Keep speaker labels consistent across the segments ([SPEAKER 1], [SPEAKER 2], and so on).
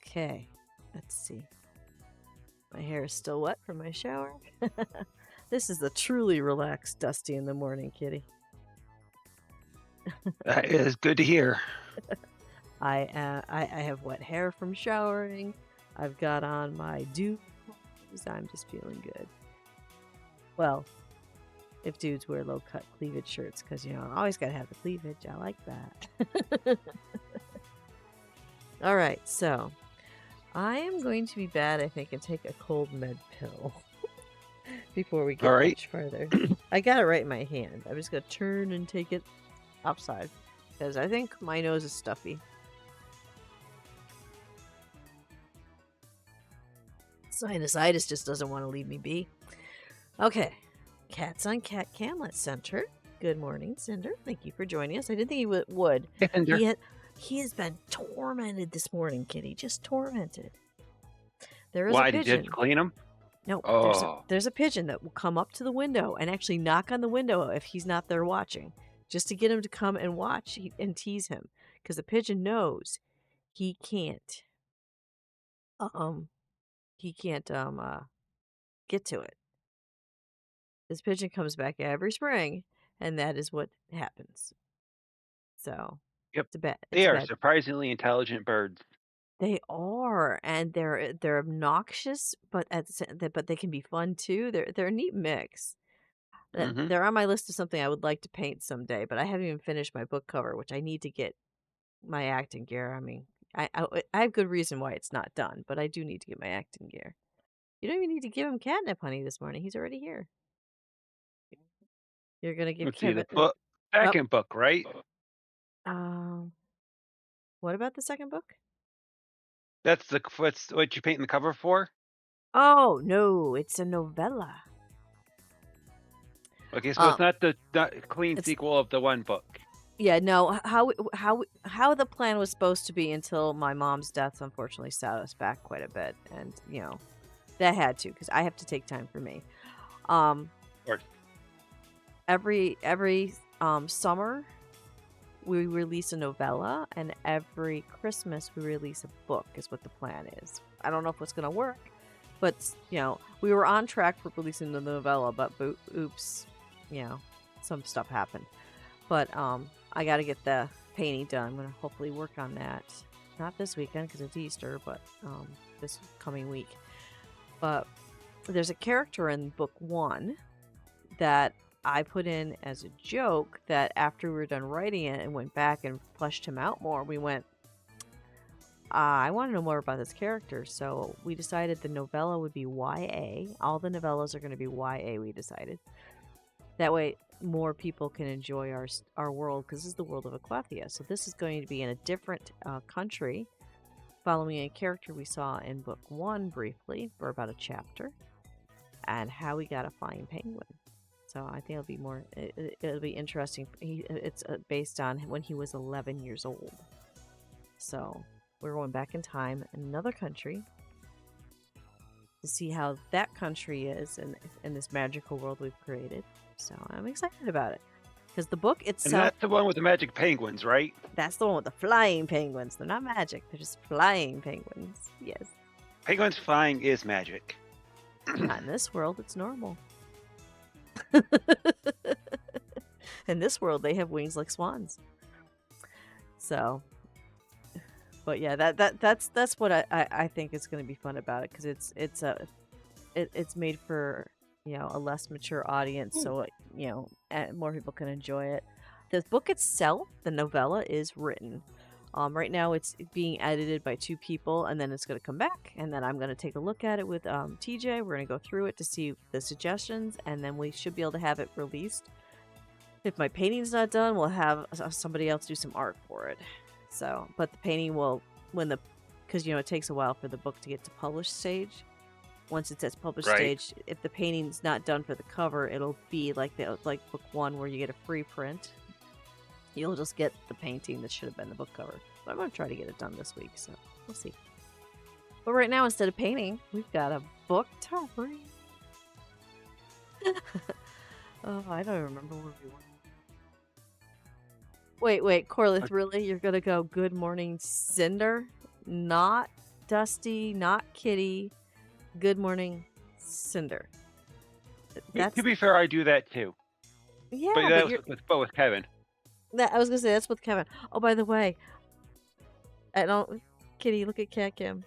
[SPEAKER 1] Okay, let's see. My hair is still wet from my shower. This is the truly relaxed Dusty in the morning, kitty.
[SPEAKER 2] That is good to hear.
[SPEAKER 1] I have wet hair from showering. I've got on my dew clothes. I'm just feeling good. Well, if dudes wear low-cut cleavage shirts, because, you know, I always gotta have the cleavage. I like that. All right, so I am going to be bad, I think, and take a cold med pill before we get
[SPEAKER 2] All right.
[SPEAKER 1] much farther. I got it right in my hand. I'm just gonna turn and take it upside because I think my nose is stuffy. Sinusitis just doesn't want to leave me be. Okay, Cats on Cat Camlet Center. Good morning, Cinder. Thank you for joining us. I didn't think he would.
[SPEAKER 2] Cinder.
[SPEAKER 1] He has been tormented this morning, kitty. Just tormented. There is
[SPEAKER 2] Why
[SPEAKER 1] a
[SPEAKER 2] did
[SPEAKER 1] pigeon.
[SPEAKER 2] you clean them?
[SPEAKER 1] No,
[SPEAKER 2] Oh.
[SPEAKER 1] there's a pigeon that will come up to the window and actually knock on the window if he's not there watching, just to get him to come and watch and tease him, because the pigeon knows he can't get to it. This pigeon comes back every spring, and that is what happens. So
[SPEAKER 2] Yep.
[SPEAKER 1] it's bad.
[SPEAKER 2] They are surprisingly intelligent birds.
[SPEAKER 1] They are, and they're obnoxious, but but they can be fun too. They're a neat mix.
[SPEAKER 2] Mm-hmm.
[SPEAKER 1] They're on my list of something I would like to paint someday, but I haven't even finished my book cover, which I need to get my acting gear. I mean, I have good reason why it's not done, but I do need to get my acting gear. You don't even need to give him catnip, honey, this morning. He's already here. You're gonna give
[SPEAKER 2] Let's see
[SPEAKER 1] Kevin.
[SPEAKER 2] the book.
[SPEAKER 1] Oh,
[SPEAKER 2] Second book, right?
[SPEAKER 1] what about the second book?
[SPEAKER 2] That's what you painting the cover for?
[SPEAKER 1] Oh no, it's a novella.
[SPEAKER 2] Okay, so it's not the clean
[SPEAKER 1] It's
[SPEAKER 2] sequel of the one book.
[SPEAKER 1] Yeah, no. How the plan was supposed to be until my mom's death, unfortunately, set us back quite a bit, and you know that had to because I have to take time for me.
[SPEAKER 2] Or
[SPEAKER 1] Every summer we release a novella, and every Christmas we release a book. Is what the plan is. I don't know if it's gonna work, but you know we were on track for releasing the novella, but oops, you know some stuff happened. But I got to get the painting done. I'm going to hopefully work on that. Not this weekend because it's Easter, but this coming week. But there's a character in book 1 that I put in as a joke that after we were done writing it and went back and fleshed him out more, we went, I want to know more about this character. So we decided the novella would be YA. All the novellas are going to be YA, we decided. That way, more people can enjoy our world, because this is the world of Aquathia. So this is going to be in a different country, following a character we saw in book 1 briefly for about a chapter, and how we got a flying penguin. So I think it'll be interesting. It's based on when he was 11 years old. So we're going back in time in another country to see how that country is in this magical world we've created. So I'm excited about it. Because the book itself...
[SPEAKER 2] And that's the one with the magic penguins, right?
[SPEAKER 1] That's the one with the flying penguins. They're not magic. They're just flying penguins. Yes.
[SPEAKER 2] Penguins flying is magic.
[SPEAKER 1] Not in this world. It's normal. In this world, they have wings like swans. So... But yeah, that's what I think is going to be fun about it, because it's made for, you know, a less mature audience, so you know more people can enjoy it. The book itself, the novella, is written. Right now it's being edited by 2 people, and then it's going to come back, and then I'm going to take a look at it with TJ. We're going to go through it to see the suggestions, and then we should be able to have it released. If my painting's not done, we'll have somebody else do some art for it. So, but the painting will, because you know it takes a while for the book to get to published stage. Once it's at published stage, if the painting's not done for the cover, it'll be like book 1 where you get a free print. You'll just get the painting that should have been the book cover. But I'm going to try to get it done this week, so we'll see. But right now, instead of painting, we've got a book to read. Oh, I don't remember where we were. Wait, Corlith, really? You're going to go Good Morning Cinder? Not Dusty, not Kitty. Good morning, Cinder.
[SPEAKER 2] To
[SPEAKER 1] That's
[SPEAKER 2] be fair, I do that too. But
[SPEAKER 1] yeah,
[SPEAKER 2] that
[SPEAKER 1] but
[SPEAKER 2] was
[SPEAKER 1] you're
[SPEAKER 2] with Kevin.
[SPEAKER 1] that. I was gonna say that's with Kevin. Oh, by the way, I don't. Kitty, look at Cat Cam.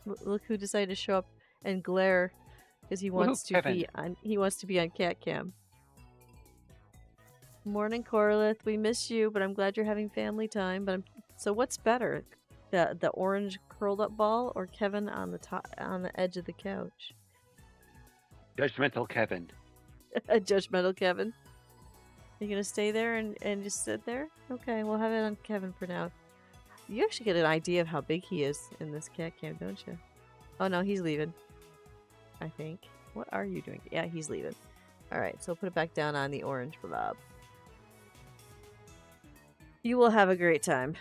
[SPEAKER 1] Look who decided to show up and glare because he
[SPEAKER 2] Woohoo,
[SPEAKER 1] wants to
[SPEAKER 2] Kevin.
[SPEAKER 1] be on. He wants to be on Cat Cam. Morning, Corlith. We miss you, but I'm glad you're having family time. So what's better, the orange curled up ball or Kevin on the top on the edge of the couch?
[SPEAKER 2] Judgmental Kevin.
[SPEAKER 1] A judgmental Kevin. You gonna stay there and just sit there? Okay, we'll have it on Kevin for now. You actually get an idea of how big he is in this cat cam, don't you? Oh no, he's leaving. I think. What are you doing? Yeah, he's leaving. Alright, so put it back down on the orange blob. You will have a great time.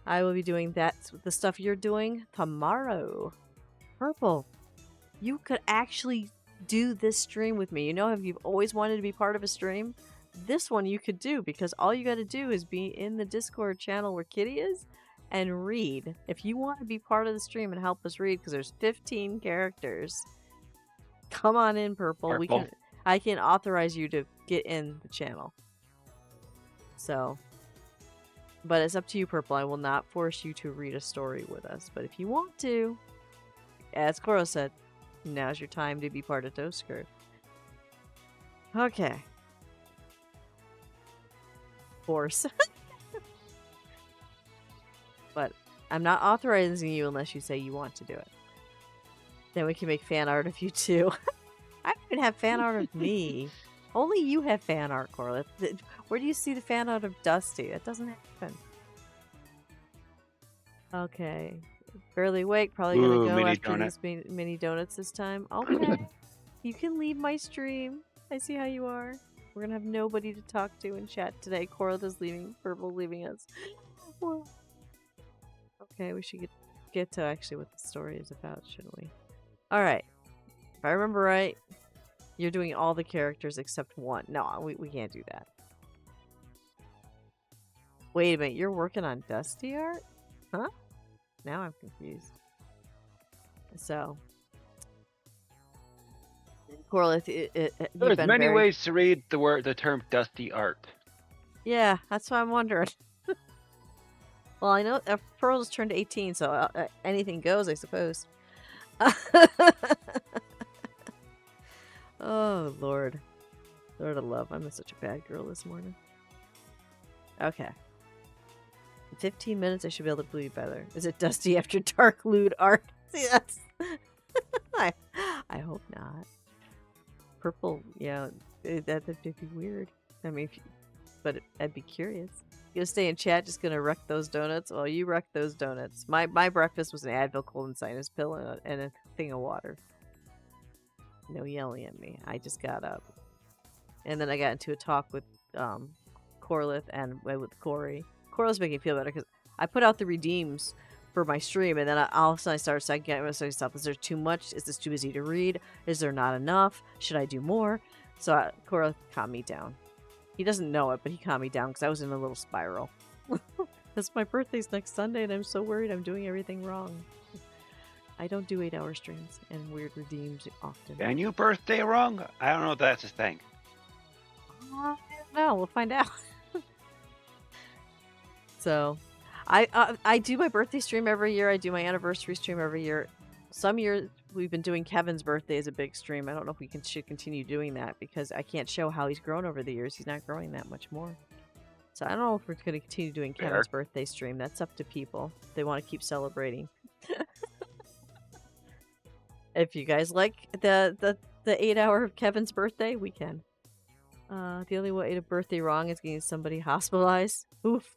[SPEAKER 1] I will be doing the stuff you're doing tomorrow. Purple, you could actually do this stream with me. You know, if you've always wanted to be part of a stream, this one you could do because all you got to do is be in the Discord channel where Kitty is and read. If you want to be part of the stream and help us read, because there's 15 characters, come on in, Purple. I can authorize you to get in the channel. So, but it's up to you, Purple. I will not force you to read a story with us. But if you want to, as Cora said, now's your time to be part of Toastgirl. Okay. Force. But I'm not authorizing you unless you say you want to do it. Then we can make fan art of you too. I don't even have fan art of me. Only you have fan art, Cora. Where do you see the fan art of Dusty? That doesn't happen. Okay. Barely awake. Probably gonna go after these mini donuts this time. Okay. You can leave my stream. I see how you are. We're gonna have nobody to talk to in chat today. Corliss leaving. Purple leaving us. Well, okay, we should get to actually what the story is about, shouldn't we? Alright. If I remember right, you're doing all the characters except one. No, we can't do that. Wait a minute, you're working on Dusty art? Huh? Now I'm confused. So, Corliss,
[SPEAKER 2] There's many ways to read the term dusty art.
[SPEAKER 1] Yeah, that's what I'm wondering. Well, I know Pearl's turned 18, so anything goes, I suppose. Oh, Lord. Lord of love. I'm such a bad girl this morning. Okay. In 15 minutes, I should be able to bleed better. Is it Dusty after dark lewd art? See, that's... I hope not. Purple, yeah, that'd be weird. I mean, but I'd be curious. You gonna stay in chat, just gonna wreck those donuts? Well, you wrecked those donuts. My breakfast was an Advil cold and sinus pill and a thing of water. No yelling at me. I just got up. And then I got into a talk with Corlith and with Corey. Corlith's making me feel better because I put out the redeems for my stream, and then all of a sudden I started second guessing myself. Is there too much? Is this too busy to read? Is there not enough? Should I do more? So Corlith calmed me down. He doesn't know it, but he calmed me down because I was in a little spiral. Because my birthday's next Sunday, and I'm so worried I'm doing everything wrong. I don't do 8-hour streams and weird redeems often.
[SPEAKER 2] And you birthday wrong? I don't know if that's a thing.
[SPEAKER 1] I don't know. We'll find out. So, I do my birthday stream every year. I do my anniversary stream every year. Some years we've been doing Kevin's birthday as a big stream. I don't know if we should continue doing that because I can't show how he's grown over the years. He's not growing that much more. So I don't know if we're going to continue doing Kevin's birthday stream. That's up to people. They want to keep celebrating. If you guys like the 8-hour of Kevin's birthday, we can. The only way to birthday wrong is getting somebody hospitalized. Oof.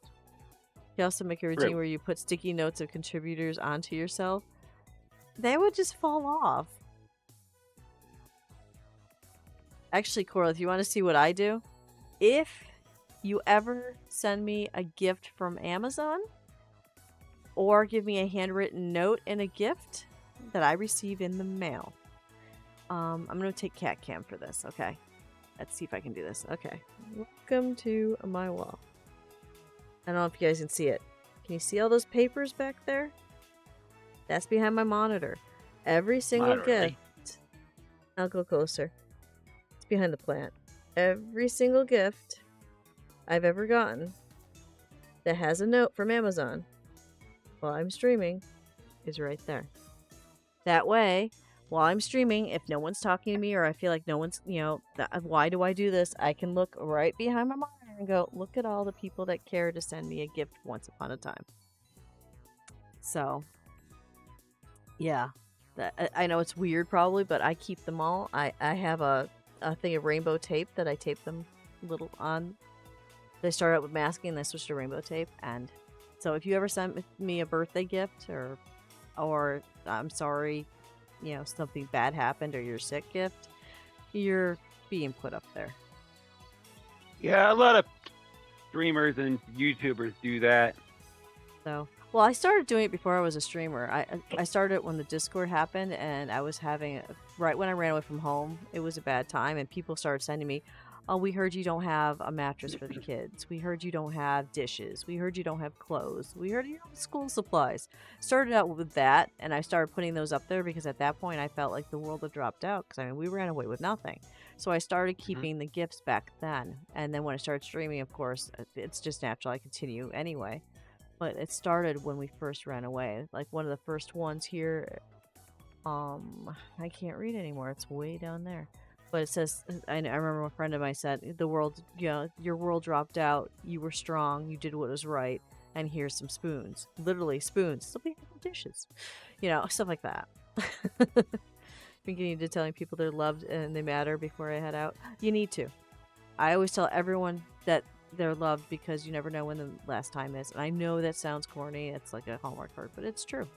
[SPEAKER 1] You also make a routine where you put sticky notes of contributors onto yourself. They would just fall off. Actually, Coral, if you want to see what I do, if you ever send me a gift from Amazon or give me a handwritten note and a gift that I receive in the mail, I'm going to take Cat Cam for this, okay? Let's see if I can do this. Okay. Welcome to my wall. I don't know if you guys can see it. Can you see all those papers back there? That's behind my monitor. Every single
[SPEAKER 2] Moderately.
[SPEAKER 1] gift. I'll go closer. It's behind the plant. Every single gift I've ever gotten that has a note from Amazon while I'm streaming is right there. That way, while I'm streaming, if no one's talking to me or I feel like no one's, why do I do this? I can look right behind my monitor and go, look at all the people that care to send me a gift once upon a time. So, yeah. I know it's weird probably, but I keep them all. I have a thing of rainbow tape that I tape them little on. They start out with masking, then switch to rainbow tape. And so if you ever send me a birthday gift or I'm sorry, something bad happened or you're sick gift, you're being put up there.
[SPEAKER 2] Yeah, a lot of streamers and YouTubers do that.
[SPEAKER 1] So, well, I started doing it before I was a streamer. I started when the Discord happened, and I was having right when I ran away from home. It was a bad time, and people started sending me, "Oh, we heard you don't have a mattress for the kids. We heard you don't have dishes. We heard you don't have clothes. We heard you don't have school supplies." Started out with that, and I started putting those up there because at that point I felt like the world had dropped out because I mean we ran away with nothing. So I started keeping the gifts back then, and then when I started streaming, of course, it's just natural. I continue anyway. But it started when we first ran away. Like one of the first ones here, I can't read anymore. It's way down there. But it says, I remember a friend of mine said, the world, your world dropped out. You were strong. You did what was right. And here's some spoons. Literally spoons. Still be dishes. Stuff like that. Been getting into telling people they're loved and they matter before I head out. You need to. I always tell everyone that they're loved because you never know when the last time is. And I know that sounds corny. It's like a Hallmark card, but it's true.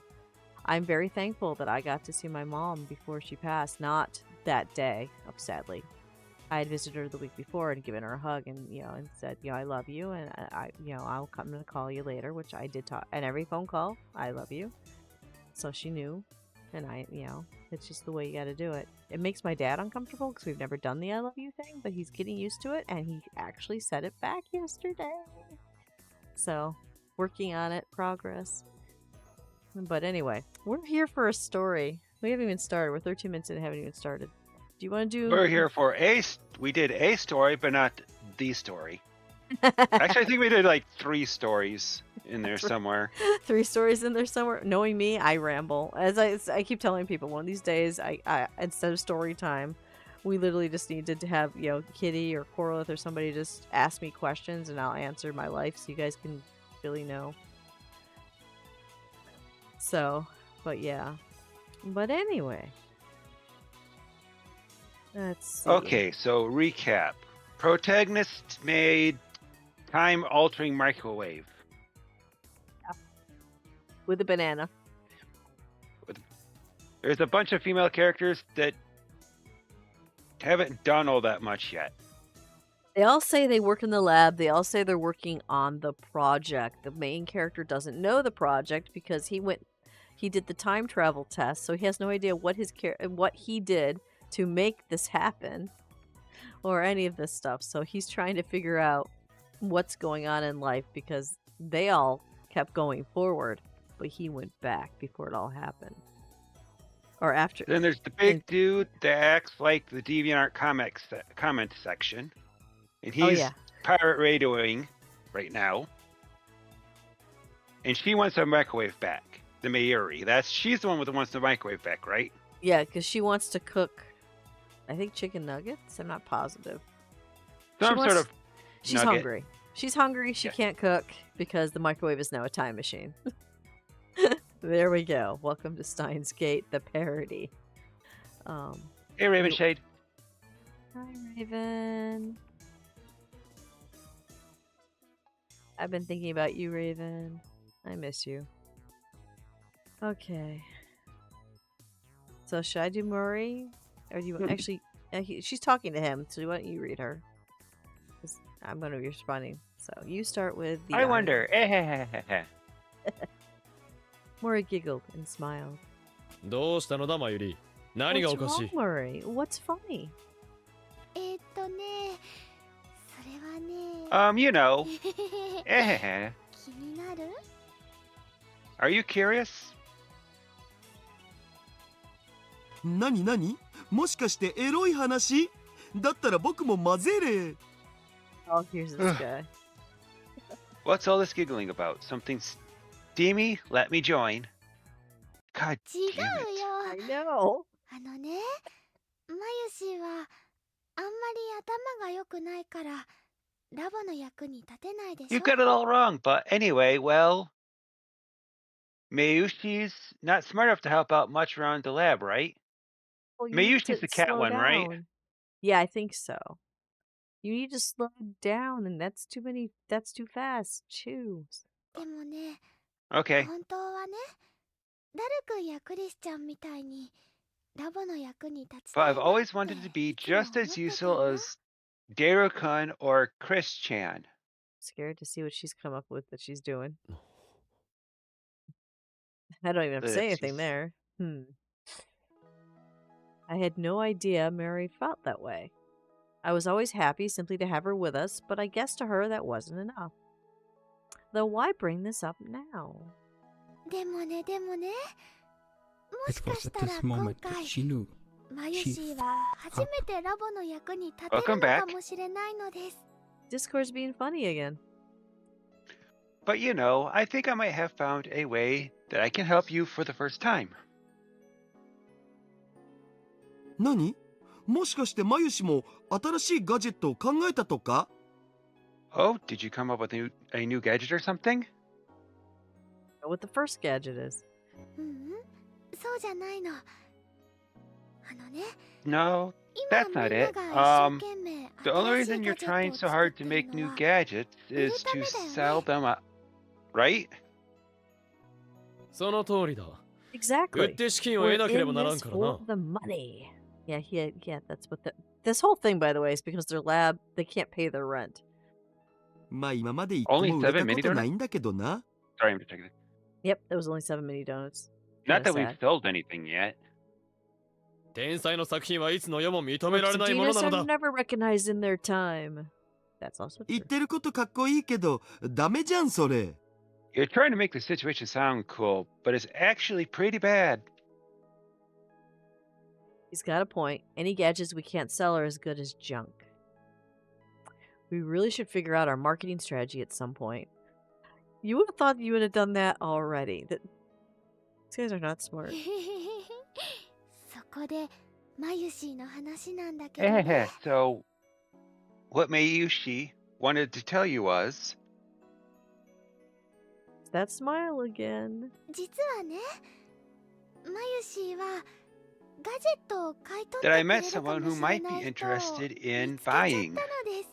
[SPEAKER 1] I'm very thankful that I got to see my mom before she passed. Not that day, sadly. I had visited her the week before and given her a hug and, and said, I love you. And I'll come to call you later, which I did talk. And every phone call, I love you. So she knew. And it's just the way you got to do it. It makes my dad uncomfortable because we've never done the I love you thing, but he's getting used to it, and he actually said it back yesterday. So, working on it, progress. But anyway, we're here for a story. We haven't even started. We're 13 minutes in and haven't even started. Do you want to do...
[SPEAKER 2] We're here for we did a story, but not the story. Actually, I think we did like 3 stories in there somewhere.
[SPEAKER 1] 3 stories in there somewhere. Knowing me, I ramble. As I keep telling people, one of these days, I instead of story time, we literally just need to have, Kitty or Corlith or somebody just ask me questions and I'll answer my life so you guys can really know. So, but yeah. But anyway. Let's see.
[SPEAKER 2] Okay, so recap. Protagonist made time-altering microwave.
[SPEAKER 1] With a banana.
[SPEAKER 2] There's a bunch of female characters that haven't done all that much yet.
[SPEAKER 1] They all say they work in the lab. They all say they're working on the project. The main character doesn't know the project because he did the time travel test, so he has no idea what he did to make this happen or any of this stuff. So he's trying to figure out what's going on in life because they all kept going forward, but he went back before it all happened. Or after.
[SPEAKER 2] Then there's the big dude that acts like the DeviantArt comment section. And he's pirate radioing right now. And she wants her microwave back. The Mayuri. She's the one that wants the microwave back, right?
[SPEAKER 1] Yeah, because she wants to cook, I think, chicken nuggets? I'm not positive. She's
[SPEAKER 2] nugget.
[SPEAKER 1] hungry. She's hungry. She can't cook because the microwave is now a time machine. There we go. Welcome to Steins Gate, the parody.
[SPEAKER 2] Hey, Raven Shade.
[SPEAKER 1] Hi, Raven. I've been thinking about you, Raven. I miss you. Okay. So should I do Murray? Or do you actually... she's talking to him, so why don't you read her? I'm going to be responding. So you start with the...
[SPEAKER 2] I wonder.
[SPEAKER 1] Murray giggled and smiled.
[SPEAKER 3] どうしたのだ、マユリ。何がおか
[SPEAKER 1] What's
[SPEAKER 3] し
[SPEAKER 1] wrong, Murray? What's funny?
[SPEAKER 4] それはね
[SPEAKER 2] you know.
[SPEAKER 4] 気になる
[SPEAKER 2] Are you curious?
[SPEAKER 5] なになに、もしかしてエロい話？だったら僕も混ぜれ。
[SPEAKER 1] Oh, here's this guy.
[SPEAKER 2] What's all this giggling about? Something steamy? Let me join. God
[SPEAKER 4] 違
[SPEAKER 2] damn
[SPEAKER 4] う
[SPEAKER 2] it.
[SPEAKER 4] よ。
[SPEAKER 1] I know.
[SPEAKER 4] あのね、まゆしはあんまり頭が良くないからラボの役に立てないでし
[SPEAKER 2] You
[SPEAKER 4] ょ。
[SPEAKER 2] got it all wrong, but anyway, well, Mayushi's not smart enough to help out much around the lab, right?
[SPEAKER 1] Well, you need
[SPEAKER 2] Mayushi's
[SPEAKER 1] to
[SPEAKER 2] the cat
[SPEAKER 1] slow
[SPEAKER 2] one, right?
[SPEAKER 1] down. Yeah, I think so. You need to slow down, and that's too many. That's too fast. Choose.
[SPEAKER 4] でもね、
[SPEAKER 2] Okay.
[SPEAKER 4] 本当はね、ダル君やクリスちゃんみたいにラボの役に立ち
[SPEAKER 2] But
[SPEAKER 4] たい
[SPEAKER 2] I've
[SPEAKER 4] なっ
[SPEAKER 2] always
[SPEAKER 4] て
[SPEAKER 2] wanted to
[SPEAKER 4] い
[SPEAKER 2] be
[SPEAKER 4] つも
[SPEAKER 2] just
[SPEAKER 4] 思
[SPEAKER 2] as
[SPEAKER 4] ってた
[SPEAKER 2] useful
[SPEAKER 4] な。
[SPEAKER 2] as Daru-kun or Chris-chan.
[SPEAKER 1] Scared to see what she's come up with that she's doing. I don't even have to say
[SPEAKER 2] Let's see.
[SPEAKER 1] anything there. I had no idea Mary felt that way. I was always happy simply to have her with us, but I guess to her that wasn't enough. Though why bring this up now?
[SPEAKER 4] でもね、も
[SPEAKER 6] It
[SPEAKER 4] しか
[SPEAKER 6] was
[SPEAKER 4] し
[SPEAKER 6] at
[SPEAKER 4] たら
[SPEAKER 6] this
[SPEAKER 4] 今
[SPEAKER 6] moment
[SPEAKER 4] 回
[SPEAKER 6] that she knew.
[SPEAKER 4] まゆしは初めてラボの役に立てる
[SPEAKER 2] Welcome
[SPEAKER 4] の
[SPEAKER 2] back.
[SPEAKER 4] かもしれないのです。
[SPEAKER 1] Discord's being funny again.
[SPEAKER 2] But you know, I think I might have found a way that I can help you for the first time.
[SPEAKER 5] 何？もしかしてまゆしも新しいガジェットを考えたとか？
[SPEAKER 2] Oh, did you come up with a new gadget or something?
[SPEAKER 1] Know what the first gadget is.
[SPEAKER 4] そうじゃないの。あのね、
[SPEAKER 2] No,
[SPEAKER 4] 今
[SPEAKER 2] that's
[SPEAKER 4] みん
[SPEAKER 2] not
[SPEAKER 4] な
[SPEAKER 2] it.
[SPEAKER 4] が一生懸命
[SPEAKER 2] The only
[SPEAKER 4] 新し
[SPEAKER 2] reason
[SPEAKER 4] い
[SPEAKER 2] you're
[SPEAKER 4] ガジェ
[SPEAKER 2] trying
[SPEAKER 4] ッ
[SPEAKER 2] so
[SPEAKER 4] トを作
[SPEAKER 2] hard
[SPEAKER 4] って
[SPEAKER 2] to
[SPEAKER 4] る
[SPEAKER 2] make
[SPEAKER 4] の
[SPEAKER 2] new
[SPEAKER 4] は
[SPEAKER 2] gadgets is to
[SPEAKER 4] 売るためだよね。
[SPEAKER 2] sell them, right?
[SPEAKER 3] その通りだ。
[SPEAKER 1] Exactly.
[SPEAKER 3] 売って資金を
[SPEAKER 1] We're
[SPEAKER 3] 得なけれ
[SPEAKER 1] in
[SPEAKER 3] ばならん
[SPEAKER 1] this
[SPEAKER 3] からな
[SPEAKER 1] for。the money. Yeah, that's what this whole thing, by the way, is because their lab, they can't pay their rent.
[SPEAKER 5] まあ今まで一個
[SPEAKER 2] Only
[SPEAKER 5] も売れ
[SPEAKER 2] seven
[SPEAKER 5] た
[SPEAKER 2] mini
[SPEAKER 5] ことない
[SPEAKER 2] donuts?
[SPEAKER 5] んだけどな。
[SPEAKER 2] Sorry, I'm just checking.
[SPEAKER 1] Yep, there was only 7 mini donuts.
[SPEAKER 2] Not
[SPEAKER 1] Kinda
[SPEAKER 2] that we've
[SPEAKER 1] sad.
[SPEAKER 2] sold anything yet.
[SPEAKER 3] 天才の作品はいつの世も認め
[SPEAKER 1] Works
[SPEAKER 3] られ
[SPEAKER 1] of
[SPEAKER 3] ないもの
[SPEAKER 1] genius
[SPEAKER 3] なの
[SPEAKER 1] are
[SPEAKER 3] だ。
[SPEAKER 1] never recognized in their time. That's also
[SPEAKER 5] 言っ
[SPEAKER 1] true.
[SPEAKER 5] てることかっこいいけどダメじゃんそれ。
[SPEAKER 2] You're trying to make the situation sound cool, but it's actually pretty bad.
[SPEAKER 1] He's got a point. Any gadgets we can't sell are as good as junk. We really should figure out our marketing strategy at some point. You would have thought you would have done that already. These guys are not smart.
[SPEAKER 4] そこでまゆしの話なんだけどね。
[SPEAKER 2] So, what Mayushi wanted to tell you was...
[SPEAKER 1] That smile again.
[SPEAKER 4] 実はね、まゆしはガジェットを買い取って
[SPEAKER 2] that
[SPEAKER 4] く
[SPEAKER 2] I
[SPEAKER 4] れ
[SPEAKER 2] met
[SPEAKER 4] るか
[SPEAKER 2] someone
[SPEAKER 4] も
[SPEAKER 2] who
[SPEAKER 4] しれ
[SPEAKER 2] might
[SPEAKER 4] な
[SPEAKER 2] be
[SPEAKER 4] い人を見
[SPEAKER 2] interested
[SPEAKER 4] つ
[SPEAKER 2] in
[SPEAKER 4] けちゃった
[SPEAKER 2] buying
[SPEAKER 4] のです。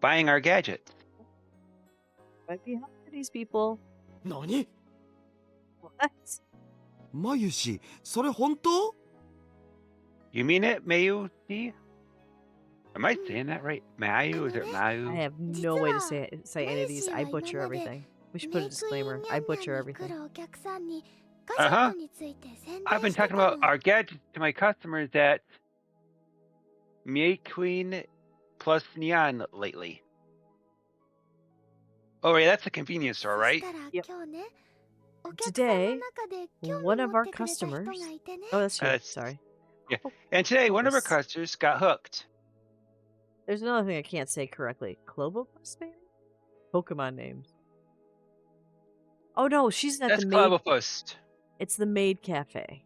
[SPEAKER 2] our gadget.
[SPEAKER 1] Might be helping these people.
[SPEAKER 3] 何？
[SPEAKER 1] What?
[SPEAKER 5] まゆし、それ本当？
[SPEAKER 2] You mean it, Mayushi? Am I saying that right? Mayu? Is it
[SPEAKER 1] I
[SPEAKER 2] Mayu?
[SPEAKER 1] have no way to say any of these. I butcher everything. We should put a disclaimer. I butcher everything.
[SPEAKER 4] 来るお客さんにガジェットについて宣
[SPEAKER 2] I've
[SPEAKER 4] 伝
[SPEAKER 2] been
[SPEAKER 4] して
[SPEAKER 2] talking
[SPEAKER 4] た
[SPEAKER 2] about
[SPEAKER 4] の。
[SPEAKER 2] our gadget to my customers at Mie Queen plus Neon lately. Oh, yeah, that's a convenience store,
[SPEAKER 4] そ
[SPEAKER 2] right?
[SPEAKER 4] したら
[SPEAKER 1] Yep.
[SPEAKER 4] 今日ね、お客さんの
[SPEAKER 1] Today,
[SPEAKER 4] 中で興味
[SPEAKER 1] one of
[SPEAKER 4] 持
[SPEAKER 1] our
[SPEAKER 4] ってくれた人
[SPEAKER 1] customers.
[SPEAKER 4] がいてね。
[SPEAKER 1] Oh, that's you.
[SPEAKER 2] That's-
[SPEAKER 1] Sorry.
[SPEAKER 2] And today, one of our
[SPEAKER 1] Clovis.
[SPEAKER 2] customers got hooked.
[SPEAKER 1] There's another thing I can't say correctly. Clovopus, maybe? Pokemon names. Oh no, she's at
[SPEAKER 2] That's
[SPEAKER 1] the maid.
[SPEAKER 2] Clavopus.
[SPEAKER 1] It's the maid cafe.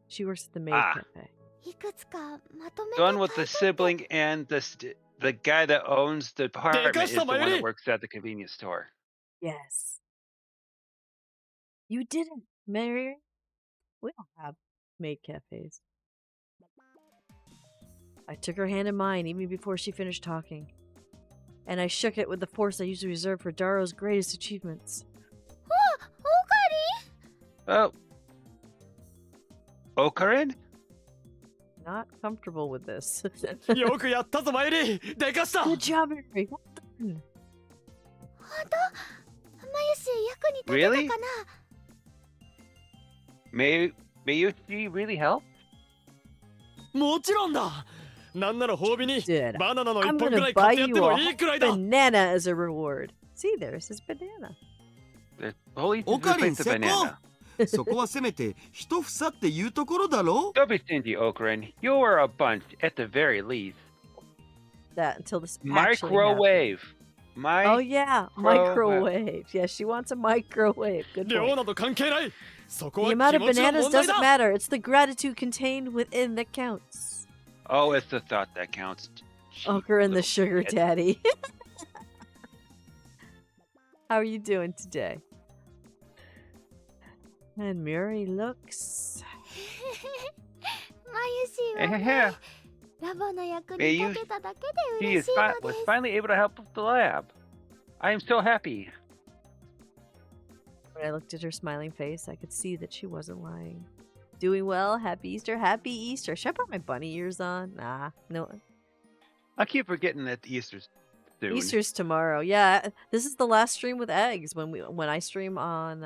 [SPEAKER 1] She works at the maid
[SPEAKER 2] Ah.
[SPEAKER 1] cafe.
[SPEAKER 4] いくつかまとめ
[SPEAKER 2] The
[SPEAKER 4] て
[SPEAKER 2] one
[SPEAKER 4] 買い
[SPEAKER 2] with
[SPEAKER 4] 取
[SPEAKER 2] the
[SPEAKER 4] って
[SPEAKER 2] sibling and the guy that owns the department is the one
[SPEAKER 3] Mayuri.
[SPEAKER 2] that works at the convenience store.
[SPEAKER 1] Yes. You didn't, Mary. We don't have maid cafes. I took her hand in mine even before she finished talking. And I shook it with the force I usually reserve for Daro's greatest achievements.
[SPEAKER 4] おか
[SPEAKER 2] Oh. Okarin?
[SPEAKER 1] Not comfortable with this.
[SPEAKER 3] よくやったぞマユリ。でかした。
[SPEAKER 1] Good job, Mary. Well done.
[SPEAKER 4] り、本当まゆし役に立て
[SPEAKER 2] Really?
[SPEAKER 4] たかな。
[SPEAKER 2] Mayuchi really help?
[SPEAKER 3] もちろんだ。なんなら褒美に
[SPEAKER 1] Dude,
[SPEAKER 3] バナナの一
[SPEAKER 1] I'm
[SPEAKER 3] 本く
[SPEAKER 1] gonna
[SPEAKER 3] らい買
[SPEAKER 1] buy
[SPEAKER 3] ってやっ
[SPEAKER 1] you
[SPEAKER 3] て
[SPEAKER 1] a
[SPEAKER 3] もいいくらいだ。
[SPEAKER 1] banana as a reward. See, there's his banana.
[SPEAKER 2] The holy
[SPEAKER 5] オカリン
[SPEAKER 2] the
[SPEAKER 5] 成功。
[SPEAKER 2] banana.
[SPEAKER 5] そこはせめて一房っていうところだろ。
[SPEAKER 2] Don't be stingy, Okran. You were a bunch at the very least.
[SPEAKER 1] That until this actually happened.
[SPEAKER 2] Microwave.
[SPEAKER 1] Oh yeah, microwave. Yeah, she wants a microwave. Good
[SPEAKER 3] 量
[SPEAKER 1] point.
[SPEAKER 3] など関係ない。そこ
[SPEAKER 1] The
[SPEAKER 3] は
[SPEAKER 1] amount
[SPEAKER 3] 気
[SPEAKER 1] of
[SPEAKER 3] 持ちの
[SPEAKER 1] bananas
[SPEAKER 3] 問題
[SPEAKER 1] doesn't
[SPEAKER 3] だ。
[SPEAKER 1] matter. It's the gratitude contained within that counts.
[SPEAKER 2] Oh, it's the thought that counts. Cheap
[SPEAKER 1] Ochre and the
[SPEAKER 2] little
[SPEAKER 1] sugar
[SPEAKER 2] shit.
[SPEAKER 1] daddy. How are you doing today? And Muri looks...
[SPEAKER 4] まゆしはね、ラボの役に立てただけで
[SPEAKER 2] He
[SPEAKER 4] 嬉
[SPEAKER 2] is
[SPEAKER 4] しいの
[SPEAKER 2] was
[SPEAKER 4] です。
[SPEAKER 2] finally able to help with the lab. I am so happy.
[SPEAKER 1] When I looked at her smiling face, I could see that she wasn't lying. Doing well, happy Easter, happy Easter. Should I put my bunny ears on? Nah, no.
[SPEAKER 2] I keep forgetting that Easter's soon.
[SPEAKER 1] Easter's tomorrow. Yeah, this is the last stream with eggs when I stream on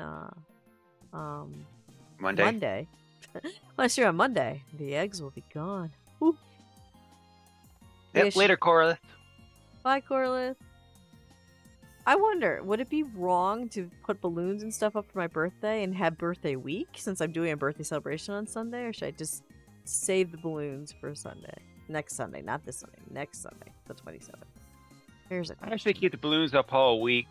[SPEAKER 2] Monday.
[SPEAKER 1] When I stream on Monday, the eggs will be gone. Woo.
[SPEAKER 2] Yep,
[SPEAKER 1] Yeah,
[SPEAKER 2] later, Corliss.
[SPEAKER 1] Bye, Corliss. I wonder, would it be wrong to put balloons and stuff up for my birthday and have birthday week since I'm doing a birthday celebration on Sunday, or should I just save the balloons for Sunday? Next Sunday, not this Sunday. Next Sunday, the 27th. Here's a
[SPEAKER 2] I
[SPEAKER 1] question.
[SPEAKER 2] actually keep the balloons up all week.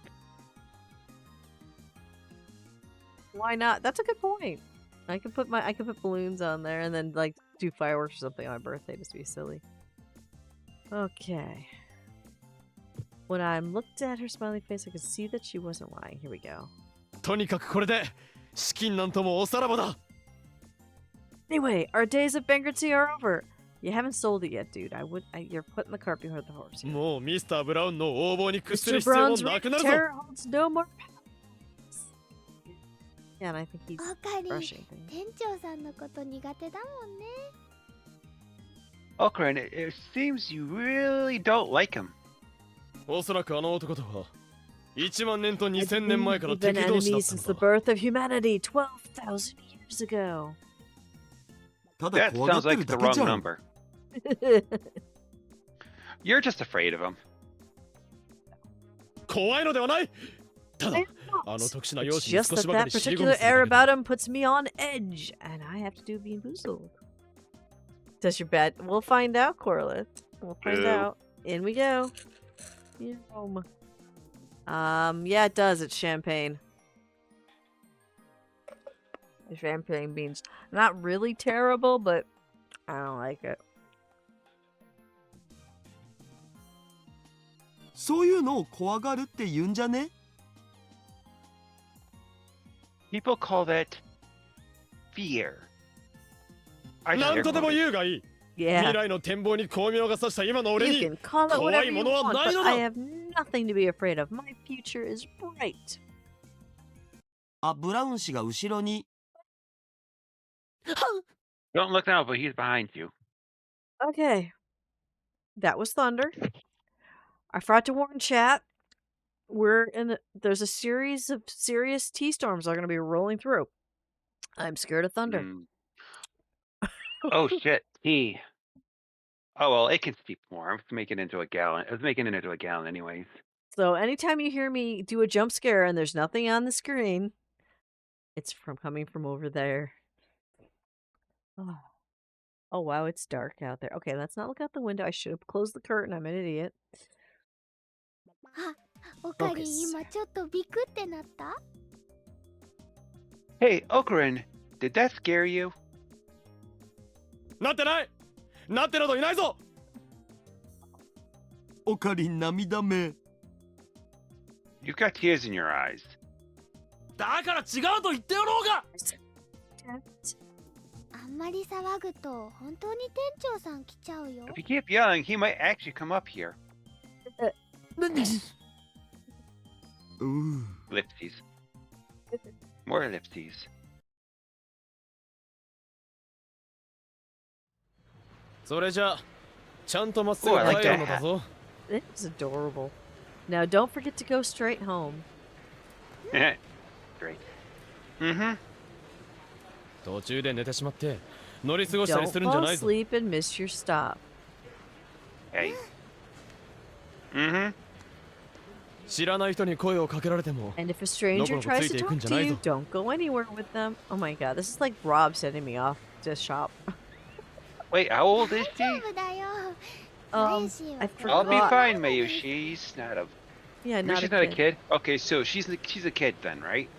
[SPEAKER 1] Why not? That's a good point. I could put balloons on there and then like do fireworks or something on my birthday just to be silly. Okay. When I looked at her smiling face, I could see that she wasn't lying. Here we go.
[SPEAKER 3] とにかくこれで資金なんともおさらばだ。
[SPEAKER 1] Anyway, our days of bankruptcy are over. You haven't sold it yet, dude. You're putting the cart behind the horse. Here.
[SPEAKER 3] もうミスター・ブラウンの横暴に屈す
[SPEAKER 1] Mr.
[SPEAKER 3] る必要も
[SPEAKER 1] Brown's
[SPEAKER 3] な
[SPEAKER 1] reign
[SPEAKER 3] く
[SPEAKER 1] of
[SPEAKER 3] なるぞ。
[SPEAKER 1] terror holds no more power. Yeah, and I think he's
[SPEAKER 4] おかり、
[SPEAKER 1] brushing things.
[SPEAKER 4] 店長さんのこと苦手だもんね。
[SPEAKER 2] Okran, it seems you really don't like him.
[SPEAKER 3] おそらくあの男とは1万年と
[SPEAKER 1] I
[SPEAKER 3] 2000年前から
[SPEAKER 1] believe we've been
[SPEAKER 3] 敵同士だ
[SPEAKER 1] enemies
[SPEAKER 3] った
[SPEAKER 1] since the
[SPEAKER 3] のだ。
[SPEAKER 1] birth of humanity 12,000 years ago.
[SPEAKER 5] ただ
[SPEAKER 2] That
[SPEAKER 5] 怖がっ
[SPEAKER 2] sounds
[SPEAKER 5] て
[SPEAKER 2] like
[SPEAKER 5] る
[SPEAKER 2] the
[SPEAKER 5] だけ
[SPEAKER 2] wrong
[SPEAKER 5] じゃん。
[SPEAKER 2] number. You're just afraid of him.
[SPEAKER 3] 怖いのではない。ただ
[SPEAKER 1] I'm
[SPEAKER 3] あの
[SPEAKER 1] not.
[SPEAKER 3] 特殊な
[SPEAKER 1] It's
[SPEAKER 3] 容姿に
[SPEAKER 1] just
[SPEAKER 3] 少し
[SPEAKER 1] that
[SPEAKER 3] ばか
[SPEAKER 1] that
[SPEAKER 3] り尻込
[SPEAKER 1] particular
[SPEAKER 3] みする
[SPEAKER 1] air
[SPEAKER 3] だけだ。
[SPEAKER 1] about him puts me on edge, and I have to do being boozled. Does your bet? We'll find out, Corliss. We'll find
[SPEAKER 2] Boo.
[SPEAKER 1] out. In we go. Yeah, it does. It's champagne. The champagne beans. Not really terrible, but I don't like it.
[SPEAKER 5] そういうのを怖がるって言うんじゃね？
[SPEAKER 2] People call that fear. I
[SPEAKER 3] なん
[SPEAKER 2] fear
[SPEAKER 3] とでも
[SPEAKER 2] movies.
[SPEAKER 3] 言うがいい。
[SPEAKER 1] Yeah.
[SPEAKER 3] 未来の展望に巧妙がさした今の俺
[SPEAKER 1] You
[SPEAKER 3] に
[SPEAKER 1] can call it
[SPEAKER 3] 怖
[SPEAKER 1] whatever
[SPEAKER 3] い
[SPEAKER 1] you
[SPEAKER 3] ものは
[SPEAKER 1] want,
[SPEAKER 3] ない
[SPEAKER 1] but
[SPEAKER 3] のだ。
[SPEAKER 1] I have nothing to be afraid of. My future is bright.
[SPEAKER 5] あ、ブラウン氏が後ろに。
[SPEAKER 2] Don't look now, but he's behind you.
[SPEAKER 1] Okay. That was thunder. I forgot to warn chat. There's a series of serious T-storms that are going to be rolling through. I'm scared of thunder.
[SPEAKER 2] Mm. Oh shit, tea. Oh well, it can steep more. I was making it into a gallon. I was making it into a gallon anyways.
[SPEAKER 1] So anytime you hear me do a jump scare and there's nothing on the screen, it's coming from over there. Oh wow, it's dark out there. Okay, let's not look out the window. I should have closed the curtain. I'm an idiot.
[SPEAKER 4] あ、おかり
[SPEAKER 1] Focus.
[SPEAKER 4] 今ちょっとビクってなった？
[SPEAKER 2] Hey, Okran, did that scare you?
[SPEAKER 3] なってない。なってなどいないぞ。
[SPEAKER 5] おかりん涙目。
[SPEAKER 2] You've got tears in your eyes.
[SPEAKER 3] だから違うと言ってやろうが。
[SPEAKER 4] あんまり騒ぐと本当に店長さん来ちゃうよ。
[SPEAKER 2] If you keep yelling, he might actually come up here.
[SPEAKER 5] うう。
[SPEAKER 2] Lipsies. More lipsies.
[SPEAKER 3] それじゃちゃんとまっすぐ
[SPEAKER 2] Oh, I like
[SPEAKER 3] 帰るのだ
[SPEAKER 2] that.
[SPEAKER 3] ぞ。
[SPEAKER 1] It was adorable. Now don't forget to go straight home.
[SPEAKER 2] Great. Mm-hmm.
[SPEAKER 3] 途中で寝てしまって乗り過ごしたり
[SPEAKER 1] Don't
[SPEAKER 3] するんじゃ
[SPEAKER 1] fall
[SPEAKER 3] ないぞ。
[SPEAKER 1] asleep and miss your stop.
[SPEAKER 2] Hey. Mm-hmm.
[SPEAKER 3] 知らない人に声をかけられても
[SPEAKER 1] And if a stranger
[SPEAKER 3] のこのこ
[SPEAKER 1] tries
[SPEAKER 3] つい
[SPEAKER 1] to
[SPEAKER 3] ていくん
[SPEAKER 1] talk
[SPEAKER 3] じゃ
[SPEAKER 1] to
[SPEAKER 3] ない
[SPEAKER 1] you,
[SPEAKER 3] ぞ
[SPEAKER 1] don't go anywhere with them. Oh my god, this is like Rob sending me off to shop.
[SPEAKER 2] Wait, how old is
[SPEAKER 4] 大
[SPEAKER 2] she?
[SPEAKER 4] 丈夫だよ。マユシー
[SPEAKER 1] I
[SPEAKER 4] は子
[SPEAKER 2] I'll
[SPEAKER 4] 供
[SPEAKER 2] be
[SPEAKER 4] じゃ
[SPEAKER 1] forgot.
[SPEAKER 4] ない
[SPEAKER 2] fine,
[SPEAKER 4] のです。
[SPEAKER 2] Mayushi. She's not a.
[SPEAKER 1] Yeah,
[SPEAKER 2] I mean,
[SPEAKER 1] not a
[SPEAKER 2] she's not a
[SPEAKER 1] kid.
[SPEAKER 2] kid. Okay, so she's a kid then, right?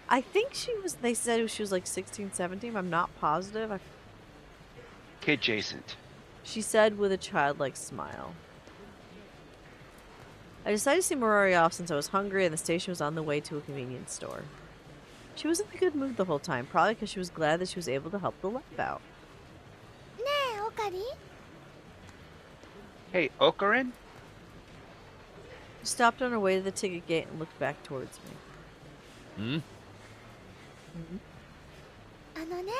[SPEAKER 1] I think she was, they said she was like 16, 17. I'm not positive.
[SPEAKER 2] Kid adjacent.
[SPEAKER 1] She said with a childlike smile. I decided to see Mirari off since I was hungry and the station was on the way to a convenience store. She was in a good mood the whole time, probably because she was glad that she was able to help the lab out.
[SPEAKER 4] ねえ、オカリン。
[SPEAKER 2] Hey, Okarin?
[SPEAKER 1] She stopped on her way to the ticket gate and looked back towards me.
[SPEAKER 3] ん
[SPEAKER 4] あのね、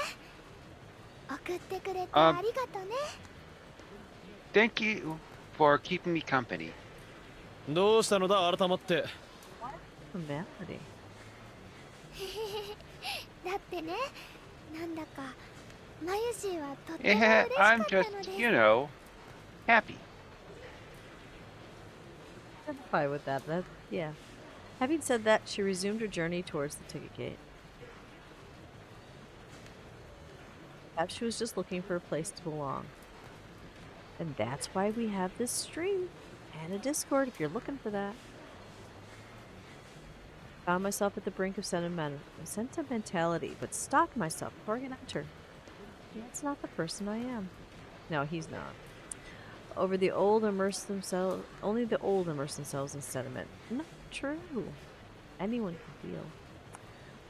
[SPEAKER 4] 送ってくれてありがとね。
[SPEAKER 2] Thank you for keeping me company.
[SPEAKER 3] どうしたのだ改まって
[SPEAKER 1] Formality.
[SPEAKER 4] だってね、なんだかマユシーはとっても
[SPEAKER 2] Yeah,
[SPEAKER 4] 嬉しか
[SPEAKER 2] I'm
[SPEAKER 4] った
[SPEAKER 2] just,
[SPEAKER 4] のです。
[SPEAKER 2] you know, happy.
[SPEAKER 1] Identify with that. Yeah. Having said that, she resumed her journey towards the ticket gate. Perhaps she was just looking for a place to belong. And that's why we have this stream and a Discord if you're looking for that. Found myself at the brink of sentimentality, but stopped myself before I could enter. That's not the person I am. No, he's not. Only the old immerse themselves in sentiment. Not true. Anyone can feel.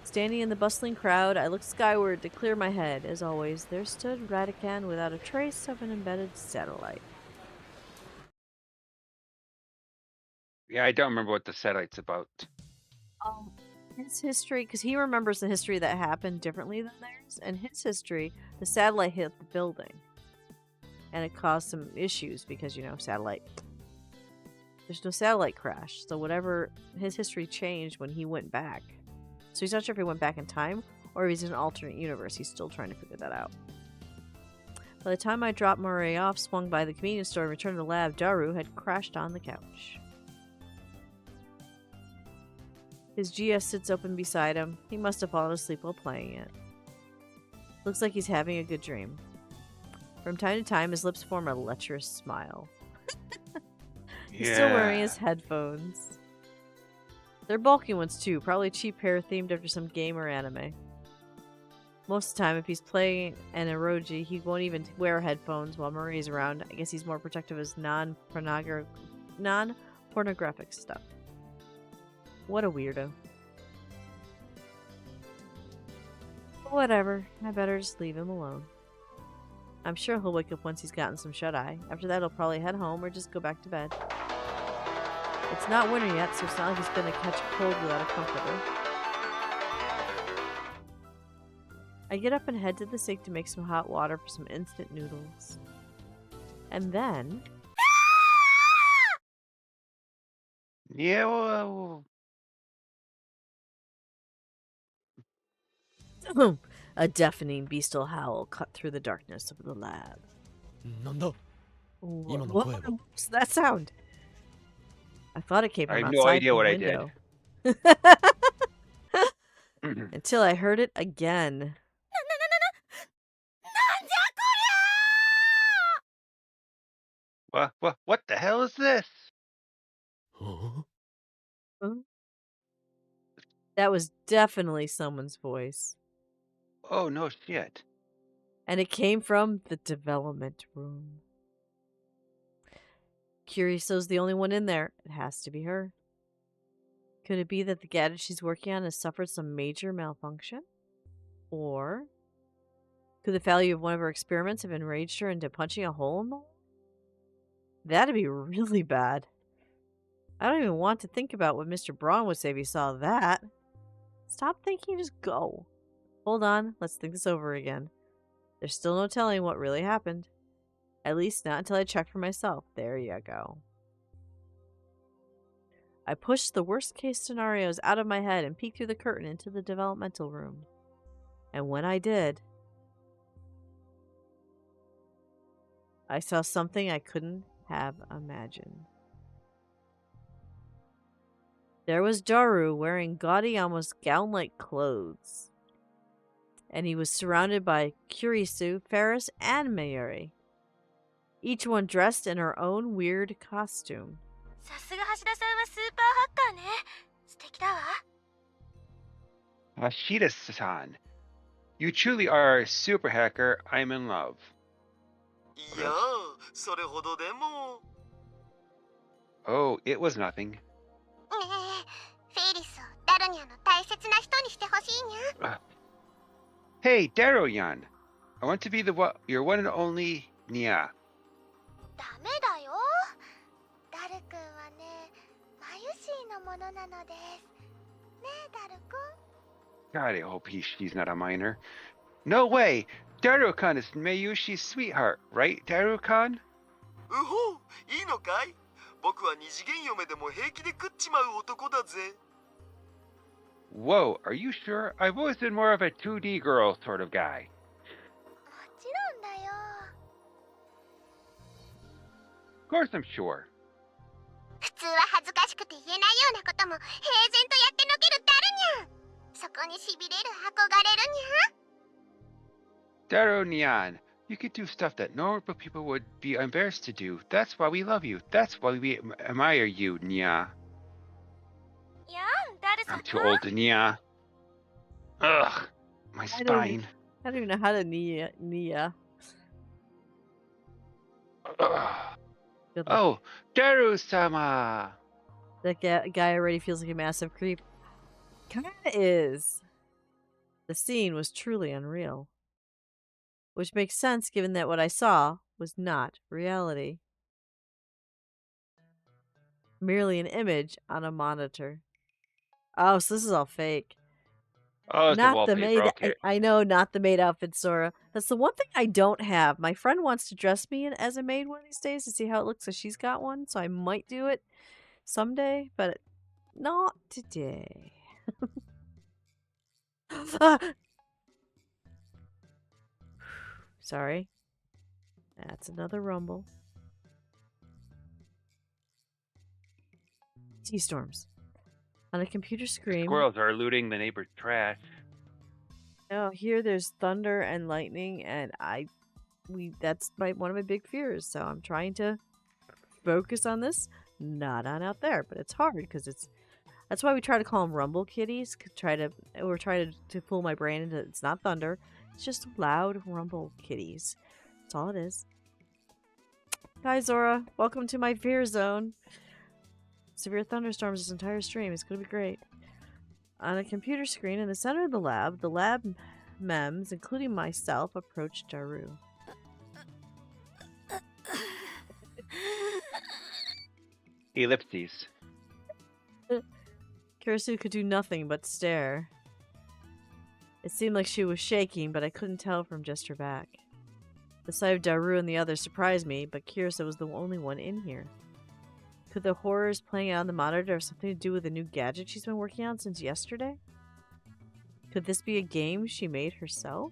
[SPEAKER 1] Standing in the bustling crowd, I looked skyward to clear my head. As always, there stood Radican without a trace of an embedded satellite.
[SPEAKER 2] Yeah, I don't remember what the satellite's about.
[SPEAKER 1] His history, because he remembers the history that happened differently than theirs. And his history, the satellite hit the building. And it caused some issues because, you know, satellite. There's no satellite crash. So whatever, his history changed when he went back. So he's not sure if he went back in time or if he's in an alternate universe. He's still trying to figure that out. By the time I dropped Murray off, swung by the convenience store, and returned to the lab, Daru had crashed on the couch. His GS sits open beside him. He must have fallen asleep while playing it. Looks like he's having a good dream. From time to time, his lips form a lecherous smile. He's still wearing his headphones. They're bulky ones too, probably cheap hair themed after some game or anime. Most of the time, if he's playing an eroji, he won't even wear headphones while Murray's around. I guess he's more protective of his non-pornographic stuff. What a weirdo. Whatever, I better just leave him alone. I'm sure he'll wake up once he's gotten some shut-eye. After that, he'll probably head home or just go back to bed. It's not winter yet, so it's not like he's gonna catch a cold without a comforter. I get up and head to the sink to make some hot water for some instant noodles. And then...
[SPEAKER 2] Yeah, well,
[SPEAKER 1] a deafening bestial howl cut through the darkness of the lab.
[SPEAKER 3] なんだ
[SPEAKER 1] What
[SPEAKER 3] 今の声は
[SPEAKER 1] was that sound? I thought it came
[SPEAKER 2] I
[SPEAKER 1] from
[SPEAKER 2] have no
[SPEAKER 1] outside
[SPEAKER 2] idea
[SPEAKER 1] the
[SPEAKER 2] what I
[SPEAKER 1] window.
[SPEAKER 2] did.
[SPEAKER 1] Until I heard it again.
[SPEAKER 2] What the hell is this?
[SPEAKER 3] は
[SPEAKER 1] That was definitely someone's voice.
[SPEAKER 2] Oh, no shit.
[SPEAKER 1] And it came from the development room. Curioso's the only one in there. It has to be her. Could it be that the gadget she's working on has suffered some major malfunction? Or could the failure of one of her experiments have enraged her into punching a hole in the wall? That'd be really bad. I don't even want to think about what Mr. Braun would say if he saw that. Stop thinking, just go. Hold on, let's think this over again. There's still no telling what really happened. At least not until I check for myself. There you go. I pushed the worst case scenarios out of my head and peeked through the curtain into the developmental room. And when I did, I saw something I couldn't have imagined. There was Daru wearing gaudy, almost gown-like clothes. And he was surrounded by Kurisu, Ferris, and Mayuri. Each one dressed in her own weird costume.
[SPEAKER 4] さすが橋田さんはスーパーハッカーね。素敵だわ。
[SPEAKER 2] Hashida-san, you truly are a super hacker. I'm in love.
[SPEAKER 5] いや、それほどでも。
[SPEAKER 2] Oh, it was nothing.
[SPEAKER 4] ねえ、フェイリスをダルニャの大切な人にしてほしいにゃ。
[SPEAKER 2] Hey, Daro-yan. I want to be your one and only Nia.
[SPEAKER 4] ダメだよ。ダルくんはね、マユシーのものなのです。ねえ、ダルくん。
[SPEAKER 2] God, I hope she's not a minor. No way! Daru-kan is Mayushi's sweetheart, right, Daru-kan?
[SPEAKER 5] うほう、いいのかい？僕は二次元嫁でも平気で食っちまう男だぜ。
[SPEAKER 2] Whoa, are you sure? I've always been more of a 2D girl sort of guy.
[SPEAKER 4] もちろんだよ。
[SPEAKER 2] Of course I'm sure.
[SPEAKER 4] 普通は恥ずかしくて言えないようなことも平然とやってのけるダルニャン。そこにしびれる憧れるにゃ。
[SPEAKER 2] Daro-nyan, you could do stuff that normal people would be embarrassed to do. That's why we love you. That's why we admire you, Nia.
[SPEAKER 4] やん、ダルさん。
[SPEAKER 2] I'm too old to Nia. Ugh, my spine.
[SPEAKER 1] I don't even know how to Nia.
[SPEAKER 2] Ugh.
[SPEAKER 1] Good luck.
[SPEAKER 2] Oh, Daru-sama!
[SPEAKER 1] That guy already feels like a massive creep. Kinda is. The scene was truly unreal. Which makes sense given that what I saw was not reality. Merely an image on a monitor. Oh, so this is all fake.
[SPEAKER 2] Oh, it's
[SPEAKER 1] Not
[SPEAKER 2] the
[SPEAKER 1] the
[SPEAKER 2] wallpaper.
[SPEAKER 1] maid.
[SPEAKER 2] Okay.
[SPEAKER 1] I know, not the maid outfit, Sora. That's the one thing I don't have. My friend wants to dress me as a maid one of these days to see how it looks. So she's got one, so I might do it someday, but not today. Ah! Sorry. That's another rumble. Sea storms. On a computer screen.
[SPEAKER 2] Squirrels are looting the neighbor's trash.
[SPEAKER 1] Oh, here there's thunder and lightning, and that's one of my big fears. So I'm trying to focus on this, not on out there. But it's hard because that's why we try to call them rumble kitties. We're trying to pull my brain into it's not thunder. It's just loud rumble kitties. That's all it is. Hi Zora, welcome to my fear zone. Severe thunderstorms this entire stream. It's gonna be great. On a computer screen in the center of the lab mems, including myself, approached Daru.
[SPEAKER 2] Ellipses.
[SPEAKER 1] Kurisu could do nothing but stare. It seemed like she was shaking, but I couldn't tell from just her back. The sight of Daru and the others surprised me, but Kurisu was the only one in here. Could the horrors playing out on the monitor have something to do with the new gadget she's been working on since yesterday? Could this be a game she made herself?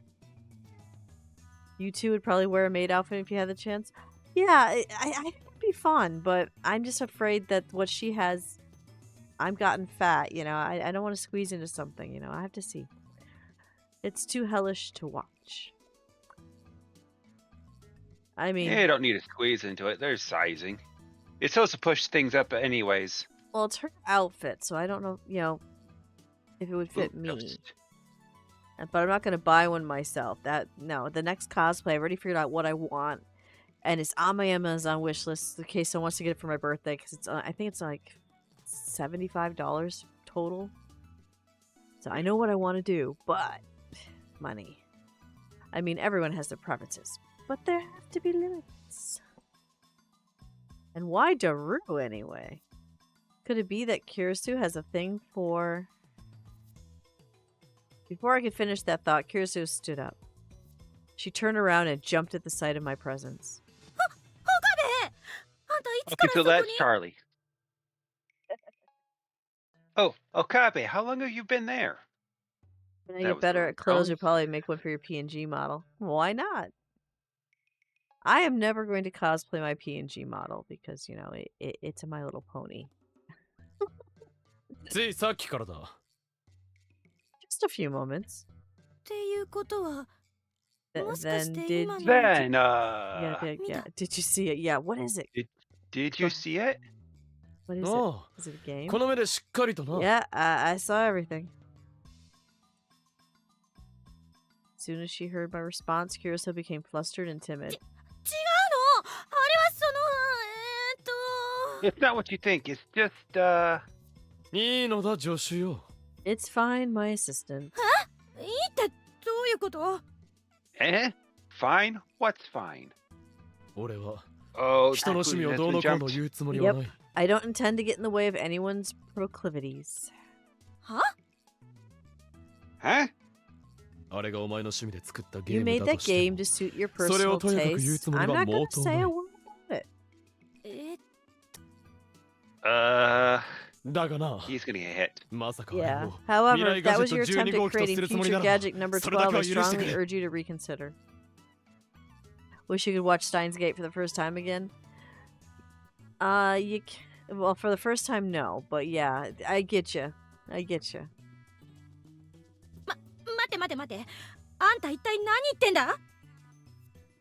[SPEAKER 1] You two would probably wear a maid outfit if you had the chance. Yeah, I think it'd be fun, but I'm just afraid that what she has, I'm gotten fat, you know. I don't want to squeeze into something, you know. I have to see. It's too hellish to watch. I mean...
[SPEAKER 2] Yeah, you don't need to squeeze into it. There's sizing. It's supposed to push things up anyways.
[SPEAKER 1] Well, it's her outfit, so I don't know, you know, if it would fit me.
[SPEAKER 2] Ghost.
[SPEAKER 1] But I'm not going to buy one myself. No, the next cosplay, I've already figured out what I want. And it's on my Amazon wish list in case someone wants to get it for my birthday. Because I think it's like $75 total. So I know what I want to do, but money. I mean, everyone has their preferences. But there have to be limits. And why Daru anyway? Could it be that Kurisu has a thing for... Before I could finish that thought, Kurisu stood up. She turned around and jumped at the sight of my presence.
[SPEAKER 2] Okay, so that's Charlie. Oh, Okabe, how long have you been there?
[SPEAKER 1] When I get better at clothes, you'll probably make one for your PNG model. Why not? I am never going to cosplay my PNG model because, you know, it's a My Little Pony.
[SPEAKER 3] ついさっきからだ。
[SPEAKER 1] Just a few moments.
[SPEAKER 4] っていうことは
[SPEAKER 1] Th-
[SPEAKER 4] もしか
[SPEAKER 1] then
[SPEAKER 4] して
[SPEAKER 1] did
[SPEAKER 4] 今の
[SPEAKER 2] Then,
[SPEAKER 1] yeah, yeah. Did you see it? Yeah. What is it?
[SPEAKER 2] did you see it?
[SPEAKER 1] What is it?
[SPEAKER 3] あ
[SPEAKER 1] Is it a game?
[SPEAKER 3] あ、この目でしっかりとな。
[SPEAKER 1] Yeah, I saw everything. As soon as she heard my response, Kuroso became flustered and timid.
[SPEAKER 4] 違うのあれはその
[SPEAKER 2] It's not what you think. It's just,
[SPEAKER 3] いいのだ、助手よ。
[SPEAKER 1] It's fine, my assistant.
[SPEAKER 4] いいってどういうこと
[SPEAKER 2] Fine? What's fine?
[SPEAKER 3] 俺は
[SPEAKER 2] Oh,
[SPEAKER 3] 人の趣味をどうのこうの言うつもりはない。
[SPEAKER 1] I don't intend to get in the way of anyone's proclivities.
[SPEAKER 4] は
[SPEAKER 2] Huh?
[SPEAKER 3] あれがお前の趣味で作ったゲ
[SPEAKER 1] You
[SPEAKER 3] ーム
[SPEAKER 1] made
[SPEAKER 3] だ
[SPEAKER 1] that
[SPEAKER 3] としても
[SPEAKER 1] game to suit your
[SPEAKER 3] それ
[SPEAKER 1] personal
[SPEAKER 3] をとにかく言う
[SPEAKER 1] tastes.
[SPEAKER 3] つもり
[SPEAKER 1] I'm
[SPEAKER 3] は
[SPEAKER 1] not
[SPEAKER 3] 毛
[SPEAKER 1] gonna
[SPEAKER 3] 頭
[SPEAKER 1] say
[SPEAKER 3] な
[SPEAKER 1] a
[SPEAKER 3] い。
[SPEAKER 1] word about it.
[SPEAKER 3] だがな、
[SPEAKER 2] He's gonna get hit.
[SPEAKER 3] まさかあれ
[SPEAKER 1] Yeah.
[SPEAKER 3] を
[SPEAKER 1] However,
[SPEAKER 3] Mirai
[SPEAKER 1] if that was your
[SPEAKER 3] Gadget
[SPEAKER 1] attempt
[SPEAKER 3] 12
[SPEAKER 1] at creating
[SPEAKER 3] 号機とするつもり
[SPEAKER 1] future
[SPEAKER 3] なら、
[SPEAKER 1] gadget number
[SPEAKER 3] それだけ
[SPEAKER 1] 12,
[SPEAKER 3] は
[SPEAKER 1] I
[SPEAKER 3] 許してく
[SPEAKER 1] strongly
[SPEAKER 3] れ。
[SPEAKER 1] urge you to reconsider. Wish you could watch Steins Gate for the first time again? Well, for the first time, no. But yeah, I get you. I get you.
[SPEAKER 4] 待って待って待って。あんた一体何言ってんだ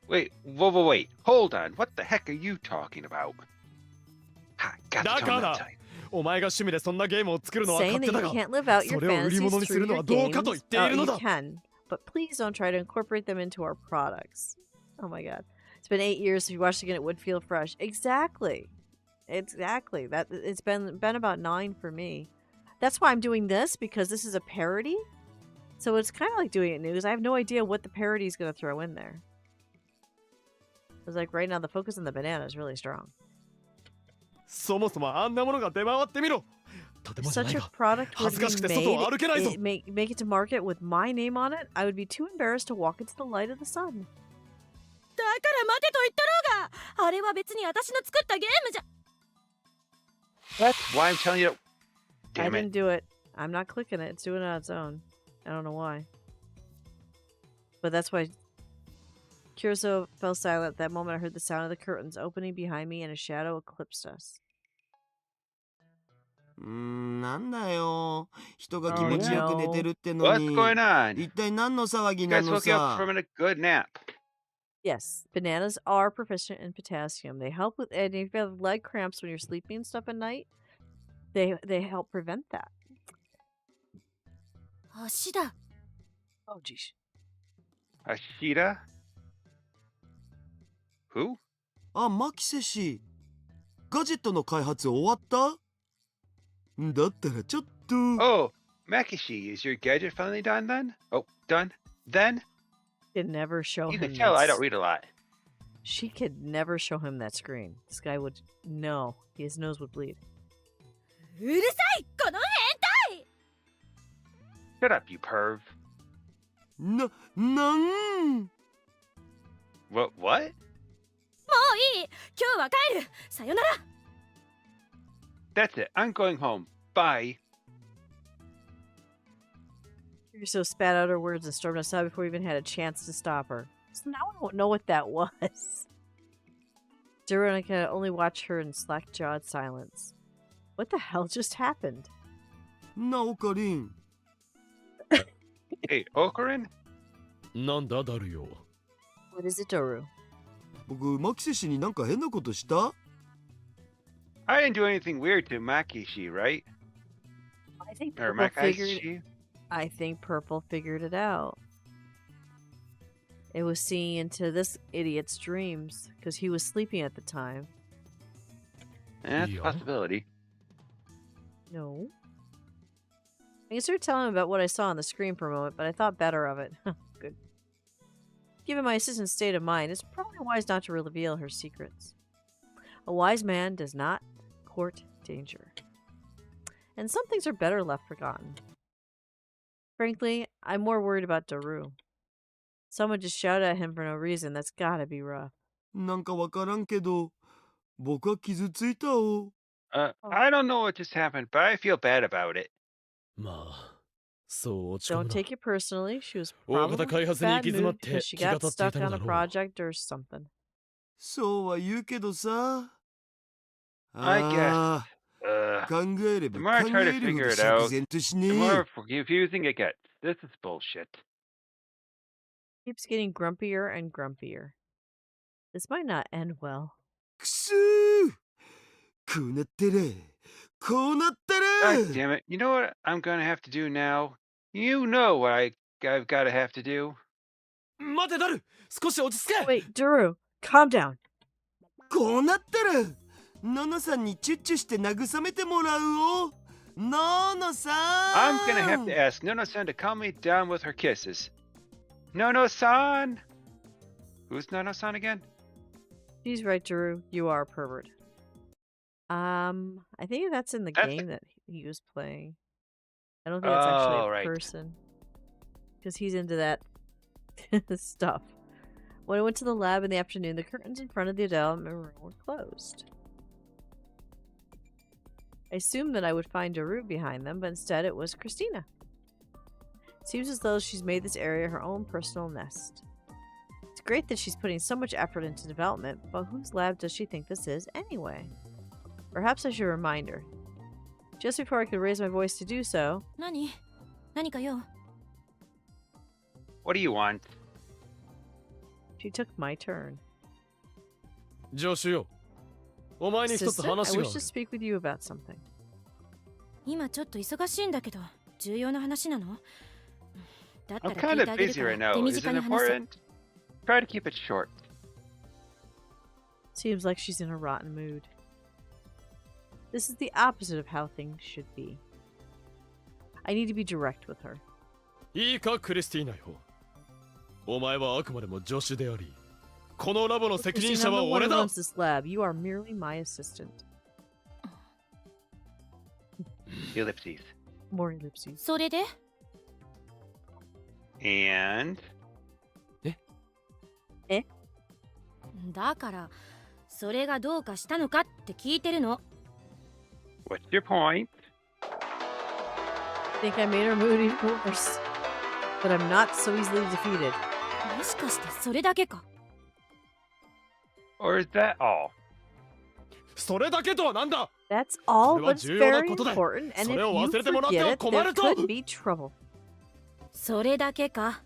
[SPEAKER 2] Wait, wait. Hold on. What the heck are you talking about? Ha, got
[SPEAKER 3] だ
[SPEAKER 2] to
[SPEAKER 3] か
[SPEAKER 2] tell
[SPEAKER 3] ら
[SPEAKER 2] him that time.
[SPEAKER 3] お前が趣味でそんなゲームを作るのは
[SPEAKER 1] Saying
[SPEAKER 3] 勝
[SPEAKER 1] that
[SPEAKER 3] 手
[SPEAKER 1] you
[SPEAKER 3] だが、
[SPEAKER 1] can't live out your
[SPEAKER 3] それを売り
[SPEAKER 1] fantasies
[SPEAKER 3] 物にす
[SPEAKER 1] through
[SPEAKER 3] るの
[SPEAKER 1] your
[SPEAKER 3] はどうかと言
[SPEAKER 1] games.
[SPEAKER 3] っているの
[SPEAKER 1] You
[SPEAKER 3] だ。
[SPEAKER 1] can, but please don't try to incorporate them into our products. Oh my god. It's been 8 years. If you watched again, it would feel fresh. Exactly. That it's been about 9 for me. That's why I'm doing this, because this is a parody. So it's kind of like doing it new, because I have no idea what the parody is going to throw in there. It's like right now the focus on the banana is really strong.
[SPEAKER 3] そもそもあんなものが出回ってみろ。とてもじゃな
[SPEAKER 1] Such
[SPEAKER 3] い
[SPEAKER 1] a
[SPEAKER 3] が。
[SPEAKER 1] product would
[SPEAKER 3] 恥ずかしくて
[SPEAKER 1] be
[SPEAKER 3] 外を
[SPEAKER 1] made,
[SPEAKER 3] 歩けないぞ。
[SPEAKER 1] make it to market with my name on it. I would be too embarrassed to walk into the light of the sun.
[SPEAKER 4] だから待てと言ったろうがあれは別に私の作ったゲームじゃ
[SPEAKER 2] That's why I'm telling you.
[SPEAKER 1] I
[SPEAKER 2] Damn it.
[SPEAKER 1] didn't do it. I'm not clicking it. It's doing it on its own. I don't know why. But that's why Kuroso fell silent. At that moment, I heard the sound of the curtains opening behind me, and a shadow eclipsed us.
[SPEAKER 5] なんだよ。人が
[SPEAKER 1] Oh,
[SPEAKER 5] 気持ちよく寝てるっての
[SPEAKER 2] What's
[SPEAKER 5] に。
[SPEAKER 2] going on?
[SPEAKER 5] 一体何の騒ぎ
[SPEAKER 2] You
[SPEAKER 5] な
[SPEAKER 2] guys
[SPEAKER 5] の
[SPEAKER 2] woke up
[SPEAKER 5] さ
[SPEAKER 2] from。a good nap.
[SPEAKER 1] Yes, bananas are proficient in potassium. They help with, and if you have leg cramps when you're sleeping and stuff at night, they help prevent that.
[SPEAKER 4] 足だ
[SPEAKER 1] Oh, geez.
[SPEAKER 2] Ashita? Who?
[SPEAKER 5] あ、マキセ氏。ガジェットの開発終わった？だったらちょっと。
[SPEAKER 2] Oh, Makishi, is your gadget finally done then? Oh, done? Then?
[SPEAKER 1] Could never show
[SPEAKER 2] You
[SPEAKER 1] him.
[SPEAKER 2] can tell I
[SPEAKER 1] this.
[SPEAKER 2] don't read a lot.
[SPEAKER 1] She could never show him that screen. This guy would no. His nose would bleed.
[SPEAKER 4] うるさいこの変態
[SPEAKER 2] Shut up, you perv.
[SPEAKER 5] なん。
[SPEAKER 2] What?
[SPEAKER 4] もういい今日は帰るさよなら
[SPEAKER 2] That's it. I'm going home. Bye.
[SPEAKER 1] Kirito spat out her words and stormed outside before we even had a chance to stop her. So now I don't know what that was. Duru and I could only watch her in slack-jawed silence. What the hell just happened?
[SPEAKER 5] なおかりん。
[SPEAKER 2] Hey, Okarin?
[SPEAKER 3] なんだダルよ。
[SPEAKER 1] What is it, Doru?
[SPEAKER 5] 僕、マキセ氏になんか変なことした？
[SPEAKER 2] I didn't do anything weird to Makishi, right?
[SPEAKER 1] I think
[SPEAKER 2] Or
[SPEAKER 1] Purple figured.
[SPEAKER 2] Makishi?
[SPEAKER 1] I think Purple figured it out. It was seeing into this idiot's dreams because he was sleeping at the time.
[SPEAKER 2] That's a
[SPEAKER 3] Yeah.
[SPEAKER 2] possibility.
[SPEAKER 1] No. I started telling him about what I saw on the screen for a moment, but I thought better of it. Good. Given my assistant's state of mind, it's probably wise not to reveal her secrets. A wise man does not court danger. And some things are better left forgotten. Frankly, I'm more worried about Daru. Someone just shouted at him for no reason. That's gotta be rough.
[SPEAKER 5] なんかわからんけど、僕は傷ついたお。
[SPEAKER 2] I don't know what just happened, but I feel bad about it.
[SPEAKER 3] まあ、そう落ち込
[SPEAKER 1] Don't
[SPEAKER 3] むな。
[SPEAKER 1] take it personally. She was
[SPEAKER 3] 大型
[SPEAKER 1] probably
[SPEAKER 3] 開
[SPEAKER 1] in a
[SPEAKER 3] 発に行
[SPEAKER 1] bad
[SPEAKER 3] き詰まっ
[SPEAKER 1] mood
[SPEAKER 3] て
[SPEAKER 1] because she
[SPEAKER 3] 気が
[SPEAKER 1] got
[SPEAKER 3] 立ってい
[SPEAKER 1] stuck
[SPEAKER 3] たの
[SPEAKER 1] on
[SPEAKER 3] だ
[SPEAKER 1] a
[SPEAKER 3] ろう。
[SPEAKER 1] project or something.
[SPEAKER 5] そうは言うけどさ。
[SPEAKER 2] I guess.
[SPEAKER 5] ああ、
[SPEAKER 2] The more I try to figure it out, the more confusing it gets. This is bullshit.
[SPEAKER 1] Keeps getting grumpier and grumpier. This might not end well.
[SPEAKER 5] くすーこうなったらこうなったら
[SPEAKER 2] God damn it. You know what I'm gonna have to do now? You know what I've gotta have to do?
[SPEAKER 3] 待てダル、少し落ち着け。
[SPEAKER 1] Wait, Daru, calm down.
[SPEAKER 5] こうなったらノノさんにチュッチュして慰めてもらうおノノさん
[SPEAKER 2] I'm gonna have to ask Nono-san to calm me down with her kisses. Nono-san! Who's Nono-san again?
[SPEAKER 1] She's right, Daru. You are a pervert. I think that's in the
[SPEAKER 2] That's
[SPEAKER 1] game that he was playing. I don't think it's actually a
[SPEAKER 2] right.
[SPEAKER 1] person. Because he's into that stuff. When I went to the lab in the afternoon, the curtains in front of the development room were closed. I assumed that I would find Daru behind them, but instead it was Christina. It seems as though she's made this area her own personal nest. It's great that she's putting so much effort into development, but whose lab does she think this is anyway? Perhaps I should remind her. Just before I could raise my voice to do so...
[SPEAKER 6] 何かよ。
[SPEAKER 2] What do you want?
[SPEAKER 1] She took my turn.
[SPEAKER 3] 助手よ。お前に一つ
[SPEAKER 1] Assistant, I
[SPEAKER 3] 話があ
[SPEAKER 1] wish to
[SPEAKER 3] る。
[SPEAKER 1] speak with you about something.
[SPEAKER 6] 今ちょっと忙しいんだけど、重要な話なの？だったら
[SPEAKER 2] I'm
[SPEAKER 6] 聞い
[SPEAKER 2] kind
[SPEAKER 6] てあ
[SPEAKER 2] of
[SPEAKER 6] げる
[SPEAKER 2] busy
[SPEAKER 6] から
[SPEAKER 2] right now.
[SPEAKER 6] 手
[SPEAKER 2] Is
[SPEAKER 6] 短
[SPEAKER 2] it
[SPEAKER 6] に話す。
[SPEAKER 2] important? Try to keep it short.
[SPEAKER 1] Seems like she's in a rotten mood. This is the opposite of how things should be. I need to be direct with her.
[SPEAKER 3] いいか、クリスティーナよ。お前はあくまでも助手であり、このラボの責任
[SPEAKER 1] Christine,
[SPEAKER 3] 者
[SPEAKER 1] I'm
[SPEAKER 3] は
[SPEAKER 1] the one
[SPEAKER 3] 俺
[SPEAKER 1] who
[SPEAKER 3] だ。
[SPEAKER 1] runs this lab. You are merely my assistant.
[SPEAKER 2] Ellipses.
[SPEAKER 1] More ellipses.
[SPEAKER 6] それで？
[SPEAKER 2] And
[SPEAKER 6] だからそれがどうかしたのかって聞いてるの。
[SPEAKER 2] what's your point?
[SPEAKER 1] Think I made her mood even worse. But I'm not so easily defeated.
[SPEAKER 6] もしかしてそれだけか？
[SPEAKER 2] Or is that all?
[SPEAKER 3] それだけとはなんだ。
[SPEAKER 1] That's all,
[SPEAKER 3] それは
[SPEAKER 1] but it's
[SPEAKER 3] 重要な
[SPEAKER 1] very
[SPEAKER 3] ことだ。
[SPEAKER 1] important, and
[SPEAKER 3] そ
[SPEAKER 1] if
[SPEAKER 3] れを
[SPEAKER 1] you
[SPEAKER 3] 忘れてもらって
[SPEAKER 1] forget
[SPEAKER 3] は
[SPEAKER 1] it,
[SPEAKER 3] 困
[SPEAKER 1] there
[SPEAKER 3] ると。
[SPEAKER 1] could be trouble.
[SPEAKER 6] それだけか？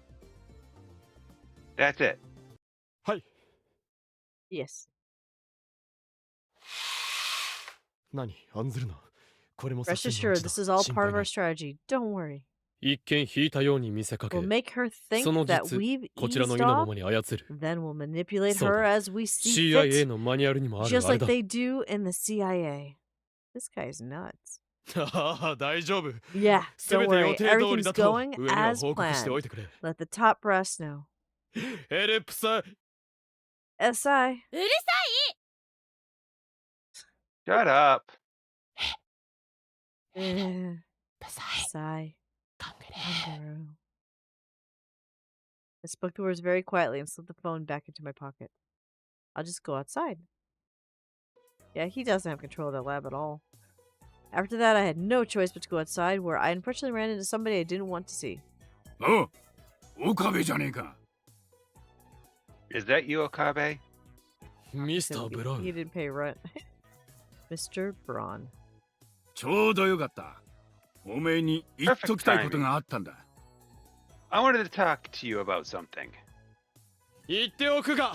[SPEAKER 2] That's it.
[SPEAKER 3] はい。
[SPEAKER 1] Yes.
[SPEAKER 3] 何、案ずるな。これも
[SPEAKER 1] Rest
[SPEAKER 3] 作戦の
[SPEAKER 1] assured,
[SPEAKER 3] うちだ。
[SPEAKER 1] this is all
[SPEAKER 3] 心
[SPEAKER 1] part
[SPEAKER 3] 配
[SPEAKER 1] of
[SPEAKER 3] な
[SPEAKER 1] our
[SPEAKER 3] い。
[SPEAKER 1] strategy. Don't worry.
[SPEAKER 3] 一見引いたように見せかけ、
[SPEAKER 1] We'll make her think
[SPEAKER 3] その
[SPEAKER 1] that
[SPEAKER 3] 実、
[SPEAKER 1] we've
[SPEAKER 3] こちらの
[SPEAKER 1] eased
[SPEAKER 3] 意のま
[SPEAKER 1] off,
[SPEAKER 3] まに操る。
[SPEAKER 1] then we'll manipulate
[SPEAKER 3] そう
[SPEAKER 1] her
[SPEAKER 3] だ。
[SPEAKER 1] as we see
[SPEAKER 3] CIA
[SPEAKER 1] fit,
[SPEAKER 3] のマニュアルにもある
[SPEAKER 1] just
[SPEAKER 3] あれ
[SPEAKER 1] like
[SPEAKER 3] だ。
[SPEAKER 1] they do in the CIA. This guy's nuts.
[SPEAKER 3] ああ、大丈夫。
[SPEAKER 1] Yeah,
[SPEAKER 3] す
[SPEAKER 1] don't
[SPEAKER 3] べて予
[SPEAKER 1] worry.
[SPEAKER 3] 定通り
[SPEAKER 1] Everything's
[SPEAKER 3] だと
[SPEAKER 1] going
[SPEAKER 3] 上には
[SPEAKER 1] as
[SPEAKER 3] 報告しておい
[SPEAKER 1] planned.
[SPEAKER 3] てくれ。
[SPEAKER 1] Let the top brass know.
[SPEAKER 3] エルプス、
[SPEAKER 1] SI.
[SPEAKER 6] うるさい！
[SPEAKER 2] Shut up.
[SPEAKER 1] Sigh. Kangaroo. I spoke the words very quietly and slipped the phone back into my pocket. I'll just go outside. Yeah, he doesn't have control of that lab at all. After that, I had no choice but to go outside, where I unfortunately ran into somebody I didn't want to see.
[SPEAKER 7] おう、岡部じゃねえか。
[SPEAKER 2] Is that you, Okabe?
[SPEAKER 3] ミスター・ブラウ
[SPEAKER 1] He
[SPEAKER 3] ン。
[SPEAKER 1] didn't pay rent. Mr. Braun.
[SPEAKER 7] ちょうどよかった。おめえに言っときたいことがあったんだ。
[SPEAKER 2] I wanted to talk to you about something.
[SPEAKER 3] 言っておくが、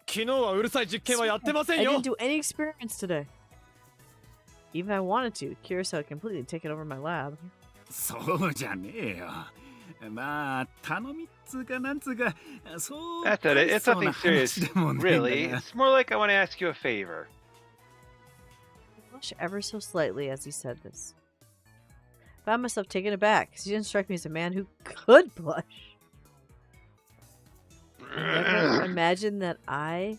[SPEAKER 3] 昨日はうるさい実験はやってません
[SPEAKER 1] I
[SPEAKER 3] よ。
[SPEAKER 1] didn't do any experiments today. Even if I wanted to, curious how it completely taken over my lab.
[SPEAKER 7] そうじゃねえよ。まあ、頼みっつうかなんつうか、そう
[SPEAKER 2] That's it.
[SPEAKER 7] 大
[SPEAKER 2] It's
[SPEAKER 7] 層な
[SPEAKER 2] nothing serious.
[SPEAKER 7] 話でもねえんだ
[SPEAKER 2] Really.
[SPEAKER 7] が
[SPEAKER 2] It's more like I want to ask you a favor.
[SPEAKER 1] I blushed ever so slightly as he said this. Found myself taken aback, because he didn't strike me as a man who could blush. Never imagined that I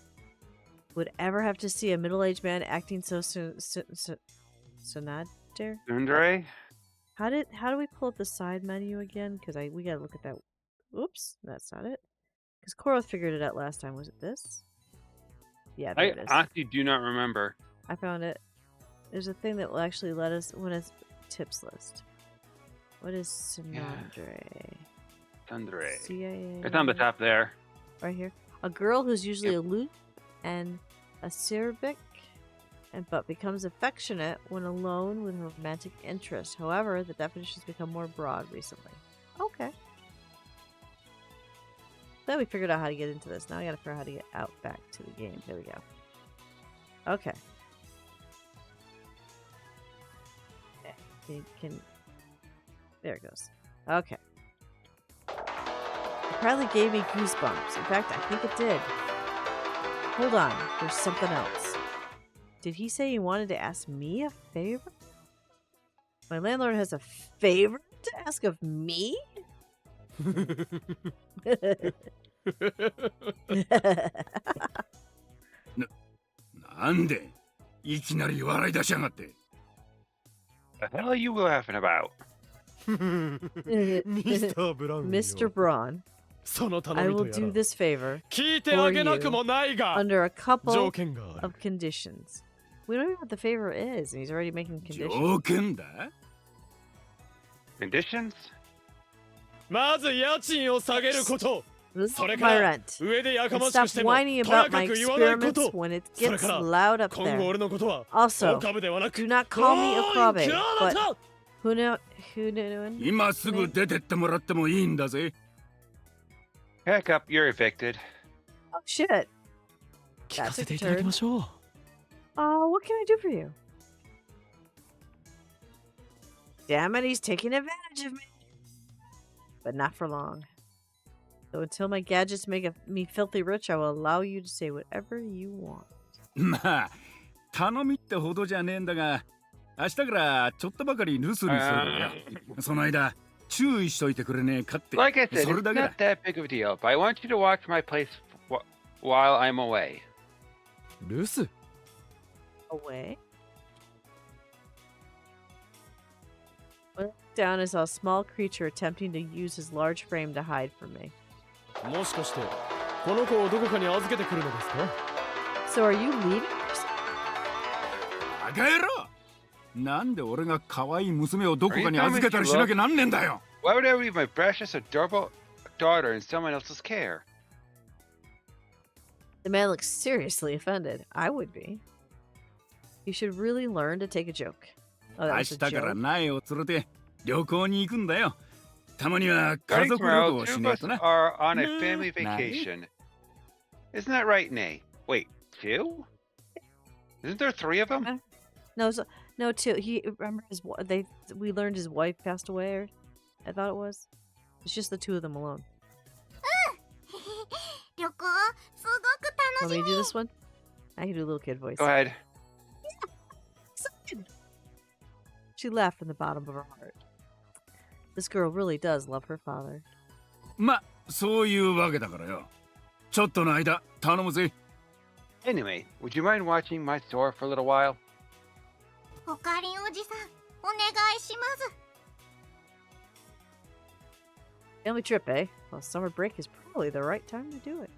[SPEAKER 1] would ever have to see a middle-aged man acting so sonadere.
[SPEAKER 2] Sundere?
[SPEAKER 1] How do we pull up the side menu again? Because we gotta look at that. Oops, that's not it. Because Koro figured it out last time. Was it this? Yeah, there
[SPEAKER 2] I
[SPEAKER 1] it is.
[SPEAKER 2] honestly do not remember.
[SPEAKER 1] I found it. There's a thing that will actually let us when it's tips list. What is Sinandre?
[SPEAKER 2] Sundere.
[SPEAKER 1] CIA.
[SPEAKER 2] It's on the top there.
[SPEAKER 1] Right here. A girl who's usually aloof and acerbic. but becomes affectionate when alone with a romantic interest. However, the definitions become more broad recently. Okay. Then we figured out how to get into this. Now I gotta figure out how to get out back to the game. There we go. Okay. There it goes. Okay. It probably gave me goosebumps. In fact, I think it did. Hold on. There's something else. Did he say he wanted to ask me a favor? My landlord has a favor to ask of me?
[SPEAKER 7] なんでいきなり笑い出しやがって。
[SPEAKER 2] The hell are you laughing about?
[SPEAKER 3] Mr. Brown.
[SPEAKER 1] Mr. Braun,
[SPEAKER 3] その頼
[SPEAKER 1] I
[SPEAKER 3] みと
[SPEAKER 1] will
[SPEAKER 3] や
[SPEAKER 1] do
[SPEAKER 3] ら
[SPEAKER 1] this favor
[SPEAKER 3] 聞いてあげなくもないが
[SPEAKER 1] under a couple
[SPEAKER 3] 条件がある
[SPEAKER 1] of conditions. We don't even know what the favor is, and he's already making conditions.
[SPEAKER 7] 条件だ
[SPEAKER 2] Conditions?
[SPEAKER 3] まず家賃を下げること
[SPEAKER 1] This is
[SPEAKER 3] それ
[SPEAKER 1] my
[SPEAKER 3] から
[SPEAKER 1] rent.
[SPEAKER 3] 上でやか
[SPEAKER 1] And
[SPEAKER 3] ましく
[SPEAKER 1] stop
[SPEAKER 3] しても
[SPEAKER 1] whining
[SPEAKER 3] とや
[SPEAKER 1] about
[SPEAKER 3] か
[SPEAKER 1] my
[SPEAKER 3] く言わないこ
[SPEAKER 1] experiments
[SPEAKER 3] と
[SPEAKER 1] when it
[SPEAKER 3] それ
[SPEAKER 1] gets
[SPEAKER 3] から
[SPEAKER 1] loud up
[SPEAKER 3] 今後
[SPEAKER 1] there.
[SPEAKER 3] 俺のことは
[SPEAKER 1] Also,
[SPEAKER 3] オカブではなく
[SPEAKER 1] do not call me a
[SPEAKER 3] おい
[SPEAKER 1] krabe,
[SPEAKER 3] キャ
[SPEAKER 1] but
[SPEAKER 3] ラだ
[SPEAKER 1] who knew?
[SPEAKER 7] 今すぐ出てってもらってもいいんだぜ。
[SPEAKER 2] Heck up, you're evicted.
[SPEAKER 1] Oh shit.
[SPEAKER 3] 聞かせていただきましょう
[SPEAKER 1] What can I do for you? Damn it, he's taking advantage of me. But not for long. So until my gadgets make me filthy rich, I will allow you to say whatever you want.
[SPEAKER 7] まあ頼みってほどじゃねえんだが、明日からちょっとばかり留守にするよ。その間注意しといてくれねえかって。
[SPEAKER 2] Like I said,
[SPEAKER 7] それ
[SPEAKER 2] it's
[SPEAKER 7] だけだ。
[SPEAKER 2] not that big of a deal, but I want you to watch my place while I'm away.
[SPEAKER 3] 留守
[SPEAKER 1] Away. When I looked down, I saw a small creature attempting to use his large frame to hide from me.
[SPEAKER 3] もしかしてこの子をどこかに預けてくるのですか
[SPEAKER 1] So are you leaving?
[SPEAKER 7] バカ野郎！なんで俺が可愛い娘をどこかに預けたりしなきゃなんねえんだよ。
[SPEAKER 2] Why would I leave my precious, adorable daughter in someone else's care?
[SPEAKER 1] The man looks seriously offended. I would be. You should really learn to take a joke. Oh,
[SPEAKER 7] 明
[SPEAKER 1] that
[SPEAKER 7] 日
[SPEAKER 1] was a
[SPEAKER 7] から
[SPEAKER 1] joke.
[SPEAKER 7] 苗を連れて旅行に行くんだよ。たまには家
[SPEAKER 2] Starting
[SPEAKER 7] 族旅
[SPEAKER 2] tomorrow,
[SPEAKER 7] 行
[SPEAKER 2] two
[SPEAKER 7] し
[SPEAKER 2] of
[SPEAKER 7] ねえ
[SPEAKER 2] us
[SPEAKER 7] とな。
[SPEAKER 2] are on a
[SPEAKER 7] Nah,
[SPEAKER 2] family
[SPEAKER 7] nah.
[SPEAKER 2] vacation. Isn't that right, Nay? Wait, two? Isn't there three of them?
[SPEAKER 1] No, two. He remember we learned his wife passed away. Or, I thought it was. It's just the two of them alone.
[SPEAKER 4] 旅行すごく楽
[SPEAKER 1] Want
[SPEAKER 4] し
[SPEAKER 1] me
[SPEAKER 4] み
[SPEAKER 1] to do this one? I can do a little kid voice.
[SPEAKER 2] Go ahead.
[SPEAKER 1] Excited. She laughed from the bottom of her heart. This girl really does love her father.
[SPEAKER 7] ま、そういうわけだからよ。ちょっとの間頼むぜ。
[SPEAKER 2] Anyway, would you mind watching my store for a little while?
[SPEAKER 4] おかりんおじさんお願いします
[SPEAKER 1] Family trip, eh? Well, summer break is probably the right time to do it.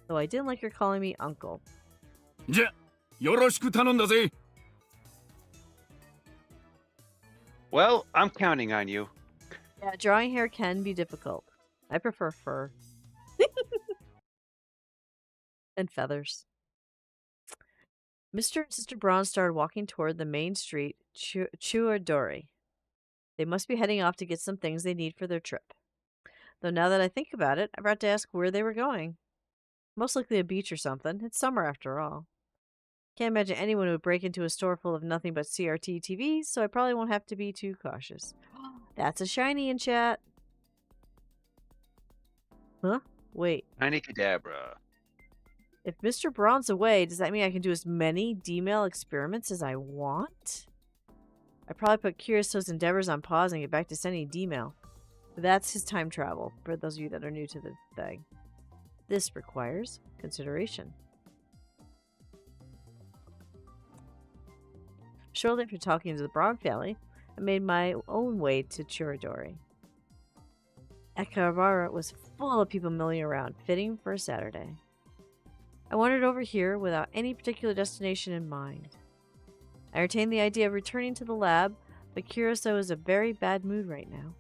[SPEAKER 1] Though I didn't like her calling me uncle.
[SPEAKER 7] じゃ、よろしく頼んだぜ。
[SPEAKER 2] Well, I'm counting on you.
[SPEAKER 1] Yeah, drawing hair can be difficult. I prefer fur. And feathers. Mr. and Sister Braun started walking toward the main street, Chuadori. They must be heading off to get some things they need for their trip. Though now that I think about it, I forgot to ask where they were going. Most likely a beach or something. It's summer after all. Can't imagine anyone would break into a store full of nothing but CRT TVs, so I probably won't have to be too cautious. That's a shiny in chat. Huh? Wait.
[SPEAKER 2] Tiny Cadabra.
[SPEAKER 1] If Mr. Braun's away, does that mean I can do as many D-mail experiments as I want? I probably put Curioso's endeavors on pause and get back to sending D-mail. That's his time travel, for those of you that are new to the thing. This requires consideration. Shortly after talking to the Braun family, I made my own way to Churadori. Akihabara was full of people milling around, fitting for a Saturday. I wandered over here without any particular destination in mind. I retained the idea of returning to the lab, but Curioso is in a very bad mood right now.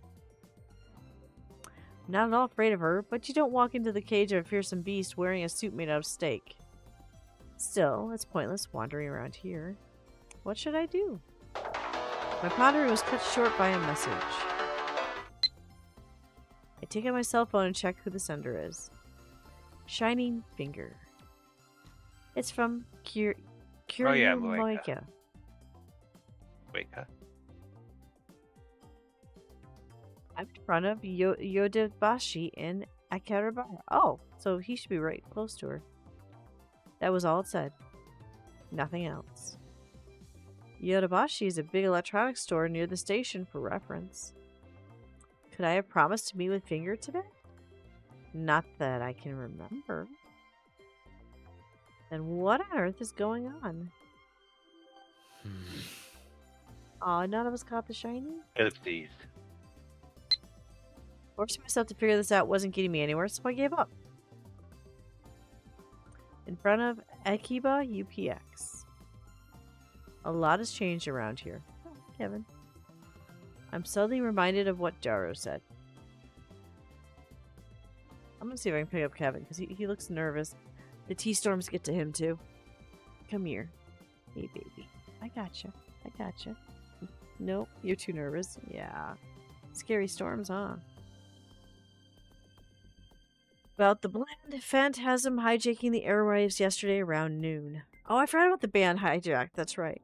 [SPEAKER 1] I'm not at all afraid of her, but you don't walk into the cage of a fearsome beast wearing a suit made out of steak. Still, it's pointless wandering around here. What should I do? My pondering was cut short by a message. I take out my cell phone and check who the sender is. Shining Finger. It's from Moika.
[SPEAKER 2] Moika.
[SPEAKER 1] I'm in front of Yodobashi in Akihabara. Oh, so he should be right close to her. That was all it said. Nothing else. Yodobashi is a big electronics store near the station for reference. Could I have promised to meet with Finger today? Not that I can remember. Then what on earth is going on? Aw, none of us caught the shiny?
[SPEAKER 2] Ellipses.
[SPEAKER 1] Forcing myself to figure this out wasn't getting me anywhere, so I gave up. In front of Akiba UPX. A lot has changed around here. Oh, Kevin. I'm suddenly reminded of what Jaro said. I'm gonna see if I can pick up Kevin, because he looks nervous. The T-storms get to him, too. Come here. Hey, baby. I gotcha. I gotcha. Nope, you're too nervous. Yeah. Scary storms, huh? About the bland phantasm hijacking the airwaves yesterday around noon. Oh, I forgot about the band hijack. That's right.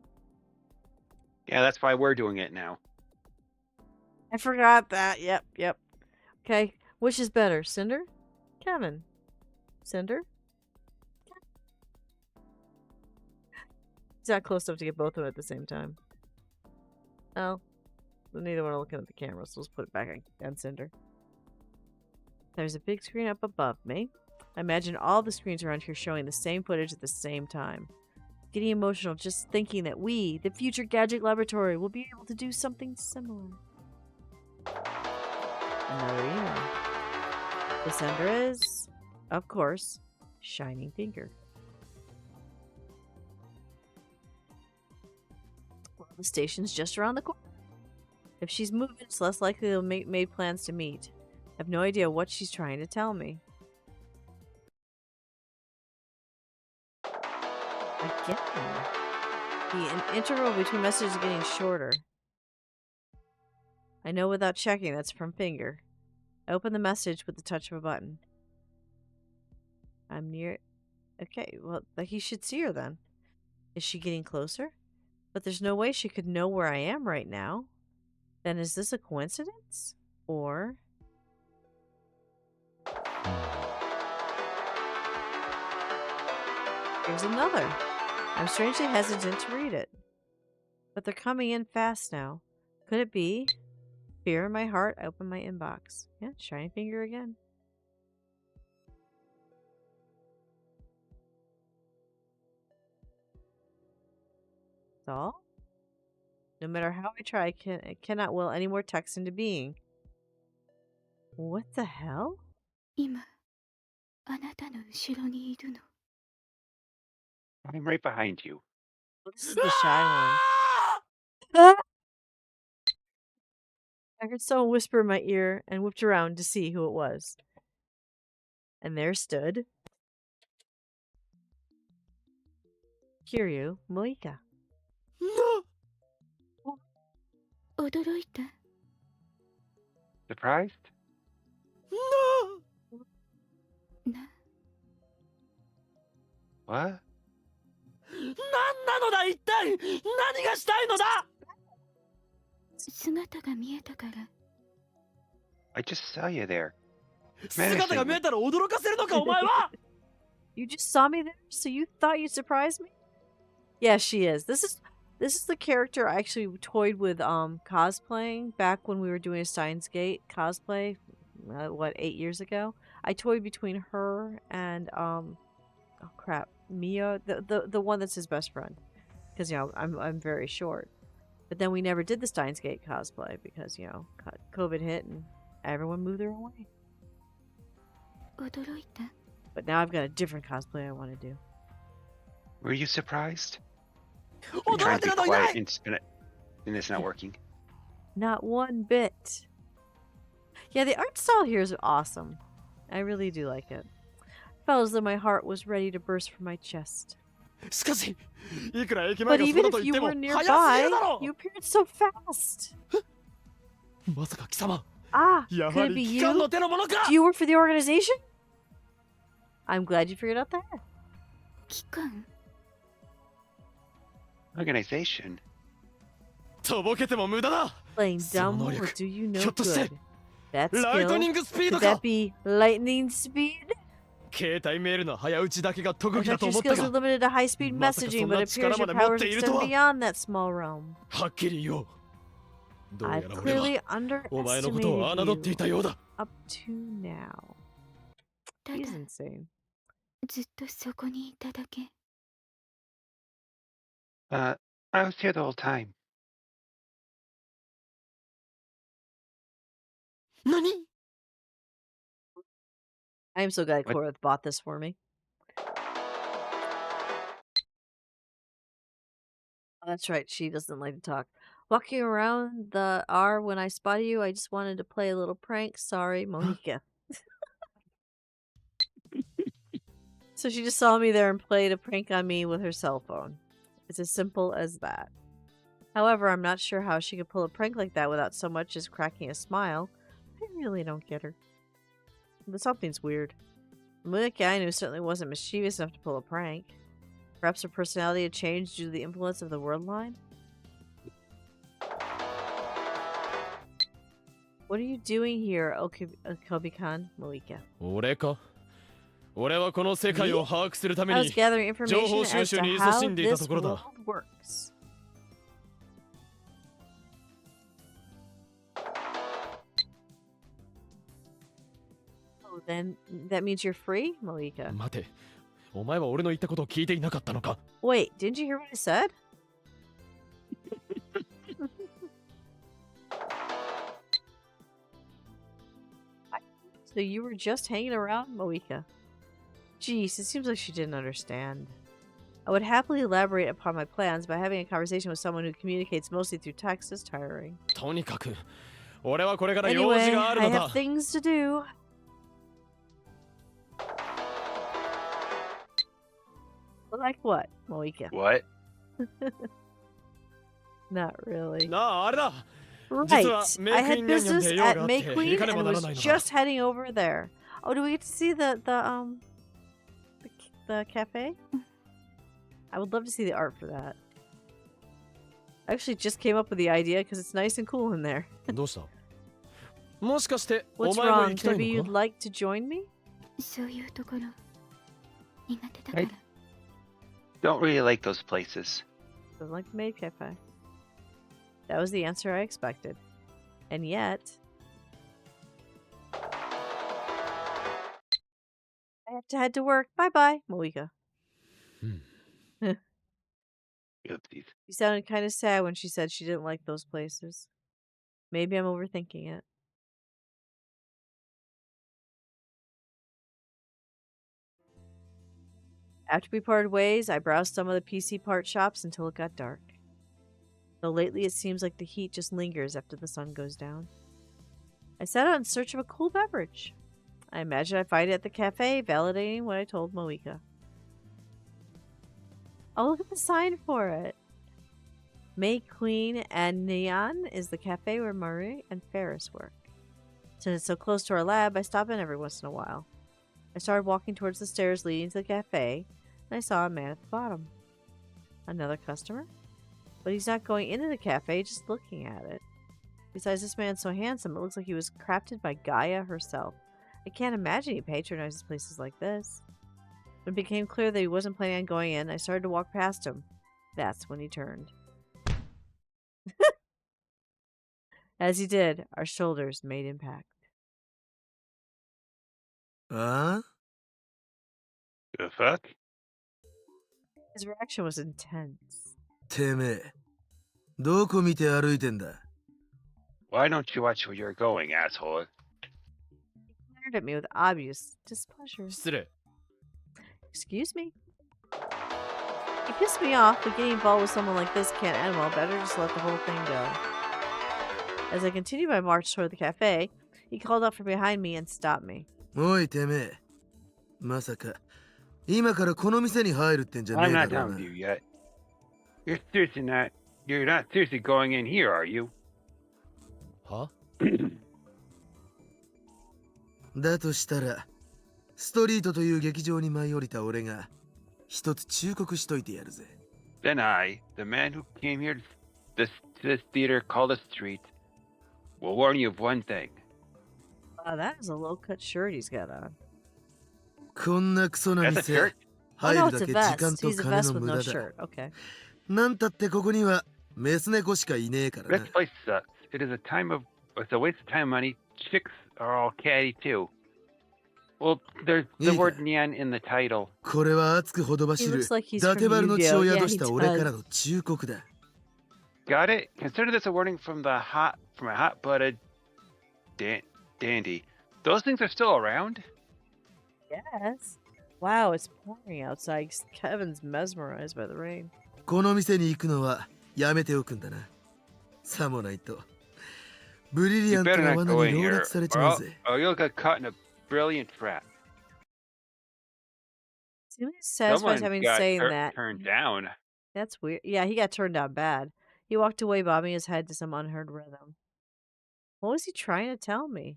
[SPEAKER 2] Yeah, that's why we're doing it now.
[SPEAKER 1] I forgot that. Yep. Okay, which is better, Cinder? Kevin? Cinder? He's not close enough to get both of them at the same time. Oh. Neither one are looking at the camera, so let's put it back on Cinder. There's a big screen up above me. I imagine all the screens around here showing the same footage at the same time. Getting emotional just thinking that we, the future Gadget Laboratory, will be able to do something similar. Another email. The sender is, of course, Shining Finger. Well, the station's just around the corner. If she's moving, it's less likely they'll make plans to meet. I have no idea what she's trying to tell me. Again. The interval between messages is getting shorter. I know without checking that's from Finger. I open the message with the touch of a button. I'm near... Okay, well, he should see her then. Is she getting closer? But there's no way she could know where I am right now. Then is this a coincidence? Or... Here's another. I'm strangely hesitant to read it. But they're coming in fast now. Could it be? Fear in my heart, I open my inbox. Yeah, Shining Finger again. That's all? No matter how I try, I cannot will any more text into being. What the hell?
[SPEAKER 6] 今あなたの後ろにいるの。
[SPEAKER 2] I'm right behind you.
[SPEAKER 1] This is the shy one. Ah! I heard someone whisper in my ear and whipped around to see who it was. And there stood Kiryu Moika.
[SPEAKER 6] 驚いた。
[SPEAKER 2] Surprised?
[SPEAKER 6] な、
[SPEAKER 2] What?
[SPEAKER 5] 何なのだ一体何がしたいのだ
[SPEAKER 6] 姿が見えたから。
[SPEAKER 2] I just saw you there.
[SPEAKER 5] 姿が見えたら驚かせるのかお前は
[SPEAKER 1] You just saw me there, so you thought you'd surprise me? Yeah, she is. This is the character I actually toyed with cosplaying back when we were doing a Steins Gate cosplay, 8 years ago? I toyed between her and oh crap, Mia, the one that's his best friend, because I'm very short. But then we never did the Steins Gate cosplay because COVID hit and everyone moved their own way.
[SPEAKER 6] 驚いた。
[SPEAKER 1] But now I've got a different cosplay I want to do.
[SPEAKER 2] Were you surprised? You're trying to be quiet and it's not working.
[SPEAKER 1] Not one bit. Yeah, the art style here is awesome. I really do like it. I felt as though my heart was ready to burst from my chest.
[SPEAKER 3] しかし、いくら駅
[SPEAKER 1] But
[SPEAKER 3] 前がそ
[SPEAKER 1] even
[SPEAKER 3] うだと
[SPEAKER 1] if
[SPEAKER 3] 言っ
[SPEAKER 1] you
[SPEAKER 3] ても
[SPEAKER 1] were
[SPEAKER 3] 早すぎ
[SPEAKER 1] nearby,
[SPEAKER 3] るだろ
[SPEAKER 1] you appeared so fast.
[SPEAKER 3] まさか貴様、
[SPEAKER 1] Ah,
[SPEAKER 3] や
[SPEAKER 1] could
[SPEAKER 3] は
[SPEAKER 1] it
[SPEAKER 3] り
[SPEAKER 1] be
[SPEAKER 3] 機関
[SPEAKER 1] you?
[SPEAKER 3] の手の者か
[SPEAKER 1] Do you work for the organization? I'm glad you figured out that.
[SPEAKER 6] 期間
[SPEAKER 2] Organization.
[SPEAKER 3] とぼけても無駄だ
[SPEAKER 1] Playing
[SPEAKER 3] その
[SPEAKER 1] dumb
[SPEAKER 3] 能
[SPEAKER 1] will
[SPEAKER 3] 力
[SPEAKER 1] do you
[SPEAKER 3] ひ
[SPEAKER 1] no
[SPEAKER 3] ょっとして
[SPEAKER 1] good. That
[SPEAKER 3] ライトニ
[SPEAKER 1] skill?
[SPEAKER 3] ングスピード
[SPEAKER 1] Could
[SPEAKER 3] か
[SPEAKER 1] that be lightning speed?
[SPEAKER 3] 携帯メールの早打ちだけが特
[SPEAKER 1] I
[SPEAKER 3] 技だ
[SPEAKER 1] thought
[SPEAKER 3] と
[SPEAKER 1] your
[SPEAKER 3] 思った
[SPEAKER 1] skills were
[SPEAKER 3] が
[SPEAKER 1] limited to high-speed
[SPEAKER 3] まさか
[SPEAKER 1] messaging,
[SPEAKER 3] そん
[SPEAKER 1] but
[SPEAKER 3] な
[SPEAKER 1] it
[SPEAKER 3] 力
[SPEAKER 1] appears
[SPEAKER 3] ま
[SPEAKER 1] your
[SPEAKER 3] で持っ
[SPEAKER 1] powers
[SPEAKER 3] ていると
[SPEAKER 1] extend
[SPEAKER 3] は
[SPEAKER 1] beyond that small realm.
[SPEAKER 3] はっきり言おうどうや
[SPEAKER 1] I've
[SPEAKER 3] ら俺は
[SPEAKER 1] clearly
[SPEAKER 3] お前のことを
[SPEAKER 1] underestimated
[SPEAKER 3] 侮ってい
[SPEAKER 1] you
[SPEAKER 3] たようだ
[SPEAKER 1] up to now.
[SPEAKER 6] ただ
[SPEAKER 1] He's insane.
[SPEAKER 6] ずっとそこにいただけ
[SPEAKER 2] I was here the whole time.
[SPEAKER 3] 何
[SPEAKER 1] I am so glad
[SPEAKER 2] What?
[SPEAKER 1] Cora bought this for me. Oh, that's right. She doesn't like to talk. Walking around the R when I spotted you, I just wanted to play a little prank. Sorry, Monica. So she just saw me there and played a prank on me with her cell phone. It's as simple as that. However, I'm not sure how she could pull a prank like that without so much as cracking a smile. I really don't get her. But something's weird. The Monica I knew certainly wasn't mischievous enough to pull a prank. Perhaps her personality had changed due to the influence of the word line? What are you doing here, Okobi-kan, Moika?
[SPEAKER 3] 俺か俺はこの世界を把握するため
[SPEAKER 1] I
[SPEAKER 3] に
[SPEAKER 1] was gathering information
[SPEAKER 3] 情報
[SPEAKER 1] as
[SPEAKER 3] 収集
[SPEAKER 1] to
[SPEAKER 3] に勤
[SPEAKER 1] how
[SPEAKER 3] しんでいた
[SPEAKER 1] this
[SPEAKER 3] ところ
[SPEAKER 1] world
[SPEAKER 3] だ
[SPEAKER 1] works. Oh, then that means you're free, Malika.
[SPEAKER 3] 待てお前は俺の言ったことを聞いていなかったのか
[SPEAKER 1] Wait, didn't you hear what I said? So you were just hanging around, Moika? Jeez, it seems like she didn't understand. I would happily elaborate upon my plans, but having a conversation with someone who communicates mostly through text is tiring.
[SPEAKER 3] とにかく俺はこれから用
[SPEAKER 1] Anyway,
[SPEAKER 3] 事がある
[SPEAKER 1] I
[SPEAKER 3] の
[SPEAKER 1] have
[SPEAKER 3] だ
[SPEAKER 1] things to do. Like what, Moika?
[SPEAKER 2] What?
[SPEAKER 1] Not really.
[SPEAKER 3] なああれだ
[SPEAKER 1] Right.
[SPEAKER 3] 実はメイ
[SPEAKER 1] I
[SPEAKER 3] クイ
[SPEAKER 1] had
[SPEAKER 3] ンニャンニャン
[SPEAKER 1] business
[SPEAKER 3] で用が
[SPEAKER 1] at
[SPEAKER 3] あって
[SPEAKER 1] May
[SPEAKER 3] 行
[SPEAKER 1] Queen
[SPEAKER 3] かねば
[SPEAKER 1] and
[SPEAKER 3] なら
[SPEAKER 1] was
[SPEAKER 3] ないのだ
[SPEAKER 1] just heading over there. Oh, do we get to see the cafe? I would love to see the art for that. I actually just came up with the idea because it's nice and cool in there.
[SPEAKER 3] どうしたもしかしてお
[SPEAKER 1] What's
[SPEAKER 3] 前も
[SPEAKER 1] wrong?
[SPEAKER 3] 行きた
[SPEAKER 1] Maybe
[SPEAKER 3] い
[SPEAKER 1] you'd
[SPEAKER 3] のか
[SPEAKER 1] like to join me?
[SPEAKER 6] そういうところ苦手だから
[SPEAKER 2] Don't really like those places.
[SPEAKER 1] Doesn't like the maid cafe. That was the answer I expected. And yet... I have to head to work. Bye-bye, Malika.
[SPEAKER 2] Oopsies.
[SPEAKER 1] She sounded kind of sad when she said she didn't like those places. Maybe I'm overthinking it. After we parted ways, I browsed some of the PC part shops until it got dark. Though lately it seems like the heat just lingers after the sun goes down. I set out in search of a cool beverage. I imagine I'd find it at the cafe, validating what I told Moika. Oh, look at the sign for it. May Queen and Neon is the cafe where Marie and Ferris work. Since it's so close to our lab, I stop in every once in a while. I started walking towards the stairs leading to the cafe, and I saw a man at the bottom. Another customer? But he's not going into the cafe, just looking at it. Besides, this man's so handsome, it looks like he was crafted by Gaia herself. I can't imagine he patronizes places like this. When it became clear that he wasn't planning on going in, I started to walk past him. That's when he turned. As he did, our shoulders made impact.
[SPEAKER 5] あ
[SPEAKER 2] The fuck?
[SPEAKER 1] His reaction was intense.
[SPEAKER 5] てめえどこ見て歩いてんだ
[SPEAKER 2] Why don't you watch where you're going, asshole?
[SPEAKER 1] He glared at me with obvious displeasure.
[SPEAKER 3] 失礼
[SPEAKER 1] Excuse me? He pissed me off, but getting involved with someone like this can't end well. Better just let the whole thing go. As I continued my march toward the cafe, he called out from behind me and stopped me.
[SPEAKER 5] おいてめえまさか今からこの店に入るってんじゃね
[SPEAKER 2] I'm
[SPEAKER 5] えだ
[SPEAKER 2] not
[SPEAKER 5] ろう
[SPEAKER 2] telling
[SPEAKER 5] な。
[SPEAKER 2] you yet. You're not seriously going in here, are you?
[SPEAKER 3] は？
[SPEAKER 5] だとしたら、ストリートという劇場に舞い降りた俺が、一つ忠告しといてやるぜ。
[SPEAKER 2] Then I, the man who came here to this theater called a street, will warn you of one thing.
[SPEAKER 1] Wow, that is a low-cut shirt he's got on.
[SPEAKER 5] こんなクソな
[SPEAKER 2] That's a
[SPEAKER 5] 店、
[SPEAKER 2] shirt?
[SPEAKER 1] Oh
[SPEAKER 5] 入
[SPEAKER 1] no,
[SPEAKER 5] る
[SPEAKER 1] it's
[SPEAKER 5] だ
[SPEAKER 1] a
[SPEAKER 5] け時間
[SPEAKER 1] vest.
[SPEAKER 5] と
[SPEAKER 1] He's a
[SPEAKER 5] 金
[SPEAKER 1] vest
[SPEAKER 5] の
[SPEAKER 1] with
[SPEAKER 5] 無
[SPEAKER 1] no
[SPEAKER 5] 駄だ。
[SPEAKER 1] shirt. Okay.
[SPEAKER 5] なんたってここには、メス猫しかいねえからな
[SPEAKER 2] This。place sucks. It's a waste of time and money. Chicks are all catty too. Well, there's the
[SPEAKER 5] いいか。
[SPEAKER 2] word nyan in the title.
[SPEAKER 5] これは熱くほど
[SPEAKER 1] He
[SPEAKER 5] 走る
[SPEAKER 1] looks like he's
[SPEAKER 5] 伊達
[SPEAKER 1] from
[SPEAKER 5] 丸の血
[SPEAKER 1] Yu-Gi-Oh.
[SPEAKER 5] を
[SPEAKER 1] Yeah,
[SPEAKER 5] 宿
[SPEAKER 1] he
[SPEAKER 5] した俺から
[SPEAKER 1] does.
[SPEAKER 5] の忠告だ。
[SPEAKER 2] Got it? Consider this a warning from a hot-blooded dandy. Those things are still around?
[SPEAKER 1] Yes. Wow, it's pouring outside. Kevin's mesmerized by the rain.
[SPEAKER 5] この店に行くのはやめておくんだな。さもないと、ブリリ
[SPEAKER 2] You
[SPEAKER 5] アント
[SPEAKER 2] better
[SPEAKER 5] な
[SPEAKER 2] not
[SPEAKER 5] 罠
[SPEAKER 2] go
[SPEAKER 5] に
[SPEAKER 2] in
[SPEAKER 5] 籠
[SPEAKER 2] here,
[SPEAKER 5] 絡されちまうぜ。
[SPEAKER 2] or you'll get caught in a brilliant trap.
[SPEAKER 1] Seems satisfied
[SPEAKER 2] Someone
[SPEAKER 1] having
[SPEAKER 2] got
[SPEAKER 1] saying that.
[SPEAKER 2] turned down.
[SPEAKER 1] That's weird. Yeah, he got turned down bad. He walked away, bobbing his head to some unheard rhythm. What was he trying to tell me?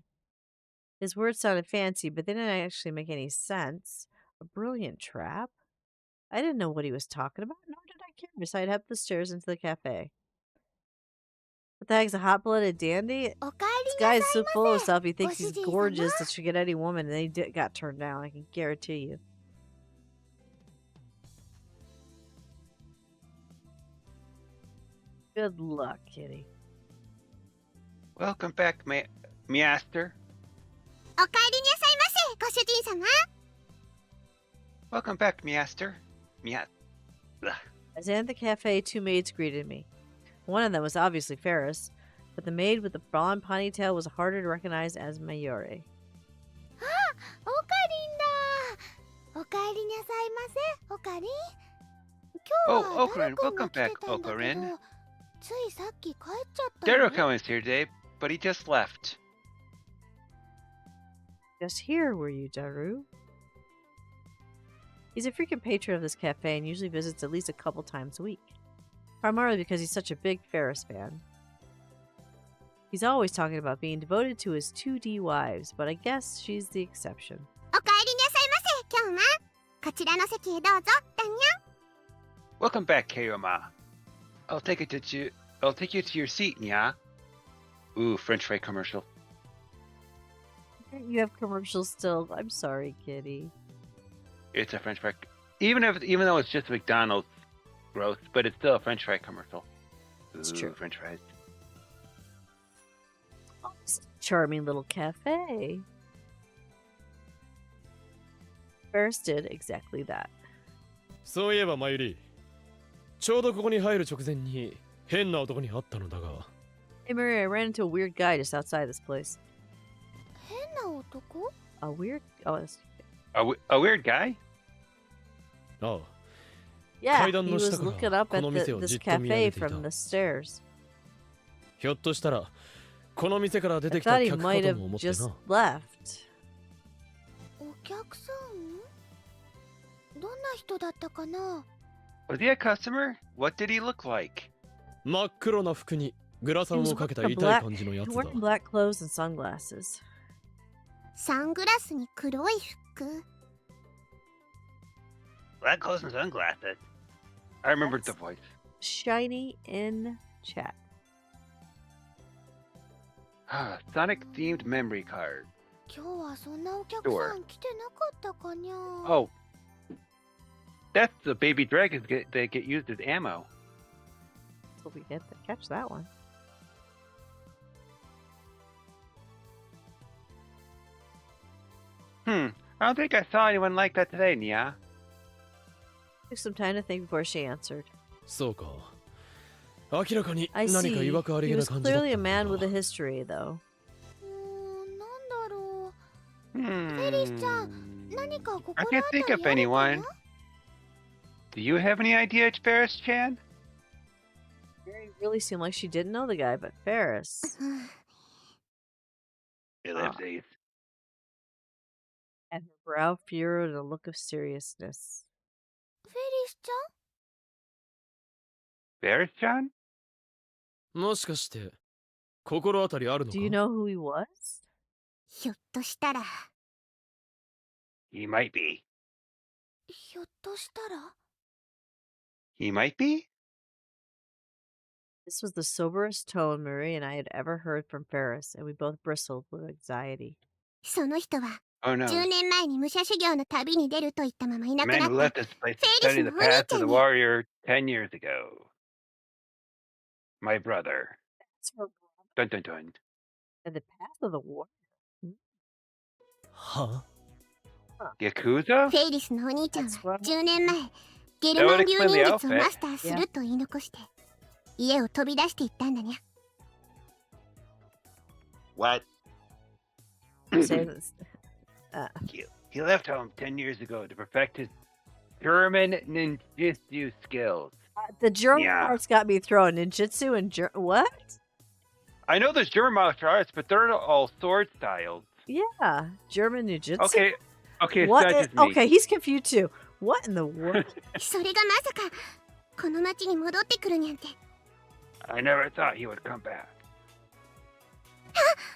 [SPEAKER 1] His words sounded fancy, but they didn't actually make any sense. A brilliant trap? I didn't know what he was talking about, nor did I care. So I headed up the stairs into the cafe. What the heck's a hot-blooded dandy?
[SPEAKER 4] おかえ
[SPEAKER 1] This
[SPEAKER 4] りな
[SPEAKER 1] guy's
[SPEAKER 4] さい
[SPEAKER 1] so full of
[SPEAKER 4] ませ
[SPEAKER 1] himself, he thinks he's
[SPEAKER 4] ご主人様
[SPEAKER 1] gorgeous that should get any woman, and he got turned down, I can guarantee you. Good luck, kitty.
[SPEAKER 2] Welcome back, Measter.
[SPEAKER 4] おかえりなさいませご主人様
[SPEAKER 2] Welcome back, Measter.
[SPEAKER 1] As I entered the cafe, two maids greeted me. One of them was obviously Ferris, but the maid with the blonde ponytail was harder to recognize as Mayuri.
[SPEAKER 4] おかりんだおかえりなさいませおかりん今日は
[SPEAKER 2] Oh,
[SPEAKER 4] ダル
[SPEAKER 2] Ocarin,
[SPEAKER 4] 君が
[SPEAKER 2] welcome
[SPEAKER 4] 来て
[SPEAKER 2] back,
[SPEAKER 4] たんだけ
[SPEAKER 2] Ocarin.
[SPEAKER 4] どついさっき帰っちゃったの
[SPEAKER 2] Daruko is here today, but he just left.
[SPEAKER 1] Just here, were you, Daru? He's a frequent patron of this cafe and usually visits at least a couple times a week. Primarily because he's such a big Ferris fan. He's always talking about being devoted to his 2D wives, but I guess she's the exception.
[SPEAKER 4] おかえりなさいませ今日はこちらの席へどうぞだにゃ
[SPEAKER 2] Welcome back, Kayoma. I'll take you to your seat, Nya. Ooh, French fry commercial.
[SPEAKER 1] You have commercials still. I'm sorry, kitty.
[SPEAKER 2] It's a French fry. Even though it's just McDonald's gross, but it's still a French fry commercial.
[SPEAKER 1] It's
[SPEAKER 2] Ooh,
[SPEAKER 1] true.
[SPEAKER 2] French fries.
[SPEAKER 1] Oh, it's a charming little cafe. Ferris did exactly that.
[SPEAKER 3] そういえばマユリ、ちょうどここに入る直前に変な男に会ったのだが。
[SPEAKER 1] Hey, Mary, I ran into a weird guy just outside this place.
[SPEAKER 4] 変な男
[SPEAKER 1] A weird? Oh, that's...
[SPEAKER 2] A weird guy?
[SPEAKER 3] ああ、
[SPEAKER 1] Yeah,
[SPEAKER 3] 階段
[SPEAKER 1] he
[SPEAKER 3] の
[SPEAKER 1] was
[SPEAKER 3] 下から
[SPEAKER 1] looking up
[SPEAKER 3] こ
[SPEAKER 1] at
[SPEAKER 3] の店を
[SPEAKER 1] this
[SPEAKER 3] じっと見上
[SPEAKER 1] cafe
[SPEAKER 3] げていた。
[SPEAKER 1] from the stairs.
[SPEAKER 3] ひょっとしたらこの店から出
[SPEAKER 1] I
[SPEAKER 3] てきた
[SPEAKER 1] thought he
[SPEAKER 3] 客か
[SPEAKER 1] might
[SPEAKER 3] と
[SPEAKER 1] have
[SPEAKER 3] も思って
[SPEAKER 1] just
[SPEAKER 3] な。
[SPEAKER 1] left.
[SPEAKER 4] お客さんどんな人だったかな
[SPEAKER 2] Was he a customer? What did he look like?
[SPEAKER 3] 真っ黒な服にグラサン
[SPEAKER 1] He was
[SPEAKER 3] をかけた
[SPEAKER 1] wearing
[SPEAKER 3] 痛い感じのや
[SPEAKER 1] He's
[SPEAKER 3] つだ。
[SPEAKER 1] wearing black clothes and sunglasses.
[SPEAKER 4] サングラスに黒い服
[SPEAKER 2] Black clothes and sunglasses. I remembered the voice.
[SPEAKER 1] Shiny in chat.
[SPEAKER 2] Sonic themed memory card.
[SPEAKER 4] 今日はそんなお客さん来てなかったかにゃ
[SPEAKER 2] Oh. That's the baby dragons that get used as ammo.
[SPEAKER 1] Hope we get to catch that one.
[SPEAKER 2] I don't think I saw anyone like that today, Nya.
[SPEAKER 1] Took some time to think before she answered.
[SPEAKER 3] そうか。明らかに
[SPEAKER 1] I
[SPEAKER 3] 何か
[SPEAKER 1] see.
[SPEAKER 3] 曰くあり
[SPEAKER 1] He
[SPEAKER 3] げな
[SPEAKER 1] was
[SPEAKER 3] 感じだった
[SPEAKER 1] clearly a
[SPEAKER 3] んだ
[SPEAKER 1] man with a
[SPEAKER 3] が。
[SPEAKER 1] history, though.
[SPEAKER 4] なんだろう
[SPEAKER 2] Hmm.
[SPEAKER 4] エリスちゃん何か心
[SPEAKER 2] I
[SPEAKER 4] 当た
[SPEAKER 2] can't
[SPEAKER 4] り
[SPEAKER 2] think
[SPEAKER 4] あ
[SPEAKER 2] of
[SPEAKER 4] るか
[SPEAKER 2] anyone.
[SPEAKER 4] な
[SPEAKER 2] Do you have any idea, Ferris-chan?
[SPEAKER 1] It really seemed like she didn't know the guy, but Ferris.
[SPEAKER 2] Ellipses.
[SPEAKER 1] And her brow furrowed a look of seriousness.
[SPEAKER 4] フェリスちゃん
[SPEAKER 2] Bear-chan?
[SPEAKER 3] もしかして心当たりあるの
[SPEAKER 1] Do you
[SPEAKER 3] か
[SPEAKER 1] know who he was?
[SPEAKER 4] ひょっとしたら
[SPEAKER 2] He might be.
[SPEAKER 4] ひょっとしたら
[SPEAKER 2] He might be?
[SPEAKER 1] This was the soberest tone Marie and I had ever heard from Ferris, and we both bristled with anxiety.
[SPEAKER 4] その人は
[SPEAKER 2] Oh no.
[SPEAKER 4] 10年前に武者修行の旅に出ると言ったままいな
[SPEAKER 2] The
[SPEAKER 4] くな
[SPEAKER 2] man
[SPEAKER 4] っ
[SPEAKER 2] who
[SPEAKER 4] た
[SPEAKER 2] left this place to
[SPEAKER 4] Felice
[SPEAKER 2] study the
[SPEAKER 4] no
[SPEAKER 2] path of the
[SPEAKER 4] Oni-chan.
[SPEAKER 2] warrior 10 years ago. My brother.
[SPEAKER 1] It's her
[SPEAKER 2] Dun dun dun.
[SPEAKER 1] and the path of the war.
[SPEAKER 3] は
[SPEAKER 2] Yakuza?
[SPEAKER 4] フェイリスのお兄ちゃん
[SPEAKER 1] That's
[SPEAKER 4] は
[SPEAKER 1] what-
[SPEAKER 4] 10年前ゲルマン流
[SPEAKER 2] That would
[SPEAKER 4] 忍
[SPEAKER 2] explain the
[SPEAKER 4] 術を
[SPEAKER 2] outfit.
[SPEAKER 4] マスターすると言い残して家を飛び出していったんだにゃ
[SPEAKER 2] What?
[SPEAKER 1] Say this.
[SPEAKER 2] He left home 10 years ago to perfect his German ninjutsu skills.
[SPEAKER 1] The German
[SPEAKER 2] Yeah.
[SPEAKER 1] parts got me thrown. Ninjutsu and what?
[SPEAKER 2] I know there's German martial arts, but they're all sword styles.
[SPEAKER 1] Yeah, German ninjutsu.
[SPEAKER 2] Okay, okay, so
[SPEAKER 1] What?
[SPEAKER 2] that's just me.
[SPEAKER 1] Okay, he's confused too. What in the world?
[SPEAKER 4] それがまさかこの町に戻ってくるにゃんて
[SPEAKER 2] I never thought he would come back.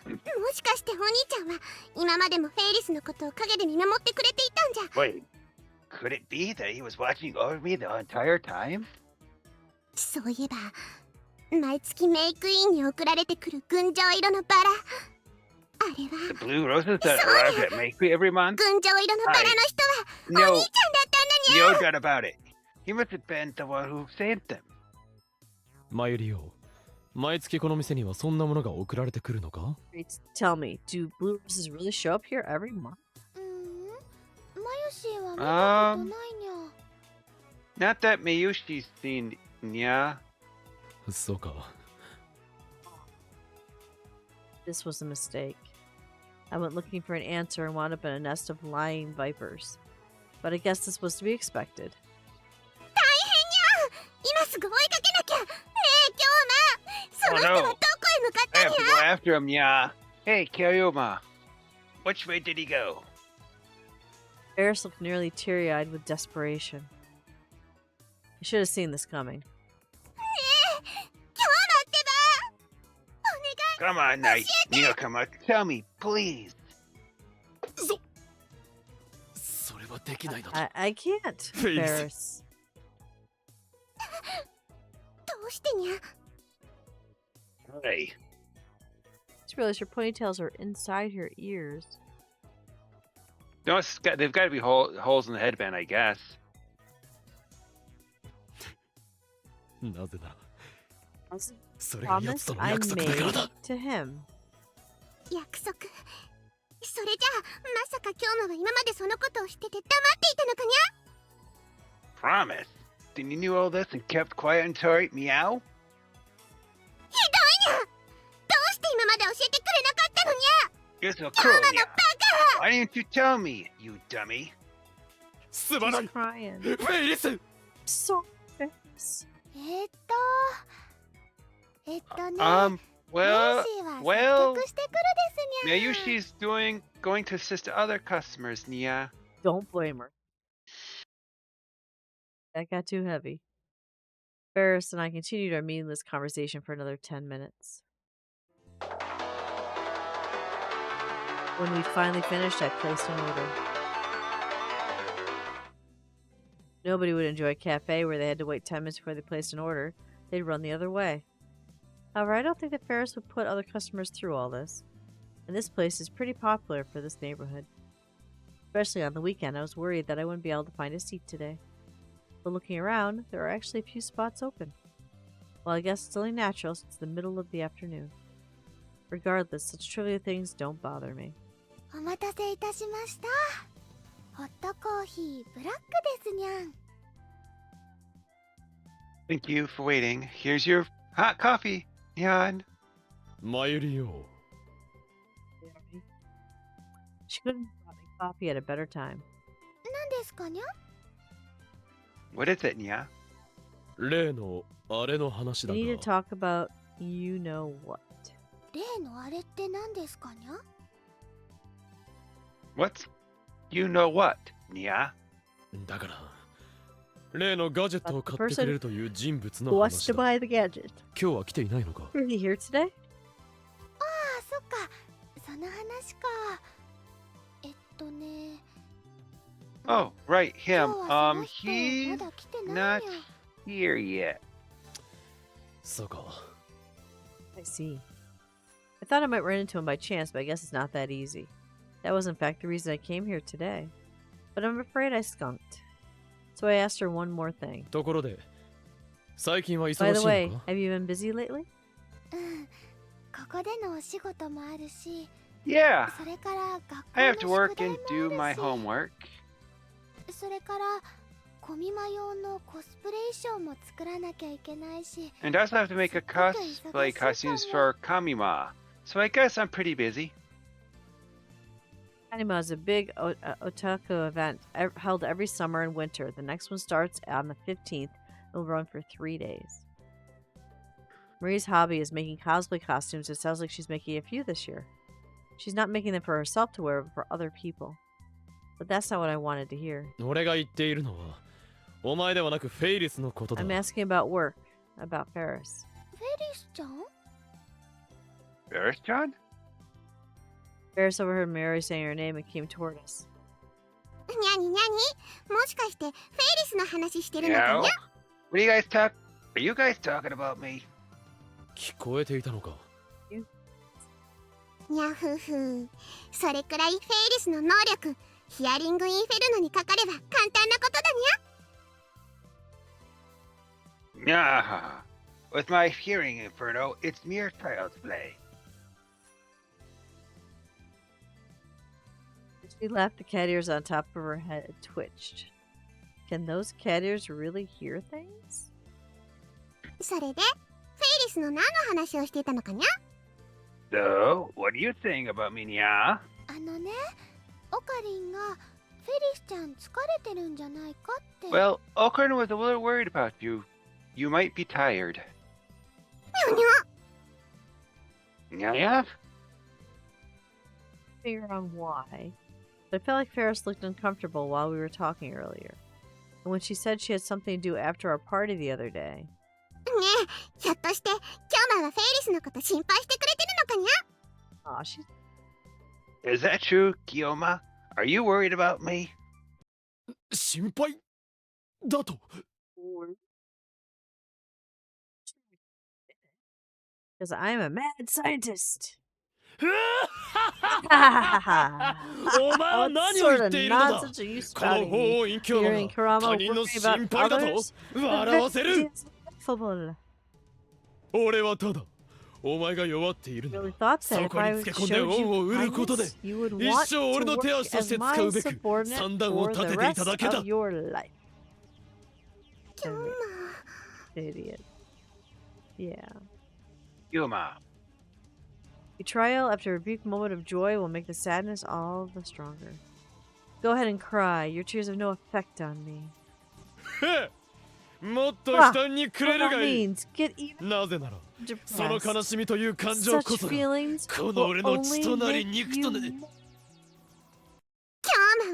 [SPEAKER 4] もしかしてお兄ちゃんは今までもフェイリスのことを陰で見守ってくれていたんじゃ
[SPEAKER 2] Wait, could it be that he was watching over me the entire time?
[SPEAKER 4] そういえば毎月メイクインに送られてくる群青色のバラあれ
[SPEAKER 2] The
[SPEAKER 4] は
[SPEAKER 2] blue roses that arrive at Makery every month?
[SPEAKER 4] 群青色のバラの人はお兄
[SPEAKER 2] No,
[SPEAKER 4] ちゃんだったんだにゃ
[SPEAKER 2] no doubt about it. He must have been the one who saved them.
[SPEAKER 3] マユリオ毎月この店にはそんなものが送られてくるのか
[SPEAKER 1] Tell me, do blue roses really show up here every month?
[SPEAKER 4] うーんマユシーは見たことないにゃ
[SPEAKER 2] Not that Miyushi's seen, yeah.
[SPEAKER 3] そうか
[SPEAKER 1] This was a mistake. I went looking for an answer and wound up in a nest of lying vipers. But I guess this was to be expected.
[SPEAKER 4] 大変にゃ今すぐ追いかけなきゃねえ今日なその人はどこへ向かっ
[SPEAKER 2] I
[SPEAKER 4] た
[SPEAKER 2] have
[SPEAKER 4] に
[SPEAKER 2] to
[SPEAKER 4] ゃ
[SPEAKER 2] go after him, yeah. Hey, Kyoma. Which way did he go?
[SPEAKER 1] Ferris looked nearly teary-eyed with desperation. I should have seen this coming.
[SPEAKER 4] ねえ今日待ってばお願い
[SPEAKER 2] Come on, Knight. Niyokama, tell me, please.
[SPEAKER 3] それはできないの
[SPEAKER 1] I can't,
[SPEAKER 3] Ferris.
[SPEAKER 1] Ferris.
[SPEAKER 4] どうしてにゃ
[SPEAKER 2] Hey,
[SPEAKER 1] Just realized her ponytails are inside her ears.
[SPEAKER 2] no, they've got to be holes in the headband, I guess.
[SPEAKER 3] なぜな
[SPEAKER 1] That's
[SPEAKER 3] そ
[SPEAKER 1] the
[SPEAKER 3] れが奴
[SPEAKER 1] promise
[SPEAKER 3] との
[SPEAKER 1] I
[SPEAKER 3] 約束だから
[SPEAKER 1] made
[SPEAKER 3] だ
[SPEAKER 1] to him.
[SPEAKER 4] 約束それじゃあまさか今日のは今までそのことを知ってて黙っていたのかにゃ
[SPEAKER 2] Promise? Then you knew all this and kept quiet until I meow?
[SPEAKER 4] ひどいにゃどうして今まで教えてくれなかったのに
[SPEAKER 2] You're so
[SPEAKER 4] ゃ
[SPEAKER 2] cruel,
[SPEAKER 4] 今の
[SPEAKER 2] meow.
[SPEAKER 4] バカ
[SPEAKER 2] Why didn't you tell me, you dummy?
[SPEAKER 3] すまな
[SPEAKER 1] She's
[SPEAKER 3] い
[SPEAKER 1] crying.
[SPEAKER 3] フェイリス
[SPEAKER 1] So Ferris.
[SPEAKER 4] ね
[SPEAKER 2] Well,
[SPEAKER 4] マユシーは
[SPEAKER 2] well,
[SPEAKER 4] 接客してくるですにゃ
[SPEAKER 2] Miyushi's going to assist other customers, Nia.
[SPEAKER 1] Don't blame her. That got too heavy. Ferris and I continued our meaningless conversation for another 10 minutes. When we finally finished, I placed an order. Nobody would enjoy a cafe where they had to wait 10 minutes before they placed an order. They'd run the other way. However, I don't think that Ferris would put other customers through all this. And this place is pretty popular for this neighborhood. Especially on the weekend, I was worried that I wouldn't be able to find a seat today. But looking around, there are actually a few spots open. Well, I guess it's only natural since it's the middle of the afternoon. Regardless, such trivial things don't bother me.
[SPEAKER 4] お待たせいたしましたホットコーヒーブラックですにゃん
[SPEAKER 2] Thank you for waiting. Here's your hot coffee, Nyan.
[SPEAKER 3] マユリオ
[SPEAKER 1] She couldn't have brought me coffee at a better time.
[SPEAKER 4] 何ですかにゃ
[SPEAKER 2] What is it, Nia?
[SPEAKER 3] 例のあれの話
[SPEAKER 1] We
[SPEAKER 3] だ
[SPEAKER 1] need to
[SPEAKER 3] が
[SPEAKER 1] talk about you know what.
[SPEAKER 4] 例のあれって何ですかにゃ
[SPEAKER 2] What's You know what, Nia?
[SPEAKER 3] だから例のガジェットを買ってくれるという人物
[SPEAKER 1] Who
[SPEAKER 3] の
[SPEAKER 1] wants
[SPEAKER 3] 話
[SPEAKER 1] to
[SPEAKER 3] だ。
[SPEAKER 1] buy the gadget?
[SPEAKER 3] 今日は来ていないのか？
[SPEAKER 1] Is he here today?
[SPEAKER 4] あ、そっか。その話か。ね。
[SPEAKER 2] Oh, right,
[SPEAKER 4] 今
[SPEAKER 2] him.
[SPEAKER 4] 日はその人
[SPEAKER 2] He's
[SPEAKER 4] まだ来てない
[SPEAKER 2] not
[SPEAKER 4] や。
[SPEAKER 2] here yet.
[SPEAKER 3] そうか。
[SPEAKER 1] I see. I thought I might run into him by chance, but I guess it's not that easy. That was in fact the reason I came here today. But I'm afraid I skunked. So I asked her one more thing.
[SPEAKER 3] ところで最近は忙し
[SPEAKER 1] By
[SPEAKER 3] い
[SPEAKER 1] the
[SPEAKER 3] の
[SPEAKER 1] way,
[SPEAKER 3] か？
[SPEAKER 1] have you been busy lately?
[SPEAKER 4] うん。ここでのお仕事もあるし、
[SPEAKER 2] Yeah,
[SPEAKER 4] それから学
[SPEAKER 2] I
[SPEAKER 4] 校
[SPEAKER 2] have to
[SPEAKER 4] の宿
[SPEAKER 2] work
[SPEAKER 4] 題
[SPEAKER 2] and
[SPEAKER 4] も
[SPEAKER 2] do
[SPEAKER 4] あ
[SPEAKER 2] my
[SPEAKER 4] るし、
[SPEAKER 2] homework.
[SPEAKER 4] それからコミマ用のコスプレ衣装も作らなきゃいけないし、
[SPEAKER 2] And I also have to make a cosplay costumes for Kamima. So I guess I'm pretty busy.
[SPEAKER 1] Anima is a big otaku event held every summer and winter. The next one starts on the 15th and will run for 3 days. Marie's hobby is making cosplay costumes. It sounds like she's making a few this year. She's not making them for herself to wear, but for other people. But that's not what I wanted to hear.
[SPEAKER 3] 俺が言っているのはお前ではなくフェイリスのことだ。
[SPEAKER 1] I'm asking about work, about Ferris.
[SPEAKER 4] フェリスちゃん？
[SPEAKER 2] Ferris John?
[SPEAKER 1] Ferris overheard Mary saying her name and came toward us.
[SPEAKER 4] にゃににゃに？もしかしてフェイリスの話してるのか
[SPEAKER 2] No.
[SPEAKER 4] にゃ？
[SPEAKER 2] What are you guys talk? Are you guys talking about me?
[SPEAKER 3] 聞こえていたのか？
[SPEAKER 4] にゃふふ。それくらいフェイリスの能力、ヒアリングインフェルノにかかれば簡単なことだにゃ。
[SPEAKER 2] Nah. With my hearing inferno, it's mere child's play.
[SPEAKER 1] As she laughed, the cat ears on top of her head twitched. Can those cat ears really hear things?
[SPEAKER 4] それでフェイリスの何の話をしていたのかにゃ？
[SPEAKER 2] So, what are you saying about me, Nya?
[SPEAKER 4] あのね、オカリンがフェリスちゃん疲れてるんじゃないかって。
[SPEAKER 2] Well, Okarn was a little worried about you. You might be tired.
[SPEAKER 4] にゃにゃ。
[SPEAKER 2] Yeah?
[SPEAKER 1] Figure on why. But I felt like Ferris looked uncomfortable while we were talking earlier. And when she said she had something to do after our party the other day.
[SPEAKER 4] ねえ、ひょっとして今日はフェイリスのこと心配してくれてるのかにゃ？
[SPEAKER 1] Aw, she's
[SPEAKER 2] Is that true, Kiyoma? Are you worried about me?
[SPEAKER 3] 心配だと？
[SPEAKER 1] because I'm a mad scientist.
[SPEAKER 3] お前は
[SPEAKER 1] What
[SPEAKER 3] 何を
[SPEAKER 1] sort
[SPEAKER 3] 言っ
[SPEAKER 1] of
[SPEAKER 3] ているのだ？
[SPEAKER 1] nonsense are you
[SPEAKER 3] この
[SPEAKER 1] spouting?
[SPEAKER 3] 法王院教
[SPEAKER 1] Hearing
[SPEAKER 3] が
[SPEAKER 1] Kurama
[SPEAKER 3] 他人の
[SPEAKER 1] worry
[SPEAKER 3] 心
[SPEAKER 1] about
[SPEAKER 3] 配だと
[SPEAKER 1] others?
[SPEAKER 3] 笑わせる？
[SPEAKER 1] It's laughable.
[SPEAKER 3] 俺はただお前が弱っている
[SPEAKER 1] I
[SPEAKER 3] な
[SPEAKER 1] really
[SPEAKER 3] ら
[SPEAKER 1] thought that
[SPEAKER 3] そ
[SPEAKER 1] if
[SPEAKER 3] こ
[SPEAKER 1] I
[SPEAKER 3] につけ込ん
[SPEAKER 1] showed
[SPEAKER 3] で
[SPEAKER 1] you
[SPEAKER 3] 恩を売ることで
[SPEAKER 1] kindness, you would
[SPEAKER 3] 一
[SPEAKER 1] want
[SPEAKER 3] 生
[SPEAKER 1] to
[SPEAKER 3] 俺の手
[SPEAKER 1] work
[SPEAKER 3] 足とし
[SPEAKER 1] as
[SPEAKER 3] て使
[SPEAKER 1] my
[SPEAKER 3] うべく
[SPEAKER 1] subordinate
[SPEAKER 3] 算段を
[SPEAKER 1] for
[SPEAKER 3] 立
[SPEAKER 1] the
[SPEAKER 3] てていただ
[SPEAKER 1] rest
[SPEAKER 3] けだ
[SPEAKER 1] of your life.
[SPEAKER 4] きょんま。
[SPEAKER 1] Idiot. Yeah.
[SPEAKER 2] Kiyoma.
[SPEAKER 1] Betrayal after a brief moment of joy will make the sadness all the stronger. Go ahead and cry. Your tears have no effect on me.
[SPEAKER 3] もっと負担にくれ
[SPEAKER 1] By
[SPEAKER 3] る
[SPEAKER 1] all
[SPEAKER 3] がいい。
[SPEAKER 1] means, get even
[SPEAKER 3] なぜなら
[SPEAKER 1] depressed.
[SPEAKER 3] その悲しみという感情こ
[SPEAKER 1] Such
[SPEAKER 3] そが
[SPEAKER 1] feelings
[SPEAKER 3] この
[SPEAKER 1] will
[SPEAKER 3] 俺の血
[SPEAKER 1] only
[SPEAKER 3] となり
[SPEAKER 1] make
[SPEAKER 3] 肉
[SPEAKER 1] you
[SPEAKER 3] となり。
[SPEAKER 4] きょんま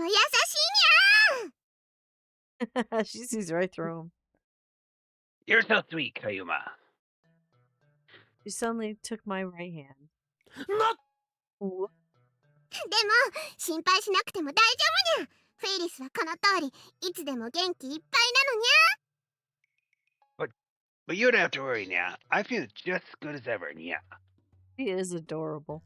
[SPEAKER 4] は優しいにゃ。
[SPEAKER 1] She sees right through him.
[SPEAKER 2] You're so sweet, Kayuma.
[SPEAKER 1] She suddenly took my right hand.
[SPEAKER 3] な
[SPEAKER 1] Whoop.
[SPEAKER 4] でも心配しなくても大丈夫にゃ。フェイリスはこの通りいつでも元気いっぱいなのにゃ。
[SPEAKER 2] But you don't have to worry, Nya. I feel just as good as ever, Nya.
[SPEAKER 1] She is adorable.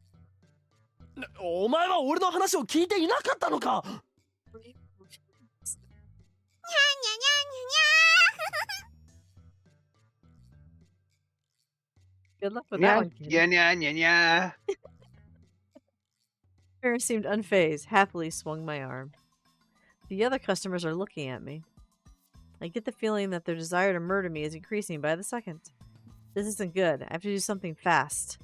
[SPEAKER 3] お前は俺の話を聞いていなかったのか？
[SPEAKER 4] にゃにゃにゃにゃ。
[SPEAKER 1] Good luck with that
[SPEAKER 2] Nya,
[SPEAKER 1] one, kid.
[SPEAKER 2] nya, nya, nya, nya.
[SPEAKER 1] Ferris seemed unfazed, happily swung my arm. The other customers are looking at me. I get the feeling that their desire to murder me is increasing by the second. This isn't good. I have to do something fast.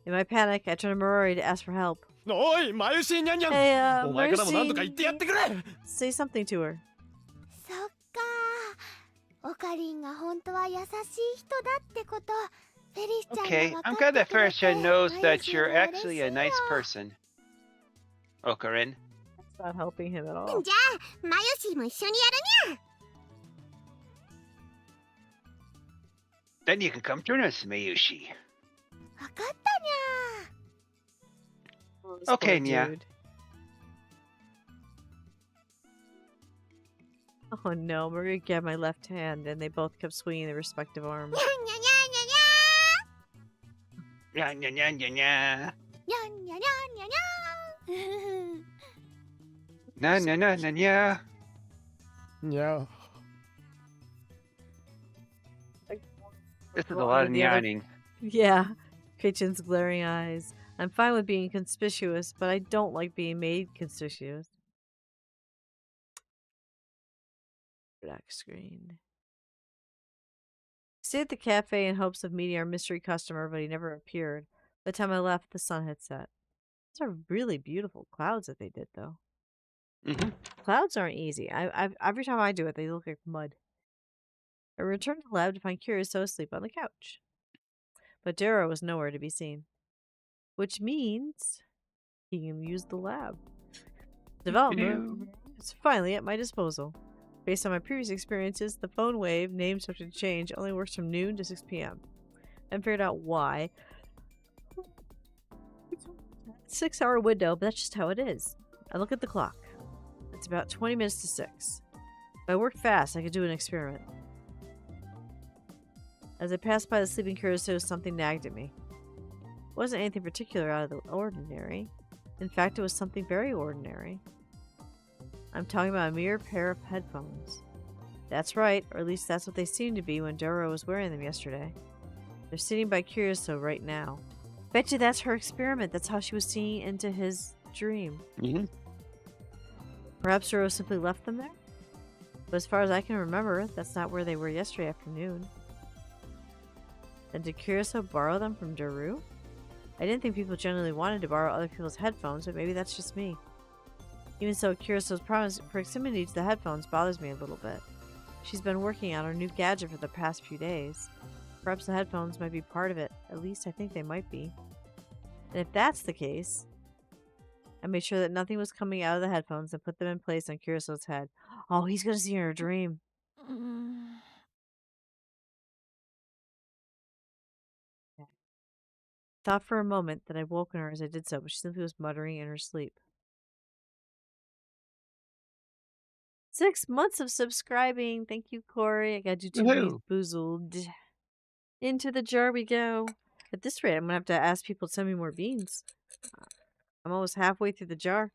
[SPEAKER 1] In my panic, I turn to Marori to ask for help.
[SPEAKER 3] おい、マユシーニャンニャン。
[SPEAKER 1] Hey,
[SPEAKER 3] お前からも何とか
[SPEAKER 1] Mercy,
[SPEAKER 3] 言ってやってくれ。
[SPEAKER 1] say something to her.
[SPEAKER 4] そっか。オカリンが本当は優しい人だってこと。フェリスちゃん
[SPEAKER 2] Okay,
[SPEAKER 4] が
[SPEAKER 2] I'm
[SPEAKER 4] 分か
[SPEAKER 2] glad
[SPEAKER 4] って
[SPEAKER 2] that
[SPEAKER 4] くれ
[SPEAKER 2] Ferris
[SPEAKER 4] て
[SPEAKER 2] knows
[SPEAKER 4] マユ
[SPEAKER 2] that
[SPEAKER 4] シ
[SPEAKER 2] you're
[SPEAKER 4] も嬉し
[SPEAKER 2] actually
[SPEAKER 4] い
[SPEAKER 2] a
[SPEAKER 4] よ。
[SPEAKER 2] nice person. Okarin.
[SPEAKER 1] It's not helping him at all.
[SPEAKER 4] じゃあマヨシーも一緒にやるにゃ。
[SPEAKER 2] Then you can come join us, Mayushi.
[SPEAKER 4] わかったにゃ。
[SPEAKER 1] Oh, this
[SPEAKER 2] Okay,
[SPEAKER 1] poor
[SPEAKER 2] Nya.
[SPEAKER 1] dude. Oh no, Maria grabbed my left hand and they both kept swinging their respective arms.
[SPEAKER 4] にゃにゃにゃ
[SPEAKER 2] Nya, nya, nya, nya, nya.
[SPEAKER 4] にゃにゃにゃにゃにゃにゃ。
[SPEAKER 2] Na, na, na, na, nya.
[SPEAKER 3] Yeah.
[SPEAKER 2] This is a
[SPEAKER 1] Well,
[SPEAKER 2] lot of
[SPEAKER 1] the other-
[SPEAKER 2] nyanning.
[SPEAKER 1] Yeah, Kitchen's glaring eyes. I'm fine with being conspicuous, but I don't like being made conspicuous. Black screen. Stayed at the cafe in hopes of meeting our mystery customer, but he never appeared. By the time I left, the sun had set. Those are really beautiful clouds that they did, though.
[SPEAKER 2] Mm-hmm.
[SPEAKER 1] Clouds aren't easy. Every time I do it, they look like mud. I returned to the lab to find Curioso asleep on the couch. But Darrow was nowhere to be seen. Which means he can use the lab. Development is finally at my disposal. Based on my previous experiences, the phone wave, name subject to change, only works from noon to 6 p.m. I haven't figured out why. 6-hour window, but that's just how it is. I look at the clock. It's about 20 minutes to 6. If I work fast, I could do an experiment. As I passed by the sleeping Curioso, something nagged at me. It wasn't anything particular out of the ordinary. In fact, it was something very ordinary. I'm talking about a mere pair of headphones. That's right, or at least that's what they seemed to be when Dora was wearing them yesterday. They're sitting by Curioso right now. Bet you that's her experiment. That's how she was seeing into his dream.
[SPEAKER 2] Mm-hmm.
[SPEAKER 1] Perhaps Dora simply left them there? But as far as I can remember, that's not where they were yesterday afternoon. Then did Curioso borrow them from Daru? I didn't think people generally wanted to borrow other people's headphones, but maybe that's just me. Even so, Curioso's proximity to the headphones bothers me a little bit. She's been working on her new gadget for the past few days. Perhaps the headphones might be part of it. At least I think they might be. And if that's the case, I made sure that nothing was coming out of the headphones and put them in place on Curioso's head. Oh, he's gonna see her in a dream. Thought for a moment that I'd woken her as I did so, but she simply was muttering in her sleep. 6 months of subscribing. Thank you, Corey. I gotta do 2
[SPEAKER 2] Woohoo.
[SPEAKER 1] boozled. Into the jar we go. At this rate, I'm gonna have to ask people to send me more beans. I'm almost halfway through the jar.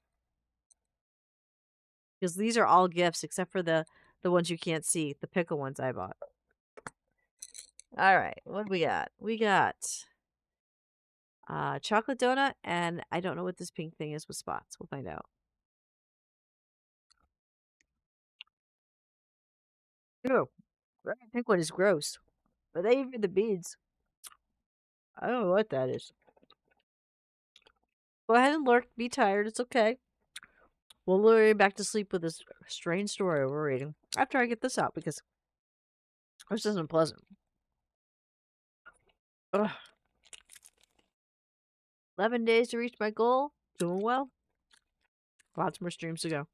[SPEAKER 1] Because these are all gifts except for the ones you can't see, the pickle ones I bought. Alright, what do we got? We got chocolate donut, and I don't know what this pink thing is with spots. We'll find out. Ew. The pink one is gross. But they even the beads. I don't know what that is. Go ahead and lurk. Be tired. It's okay. We'll lure you back to sleep with this strange story we're reading after I get this out because this isn't pleasant. Ugh. 11 days to reach my goal. Doing well. Lots more streams to go.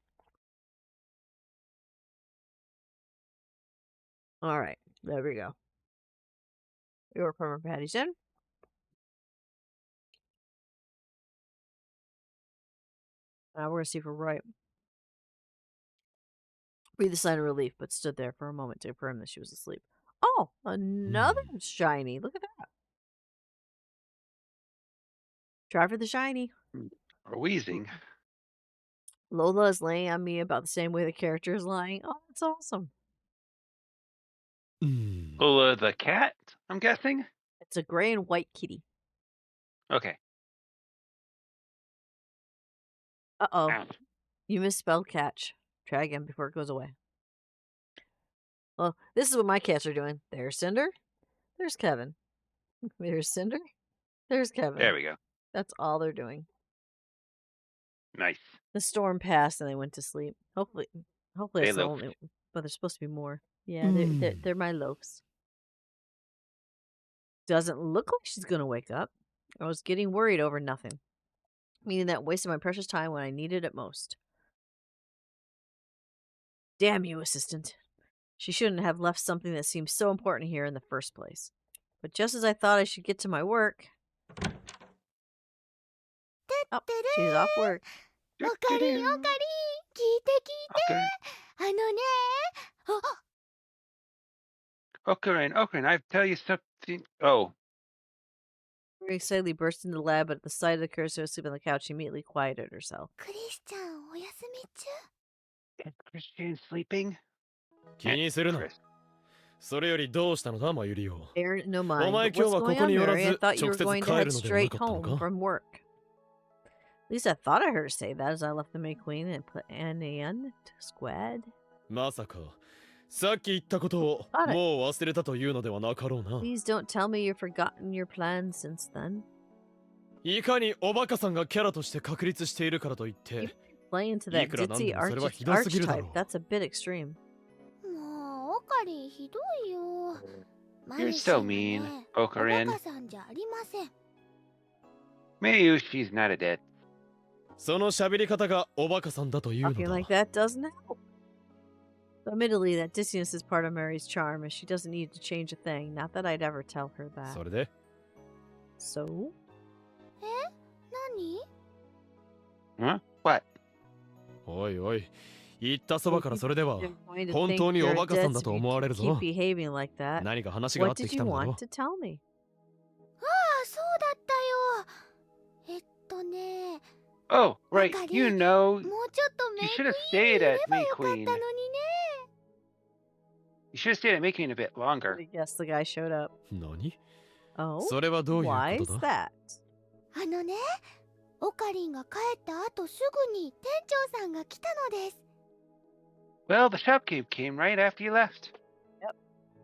[SPEAKER 1] Alright. There we go. Your perma patties in. Now we're going to see if we're right. Breathed a sigh of relief, but stood there for a moment to affirm that she was asleep. Oh, another shiny. Look at that. Try for the shiny.
[SPEAKER 2] Or wheezing.
[SPEAKER 1] Lola is laying on me about the same way the character is lying. Oh, that's awesome.
[SPEAKER 2] Lola the cat, I'm guessing?
[SPEAKER 1] It's a gray and white kitty.
[SPEAKER 2] Okay.
[SPEAKER 1] Uh-oh.
[SPEAKER 2] Ah.
[SPEAKER 1] You misspelled catch. Try again before it goes away. Well, this is what my cats are doing. There's Cinder. There's Kevin. There's Cinder. There's Kevin.
[SPEAKER 2] There we go.
[SPEAKER 1] That's all they're doing.
[SPEAKER 2] Nice.
[SPEAKER 1] The storm passed and they went to sleep. Hopefully
[SPEAKER 2] They
[SPEAKER 1] it's the
[SPEAKER 2] loafed.
[SPEAKER 1] only. But there's supposed to be more. Yeah, they're my loafs. Doesn't look like she's gonna wake up. I was getting worried over nothing, meaning that wasted my precious time when I needed it most. Damn you, assistant. She shouldn't have left something that seemed so important here in the first place. But just as I thought I should get to my work... Oh, she's off work.
[SPEAKER 4] おかりん、おかりん、聞いて聞いて。あのね、
[SPEAKER 2] Okarin, I tell you something. Oh,
[SPEAKER 1] Very excitedly burst into the lab, but at the sight of the cursor asleep on the couch, she immediately quieted herself.
[SPEAKER 4] クリスチャン、お休み中？
[SPEAKER 2] is Christian sleeping?
[SPEAKER 3] 気にするな。
[SPEAKER 2] Chris.
[SPEAKER 3] それよりどうしたのだ、マユリオ。
[SPEAKER 1] Aaron, no mind.
[SPEAKER 3] お前
[SPEAKER 1] But
[SPEAKER 3] 今日
[SPEAKER 1] what's
[SPEAKER 3] はこ
[SPEAKER 1] going
[SPEAKER 3] こ
[SPEAKER 1] on,
[SPEAKER 3] に寄ら
[SPEAKER 1] Mary? I
[SPEAKER 3] ず
[SPEAKER 1] thought you
[SPEAKER 3] 直
[SPEAKER 1] were
[SPEAKER 3] 接
[SPEAKER 1] going
[SPEAKER 3] 帰
[SPEAKER 1] to
[SPEAKER 3] る
[SPEAKER 1] head
[SPEAKER 3] のではな
[SPEAKER 1] straight
[SPEAKER 3] かったの
[SPEAKER 1] home
[SPEAKER 3] か？
[SPEAKER 1] from work. At least I thought I heard her say that as I left the May Queen and put Anne to squad.
[SPEAKER 3] まさかさっき言ったことを
[SPEAKER 1] あれ
[SPEAKER 3] もう忘れたというのではなかろうな。
[SPEAKER 1] Please don't tell me you've forgotten your plans since then.
[SPEAKER 3] いかにおバカさんがキャラとして確立しているからといって
[SPEAKER 1] Playing into that
[SPEAKER 3] いくらなんで
[SPEAKER 1] ditzy
[SPEAKER 3] もそれはひどすぎるだろ
[SPEAKER 1] archetype,
[SPEAKER 3] う。
[SPEAKER 1] that's a bit extreme.
[SPEAKER 4] もう、オカリンひどいよ。マ
[SPEAKER 2] You're
[SPEAKER 4] ユシン
[SPEAKER 2] so
[SPEAKER 4] はね
[SPEAKER 2] mean,
[SPEAKER 4] おバ
[SPEAKER 2] Okarin.
[SPEAKER 4] カさんじゃありません。
[SPEAKER 2] Mayu, she's not a dead.
[SPEAKER 3] その喋り方がおバカさんだというの
[SPEAKER 1] Talking
[SPEAKER 3] だ。
[SPEAKER 1] like that doesn't help. Admittedly, that dissonance is part of Mary's charm, and she doesn't need to change a thing. Not that I'd ever tell her that.
[SPEAKER 3] それで
[SPEAKER 1] So?
[SPEAKER 4] 何？
[SPEAKER 2] Huh? What?
[SPEAKER 3] おいおい言ったそばからそれでは
[SPEAKER 1] You're going to
[SPEAKER 3] 本
[SPEAKER 1] think
[SPEAKER 3] 当に
[SPEAKER 1] you're
[SPEAKER 3] お
[SPEAKER 1] a
[SPEAKER 3] バカさ
[SPEAKER 1] dead
[SPEAKER 3] んだと
[SPEAKER 1] so
[SPEAKER 3] 思われ
[SPEAKER 1] you
[SPEAKER 3] る
[SPEAKER 1] keep
[SPEAKER 3] ぞ。
[SPEAKER 1] behaving like that.
[SPEAKER 3] 何か話があっ
[SPEAKER 1] What
[SPEAKER 3] て
[SPEAKER 1] did
[SPEAKER 3] き
[SPEAKER 1] you
[SPEAKER 3] たんだろ
[SPEAKER 1] want
[SPEAKER 3] う。
[SPEAKER 1] to tell me?
[SPEAKER 4] ああ、そうだったよ。ね、
[SPEAKER 2] Oh, right.
[SPEAKER 4] Okarin,
[SPEAKER 2] You know,
[SPEAKER 4] もうちょっとメ
[SPEAKER 2] you
[SPEAKER 4] イ
[SPEAKER 2] should
[SPEAKER 4] ク
[SPEAKER 2] have
[SPEAKER 4] イーンに
[SPEAKER 2] stayed
[SPEAKER 4] いれ
[SPEAKER 2] at
[SPEAKER 4] ば
[SPEAKER 2] May
[SPEAKER 4] よかった
[SPEAKER 2] Queen.
[SPEAKER 4] のにね。
[SPEAKER 2] You should have stayed at May Queen a bit longer.
[SPEAKER 1] I guess the guy showed up.
[SPEAKER 3] 何
[SPEAKER 1] Oh?
[SPEAKER 3] それはどういう
[SPEAKER 1] Why
[SPEAKER 3] こ
[SPEAKER 1] is
[SPEAKER 3] とだ？
[SPEAKER 4] あのね、オカリンが帰った後すぐに店長さんが来たのです。
[SPEAKER 2] Well, the shopkeep came right after you left.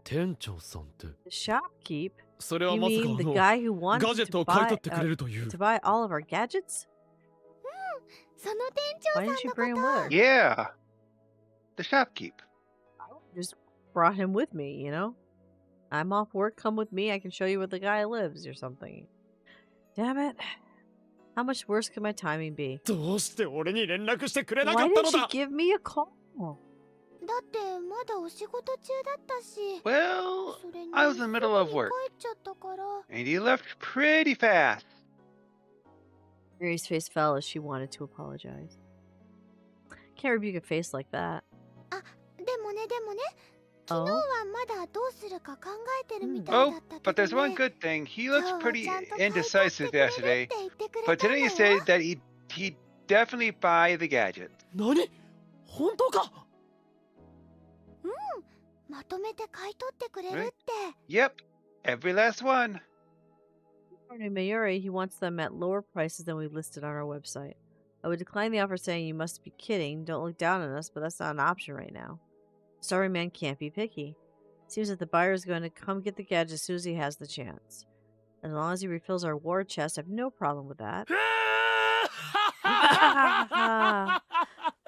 [SPEAKER 3] 店長さんって
[SPEAKER 1] The shopkeep?
[SPEAKER 3] それは
[SPEAKER 1] You
[SPEAKER 3] まさか
[SPEAKER 1] mean
[SPEAKER 3] あ
[SPEAKER 1] the
[SPEAKER 3] の
[SPEAKER 1] guy who wanted
[SPEAKER 3] ガジェット
[SPEAKER 1] to
[SPEAKER 3] を買い
[SPEAKER 1] buy,
[SPEAKER 3] 取ってくれるという。
[SPEAKER 1] to buy all of our gadgets?
[SPEAKER 4] その店長
[SPEAKER 1] Why
[SPEAKER 4] さん
[SPEAKER 1] didn't you
[SPEAKER 4] のこ
[SPEAKER 1] bring him
[SPEAKER 4] と。
[SPEAKER 1] with her?
[SPEAKER 2] Yeah. The shopkeep.
[SPEAKER 1] Just brought him with me, you know? I'm off work, come with me, I can show you where the guy lives or something. Damn it. How much worse could my timing be?
[SPEAKER 3] どうして俺に連絡してくれなか
[SPEAKER 1] Why
[SPEAKER 3] ったの
[SPEAKER 1] didn't you
[SPEAKER 3] だ？
[SPEAKER 1] give me a call?
[SPEAKER 4] だってまだお仕事中だったし。
[SPEAKER 2] Well,
[SPEAKER 4] それに
[SPEAKER 2] I was in the middle of
[SPEAKER 4] すぐに
[SPEAKER 2] work,
[SPEAKER 4] 帰っちゃったから。
[SPEAKER 2] and you left pretty fast.
[SPEAKER 1] Mary's face fell as she wanted to apologize. Can't rebuke a face like that.
[SPEAKER 4] でもね、昨
[SPEAKER 1] Oh?
[SPEAKER 4] 日はまだどうするか考えてるみたい
[SPEAKER 2] Oh,
[SPEAKER 4] だったけ
[SPEAKER 2] but
[SPEAKER 4] ど
[SPEAKER 2] there's one
[SPEAKER 4] ね。
[SPEAKER 2] good thing. He
[SPEAKER 4] 今日
[SPEAKER 2] looked
[SPEAKER 4] は
[SPEAKER 2] pretty
[SPEAKER 4] ちゃんと買い取って
[SPEAKER 2] indecisive
[SPEAKER 4] くれるっ
[SPEAKER 2] yesterday,
[SPEAKER 4] て言ってくれ
[SPEAKER 2] but
[SPEAKER 4] たんだ
[SPEAKER 2] today
[SPEAKER 4] よ。
[SPEAKER 2] he said that he'd definitely buy the gadget.
[SPEAKER 3] 何？本当か？
[SPEAKER 4] まとめて買い取ってくれるって。
[SPEAKER 2] Yep, every last one.
[SPEAKER 1] According to Mayuri, he wants them at lower prices than we listed on our website. I would decline the offer saying you must be kidding, don't look down on us, but that's not an option right now. Sorry man can't be picky. Seems that the buyer is going to come get the gadget as soon as he has the chance. As long as he refills our war chest, I have no problem with that.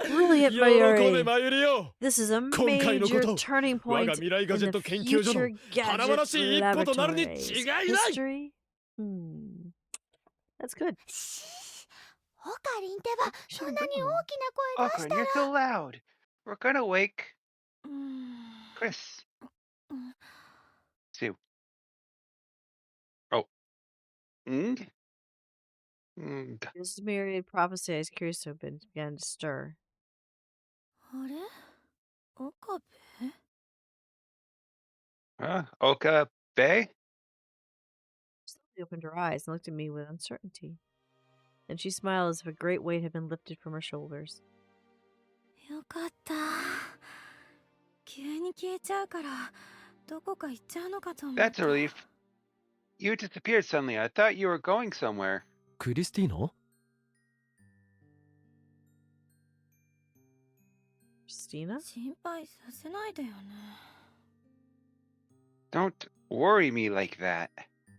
[SPEAKER 1] Brilliant,
[SPEAKER 3] 喜べ
[SPEAKER 1] Mayuri!
[SPEAKER 3] マユリオ。
[SPEAKER 1] This is a
[SPEAKER 3] 今回のこ
[SPEAKER 1] major
[SPEAKER 3] と
[SPEAKER 1] turning
[SPEAKER 3] 我
[SPEAKER 1] point
[SPEAKER 3] が未来ガ
[SPEAKER 1] in
[SPEAKER 3] ジェッ
[SPEAKER 1] the
[SPEAKER 3] ト研究所の
[SPEAKER 1] future
[SPEAKER 3] 華々
[SPEAKER 1] gadget
[SPEAKER 3] しい一歩となるに違い
[SPEAKER 1] laboratories
[SPEAKER 3] ない。
[SPEAKER 1] history. That's good.
[SPEAKER 4] しオカリンってば、そんなに大きな声出し
[SPEAKER 2] Okarin,
[SPEAKER 4] た
[SPEAKER 2] you're
[SPEAKER 4] ら。
[SPEAKER 2] so loud. We're gonna wake
[SPEAKER 4] うーん
[SPEAKER 2] Chris.
[SPEAKER 4] うん
[SPEAKER 2] Sue. Oh. Mm? Mm.
[SPEAKER 1] This myriad prophecy is curious to have been began to stir.
[SPEAKER 4] あれ岡部
[SPEAKER 2] Oka Bay?
[SPEAKER 1] She slowly opened her eyes and looked at me with uncertainty. Then she smiled as if a great weight had been lifted from her shoulders.
[SPEAKER 6] よかった急に消えちゃうからどこか行っちゃうのかと思った
[SPEAKER 2] That's a relief. You disappeared suddenly. I thought you were going somewhere.
[SPEAKER 3] クリスティーナ？
[SPEAKER 1] Christina?
[SPEAKER 6] 心配させないでよね
[SPEAKER 2] Don't worry me like that.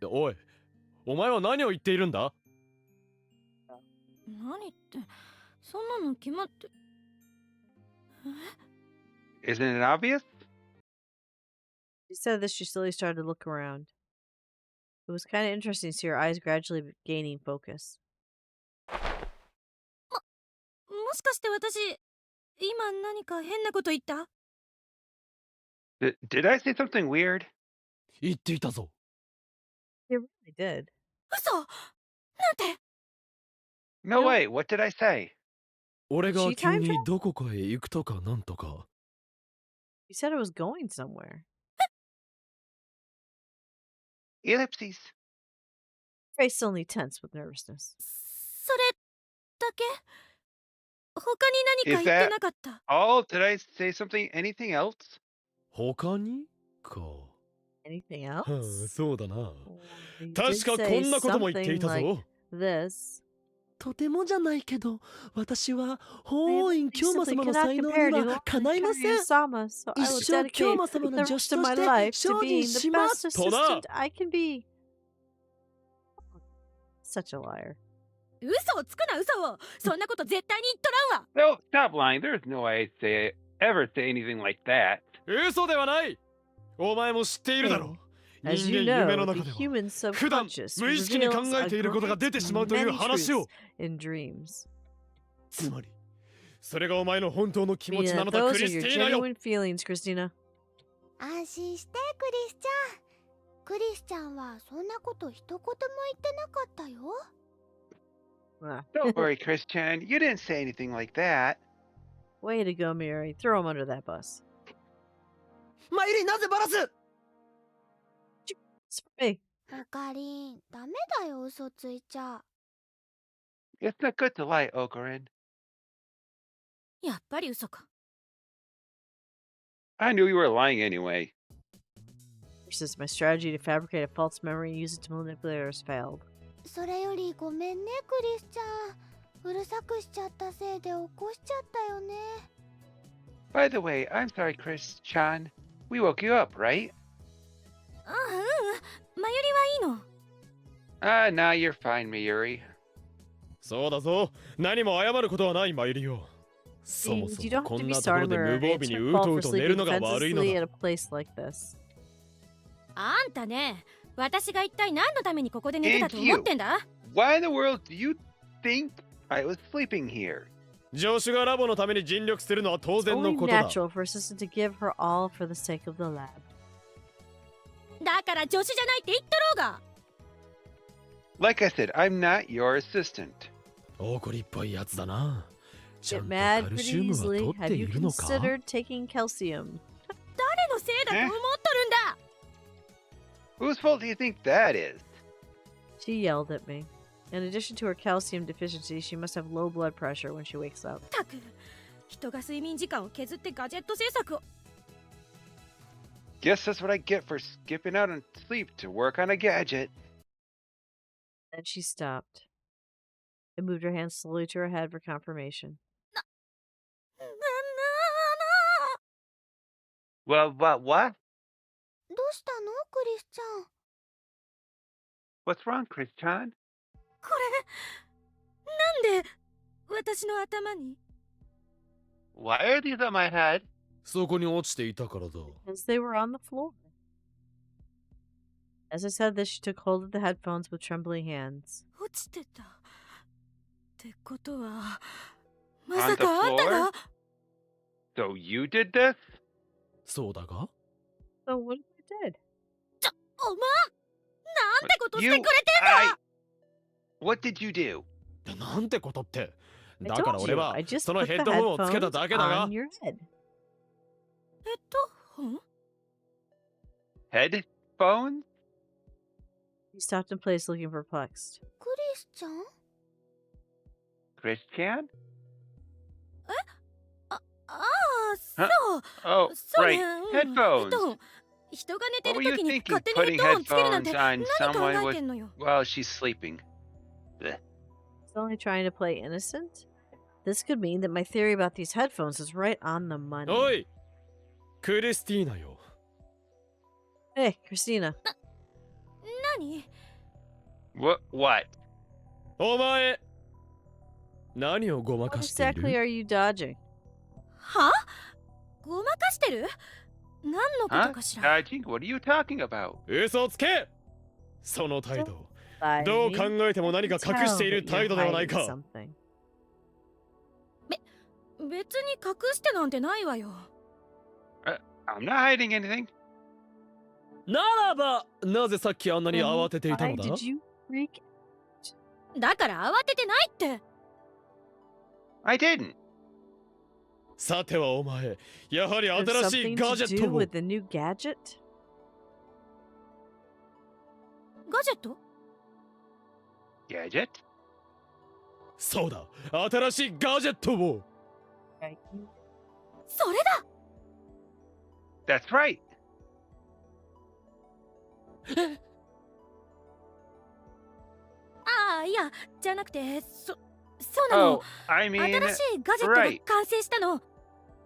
[SPEAKER 3] おい、お前は何を言っているんだ？
[SPEAKER 6] 何ってそんなの決まって
[SPEAKER 2] Isn't it obvious?
[SPEAKER 1] She said this, she slowly started to look around. It was kind of interesting to see her eyes gradually gaining focus.
[SPEAKER 6] もしかして私今何か変なこと言った？
[SPEAKER 2] Did I say something weird?
[SPEAKER 3] 言っていたぞ。
[SPEAKER 1] You really did.
[SPEAKER 6] 嘘なんて
[SPEAKER 2] No
[SPEAKER 1] No.
[SPEAKER 2] way. What did I say?
[SPEAKER 3] 俺が
[SPEAKER 1] She
[SPEAKER 3] 急
[SPEAKER 1] time
[SPEAKER 3] に
[SPEAKER 1] travel?
[SPEAKER 3] どこかへ行くとかなんとか。
[SPEAKER 1] You said it was going somewhere.
[SPEAKER 2] Ellipses.
[SPEAKER 1] Face only tense with nervousness.
[SPEAKER 6] それだけ他に何か
[SPEAKER 2] Is
[SPEAKER 6] 言って
[SPEAKER 2] that
[SPEAKER 6] なかった？
[SPEAKER 2] all? Did I say something? Anything else?
[SPEAKER 3] 他にか。
[SPEAKER 1] Anything
[SPEAKER 3] はあ、
[SPEAKER 1] else?
[SPEAKER 3] そうだな。
[SPEAKER 1] Well, you
[SPEAKER 3] 確
[SPEAKER 1] did
[SPEAKER 3] かこ
[SPEAKER 1] say
[SPEAKER 3] んなことも言ってい
[SPEAKER 1] something
[SPEAKER 3] た
[SPEAKER 1] like
[SPEAKER 3] ぞ。
[SPEAKER 1] this.
[SPEAKER 5] とてもじゃないけど、私は
[SPEAKER 1] I
[SPEAKER 5] 法院
[SPEAKER 1] really
[SPEAKER 5] 京馬
[SPEAKER 1] simply
[SPEAKER 5] 様の
[SPEAKER 1] cannot
[SPEAKER 5] 才能
[SPEAKER 1] compare
[SPEAKER 5] に
[SPEAKER 1] to
[SPEAKER 5] は
[SPEAKER 1] the
[SPEAKER 5] かないません。
[SPEAKER 1] Sama, so I will
[SPEAKER 5] 一生京
[SPEAKER 1] dedicate
[SPEAKER 5] 馬様
[SPEAKER 1] the
[SPEAKER 5] の助
[SPEAKER 1] rest
[SPEAKER 5] 手
[SPEAKER 1] of
[SPEAKER 5] と
[SPEAKER 1] my
[SPEAKER 5] して
[SPEAKER 1] life to
[SPEAKER 5] 精
[SPEAKER 1] being
[SPEAKER 5] 進
[SPEAKER 1] the
[SPEAKER 5] しま
[SPEAKER 1] best
[SPEAKER 5] す。
[SPEAKER 1] assistant I can be. Such a liar.
[SPEAKER 6] 嘘をつくな嘘を。そんなこと絶対に言っとらんわ。
[SPEAKER 2] No, stop lying. There's no way I'd ever say anything like that.
[SPEAKER 3] 嘘ではない。お前も知っているだろう。
[SPEAKER 1] As
[SPEAKER 3] 人
[SPEAKER 1] you
[SPEAKER 3] 間夢の
[SPEAKER 1] know, the
[SPEAKER 3] 中では
[SPEAKER 1] human
[SPEAKER 3] 普段
[SPEAKER 1] subconscious
[SPEAKER 3] 無意識に考
[SPEAKER 1] reveals
[SPEAKER 3] えていることが
[SPEAKER 1] a
[SPEAKER 3] 出てしまう
[SPEAKER 1] great
[SPEAKER 3] という
[SPEAKER 1] many
[SPEAKER 3] 話を。
[SPEAKER 1] truths in dreams.
[SPEAKER 3] つまりそれがお前の本当の気持ち
[SPEAKER 1] Meaning
[SPEAKER 3] な
[SPEAKER 1] that
[SPEAKER 3] のだ
[SPEAKER 1] those
[SPEAKER 3] ク
[SPEAKER 1] are
[SPEAKER 3] リス
[SPEAKER 1] your
[SPEAKER 3] ティーナよ。
[SPEAKER 1] genuine feelings, Christina.
[SPEAKER 4] 安心してクリスちゃん。クリスちゃんはそんなこと一言も言ってなかったよ。
[SPEAKER 1] Ah.
[SPEAKER 2] Don't worry, Christian. You didn't say anything like that.
[SPEAKER 1] Way to go, Miri. Throw him under that bus.
[SPEAKER 5] マユリなぜバラす？
[SPEAKER 1] It's for me.
[SPEAKER 4] オカリン、ダメだよ嘘ついちゃ。
[SPEAKER 2] It's not good to lie, Ocarin.
[SPEAKER 6] やっぱり嘘か。
[SPEAKER 2] I knew you were lying anyway.
[SPEAKER 1] Versus my strategy to fabricate a false memory and use it to manipulate others failed.
[SPEAKER 4] それよりごめんねクリスちゃん。うるさくしちゃったせいで起こしちゃったよね。
[SPEAKER 2] By the way, I'm sorry, Christian. We woke you up, right?
[SPEAKER 6] ああ、うん。マユリはいいの。
[SPEAKER 2] Now you're fine, Mayuri.
[SPEAKER 3] そうだぞ。何も謝ることはないマユリよ。そも
[SPEAKER 1] Means
[SPEAKER 3] そ
[SPEAKER 1] you
[SPEAKER 3] も
[SPEAKER 1] don't
[SPEAKER 3] こ
[SPEAKER 1] have to
[SPEAKER 3] ん
[SPEAKER 1] be
[SPEAKER 3] なところ
[SPEAKER 1] sorry,
[SPEAKER 3] で無
[SPEAKER 1] Miri.
[SPEAKER 3] 防備
[SPEAKER 1] It's
[SPEAKER 3] に
[SPEAKER 1] your
[SPEAKER 3] うと
[SPEAKER 1] fault
[SPEAKER 3] う
[SPEAKER 1] for
[SPEAKER 3] と寝る
[SPEAKER 1] sleeping
[SPEAKER 3] のが悪いの
[SPEAKER 1] defenselessly
[SPEAKER 3] だ。
[SPEAKER 1] at a place like this.
[SPEAKER 6] あんたね、私が一体何のためにここで寝てたと思ってんだ？
[SPEAKER 2] Why in the world do you think I was sleeping here?
[SPEAKER 3] 助手がラボのために尽力するのは当
[SPEAKER 1] It's
[SPEAKER 3] 然の
[SPEAKER 1] only
[SPEAKER 3] ことだ。
[SPEAKER 1] natural for assistant to give her all for the sake of the lab.
[SPEAKER 6] だから助手じゃないって言っとろうが。
[SPEAKER 2] Like I said, I'm not your assistant.
[SPEAKER 3] 怒りっぽいやつだな。ちゃ
[SPEAKER 1] Get
[SPEAKER 3] んと
[SPEAKER 1] mad
[SPEAKER 3] カル
[SPEAKER 1] pretty
[SPEAKER 3] シウムは
[SPEAKER 1] easily.
[SPEAKER 3] 取っ
[SPEAKER 1] Have
[SPEAKER 3] て
[SPEAKER 1] you
[SPEAKER 3] いるのか？
[SPEAKER 1] considered taking calcium?
[SPEAKER 6] 誰のせいだと思っとるんだ。
[SPEAKER 2] Whose fault do you think that is?
[SPEAKER 1] She yelled at me. In addition to her calcium deficiency, she must have low blood pressure when she wakes up.
[SPEAKER 6] たく、人が睡眠時間を削ってガジェット制作を。
[SPEAKER 2] Guess that's what I get for skipping out on sleep to work on a gadget.
[SPEAKER 1] Then she stopped and moved her hand slowly to her head for confirmation.
[SPEAKER 2] What?
[SPEAKER 4] どうしたのクリスちゃん。
[SPEAKER 2] What's wrong, Christian?
[SPEAKER 6] これ、なんで私の頭に？
[SPEAKER 2] Why are these on my head?
[SPEAKER 3] そこに落ちていたからだ。
[SPEAKER 1] As they were on the floor. As I said this, she took hold of the headphones with trembling hands.
[SPEAKER 6] 落ちてた。ってことは、まさかあんたが？
[SPEAKER 2] So you did this?
[SPEAKER 3] そうだが？
[SPEAKER 1] So what if I did?
[SPEAKER 6] おまん、なんてことしてくれてん
[SPEAKER 2] I... What did you do?
[SPEAKER 3] なんてことって。
[SPEAKER 1] I
[SPEAKER 3] だから
[SPEAKER 1] told
[SPEAKER 3] 俺
[SPEAKER 1] you,
[SPEAKER 3] は
[SPEAKER 1] I just
[SPEAKER 3] その
[SPEAKER 1] put
[SPEAKER 3] ヘ
[SPEAKER 1] the
[SPEAKER 3] ッドホンをつけた
[SPEAKER 1] headphones
[SPEAKER 3] だけだが
[SPEAKER 1] on。your head.
[SPEAKER 6] ヘッドホン？
[SPEAKER 2] Headphones?
[SPEAKER 1] He stopped in place, looking perplexed.
[SPEAKER 4] クリスちゃん
[SPEAKER 2] Christian?
[SPEAKER 6] ああ、そう。
[SPEAKER 2] Oh,
[SPEAKER 6] そう
[SPEAKER 2] right.
[SPEAKER 6] ね。うん、
[SPEAKER 2] Headphones.
[SPEAKER 6] ヘッドホン。人が寝て
[SPEAKER 2] What
[SPEAKER 6] る
[SPEAKER 2] were you
[SPEAKER 6] 時に
[SPEAKER 2] thinking?
[SPEAKER 6] 勝手にヘッ
[SPEAKER 2] Putting
[SPEAKER 6] ドホンつけるなんて
[SPEAKER 2] headphones
[SPEAKER 6] 何
[SPEAKER 2] on
[SPEAKER 6] 考
[SPEAKER 2] someone
[SPEAKER 6] え
[SPEAKER 2] with
[SPEAKER 6] てんのよ。
[SPEAKER 2] while she's sleeping. Blech.
[SPEAKER 1] He's only trying to play innocent? This could mean that my theory about these headphones is right on the money.
[SPEAKER 3] おいクリスティーナよ。
[SPEAKER 1] Hey, Christina.
[SPEAKER 6] 何？
[SPEAKER 2] What?
[SPEAKER 3] お前何をごま
[SPEAKER 1] What
[SPEAKER 3] かしてい
[SPEAKER 1] exactly
[SPEAKER 3] る？
[SPEAKER 1] are you dodging?
[SPEAKER 6] は？ごまかしてる？何のこ
[SPEAKER 2] Huh?
[SPEAKER 6] とかしら？
[SPEAKER 2] Dodging? What are you talking about?
[SPEAKER 3] 嘘をつけ。その態度。
[SPEAKER 1] By
[SPEAKER 3] どう
[SPEAKER 1] me?
[SPEAKER 3] 考えても何か隠している
[SPEAKER 1] Tell that
[SPEAKER 3] 態
[SPEAKER 1] you're
[SPEAKER 3] 度ではない
[SPEAKER 1] hiding
[SPEAKER 3] か。
[SPEAKER 1] something.
[SPEAKER 6] 別に隠してなんてないわよ。
[SPEAKER 2] I'm not hiding anything.
[SPEAKER 3] ならばなぜさっきあんなに慌てていたの
[SPEAKER 1] Why
[SPEAKER 3] だ
[SPEAKER 1] did you freak?
[SPEAKER 6] だから慌ててないって。
[SPEAKER 2] I didn't.
[SPEAKER 3] さてはお前、やはり
[SPEAKER 1] There's
[SPEAKER 3] 新しい
[SPEAKER 1] something
[SPEAKER 3] ガ
[SPEAKER 1] to
[SPEAKER 3] ジェッ
[SPEAKER 1] do
[SPEAKER 3] トを
[SPEAKER 1] with the new gadget?
[SPEAKER 6] ガジェット？
[SPEAKER 2] Gadget?
[SPEAKER 3] そうだ、新しいガジェットを
[SPEAKER 1] Right.
[SPEAKER 6] それだ。
[SPEAKER 2] That's right.
[SPEAKER 6] ああ、いや、じゃなくて、そうなの。
[SPEAKER 2] Oh, I mean,
[SPEAKER 6] 新しいガジェットが
[SPEAKER 2] right.
[SPEAKER 6] 完成したの。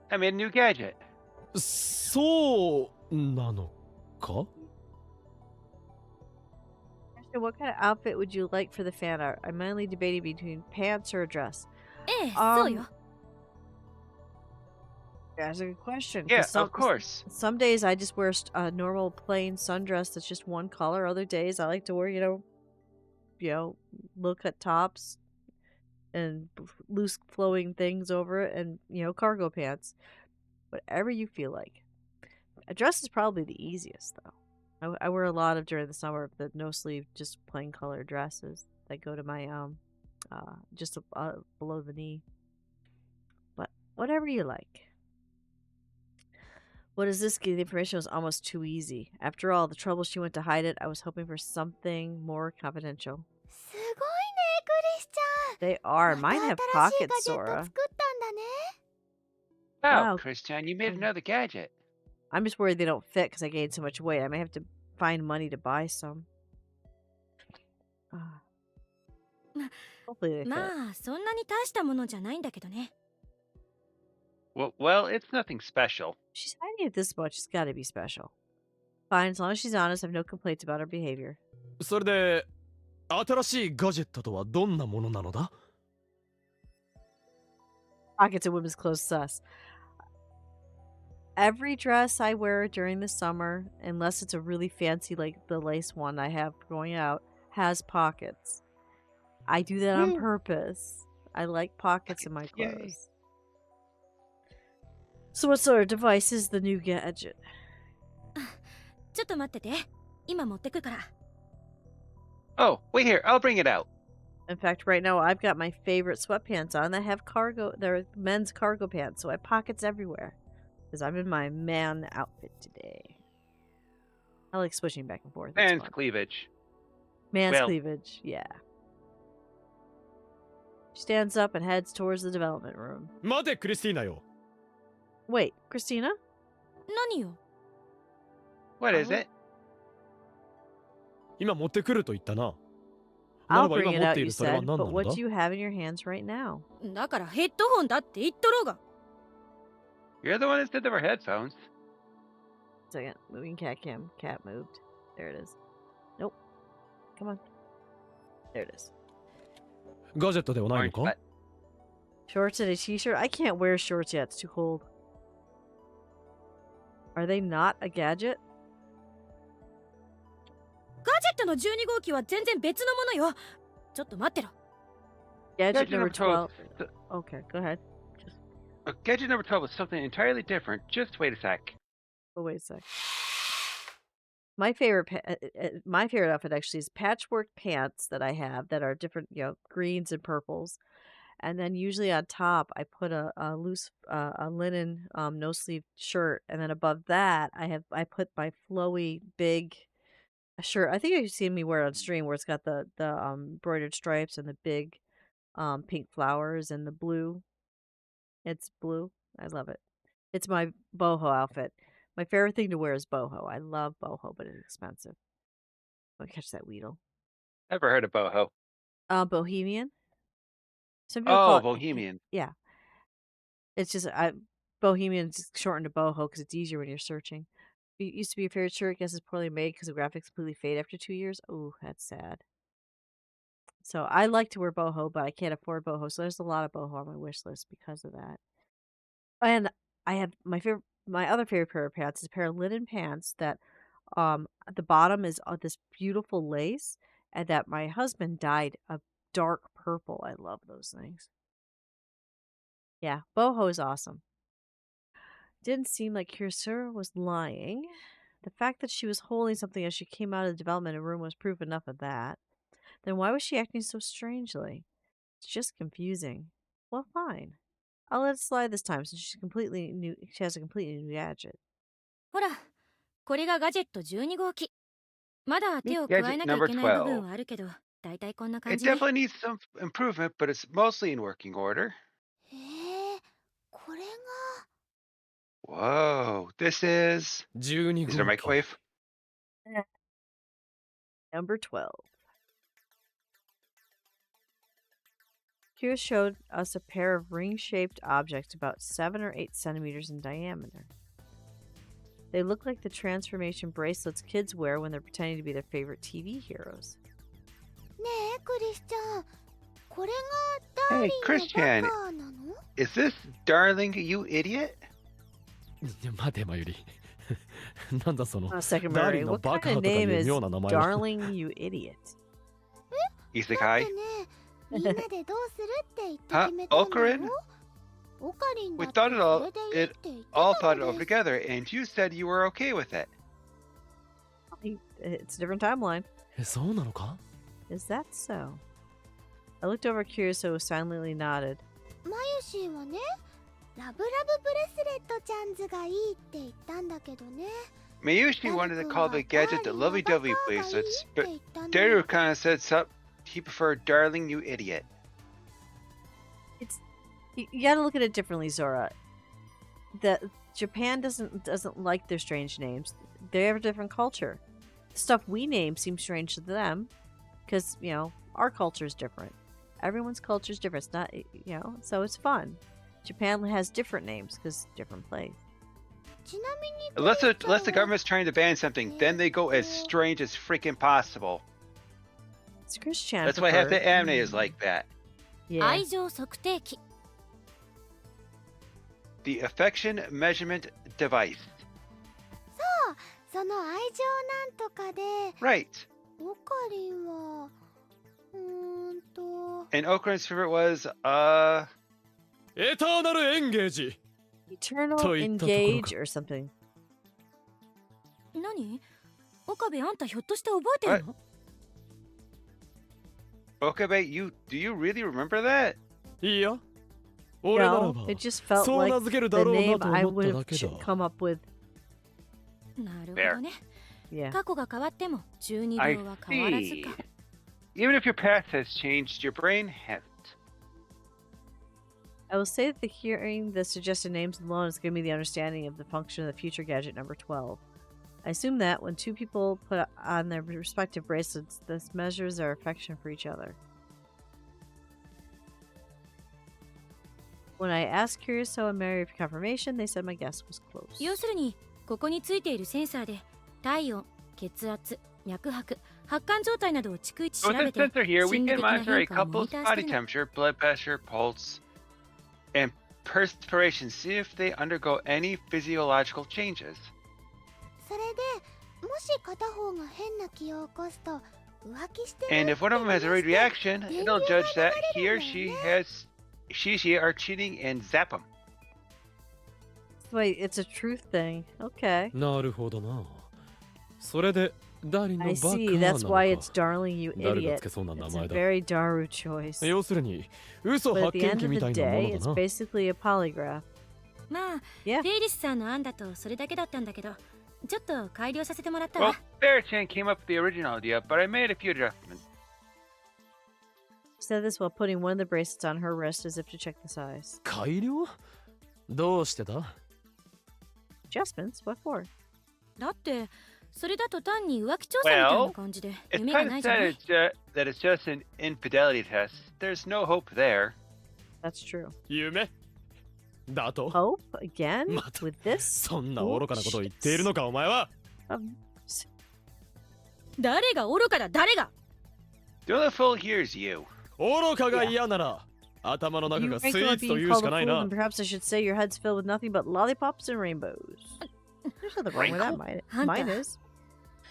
[SPEAKER 2] I made a new gadget.
[SPEAKER 3] そうなのか
[SPEAKER 1] Actually, what kind of outfit would you like for the fan art? I'm mainly debating between pants or a dress.
[SPEAKER 6] ええ、そうよ。
[SPEAKER 1] That's a good question. 'cause
[SPEAKER 2] Yeah,
[SPEAKER 1] some,
[SPEAKER 2] of course.
[SPEAKER 1] Some days I just wear a normal plain sundress that's just one color. Other days I like to wear, low cut tops and loose flowing things over it, and cargo pants. Whatever you feel like. A dress is probably the easiest though. I wear a lot of during the summer the no sleeve, just plain color dresses that go to my just below the knee. But whatever you like. What is this? The information was almost too easy. After all the trouble she went to hide it, I was hoping for something more confidential.
[SPEAKER 4] すごいね、クリスチャン。
[SPEAKER 1] They are.
[SPEAKER 4] ま
[SPEAKER 1] Mine
[SPEAKER 4] た
[SPEAKER 1] have
[SPEAKER 4] 新しい
[SPEAKER 1] pockets,
[SPEAKER 4] ガジェット
[SPEAKER 1] Sora.
[SPEAKER 4] 作ったんだね。
[SPEAKER 2] Wow,
[SPEAKER 1] Wow.
[SPEAKER 2] Christian, you made
[SPEAKER 1] Um,
[SPEAKER 2] another gadget.
[SPEAKER 1] I'm just worried they don't fit because I gained so much weight. I may have to find money to buy some. Hopefully they fit.
[SPEAKER 6] まあ、そんなに大したものじゃないんだけどね。
[SPEAKER 2] Well, it's nothing special.
[SPEAKER 1] She's hiding it this much. It's got to be special. Fine, as long as she's honest, I have no complaints about her behavior.
[SPEAKER 3] それで新しいガジェットとはどんなものなのだ
[SPEAKER 1] Pockets of women's clothes sus. Every dress I wear during the summer, unless it's a really fancy, like the lace one I have going out, has pockets. I do that on purpose. I like pockets in my
[SPEAKER 2] Yay.
[SPEAKER 1] clothes. So what sort of device is the new gadget?
[SPEAKER 6] ちょっと待ってて。今持ってくから。
[SPEAKER 2] Oh, wait here. I'll bring it out.
[SPEAKER 1] In fact, right now I've got my favorite sweatpants on that have cargo. They're men's cargo pants, so I have pockets everywhere. Because I'm in my man outfit today. I like switching back and forth. It's
[SPEAKER 2] And
[SPEAKER 1] fun.
[SPEAKER 2] cleavage.
[SPEAKER 1] Man's
[SPEAKER 2] well-
[SPEAKER 1] cleavage, yeah. She stands up and heads towards the development room.
[SPEAKER 3] 待てクリスティーナよ
[SPEAKER 1] Wait, Christina?
[SPEAKER 6] 何よ。
[SPEAKER 2] What is
[SPEAKER 1] Oh.
[SPEAKER 2] it?
[SPEAKER 3] 今持ってくると言ったなな
[SPEAKER 1] I'll
[SPEAKER 3] らば
[SPEAKER 1] bring
[SPEAKER 3] 今
[SPEAKER 1] it
[SPEAKER 3] 持っ
[SPEAKER 1] out,
[SPEAKER 3] てい
[SPEAKER 1] you
[SPEAKER 3] るそれは
[SPEAKER 1] said,
[SPEAKER 3] 何な
[SPEAKER 1] but
[SPEAKER 3] の
[SPEAKER 1] what
[SPEAKER 3] だ
[SPEAKER 1] do you have in your hands right now?
[SPEAKER 6] だからヘッドホンだって言っとろうが。
[SPEAKER 2] You're the one that said there were headphones.
[SPEAKER 1] Second, moving cat cam. Cat moved. There it is. Nope. Come on. There it is.
[SPEAKER 3] ガジェットではないの
[SPEAKER 2] Orange
[SPEAKER 3] か
[SPEAKER 2] butt.
[SPEAKER 1] Shorts and a t-shirt? I can't wear shorts yet. It's too cold. Are they not a gadget?
[SPEAKER 6] ガジェットの12号機は全然別のものよ。ちょっと待ってろ。
[SPEAKER 1] Gadget
[SPEAKER 2] Gadget
[SPEAKER 1] number
[SPEAKER 2] number 12.
[SPEAKER 1] 12. Okay, go ahead. Just
[SPEAKER 2] Gadget number 12 is something entirely different. Just wait a sec.
[SPEAKER 1] wait a sec. My favorite my favorite outfit actually is patchwork pants that I have that are different, greens and purples. And then usually on top I put a loose a linen no sleeve shirt, and then above that I put my flowy big shirt. I think you've seen me wear it on stream where it's got the embroidered stripes and the big pink flowers and the blue. It's blue. I love it. It's my boho outfit. My favorite thing to wear is boho. I love boho, but it's expensive. I'll catch that Weedle.
[SPEAKER 2] Never heard of boho.
[SPEAKER 1] Bohemian. Some people call
[SPEAKER 2] Oh,
[SPEAKER 1] it,
[SPEAKER 2] bohemian.
[SPEAKER 1] yeah. It's just Bohemian's shortened to boho because it's easier when you're searching. It used to be a favorite shirt. Guess it's poorly made because the graphics completely fade after 2 years. Oh, that's sad. So I like to wear boho, but I can't afford boho. So there's a lot of boho on my wish list because of that. And I have my other favorite pair of pants is a pair of linen pants that at the bottom is this beautiful lace, and that my husband dyed a dark purple. I love those things. Yeah, boho is awesome. Didn't seem like Kursura was lying. The fact that she was holding something as she came out of the development room was proof enough of that. Then why was she acting so strangely? It's just confusing. Well, fine. I'll let it slide this time since she has a completely new gadget.
[SPEAKER 6] ほら、これがガジェット12号機。まだ手を加え
[SPEAKER 2] Gadget
[SPEAKER 6] なきゃい
[SPEAKER 2] number
[SPEAKER 6] けない部分
[SPEAKER 2] 12.
[SPEAKER 6] はあるけど、だいたいこんな感
[SPEAKER 2] It
[SPEAKER 6] じね。
[SPEAKER 2] definitely needs some improvement, but it's mostly in working order.
[SPEAKER 4] へえ、これが。
[SPEAKER 2] Whoa, this is
[SPEAKER 3] 12
[SPEAKER 2] there a
[SPEAKER 3] 号機
[SPEAKER 2] microwave?
[SPEAKER 1] Number 12. Kira showed us a pair of ring-shaped objects about 7 or 8 centimeters in diameter. They look like the transformation bracelets kids wear when they're pretending to be their favorite TV heroes.
[SPEAKER 4] ねえ、クリスチャン。これがダー
[SPEAKER 2] Hey,
[SPEAKER 4] リンの
[SPEAKER 2] Christian,
[SPEAKER 4] バカなの？
[SPEAKER 2] is this darling you idiot?
[SPEAKER 3] 待てまゆりなんだその
[SPEAKER 1] Second
[SPEAKER 3] ダーリ
[SPEAKER 1] Murray,
[SPEAKER 3] ンの
[SPEAKER 1] what
[SPEAKER 3] バカ
[SPEAKER 1] kind
[SPEAKER 3] と
[SPEAKER 1] of
[SPEAKER 3] かい
[SPEAKER 1] name
[SPEAKER 3] う
[SPEAKER 1] is
[SPEAKER 3] 妙な名前は
[SPEAKER 1] Darling You Idiot?
[SPEAKER 2] You think
[SPEAKER 4] だっ
[SPEAKER 2] I?
[SPEAKER 4] てね、みんなでどうするって言って決め
[SPEAKER 2] Huh?
[SPEAKER 4] たんだ
[SPEAKER 2] Ocarin?
[SPEAKER 4] よ。オカリンだ
[SPEAKER 2] We
[SPEAKER 4] って
[SPEAKER 2] thought it
[SPEAKER 4] そ
[SPEAKER 2] all
[SPEAKER 4] れでいいって言ってた
[SPEAKER 2] all thought it
[SPEAKER 4] の
[SPEAKER 2] over
[SPEAKER 4] です。
[SPEAKER 2] together, and you said you were okay with it.
[SPEAKER 1] It's a different timeline.
[SPEAKER 3] そうなのか
[SPEAKER 1] Is that so? I looked over at Kirito who silently nodded.
[SPEAKER 4] マユシーはね、ラブラブブレスレットちゃんズがいいって言ったんだけどね。
[SPEAKER 2] Mayushi
[SPEAKER 4] ダル
[SPEAKER 2] wanted to
[SPEAKER 4] 君
[SPEAKER 2] call
[SPEAKER 4] は
[SPEAKER 2] the
[SPEAKER 4] ダー
[SPEAKER 2] gadget
[SPEAKER 4] リ
[SPEAKER 2] the
[SPEAKER 4] ンのバ
[SPEAKER 2] lovey
[SPEAKER 4] カ
[SPEAKER 2] dovey
[SPEAKER 4] がいいって
[SPEAKER 2] bracelets,
[SPEAKER 4] 言
[SPEAKER 2] but
[SPEAKER 4] ったの
[SPEAKER 2] Daru
[SPEAKER 4] よ。
[SPEAKER 2] kind of said he preferred darling you idiot.
[SPEAKER 1] You gotta look at it differently, Zora. Japan doesn't like their strange names. They have a different culture. The stuff we name seems strange to them because, our culture is different. Everyone's culture is different. It's not, so it's fun. Japan has different names because different place.
[SPEAKER 4] ちなみにクリ
[SPEAKER 2] Unless
[SPEAKER 4] スチャン
[SPEAKER 2] unless the
[SPEAKER 4] は
[SPEAKER 2] government's trying to ban something, then they go as strange as freaking possible.
[SPEAKER 1] It's Christian.
[SPEAKER 2] That's why half the anime is like that.
[SPEAKER 1] Yeah.
[SPEAKER 6] 愛情測定器。
[SPEAKER 2] The affection measurement device.
[SPEAKER 4] その愛情なんとかで、
[SPEAKER 2] Right.
[SPEAKER 4] オカリンは
[SPEAKER 2] And Okarin's favorite was
[SPEAKER 3] エターナルエンゲージ
[SPEAKER 1] Eternal
[SPEAKER 3] といったところか。
[SPEAKER 1] Engage or something.
[SPEAKER 6] 何？岡部あんたひょっとして覚えてるの？
[SPEAKER 2] Okabe, do you really remember that?
[SPEAKER 3] いいや俺なら
[SPEAKER 1] No,
[SPEAKER 3] ば
[SPEAKER 1] it just felt
[SPEAKER 3] そう
[SPEAKER 1] like
[SPEAKER 3] 名付けるだ
[SPEAKER 1] the
[SPEAKER 3] ろうな
[SPEAKER 1] name
[SPEAKER 3] と
[SPEAKER 1] I
[SPEAKER 3] 思っ
[SPEAKER 1] would
[SPEAKER 3] た
[SPEAKER 1] have
[SPEAKER 3] だけだ
[SPEAKER 1] come up with.
[SPEAKER 6] なるほどね。
[SPEAKER 1] Yeah.
[SPEAKER 6] 過去が変わっても12
[SPEAKER 2] I
[SPEAKER 6] 秒は変わらず
[SPEAKER 2] see.
[SPEAKER 6] か。
[SPEAKER 2] Even if your past has changed, your brain hasn't.
[SPEAKER 1] I will say that the hearing the suggested names alone has given me the understanding of the function of the future gadget number 12. I assume that when two people put on their respective bracelets, this measures their affection for each other. When I asked Curioso and Mary for confirmation, they said my guess was close.
[SPEAKER 6] 要するにここについているセンサーで体温、血圧、脈拍、発汗状態などを逐一調
[SPEAKER 2] With
[SPEAKER 6] べ
[SPEAKER 2] this
[SPEAKER 6] て
[SPEAKER 2] sensor here, we
[SPEAKER 6] 心理
[SPEAKER 2] can
[SPEAKER 6] 的な
[SPEAKER 2] monitor
[SPEAKER 6] 変
[SPEAKER 2] a
[SPEAKER 6] 化をモ
[SPEAKER 2] couple's
[SPEAKER 6] ニターして
[SPEAKER 2] body
[SPEAKER 6] るの。
[SPEAKER 2] temperature, blood pressure, pulse, and perspiration. See if they undergo any physiological changes.
[SPEAKER 4] それでもし片方が変な気を起こすと浮気してる
[SPEAKER 2] And
[SPEAKER 4] って
[SPEAKER 2] if one of them has a
[SPEAKER 4] 見
[SPEAKER 2] red
[SPEAKER 4] なして
[SPEAKER 2] reaction, it'll judge that he or she are cheating and zap them.
[SPEAKER 1] Wait, it's a truth thing. Okay.
[SPEAKER 3] なるほどなそれでダーリンの
[SPEAKER 1] I
[SPEAKER 3] バカ
[SPEAKER 1] see.
[SPEAKER 3] な
[SPEAKER 1] That's
[SPEAKER 3] の
[SPEAKER 1] why
[SPEAKER 3] か
[SPEAKER 1] it's darling you
[SPEAKER 3] 誰が
[SPEAKER 1] idiot.
[SPEAKER 3] つけそうな名
[SPEAKER 1] It's
[SPEAKER 3] 前
[SPEAKER 1] a
[SPEAKER 3] だ
[SPEAKER 1] very Daru choice.
[SPEAKER 3] 要するに嘘
[SPEAKER 1] But at
[SPEAKER 3] 発
[SPEAKER 1] the
[SPEAKER 3] 見
[SPEAKER 1] end
[SPEAKER 3] 器
[SPEAKER 1] of
[SPEAKER 3] み
[SPEAKER 1] the
[SPEAKER 3] たいなも
[SPEAKER 1] day,
[SPEAKER 3] の
[SPEAKER 1] it's
[SPEAKER 3] だな
[SPEAKER 1] basically a polygraph.
[SPEAKER 6] まあ、
[SPEAKER 1] Yeah.
[SPEAKER 6] フェイリスさんの案だとそれだけだったんだけど、ちょっと改良させてもらった
[SPEAKER 2] Well,
[SPEAKER 6] わ。
[SPEAKER 2] Bear-chan came up with the original idea, but I made a few adjustments.
[SPEAKER 1] Said this while putting one of the bracelets on her wrist as if to check the size.
[SPEAKER 3] 改良どうしてだ
[SPEAKER 1] Adjustments? What for?
[SPEAKER 6] だってそれだと単に浮気調査みたいな感じで
[SPEAKER 2] If
[SPEAKER 6] 夢が
[SPEAKER 2] Penn
[SPEAKER 6] ないじゃな
[SPEAKER 2] said
[SPEAKER 6] い？
[SPEAKER 2] that it's just an infidelity test, there's no hope there.
[SPEAKER 1] That's true.
[SPEAKER 3] 夢だと
[SPEAKER 1] Hope? Again?
[SPEAKER 3] また
[SPEAKER 1] With this?
[SPEAKER 3] そんな愚かなことを言っているのかお前は
[SPEAKER 1] S-
[SPEAKER 6] 誰が愚かだ誰が？
[SPEAKER 2] The only fool here is you.
[SPEAKER 3] 愚かが嫌なら頭の中
[SPEAKER 1] You
[SPEAKER 3] がスイ
[SPEAKER 1] rank
[SPEAKER 3] ー
[SPEAKER 1] about
[SPEAKER 3] ツと
[SPEAKER 1] being
[SPEAKER 3] いうし
[SPEAKER 1] called
[SPEAKER 3] か
[SPEAKER 1] a
[SPEAKER 3] ない
[SPEAKER 1] fool,
[SPEAKER 3] な
[SPEAKER 1] and perhaps I should say your head's filled with nothing but lollipops and rainbows. There's nothing wrong with that. Mine
[SPEAKER 6] Hunter.
[SPEAKER 1] is.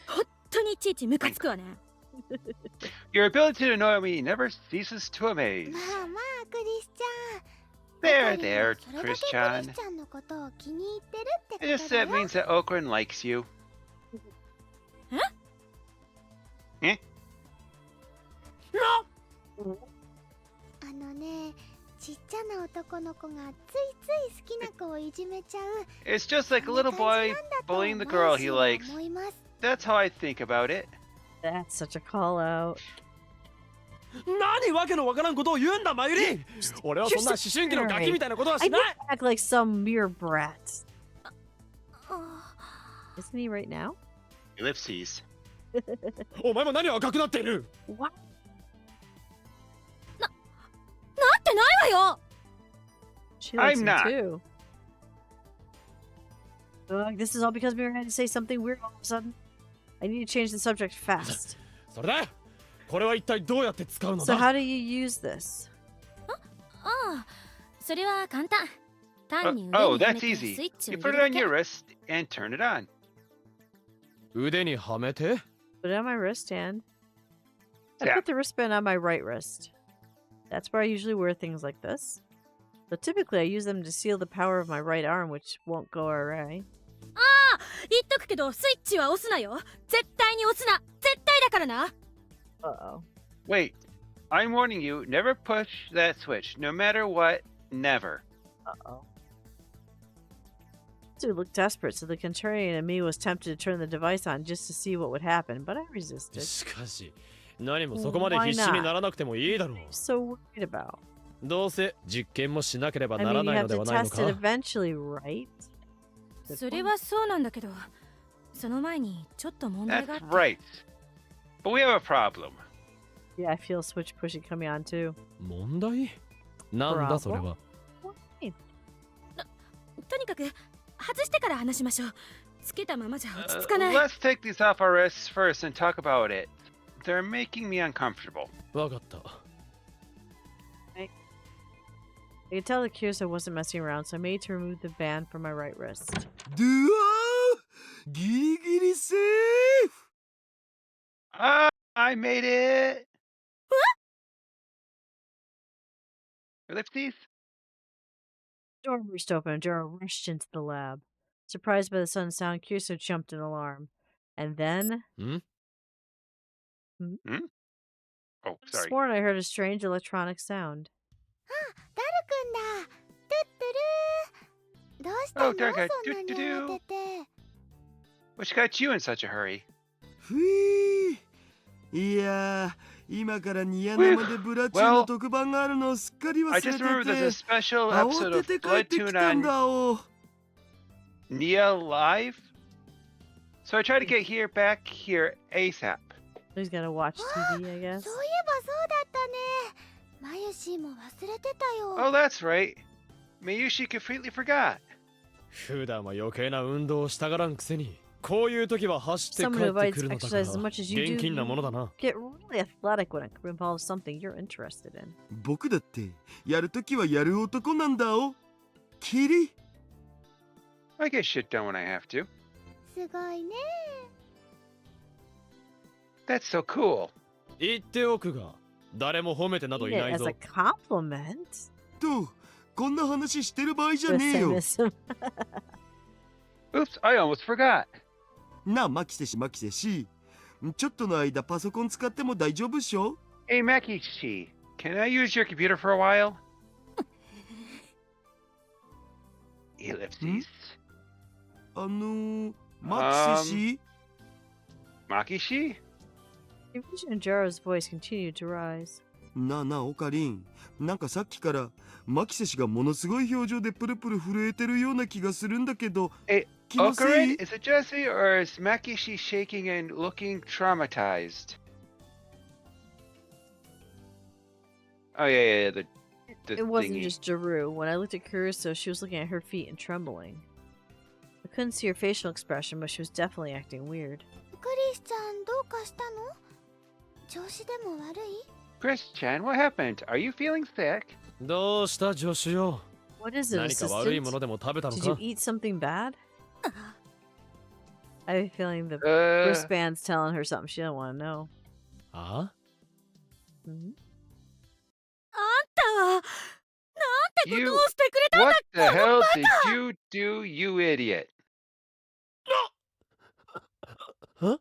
[SPEAKER 6] 本当にいちいちムカつくわね。
[SPEAKER 2] Your ability to annoy me never ceases to amaze.
[SPEAKER 4] まあまあクリスチャン
[SPEAKER 2] There,
[SPEAKER 4] あかりんは
[SPEAKER 2] there,
[SPEAKER 4] それだけクリ
[SPEAKER 2] Chris
[SPEAKER 4] ス
[SPEAKER 2] Chan.
[SPEAKER 4] ちゃんのことを気に入ってるってこ
[SPEAKER 2] Just
[SPEAKER 4] とだ
[SPEAKER 2] that
[SPEAKER 4] よ。
[SPEAKER 2] means that Okran likes you. Eh?
[SPEAKER 4] あのね、ちっちゃな男の子がついつい好きな子をいじめちゃう。
[SPEAKER 2] It's just
[SPEAKER 4] そ
[SPEAKER 2] like
[SPEAKER 4] ん
[SPEAKER 2] a
[SPEAKER 4] な
[SPEAKER 2] little
[SPEAKER 4] 感じ
[SPEAKER 2] boy
[SPEAKER 4] なんだと
[SPEAKER 2] bullying the
[SPEAKER 4] マ
[SPEAKER 2] girl
[SPEAKER 4] ユシ
[SPEAKER 2] he
[SPEAKER 4] ーは
[SPEAKER 2] likes.
[SPEAKER 4] 思います。
[SPEAKER 2] That's how I think about it.
[SPEAKER 1] That's such a call out.
[SPEAKER 5] 何わけのわからんことを言うんだマユリ。
[SPEAKER 3] 俺はそんな思春期のガキみたいなことは
[SPEAKER 1] I
[SPEAKER 3] しない
[SPEAKER 1] don't act like some mere brat.
[SPEAKER 6] あ
[SPEAKER 1] Isn't he right now?
[SPEAKER 2] Ellipses.
[SPEAKER 3] お前も何を赤くなっている
[SPEAKER 1] What?
[SPEAKER 6] なってないわよ。
[SPEAKER 1] She likes
[SPEAKER 2] I'm
[SPEAKER 1] him
[SPEAKER 2] not.
[SPEAKER 1] too. Ugh, this is all because Mira had to say something weird all of a sudden. I need to change the subject fast.
[SPEAKER 3] それだこれは一体どうやって使うの
[SPEAKER 1] So
[SPEAKER 3] だ
[SPEAKER 1] how do you use this?
[SPEAKER 6] ああ、それは簡単。単に腕に
[SPEAKER 2] Oh,
[SPEAKER 6] はめ
[SPEAKER 2] that's
[SPEAKER 6] てス
[SPEAKER 2] easy.
[SPEAKER 6] イッチを
[SPEAKER 2] You
[SPEAKER 6] 入
[SPEAKER 2] put
[SPEAKER 6] れ
[SPEAKER 2] it
[SPEAKER 6] るだ
[SPEAKER 2] on
[SPEAKER 6] け。
[SPEAKER 2] your wrist and turn it on.
[SPEAKER 3] 腕にはめて
[SPEAKER 1] Put it on my wristband. I
[SPEAKER 2] Yeah.
[SPEAKER 1] put the wristband on my right wrist. That's where I usually wear things like this. But typically I use them to seal the power of my right arm, which won't go away.
[SPEAKER 6] ああ、言っとくけどスイッチは押すなよ。絶対に押すな。絶対だからな。
[SPEAKER 1] Uh-oh.
[SPEAKER 2] Wait, I'm warning you, never push that switch. No matter what, never.
[SPEAKER 1] Uh-oh. Dude looked desperate, so the contrarian in me was tempted to turn the device on just to see what would happen, but I resisted.
[SPEAKER 3] しかし何もそこまで必死にならなくてもいいだろう
[SPEAKER 1] So worried about.
[SPEAKER 3] どうせ実験もしなければ
[SPEAKER 1] I
[SPEAKER 3] なら
[SPEAKER 1] mean,
[SPEAKER 3] な
[SPEAKER 1] you
[SPEAKER 3] い
[SPEAKER 1] have
[SPEAKER 3] ので
[SPEAKER 1] to
[SPEAKER 3] はないの
[SPEAKER 1] test it
[SPEAKER 3] か
[SPEAKER 1] eventually, right? Good
[SPEAKER 6] それ
[SPEAKER 1] point.
[SPEAKER 6] はそうなんだけど、その前にちょっと問題があ
[SPEAKER 2] That's
[SPEAKER 6] って。
[SPEAKER 2] right. But we have a problem.
[SPEAKER 1] Yeah, I feel switch pushing coming on too.
[SPEAKER 3] 問題なんだそれは
[SPEAKER 1] Why?
[SPEAKER 6] とにかく外してから話しましょう。つけたままじゃ落ち着か
[SPEAKER 2] Uh,
[SPEAKER 6] ない。
[SPEAKER 2] let's take these off our wrists first and talk about it. They're making me uncomfortable.
[SPEAKER 3] わかった
[SPEAKER 1] I could tell the Curso wasn't messing around, so I made to remove the band from my right wrist.
[SPEAKER 5] ドゥアーギリギリセーフ。
[SPEAKER 2] I made it! Ellipses?
[SPEAKER 1] Door burst open and Dora rushed into the lab. Surprised by the sudden sound, Curso jumped in alarm. And then...
[SPEAKER 2] Oh,
[SPEAKER 1] I
[SPEAKER 2] sorry.
[SPEAKER 1] sworn I heard a strange electronic sound.
[SPEAKER 4] ダルくんだ。トゥットゥルー。どうしたの
[SPEAKER 2] Oh, Darka,
[SPEAKER 4] そんなに慌てて。
[SPEAKER 2] What got you in such a hurry?
[SPEAKER 5] ふい。いやー、今からニヤ生でブラチューの特番があるのをすっかり忘
[SPEAKER 2] I
[SPEAKER 5] れ
[SPEAKER 2] just
[SPEAKER 5] て
[SPEAKER 2] remembered there's a
[SPEAKER 5] て、
[SPEAKER 2] special episode
[SPEAKER 5] 慌
[SPEAKER 2] of
[SPEAKER 5] てて帰ってき
[SPEAKER 2] Bloodtoon
[SPEAKER 5] たん
[SPEAKER 2] on
[SPEAKER 5] だお。
[SPEAKER 2] Nia Live. So I tried to get back here ASAP.
[SPEAKER 1] He's gonna watch TV, I guess.
[SPEAKER 4] そういえばそうだったね。マユシーも忘れてたよ。
[SPEAKER 2] Oh, that's right. Mayushi completely forgot.
[SPEAKER 3] 普段は余計な運動をしたがらんくせにこういう時は走って帰
[SPEAKER 1] Someone
[SPEAKER 3] って
[SPEAKER 1] who
[SPEAKER 3] くる
[SPEAKER 1] avoids
[SPEAKER 3] のだから
[SPEAKER 1] exercise as much as you
[SPEAKER 3] 現金なものだ
[SPEAKER 1] do
[SPEAKER 3] な
[SPEAKER 1] get really athletic when it involves something you're interested in.
[SPEAKER 5] 僕だってやるときはやる男なんだお。キリ。
[SPEAKER 2] I get shit done when I have to.
[SPEAKER 4] すごいね。
[SPEAKER 2] That's so cool.
[SPEAKER 3] 言っておくが誰も褒めてなど
[SPEAKER 1] Eat
[SPEAKER 3] い
[SPEAKER 1] it
[SPEAKER 3] ない
[SPEAKER 1] as
[SPEAKER 3] ぞ
[SPEAKER 1] a compliment.
[SPEAKER 5] と、こんな話してる場合じゃ
[SPEAKER 1] The
[SPEAKER 5] ねえよ。
[SPEAKER 1] cynicism.
[SPEAKER 2] Oops, I almost forgot.
[SPEAKER 5] なあ、マキセシマキセシ。ちょっとの間パソコン使っても大丈夫っしょ？
[SPEAKER 2] Hey, Makishi, can I use your computer for a while? Ellipses.
[SPEAKER 5] マキセシ？
[SPEAKER 2] Makishi?
[SPEAKER 1] Confusion in Jaro's voice continued to rise.
[SPEAKER 5] なあなあ、オカリン。なんかさっきからマキセシがものすごい表情でプルプル震えてるような気がするんだけど。
[SPEAKER 2] Hey,
[SPEAKER 5] 気のせい？
[SPEAKER 2] Okarin, is it just me or is Makishi shaking and looking traumatized? Oh, yeah, the
[SPEAKER 1] It wasn't
[SPEAKER 2] thingy.
[SPEAKER 1] just Jaru. When I looked at Caruso, she was looking at her feet and trembling. I couldn't see her facial expression, but she was definitely acting weird.
[SPEAKER 4] クリスちゃんどうかしたの？調子でも悪い？
[SPEAKER 2] Chris-chan, what happened? Are you feeling sick?
[SPEAKER 3] どうした助手よ
[SPEAKER 1] What is it,
[SPEAKER 3] 何か悪いも
[SPEAKER 1] assistant?
[SPEAKER 3] のでも食べたの
[SPEAKER 1] Did you
[SPEAKER 3] か
[SPEAKER 1] eat something bad? I have a feeling the
[SPEAKER 2] Uh,
[SPEAKER 1] wristband's telling her something she don't want to know.
[SPEAKER 3] あ
[SPEAKER 1] Mhm.
[SPEAKER 6] あんたはなんてことを
[SPEAKER 2] You,
[SPEAKER 6] してくれたんだ
[SPEAKER 2] what the hell did you do, you idiot?
[SPEAKER 1] What?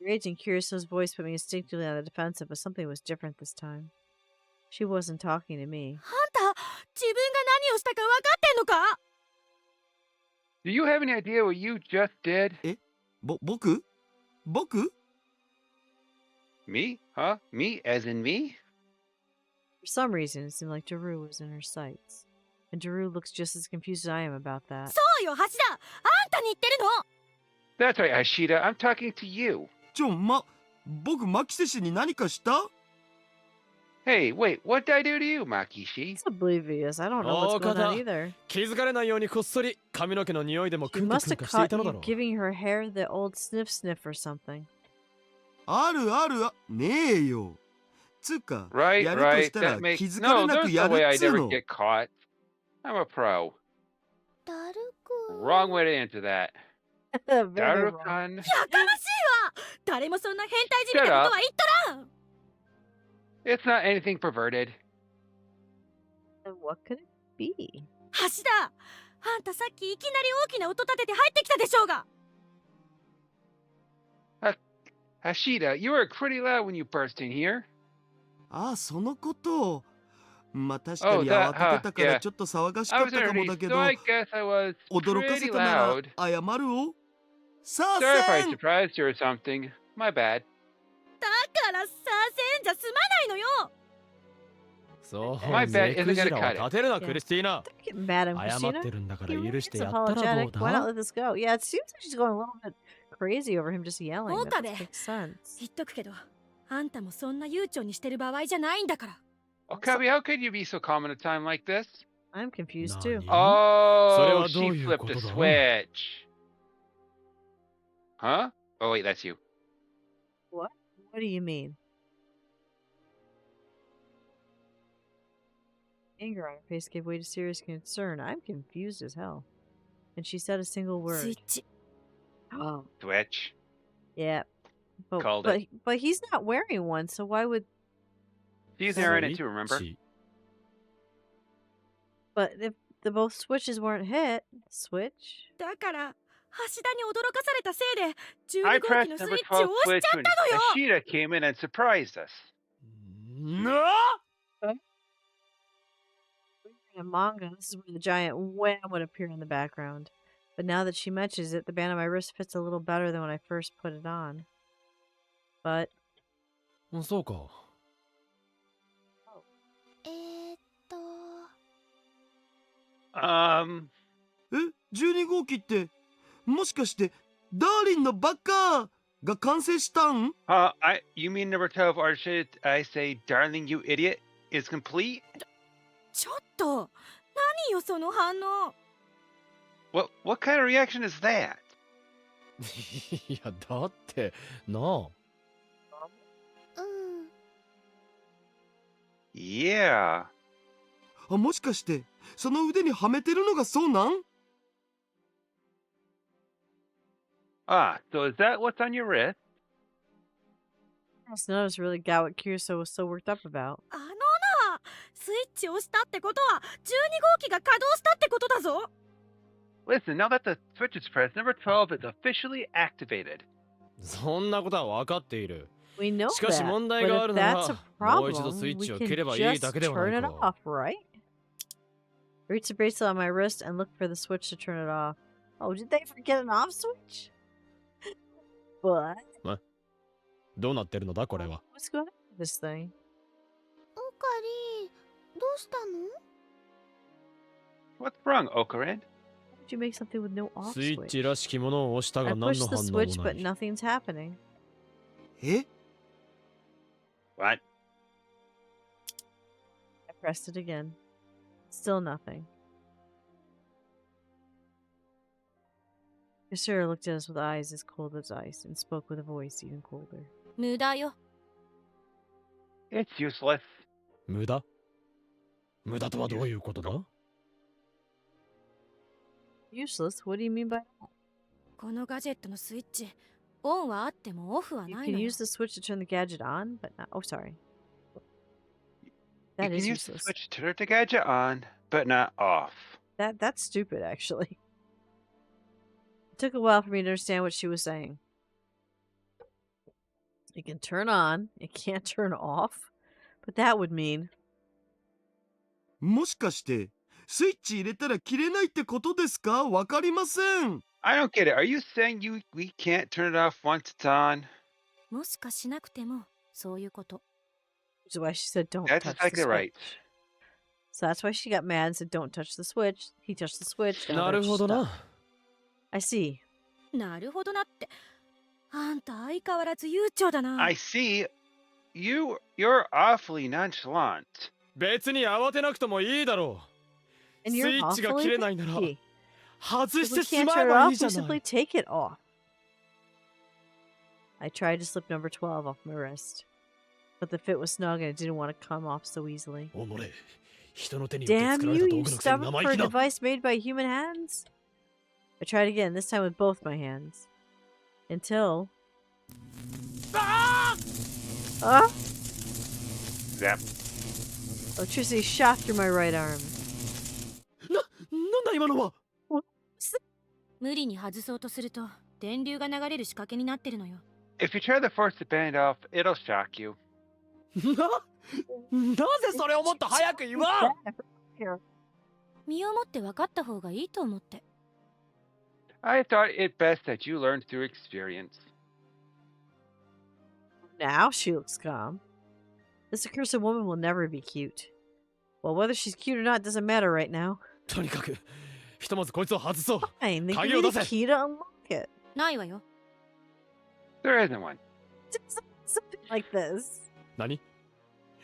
[SPEAKER 1] Raging Curioso's voice put me instinctively on the defensive, but something was different this time. She wasn't talking to me.
[SPEAKER 6] あんた自分が何をしたか分かってんのか
[SPEAKER 2] Do you have any idea what you just did?
[SPEAKER 5] 僕
[SPEAKER 2] Me? Huh? Me as in me?
[SPEAKER 1] For some reason, it seemed like Daru was in her sights. And Daru looks just as confused as I am about that.
[SPEAKER 6] そうよ橋田あんたに言ってるの
[SPEAKER 2] That's right, Ashita. I'm talking to you.
[SPEAKER 5] 僕マキセ氏に何かした
[SPEAKER 2] Hey, wait, what did I do to you, Makishi?
[SPEAKER 1] It's oblivious. I don't know what's going on either.
[SPEAKER 3] 気づかれないようにこっそり髪の毛の匂いでも
[SPEAKER 1] She
[SPEAKER 3] クンカ
[SPEAKER 1] must
[SPEAKER 3] クン
[SPEAKER 1] have
[SPEAKER 3] カしてい
[SPEAKER 1] caught
[SPEAKER 3] たのだ
[SPEAKER 1] you
[SPEAKER 3] ろう
[SPEAKER 1] giving her hair the old sniff or something.
[SPEAKER 5] あるねえよつうか
[SPEAKER 2] Right,
[SPEAKER 5] やると
[SPEAKER 2] right.
[SPEAKER 5] したら
[SPEAKER 2] That makes
[SPEAKER 5] 気づかれ
[SPEAKER 2] no.
[SPEAKER 5] な
[SPEAKER 2] There's
[SPEAKER 5] く
[SPEAKER 2] no
[SPEAKER 5] やる
[SPEAKER 2] way
[SPEAKER 5] っ
[SPEAKER 2] I'd
[SPEAKER 5] つう
[SPEAKER 2] ever
[SPEAKER 5] の
[SPEAKER 2] get caught. I'm a pro.
[SPEAKER 4] ダルくん
[SPEAKER 2] Wrong way to answer that.
[SPEAKER 1] Very wrong.
[SPEAKER 2] Darukan.
[SPEAKER 6] やかましいわ誰もそんな変態じみたことは言ったらん
[SPEAKER 2] It's not anything perverted.
[SPEAKER 1] And what could it be?
[SPEAKER 6] 橋田あんたさっきいきなり大きな音立てて入ってきたでしょうが
[SPEAKER 2] Hashida, you were pretty loud when you burst in here.
[SPEAKER 5] ああそのことまあ確か
[SPEAKER 2] Oh,
[SPEAKER 5] に
[SPEAKER 2] that,
[SPEAKER 5] 慌ててたから
[SPEAKER 2] yeah.
[SPEAKER 5] ちょっと騒がし
[SPEAKER 2] I
[SPEAKER 5] かっ
[SPEAKER 2] was
[SPEAKER 5] たかも
[SPEAKER 2] underneath,
[SPEAKER 5] だけ
[SPEAKER 2] so
[SPEAKER 5] ど
[SPEAKER 2] I guess I was
[SPEAKER 5] 驚か
[SPEAKER 2] pretty
[SPEAKER 5] せたなら
[SPEAKER 2] loud.
[SPEAKER 5] 謝るをさあ
[SPEAKER 2] Sorry if I
[SPEAKER 5] せん
[SPEAKER 2] surprised you or something. My bad.
[SPEAKER 6] だからさせんじゃ済まないのよ
[SPEAKER 3] そう
[SPEAKER 2] My bad
[SPEAKER 3] 目くじ
[SPEAKER 2] isn't
[SPEAKER 3] ら
[SPEAKER 2] gonna
[SPEAKER 3] を
[SPEAKER 2] cut it.
[SPEAKER 3] 立てるなクリスティーナ
[SPEAKER 1] Don't get mad at
[SPEAKER 3] 謝
[SPEAKER 1] Christina.
[SPEAKER 3] ってるんだから
[SPEAKER 1] He
[SPEAKER 3] 許して
[SPEAKER 1] is
[SPEAKER 3] やったらどう
[SPEAKER 1] apologetic. Why not
[SPEAKER 3] だ
[SPEAKER 1] let this go? Yeah, it seems like she's going a little bit crazy over him just yelling. That
[SPEAKER 6] Otabe.
[SPEAKER 1] doesn't make sense.
[SPEAKER 6] 言っとくけどあんたもそんな悠長にしてる場合じゃないんだから
[SPEAKER 2] Okabe, how could you be so calm at a time like this?
[SPEAKER 1] I'm confused too.
[SPEAKER 3] 何
[SPEAKER 2] Oh,
[SPEAKER 3] それはどう
[SPEAKER 2] she
[SPEAKER 3] いう
[SPEAKER 2] flipped
[SPEAKER 3] こと
[SPEAKER 2] a
[SPEAKER 3] だ
[SPEAKER 2] switch. Huh? Oh, wait, that's you.
[SPEAKER 1] What? What do you mean? Anger on her face gave way to serious concern. I'm confused as hell. And she said a single
[SPEAKER 6] スイ
[SPEAKER 1] word.
[SPEAKER 6] ッチ
[SPEAKER 1] Oh,
[SPEAKER 2] Switch.
[SPEAKER 1] yeah. But,
[SPEAKER 2] Called
[SPEAKER 1] but,
[SPEAKER 2] it.
[SPEAKER 1] but he's not wearing one, so why would...
[SPEAKER 2] She's there in it too, remember?
[SPEAKER 3] スイッチ
[SPEAKER 1] But if the both switches weren't hit, switch?
[SPEAKER 6] だから橋田に驚かされたせいで
[SPEAKER 2] I
[SPEAKER 6] 12号機
[SPEAKER 2] pressed
[SPEAKER 6] のスイ
[SPEAKER 2] number
[SPEAKER 6] ッチ
[SPEAKER 2] 12
[SPEAKER 6] を押し
[SPEAKER 2] switch
[SPEAKER 6] ちゃっ
[SPEAKER 2] when
[SPEAKER 6] たのよ
[SPEAKER 2] Ashita came in and surprised us.
[SPEAKER 3] な
[SPEAKER 1] In a manga, this is where the giant wham would appear in the background. But now that she mentions it, the band on my wrist fits a little better than when I first put it on. But
[SPEAKER 3] そうか
[SPEAKER 5] え12号機ってもしかしてダーリンのバカが完成したん
[SPEAKER 2] You mean number 12, or should I say, darling, you idiot, is complete?
[SPEAKER 6] ちょっと何よその反応
[SPEAKER 2] What kind of reaction is that?
[SPEAKER 3] いやだってなあ
[SPEAKER 2] Yeah.
[SPEAKER 5] あもしかしてその腕にはめてるのがそうなん
[SPEAKER 2] So is that what's on your wrist?
[SPEAKER 1] I just noticed really got what Kirito was so worked up about.
[SPEAKER 6] あのなスイッチを押したってことは12号機が稼働したってことだぞ
[SPEAKER 2] Listen, now that the switch is pressed, number 12 is officially activated.
[SPEAKER 3] そんなことは分かっている
[SPEAKER 1] We know
[SPEAKER 3] しかし
[SPEAKER 1] that,
[SPEAKER 3] 問
[SPEAKER 1] but
[SPEAKER 3] 題があ
[SPEAKER 1] if
[SPEAKER 3] るな
[SPEAKER 1] that's
[SPEAKER 3] ら
[SPEAKER 1] a
[SPEAKER 3] もう一度
[SPEAKER 1] problem,
[SPEAKER 3] スイッ
[SPEAKER 1] we
[SPEAKER 3] チを
[SPEAKER 1] can
[SPEAKER 3] 切ればいい
[SPEAKER 1] just
[SPEAKER 3] だけではな
[SPEAKER 1] turn
[SPEAKER 3] い
[SPEAKER 1] it
[SPEAKER 3] か
[SPEAKER 1] off, right? I reached the bracelet on my wrist and looked for the switch to turn it off. Oh, did they forget an off switch? What?
[SPEAKER 3] どうなってるのだこれは
[SPEAKER 1] What's going on with this thing?
[SPEAKER 4] オカリどうしたの
[SPEAKER 2] What's wrong, Okarin?
[SPEAKER 1] Why would you make something with no off
[SPEAKER 3] スイッ
[SPEAKER 1] switch?
[SPEAKER 3] チらしきものを押した
[SPEAKER 1] I
[SPEAKER 3] が何
[SPEAKER 1] pushed
[SPEAKER 3] の
[SPEAKER 1] the
[SPEAKER 3] 反応
[SPEAKER 1] switch,
[SPEAKER 3] もな
[SPEAKER 1] but
[SPEAKER 3] い
[SPEAKER 1] nothing's happening.
[SPEAKER 5] え
[SPEAKER 2] What?
[SPEAKER 1] I pressed it again. Still nothing. Dustiria looked at us with eyes as cold as ice and spoke with a voice even colder.
[SPEAKER 6] 無駄よ
[SPEAKER 2] It's useless.
[SPEAKER 3] 無駄無駄とはどういうことだ
[SPEAKER 1] Useless? What do you mean by that?
[SPEAKER 6] このガジェットのスイッチオンはあってもオフは
[SPEAKER 1] You
[SPEAKER 6] ない
[SPEAKER 1] can
[SPEAKER 6] のよ
[SPEAKER 1] use the switch to turn the gadget on, but not. Oh, sorry. That
[SPEAKER 2] you
[SPEAKER 1] is
[SPEAKER 2] can use the
[SPEAKER 1] useless.
[SPEAKER 2] switch to turn the gadget on, but not off.
[SPEAKER 1] That's stupid, actually. It took a while for me to understand what she was saying. It can turn on, it can't turn off, but that would mean
[SPEAKER 5] もしかしてスイッチ入れたら切れないってことですか？わかりません。
[SPEAKER 2] I don't get it. Are you saying we can't turn it off once it's on?
[SPEAKER 6] もしかしなくてもそういうこと。
[SPEAKER 1] which is why she said don't
[SPEAKER 2] That's
[SPEAKER 1] touch
[SPEAKER 2] exactly
[SPEAKER 1] the
[SPEAKER 2] right.
[SPEAKER 1] switch. So that's why she got mad and said don't touch the switch. He touched the switch. Now
[SPEAKER 3] な
[SPEAKER 1] they're
[SPEAKER 3] るほど
[SPEAKER 1] stuck.
[SPEAKER 3] な。
[SPEAKER 1] I see.
[SPEAKER 6] なるほどなって。あんた相変わらず悠長だな。
[SPEAKER 2] I see. You're awfully nonchalant.
[SPEAKER 3] 別に慌てなくともいいだろう。
[SPEAKER 1] And
[SPEAKER 3] ス
[SPEAKER 1] you're
[SPEAKER 3] イッチが切
[SPEAKER 1] awfully
[SPEAKER 3] れないなら
[SPEAKER 1] picky.
[SPEAKER 3] 外
[SPEAKER 1] If
[SPEAKER 3] し
[SPEAKER 1] we
[SPEAKER 3] てし
[SPEAKER 1] can't
[SPEAKER 3] ま
[SPEAKER 1] turn
[SPEAKER 3] え
[SPEAKER 1] it
[SPEAKER 3] ばい
[SPEAKER 1] off,
[SPEAKER 3] いじ
[SPEAKER 1] we
[SPEAKER 3] ゃない。
[SPEAKER 1] simply take it off. I tried to slip number 12 off my wrist, but the fit was snug and it didn't want to come off so easily.
[SPEAKER 3] おのれ、人の手によって
[SPEAKER 1] Damn
[SPEAKER 3] 作られ
[SPEAKER 1] you,
[SPEAKER 3] た道
[SPEAKER 1] you
[SPEAKER 3] 具のくせに
[SPEAKER 1] stubborn
[SPEAKER 3] 生
[SPEAKER 1] for
[SPEAKER 3] 意
[SPEAKER 1] a
[SPEAKER 3] 気な。
[SPEAKER 1] device made by human hands? I tried again, this time with both my hands. Until... Ah!
[SPEAKER 2] Zap.
[SPEAKER 1] Electricity shot through my right arm.
[SPEAKER 3] なんだ今のは。
[SPEAKER 6] 無理に外そうとすると電流が流れる仕掛けになってるのよ。
[SPEAKER 2] If you try to force the band off, it'll shock you.
[SPEAKER 3] なぜそれをもっと早く言わん。
[SPEAKER 1] Here.
[SPEAKER 6] 身をもって分かった方がいいと思って。
[SPEAKER 2] I thought it best that you learn through experience.
[SPEAKER 1] Now she looks calm. This accursed woman will never be cute. Well, whether she's cute or not doesn't matter right now.
[SPEAKER 3] とにかく、ひとまずこいつを外そう。
[SPEAKER 1] Fine, they give
[SPEAKER 3] 鍵
[SPEAKER 1] me
[SPEAKER 3] を
[SPEAKER 1] the
[SPEAKER 3] 出せ。
[SPEAKER 1] key to unlock it.
[SPEAKER 6] ないわよ。
[SPEAKER 2] There isn't one.
[SPEAKER 1] Something like this.
[SPEAKER 3] 何？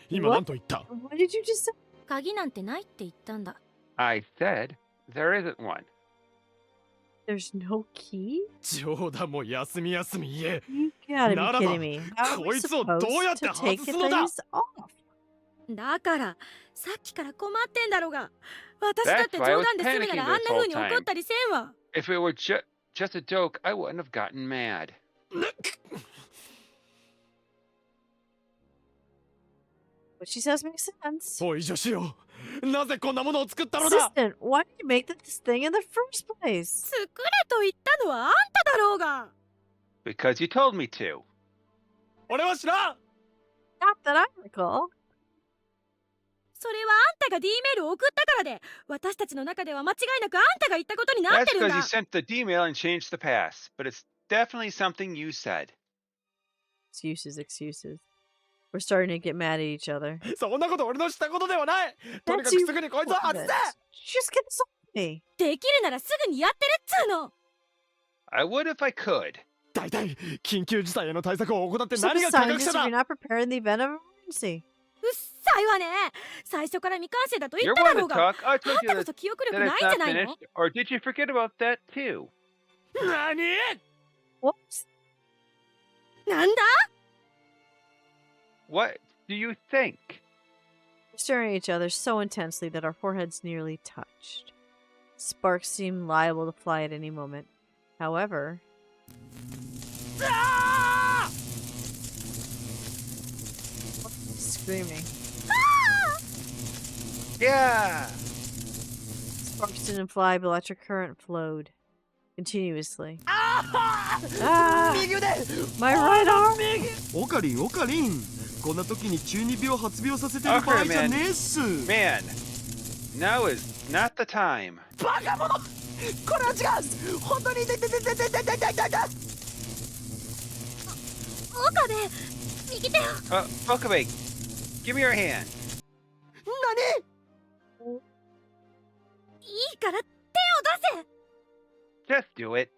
[SPEAKER 3] 今何と言った？
[SPEAKER 1] What did you just say?
[SPEAKER 6] 鍵なんてないって言ったんだ。
[SPEAKER 2] I said there isn't one.
[SPEAKER 1] There's no key?
[SPEAKER 3] 冗談も休み休み言え。
[SPEAKER 1] You gotta
[SPEAKER 3] なら
[SPEAKER 1] be
[SPEAKER 3] ば、
[SPEAKER 1] kidding me. How are
[SPEAKER 3] こ
[SPEAKER 1] we
[SPEAKER 3] いつをどうやって
[SPEAKER 1] supposed to
[SPEAKER 3] 外
[SPEAKER 1] take
[SPEAKER 3] すのだ？
[SPEAKER 1] things off?
[SPEAKER 6] だからさっきから困ってんだろうが。私だって
[SPEAKER 2] That's why I
[SPEAKER 6] 冗
[SPEAKER 2] was
[SPEAKER 6] 談で済むなら
[SPEAKER 2] panicking
[SPEAKER 6] あん
[SPEAKER 2] this
[SPEAKER 6] な
[SPEAKER 2] whole
[SPEAKER 6] 風に怒ったりせんわ。
[SPEAKER 2] If it were just a joke, I wouldn't have gotten mad.
[SPEAKER 1] What she says makes sense.
[SPEAKER 3] おい女子よ、なぜこんなものを作ったのだ？
[SPEAKER 1] Assistant, why did you make this thing in the first place?
[SPEAKER 6] 作れと言ったのはあんただろうが。
[SPEAKER 2] Because you told me to.
[SPEAKER 3] 俺は知らん。
[SPEAKER 1] Not that I recall.
[SPEAKER 6] それはあんたが D メールを送ったからで、私たちの中では間違いなくあんたが言ったことになっ
[SPEAKER 2] That's
[SPEAKER 6] てるん
[SPEAKER 2] because
[SPEAKER 6] だ。
[SPEAKER 2] you sent the D-mail and changed the pass. But it's definitely something you said.
[SPEAKER 1] Excuses. We're starting to get mad at each other.
[SPEAKER 3] そんなこと俺のしたことではない。とにかくすぐにこいつを外せ。
[SPEAKER 1] Just get this off me.
[SPEAKER 6] できるならすぐにやってるっつうの。
[SPEAKER 2] I would if I could.
[SPEAKER 3] 大体緊急事態への対策を怠って
[SPEAKER 1] So
[SPEAKER 3] 何
[SPEAKER 1] the
[SPEAKER 3] が科学
[SPEAKER 1] scientists
[SPEAKER 3] 者
[SPEAKER 1] if
[SPEAKER 3] だ。
[SPEAKER 1] you're not prepared in the event of an emergency.
[SPEAKER 6] うっさいわね。最初から未完成だと言
[SPEAKER 2] You're
[SPEAKER 6] っただ
[SPEAKER 2] one
[SPEAKER 6] ろ
[SPEAKER 2] to
[SPEAKER 6] うが。
[SPEAKER 2] talk. I
[SPEAKER 6] あん
[SPEAKER 2] told
[SPEAKER 6] た
[SPEAKER 2] you
[SPEAKER 6] こそ記憶力
[SPEAKER 2] that
[SPEAKER 6] ないん
[SPEAKER 2] it's
[SPEAKER 6] じゃ
[SPEAKER 2] not
[SPEAKER 6] ないの？
[SPEAKER 2] finished. Or did you forget about that too?
[SPEAKER 3] 何？
[SPEAKER 1] Whoops.
[SPEAKER 6] なんだ？
[SPEAKER 2] What do you think?
[SPEAKER 1] We're staring at each other so intensely that our foreheads nearly touched. Sparks seemed liable to fly at any moment. However... Screaming.
[SPEAKER 2] Yeah.
[SPEAKER 1] Sparks didn't fly, but electric current flowed. Continuously.
[SPEAKER 3] 右腕。
[SPEAKER 1] My right arm!
[SPEAKER 5] オカリンこんな時に中二病発病させてる場合じゃねえっす。
[SPEAKER 2] Man, now is not the time.
[SPEAKER 3] バカ者。これは違う。本当に痛い。
[SPEAKER 6] 岡部、右手を。
[SPEAKER 2] Okabe, give me your hand.
[SPEAKER 6] いいから手を出せ。
[SPEAKER 2] Just do it.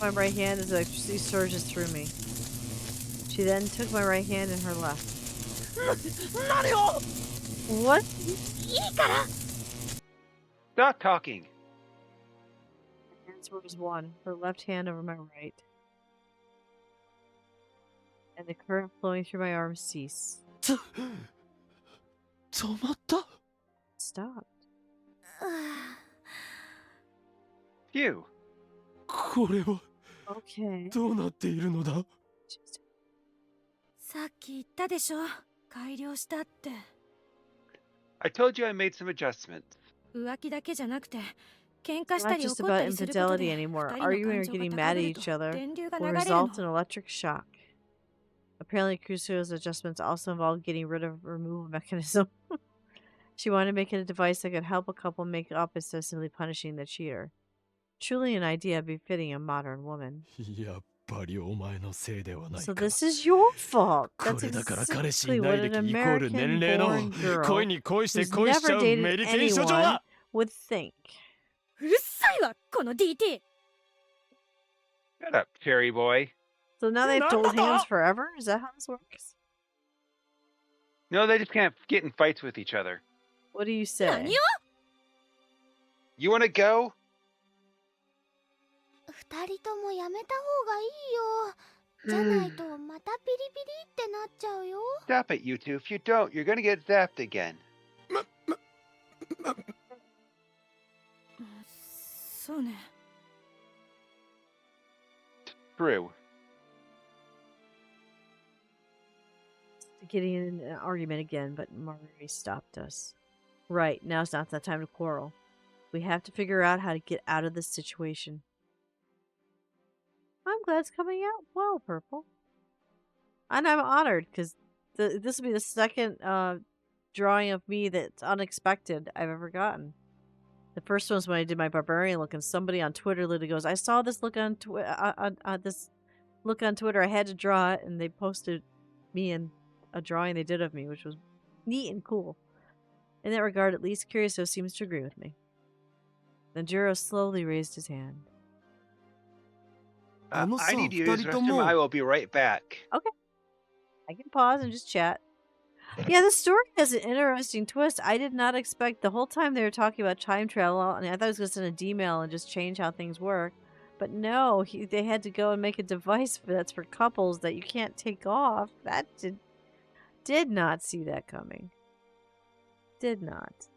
[SPEAKER 1] My right hand as electricity surges through me. She then took my right hand in her left.
[SPEAKER 3] 何を？
[SPEAKER 1] What?
[SPEAKER 6] いいから。
[SPEAKER 2] Stop talking.
[SPEAKER 1] The answer was one, her left hand over my right. And the current flowing through my arm ceased.
[SPEAKER 3] 止まった。
[SPEAKER 1] Stopped.
[SPEAKER 2] Phew.
[SPEAKER 3] これは
[SPEAKER 1] Okay.
[SPEAKER 3] どうなっているのだ？
[SPEAKER 1] Just...
[SPEAKER 6] さっき言ったでしょ。改良したって。
[SPEAKER 2] I told you I made some adjustments.
[SPEAKER 6] 浮気だけじゃなくて喧嘩
[SPEAKER 1] It's
[SPEAKER 6] した
[SPEAKER 1] not
[SPEAKER 6] り
[SPEAKER 1] just
[SPEAKER 6] 怒った
[SPEAKER 1] about
[SPEAKER 6] りすることで
[SPEAKER 1] infidelity anymore.
[SPEAKER 6] 二人の
[SPEAKER 1] Arguing
[SPEAKER 6] 感
[SPEAKER 1] or
[SPEAKER 6] 情が
[SPEAKER 1] getting
[SPEAKER 6] 高
[SPEAKER 1] mad
[SPEAKER 6] ぶ
[SPEAKER 1] at
[SPEAKER 6] ると
[SPEAKER 1] each other
[SPEAKER 6] 電流が
[SPEAKER 1] will
[SPEAKER 6] 流れるの。
[SPEAKER 1] result in electric shock. Apparently, Kusuo's adjustments also involved getting rid of a removal mechanism. She wanted to make it a device that could help a couple make up instead of simply punishing the cheater. Truly an idea befitting a modern woman.
[SPEAKER 3] やっぱりお前のせいではない
[SPEAKER 1] So
[SPEAKER 3] か。
[SPEAKER 1] this is your fault.
[SPEAKER 3] こ
[SPEAKER 1] That's
[SPEAKER 3] れだから彼氏
[SPEAKER 1] exactly
[SPEAKER 3] いな
[SPEAKER 1] what
[SPEAKER 3] い
[SPEAKER 1] an
[SPEAKER 3] 歴イコール年齢の
[SPEAKER 1] American-born girl
[SPEAKER 3] 恋に恋して
[SPEAKER 1] who's
[SPEAKER 3] 恋しちゃ
[SPEAKER 1] never
[SPEAKER 3] うメ
[SPEAKER 1] dated
[SPEAKER 3] リケン少女
[SPEAKER 1] anyone
[SPEAKER 3] は
[SPEAKER 1] would think.
[SPEAKER 6] うるさいわこの DT。
[SPEAKER 2] Shut up, cherry boy.
[SPEAKER 1] So now they have to hold hands forever? Is that how this works?
[SPEAKER 2] No, they just can't get in fights with each other.
[SPEAKER 1] What do you say?
[SPEAKER 6] 何を
[SPEAKER 2] You want to go?
[SPEAKER 4] 二人ともやめた方がいいよ。じゃないとまたピリピリってなっちゃうよ。
[SPEAKER 2] Stop it, you two. If you don't, you're gonna get zapped again.
[SPEAKER 6] そうね。
[SPEAKER 2] True.
[SPEAKER 1] Getting in an argument again, but Mari stopped us. Right, now's not the time to quarrel. We have to figure out how to get out of this situation. I'm glad it's coming out well, Purple. And I'm honored, because this will be the second drawing of me that's unexpected I've ever gotten. The first one was when I did my barbarian look, and somebody on Twitter literally goes, "I saw this look on this look on Twitter. I had to draw it," and they posted me in a drawing they did of me, which was neat and cool. In that regard, at least Curioso seems to agree with me. Then Juro slowly raised his hand.
[SPEAKER 2] I need to use the restroom. I will be right back.
[SPEAKER 1] Okay. I can pause and just chat. Yeah, the story has an interesting twist. I did not expect the whole time they were talking about time travel, and I thought I was going to send a D-mail and just change how things work. But no, they had to go and make a device that's for couples that you can't take off. That did not see that coming. Did not.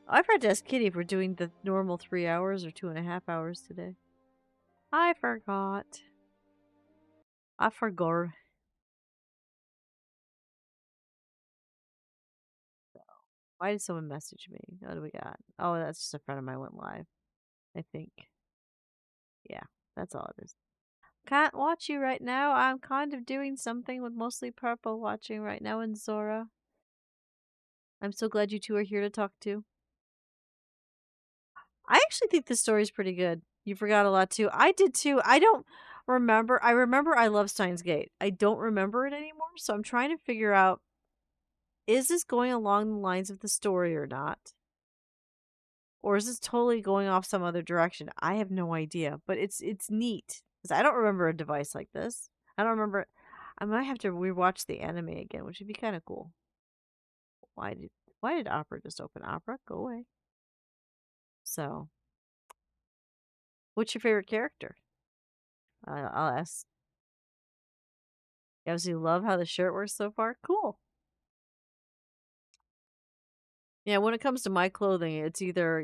[SPEAKER 1] I forgot to ask Kitty if we're doing the normal 3 hours or 2.5 hours today. I forgot. I forgot. Why did someone message me? What do we got? Oh, that's just a friend of mine went live. I think. Yeah, that's all it is. Can't watch you right now. I'm kind of doing something with mostly Purple watching right now and Zora. I'm so glad you two are here to talk to. I actually think this story is pretty good. You forgot a lot too. I did too. I don't remember. I remember I love Steins Gate. I don't remember it anymore, so I'm trying to figure out, is this going along the lines of the story or not? Or is this totally going off some other direction? I have no idea, but it's neat. Because I don't remember a device like this. I don't remember. I might have to rewatch the anime again, which would be kind of cool. Why did Opera just open? Opera, go away. So, what's your favorite character? I'll ask. You obviously love how the shirt works so far. Cool. Yeah, when it comes to my clothing, it's either,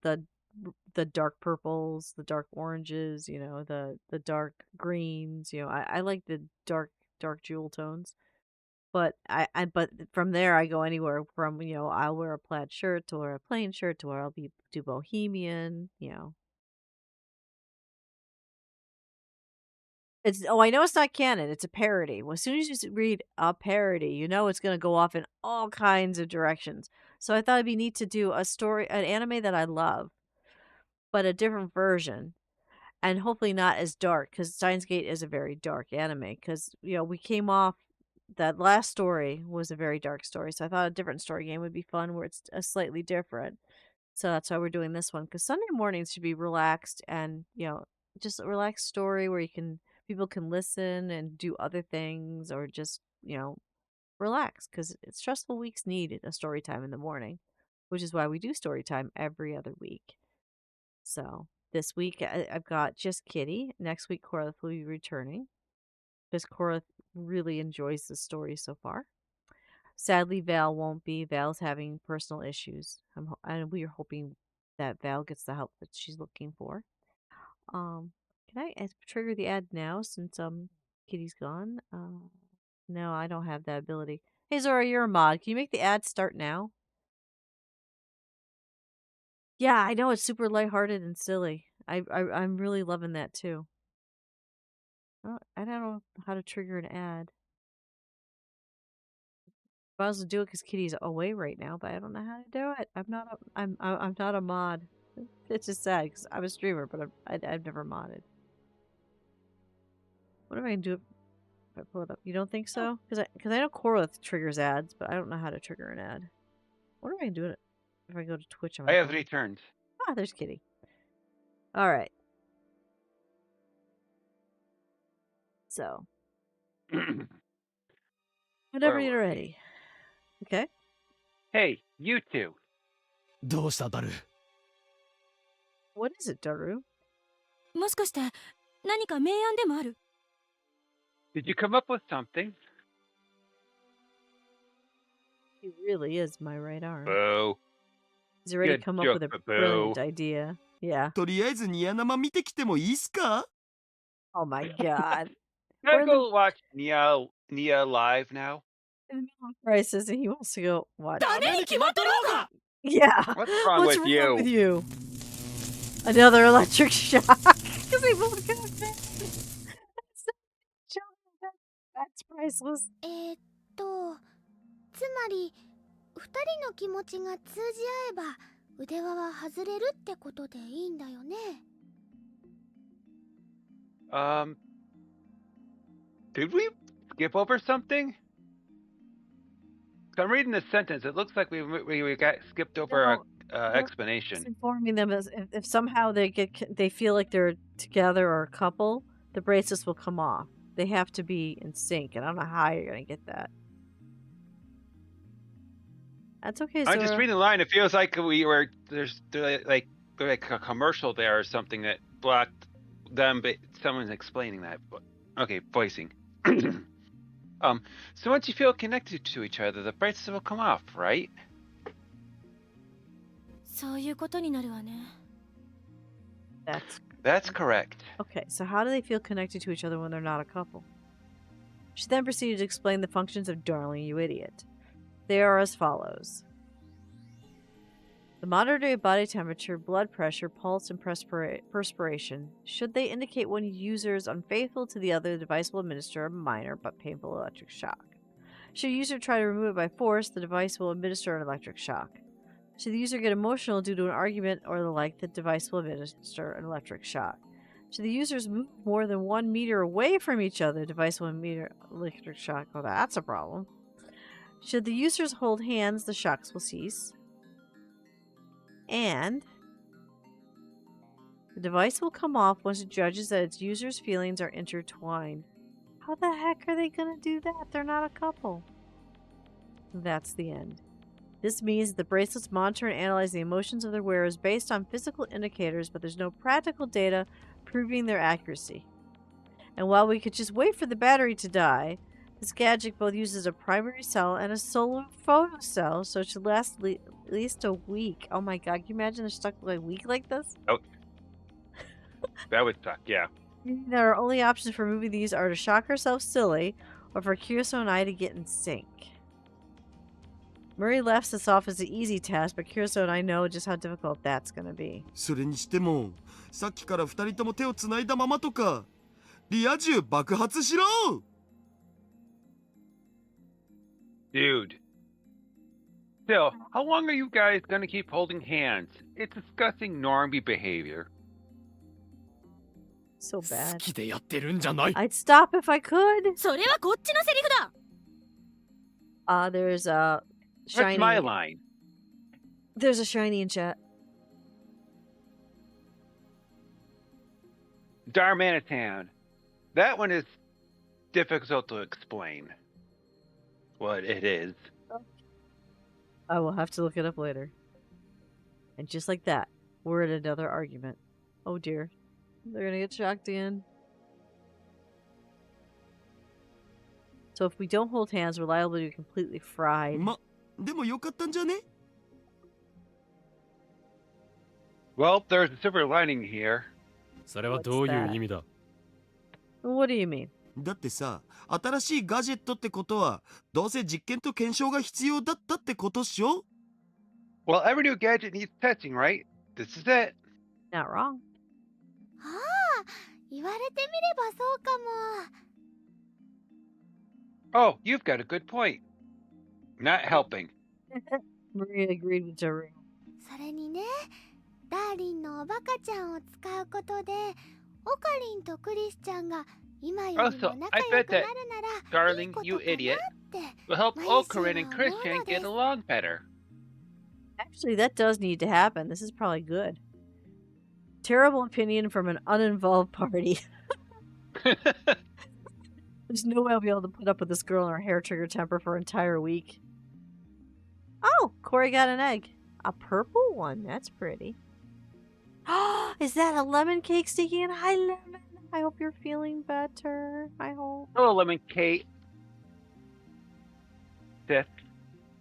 [SPEAKER 1] the dark purples, the dark oranges, the dark greens. I like the dark jewel tones. But but from there I go anywhere from, I'll wear a plaid shirt to wear a plain shirt to where I'll do bohemian. I know it's not canon. It's a parody. Well, as soon as you read a parody, you know it's going to go off in all kinds of directions. So I thought it'd be neat to do an anime that I love, but a different version, and hopefully not as dark, because Steins Gate is a very dark anime. Because we came off that last story was a very dark story, so I thought a different story game would be fun where it's a slightly different. So that's why we're doing this one, because Sunday mornings should be relaxed and just a relaxed story where people can listen and do other things, or just relax, because stressful weeks need a story time in the morning, which is why we do story time every other week. So this week I've got just Kitty. Next week Cora will be returning, because Cora really enjoys the story so far. Sadly, Val won't be. Val's having personal issues, and we are hoping that Val gets the help that she's looking for. Can I trigger the ad now since Kitty's gone? No, I don't have that ability. Hey Zora, you're a mod. Can you make the ad start now? Yeah, I know it's super lighthearted and silly. I'm really loving that too. Oh, I don't know how to trigger an ad. I was to do it because Kitty's away right now, but I don't know how to do it. I'm not a mod. It's just sad because I'm a streamer, but I've never modded. What am I gonna do if I pull it up? You don't think so? Because I know Corlith triggers ads, but I don't know how to trigger an ad. What am I gonna do if I go to Twitch on my
[SPEAKER 2] I have
[SPEAKER 1] phone?
[SPEAKER 2] returned.
[SPEAKER 1] Ah, there's Kitty. All right. So, whenever
[SPEAKER 2] Where
[SPEAKER 1] you're
[SPEAKER 2] were we?
[SPEAKER 1] ready. Okay.
[SPEAKER 2] Hey, you two.
[SPEAKER 3] どうしたダル
[SPEAKER 1] What is it, Daru?
[SPEAKER 6] もしかして何か明暗でもある？
[SPEAKER 2] Did you come up with something?
[SPEAKER 1] He really is my right arm.
[SPEAKER 2] Boo.
[SPEAKER 1] He's already
[SPEAKER 2] Good
[SPEAKER 1] come up
[SPEAKER 2] joke,
[SPEAKER 1] with a
[SPEAKER 2] Boo.
[SPEAKER 1] brilliant idea. Yeah.
[SPEAKER 5] とりあえずニア生見てきてもいいっすか？
[SPEAKER 1] Oh my god.
[SPEAKER 2] Can
[SPEAKER 1] We're
[SPEAKER 2] I
[SPEAKER 1] in the,
[SPEAKER 2] go watch Nia live now?
[SPEAKER 1] in the middle of crisis and he wants to go watch.
[SPEAKER 3] ダメに決まっとろうが
[SPEAKER 1] Yeah.
[SPEAKER 2] What's wrong
[SPEAKER 1] What's
[SPEAKER 2] with
[SPEAKER 1] wrong
[SPEAKER 2] you?
[SPEAKER 1] with you? Another electric shock. Because they both got bit. That's priceless.
[SPEAKER 4] つまり2人の気持ちが通じ合えば腕輪は外れるってことでいいんだよね。
[SPEAKER 2] Did we skip over something? 'Cause I'm reading this sentence. It looks like we got skipped over
[SPEAKER 1] No,
[SPEAKER 2] explanation.
[SPEAKER 1] Just informing them as if somehow they feel like they're together or a couple, the bracelets will come off. They have to be in sync, and I don't know how you're gonna get that. That's okay, Zora.
[SPEAKER 2] I'm just reading the line. It feels like there's like a commercial there or something that blocked them, but someone's explaining that. Okay, voicing. So once you feel connected to each other, the bracelets will come off, right?
[SPEAKER 6] そういうことになるわね。
[SPEAKER 2] That's correct.
[SPEAKER 1] Okay, so how do they feel connected to each other when they're not a couple? She then proceeded to explain the functions of Darling, You Idiot. They are as follows. The moderate body temperature, blood pressure, pulse, and perspiration. Should they indicate one user is unfaithful to the other, the device will administer a minor but painful electric shock. Should a user try to remove it by force, the device will administer an electric shock. Should the user get emotional due to an argument or the like, the device will administer an electric shock. Should the users move more than 1 meter away from each other, the device will administer electric shock. Oh, that's a problem. Should the users hold hands, the shocks will cease. And the device will come off once it judges that its users' feelings are intertwined. How the heck are they going to do that? They're not a couple. That's the end. This means the bracelets monitor and analyze the emotions of their wearers based on physical indicators, but there's no practical data proving their accuracy. And while we could just wait for the battery to die, this gadget both uses a primary cell and a solar photocell, so it should last at least a week. Oh my god, can you imagine they're stuck like a week like this?
[SPEAKER 2] Oh, that would suck, yeah.
[SPEAKER 1] Our only options for moving these are to shock ourselves silly, or for Kirito and I to get in sync. Murray laughs this off as an easy task, but Kirito and I know just how difficult that's gonna be.
[SPEAKER 5] それにしてもさっきから2人とも手をつないだままとかリア充爆発しろ
[SPEAKER 2] Dude. Still, how long are you guys gonna keep holding hands? It's disgusting normie behavior.
[SPEAKER 1] So
[SPEAKER 3] 好
[SPEAKER 1] bad.
[SPEAKER 3] きでやってるんじゃない
[SPEAKER 1] I'd stop if I could.
[SPEAKER 6] それはこっちのセリフだ。
[SPEAKER 1] There's a shiny.
[SPEAKER 2] That's my line.
[SPEAKER 1] There's a shiny in chat.
[SPEAKER 2] Darmanitan. That one is difficult to explain what it is.
[SPEAKER 1] I will have to look it up later. And just like that, we're at another argument. Oh dear. They're gonna get shocked again. So if we don't hold hands, we're liable to be completely fried.
[SPEAKER 5] までもよかったんじゃね
[SPEAKER 2] Well, there's a silver lining here.
[SPEAKER 3] それはどういう意味だ
[SPEAKER 1] What do you mean?
[SPEAKER 5] だってさ、新しいガジェットってことはどうせ実験と検証が必要だったってことっしょ？
[SPEAKER 2] Well, every new gadget needs testing, right? This is it.
[SPEAKER 1] Not wrong.
[SPEAKER 4] ああ、言われてみればそうかも。
[SPEAKER 2] Oh, you've got a good point. Not helping.
[SPEAKER 1] Maria agreed with Daru.
[SPEAKER 4] それにね、ダーリンのおバカちゃんを使うことで、オカリンとクリスちゃんが今よりも
[SPEAKER 2] Also,
[SPEAKER 4] 仲
[SPEAKER 2] I
[SPEAKER 4] 良
[SPEAKER 2] bet
[SPEAKER 4] くな
[SPEAKER 2] that
[SPEAKER 4] るならいい
[SPEAKER 2] Darling,
[SPEAKER 4] こと
[SPEAKER 2] you
[SPEAKER 4] かな
[SPEAKER 2] idiot,
[SPEAKER 4] って
[SPEAKER 2] will help
[SPEAKER 4] Maria
[SPEAKER 2] Okarin and
[SPEAKER 4] 氏は思う
[SPEAKER 2] Christian
[SPEAKER 4] ので
[SPEAKER 2] get
[SPEAKER 4] す。
[SPEAKER 2] along better.
[SPEAKER 1] Actually, that does need to happen. This is probably good. Terrible opinion from an uninvolved party. There's no way I'll be able to put up with this girl and her hair trigger temper for an entire week. Oh, Corey got an egg. A purple one. That's pretty. Is that a lemon cake sticky? And hi, Lemon. I hope you're feeling better. I hope.
[SPEAKER 2] Hello, Lemon Kate. Fifth.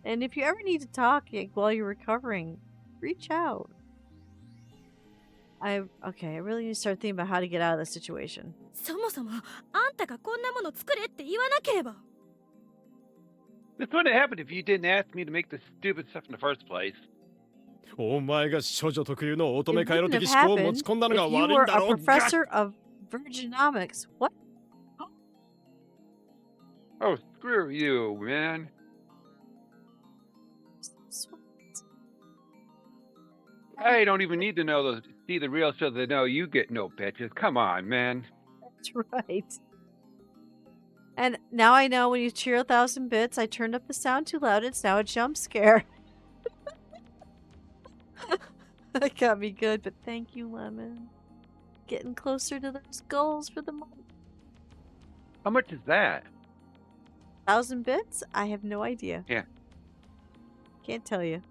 [SPEAKER 1] And if you ever need to talk while you're recovering, reach out. I really need to start thinking about how to get out of this situation.
[SPEAKER 6] そもそもあんたがこんなもの作れって言わなければ。
[SPEAKER 2] This wouldn't have happened if you didn't ask me to make this stupid stuff in the first place.
[SPEAKER 3] お前が処女特有の乙
[SPEAKER 1] It
[SPEAKER 3] 女回路
[SPEAKER 1] wouldn't
[SPEAKER 3] 的
[SPEAKER 1] have
[SPEAKER 3] 思考を持
[SPEAKER 1] happened
[SPEAKER 3] ち込んだの
[SPEAKER 1] if
[SPEAKER 3] が
[SPEAKER 1] you
[SPEAKER 3] 悪いん
[SPEAKER 1] were
[SPEAKER 3] だろ
[SPEAKER 1] a
[SPEAKER 3] う。
[SPEAKER 1] professor of virginomics. What?
[SPEAKER 2] Oh, screw you, man. I don't even need to see the real so they know you get no bitches. Come on, man.
[SPEAKER 1] That's right. And now I know when you cheer 1,000 bits, I turned up the sound too loud. It's now a jump scare. That got me good, but thank you, Lemon. Getting closer to those goals for the month.
[SPEAKER 2] How much is that?
[SPEAKER 1] 1,000 bits? I have no idea.
[SPEAKER 2] Yeah.
[SPEAKER 1] Can't tell you.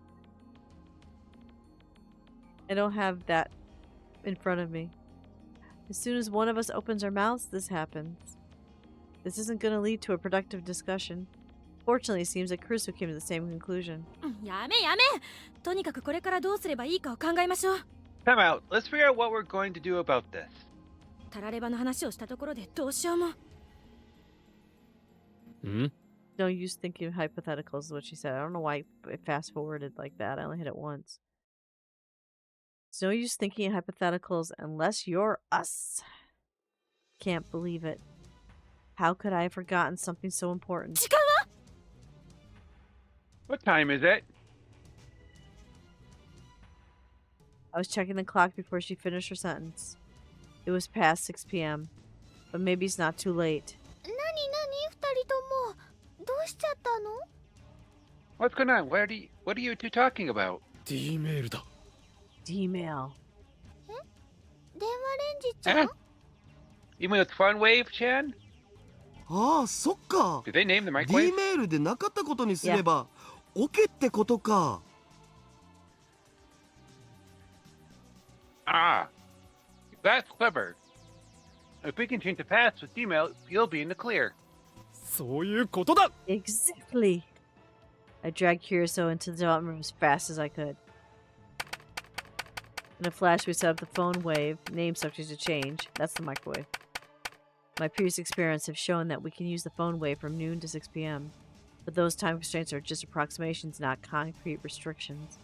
[SPEAKER 1] I don't have that in front of me. As soon as one of us opens our mouths, this happens. This isn't going to lead to a productive discussion. Fortunately, it seems that Crusoe came to the same conclusion.
[SPEAKER 6] やめやめ。とにかくこれからどうすればいいかを考えましょう。
[SPEAKER 2] Time out. Let's figure out what we're going to do about this.
[SPEAKER 6] タラレバの話をしたところでどうしようも。
[SPEAKER 3] ん
[SPEAKER 1] No use thinking of hypotheticals is what she said. I don't know why it fast forwarded like that. I only hit it once. It's no use thinking in hypotheticals unless you're us. Can't believe it. How could I have forgotten something so important?
[SPEAKER 6] 時間は？
[SPEAKER 2] What time is it?
[SPEAKER 1] I was checking the clock before she finished her sentence. It was past 6 p.m. But maybe it's not too late.
[SPEAKER 4] なになに二人ともどうしちゃったの？
[SPEAKER 2] What's going on? What are you two talking about?
[SPEAKER 3] D メールだ。
[SPEAKER 1] D-mail.
[SPEAKER 4] 電話レンジちゃん？
[SPEAKER 2] Eh? You mean with Fun Wave, Chan?
[SPEAKER 5] ああ、そっか。
[SPEAKER 2] Did they name the
[SPEAKER 5] D
[SPEAKER 2] microwave?
[SPEAKER 5] メールでなかったことにすれば、オケってことか。
[SPEAKER 2] Ah, that's clever. If we can change the past with email, you'll be in the clear.
[SPEAKER 3] そういうことだ。
[SPEAKER 1] Exactly. I dragged Curacao into the development room as fast as I could. In a flash, we set up the phone wave, name subject to change. That's the microwave. My previous experience have shown that we can use the phone wave from noon to 6 p.m. But those time constraints are just approximations, not concrete restrictions.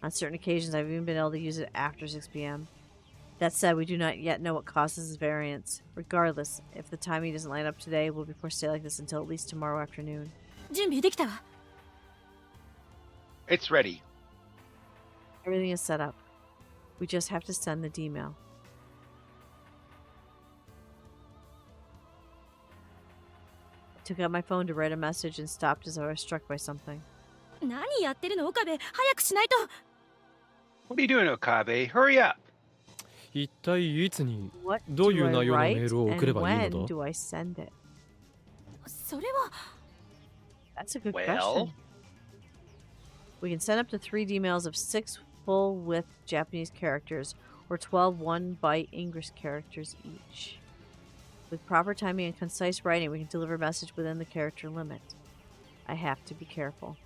[SPEAKER 1] On certain occasions, I've even been able to use it after 6 p.m. That said, we do not yet know what causes this variance. Regardless, if the timing doesn't line up today, we'll be forced to stay like this until at least tomorrow afternoon.
[SPEAKER 6] 準備できたわ。
[SPEAKER 2] It's ready.
[SPEAKER 1] Everything is set up. We just have to send the D-mail. I took out my phone to write a message and stopped as I was struck by something.
[SPEAKER 6] 何やってるの岡部、早くしないと。
[SPEAKER 2] What are you doing, Okabe? Hurry up.
[SPEAKER 3] 一体いつに
[SPEAKER 1] What
[SPEAKER 3] どういう
[SPEAKER 1] do I
[SPEAKER 3] 内容のメ
[SPEAKER 1] write
[SPEAKER 3] ールを送
[SPEAKER 1] and
[SPEAKER 3] ればいい
[SPEAKER 1] when
[SPEAKER 3] のだ
[SPEAKER 1] do I send it?
[SPEAKER 6] それは。
[SPEAKER 1] That's a good
[SPEAKER 2] Well?
[SPEAKER 1] question. We can send up to 3 D-mails of 6 full-width Japanese characters or 12 one-byte English characters each. With proper timing and concise writing, we can deliver a message within the character limit. I have to be careful.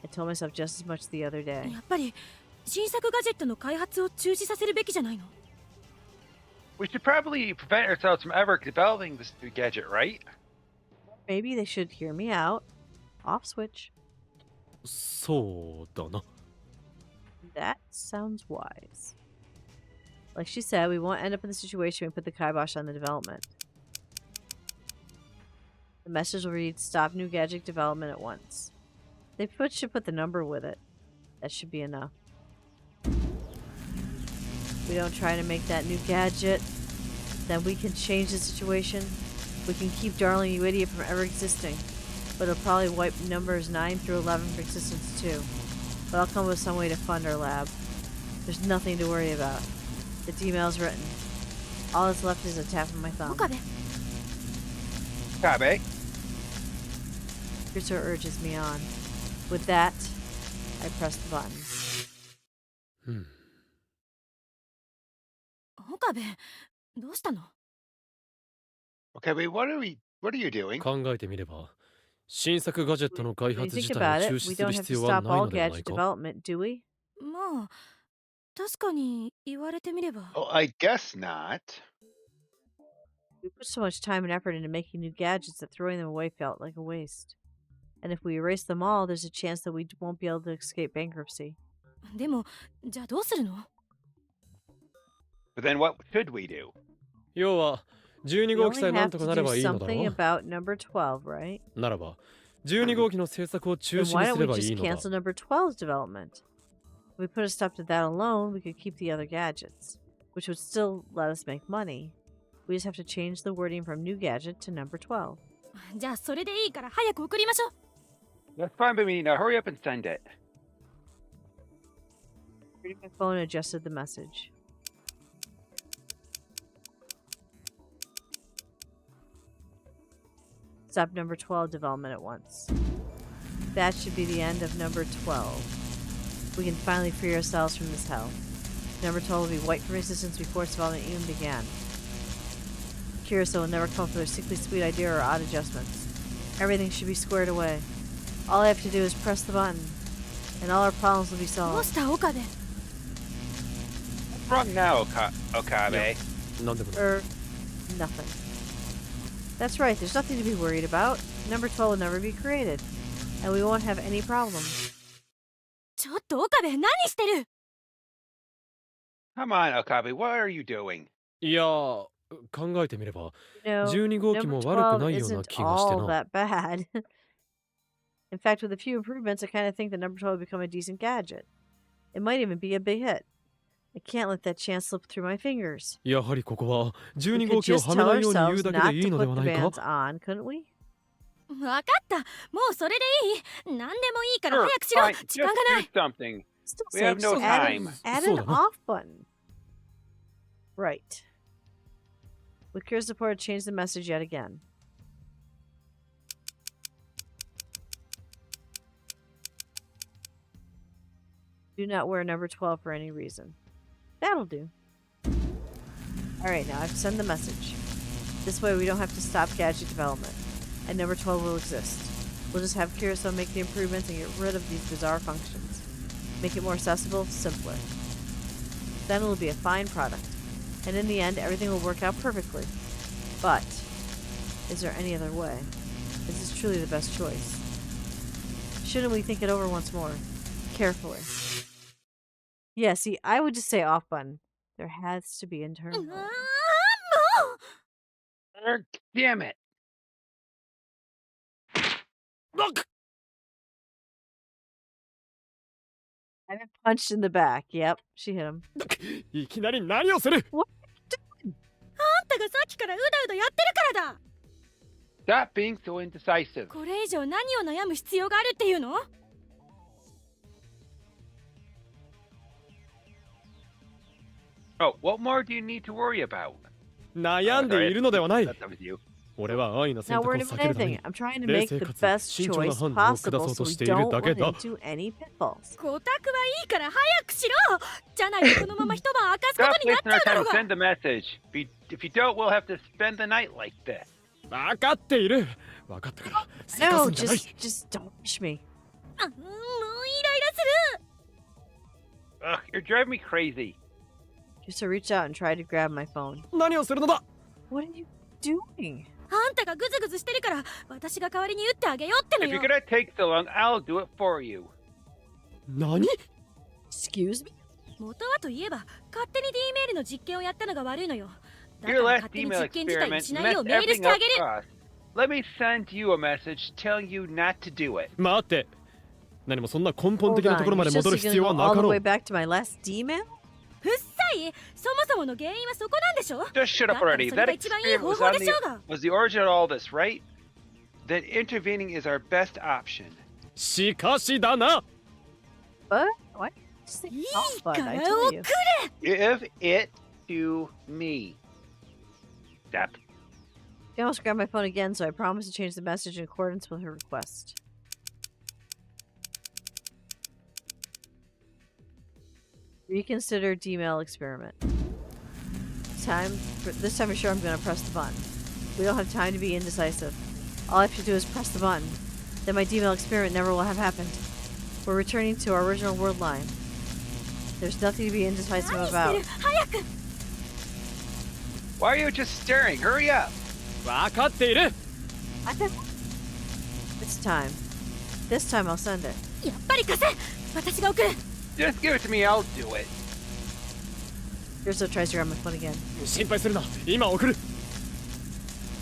[SPEAKER 1] I told myself just as much the other day.
[SPEAKER 6] やっぱり新作ガジェットの開発を中止させるべきじゃないの？
[SPEAKER 2] We should probably prevent ourselves from ever developing this new gadget, right?
[SPEAKER 1] Maybe they should hear me out. Off switch.
[SPEAKER 3] そうだな。
[SPEAKER 1] That sounds wise. Like she said, we won't end up in the situation we put the kibosh on the development. The message will read, stop new gadget development at once. They should put the number with it. That should be enough. We don't try to make that new gadget, then we can change the situation. We can keep Darling You Idiot from ever existing. But it'll probably wipe numbers 9 through 11 from existence too. But I'll come up with some way to fund our lab. There's nothing to worry about. The email's written. All that's left is a tap of my thumb.
[SPEAKER 6] Okabe.
[SPEAKER 2] Kabe.
[SPEAKER 1] Kirito urges me on. With that, I press the button.
[SPEAKER 3] うん。
[SPEAKER 6] 岡部、どうしたの？
[SPEAKER 2] Okay, wait, what are you doing?
[SPEAKER 3] 考えてみれば、新作ガジェットの開
[SPEAKER 1] When you
[SPEAKER 3] 発
[SPEAKER 1] think
[SPEAKER 3] 自体
[SPEAKER 1] about
[SPEAKER 3] を
[SPEAKER 1] it,
[SPEAKER 3] 中
[SPEAKER 1] we
[SPEAKER 3] 止す
[SPEAKER 1] don't
[SPEAKER 3] る
[SPEAKER 1] have
[SPEAKER 3] 必
[SPEAKER 1] to
[SPEAKER 3] 要は
[SPEAKER 1] stop
[SPEAKER 3] ない
[SPEAKER 1] all
[SPEAKER 3] のではない
[SPEAKER 1] gadget
[SPEAKER 3] か。
[SPEAKER 1] development, do we?
[SPEAKER 6] まあ、確かに言われてみれば。
[SPEAKER 2] Oh, I guess not.
[SPEAKER 1] We put so much time and effort into making new gadgets that throwing them away felt like a waste. And if we erase them all, there's a chance that we won't be able to escape bankruptcy.
[SPEAKER 6] でも、じゃあどうするの？
[SPEAKER 2] But then what should we do?
[SPEAKER 3] 要は、12
[SPEAKER 1] We
[SPEAKER 3] 号機
[SPEAKER 1] only
[SPEAKER 3] さえなん
[SPEAKER 1] have
[SPEAKER 3] と
[SPEAKER 1] to
[SPEAKER 3] かなれ
[SPEAKER 1] do
[SPEAKER 3] ばいいのだ
[SPEAKER 1] something
[SPEAKER 3] ろう。
[SPEAKER 1] about number 12, right?
[SPEAKER 3] ならば、12号機の制作を中
[SPEAKER 1] Then
[SPEAKER 3] 止
[SPEAKER 1] why
[SPEAKER 3] に
[SPEAKER 1] don't
[SPEAKER 3] す
[SPEAKER 1] we
[SPEAKER 3] ればい
[SPEAKER 1] just
[SPEAKER 3] いのだ。
[SPEAKER 1] cancel number 12's development? If we put a stop to that alone, we could keep the other gadgets, which would still let us make money. We just have to change the wording from new gadget to number 12.
[SPEAKER 6] じゃあそれでいいから早く送りましょう。
[SPEAKER 2] That's fine by me. Now hurry up and send it.
[SPEAKER 1] Reading my phone adjusted the message. Stop number 12 development at once. That should be the end of number 12. We can finally free ourselves from this hell. Number 12 will be wiped from existence before its development even began. Kirito will never come up with a sickly sweet idea or odd adjustments. Everything should be squared away. All I have to do is press the button, and all our problems will be
[SPEAKER 6] どう
[SPEAKER 1] solved.
[SPEAKER 6] した岡部？
[SPEAKER 2] What's wrong now, Okabe?
[SPEAKER 3] なんでもない。
[SPEAKER 1] Nothing. That's right, there's nothing to be worried about. Number 12 will never be created, and we won't have any problems.
[SPEAKER 6] ちょっと岡部何してる？
[SPEAKER 2] Come on, Okabe. What are you doing?
[SPEAKER 3] いや、考えてみれば、
[SPEAKER 1] You know,
[SPEAKER 3] 12号機
[SPEAKER 1] number
[SPEAKER 3] も悪くないよう
[SPEAKER 1] 12
[SPEAKER 3] な
[SPEAKER 1] isn't
[SPEAKER 3] 気がして
[SPEAKER 1] all
[SPEAKER 3] な。
[SPEAKER 1] that bad. In fact, with a few improvements, I kind of think that number 12 will become a decent gadget. It might even be a big hit. I can't let that chance slip through my fingers.
[SPEAKER 3] やはりここは
[SPEAKER 1] We
[SPEAKER 3] 12
[SPEAKER 1] could
[SPEAKER 3] 号機を
[SPEAKER 1] just
[SPEAKER 3] はめ
[SPEAKER 1] tell
[SPEAKER 3] ないように言
[SPEAKER 1] ourselves
[SPEAKER 3] うだけ
[SPEAKER 1] not
[SPEAKER 3] でいい
[SPEAKER 1] to
[SPEAKER 3] ので
[SPEAKER 1] put
[SPEAKER 3] は
[SPEAKER 1] the
[SPEAKER 3] ないか。
[SPEAKER 1] bands on, couldn't we?
[SPEAKER 6] わかった。もうそれでいい。何でもいいから
[SPEAKER 2] Sure,
[SPEAKER 6] 早くしろ。
[SPEAKER 2] fine.
[SPEAKER 6] 時間が
[SPEAKER 2] Just
[SPEAKER 6] ない。
[SPEAKER 2] do something.
[SPEAKER 1] Still
[SPEAKER 2] We
[SPEAKER 1] say
[SPEAKER 2] have no
[SPEAKER 1] just add,
[SPEAKER 2] time.
[SPEAKER 1] add
[SPEAKER 3] So
[SPEAKER 1] an
[SPEAKER 3] da.
[SPEAKER 1] off button. Right. With Cure support, change the message yet again. Do not wear number 12 for any reason. That'll do. Alright, now I've sent the message. This way we don't have to stop gadget development. And number 12 will exist. We'll just have Kirito make the improvements and get rid of these bizarre functions. Make it more accessible, simpler. Then it will be a fine product. And in the end, everything will work out perfectly. But, is there any other way? Is this truly the best choice? Shouldn't we think it over once more? Carefully. Yeah, see, I would just say off button. There has to be
[SPEAKER 6] う
[SPEAKER 1] internal.
[SPEAKER 6] わーもう
[SPEAKER 2] Damn it.
[SPEAKER 3] Look!
[SPEAKER 1] I've been punched in the back. Yep, she hit him.
[SPEAKER 3] いきなり何をする？
[SPEAKER 6] あんたがさっきからうだうだやってるからだ。
[SPEAKER 2] Stop being so indecisive.
[SPEAKER 6] これ以上何を悩む必要があるっていうの？
[SPEAKER 2] Oh, what more do you need to worry about?
[SPEAKER 3] 悩んでいるのではない。
[SPEAKER 2] That's up with you.
[SPEAKER 3] 俺は愛の選
[SPEAKER 1] Not
[SPEAKER 3] 択を
[SPEAKER 1] worried
[SPEAKER 3] 避
[SPEAKER 1] about
[SPEAKER 3] けるため
[SPEAKER 1] anything.
[SPEAKER 3] に
[SPEAKER 1] I'm trying to
[SPEAKER 3] 冷
[SPEAKER 1] make
[SPEAKER 3] 静
[SPEAKER 1] the
[SPEAKER 3] かつ
[SPEAKER 1] best
[SPEAKER 3] 慎重な
[SPEAKER 1] choice
[SPEAKER 3] 判断を下
[SPEAKER 1] possible
[SPEAKER 3] そう
[SPEAKER 1] so
[SPEAKER 3] と
[SPEAKER 1] we
[SPEAKER 3] している
[SPEAKER 1] don't
[SPEAKER 3] だけ
[SPEAKER 1] run
[SPEAKER 3] だ。
[SPEAKER 1] into any pitfalls.
[SPEAKER 6] ごたくはいいから早くしろ。じゃないとこのまま一晩明かすこ
[SPEAKER 2] Stop
[SPEAKER 6] とになっ
[SPEAKER 2] wasting
[SPEAKER 6] ちゃ
[SPEAKER 2] our
[SPEAKER 6] うだろ
[SPEAKER 2] time
[SPEAKER 6] う
[SPEAKER 2] to
[SPEAKER 6] が。
[SPEAKER 2] send the message. If you don't, we'll have to spend the night like this.
[SPEAKER 3] 分かっている。分かったから。せか
[SPEAKER 1] No,
[SPEAKER 3] すんじゃない。
[SPEAKER 1] just don't push me.
[SPEAKER 6] あ、もうイライラする。
[SPEAKER 2] Ugh, you're driving me crazy.
[SPEAKER 1] Just to reach out and try to grab my phone.
[SPEAKER 3] 何をするのだ
[SPEAKER 1] What are you doing?
[SPEAKER 6] あんたがグズグズしてるから私が代わりに打ってあげようっての
[SPEAKER 2] If
[SPEAKER 6] よ
[SPEAKER 2] you're gonna take so long, I'll do it for you.
[SPEAKER 3] 何
[SPEAKER 1] Excuse me?
[SPEAKER 6] 元はといえば勝手に D メールの実験をやったのが悪いのよだか
[SPEAKER 2] Your
[SPEAKER 6] ら
[SPEAKER 2] last
[SPEAKER 6] 勝手に
[SPEAKER 2] email
[SPEAKER 6] 実験自体を
[SPEAKER 2] experiment
[SPEAKER 6] しないよう
[SPEAKER 2] messed
[SPEAKER 6] メールし
[SPEAKER 2] everything
[SPEAKER 6] てあ
[SPEAKER 2] up
[SPEAKER 6] げる
[SPEAKER 2] for us. Let me send you a message telling you not to do it.
[SPEAKER 3] 待って何もそんな根本
[SPEAKER 1] Hold
[SPEAKER 3] 的なところ
[SPEAKER 1] on.
[SPEAKER 3] ま
[SPEAKER 1] You're
[SPEAKER 3] で戻る
[SPEAKER 1] just
[SPEAKER 3] 必要
[SPEAKER 1] gonna
[SPEAKER 3] は
[SPEAKER 1] go
[SPEAKER 3] な
[SPEAKER 1] all
[SPEAKER 3] か
[SPEAKER 1] the
[SPEAKER 3] ろ
[SPEAKER 1] way
[SPEAKER 3] う
[SPEAKER 1] back to my last D-mail?
[SPEAKER 6] ふっさいそもそもの原因はそこなんでしょ
[SPEAKER 2] Just shut up
[SPEAKER 6] だったら
[SPEAKER 2] already.
[SPEAKER 6] それ
[SPEAKER 2] That
[SPEAKER 6] が一番いい
[SPEAKER 2] experiment
[SPEAKER 6] 方
[SPEAKER 2] was
[SPEAKER 6] 法
[SPEAKER 2] on
[SPEAKER 6] でしょうが
[SPEAKER 2] was the origin of all this, right? That intervening is our best option.
[SPEAKER 3] しかしだな
[SPEAKER 1] But why? Just say
[SPEAKER 6] いい
[SPEAKER 1] oh,
[SPEAKER 6] か
[SPEAKER 1] bud.
[SPEAKER 6] ら
[SPEAKER 1] I
[SPEAKER 6] 送
[SPEAKER 1] told
[SPEAKER 6] れ
[SPEAKER 1] you.
[SPEAKER 2] Give it to me. Step.
[SPEAKER 1] She almost grabbed my phone again, so I promised to change the message in accordance with her request. Reconsider D-mail experiment. This time for sure I'm gonna press the button. We don't have time to be indecisive. All I have to do is press the button. Then my D-mail experiment never will have happened. We're returning to our original word line. There's nothing to be indecisive
[SPEAKER 6] 何して
[SPEAKER 1] about.
[SPEAKER 6] る早く
[SPEAKER 2] Why are you just staring? Hurry up.
[SPEAKER 3] 分かっている
[SPEAKER 1] It's time. This time I'll send it.
[SPEAKER 6] やっぱり貸せ私が送る
[SPEAKER 2] Just give it to me. I'll do it.
[SPEAKER 1] Urso tries to grab my phone again.
[SPEAKER 3] 心配するな今送る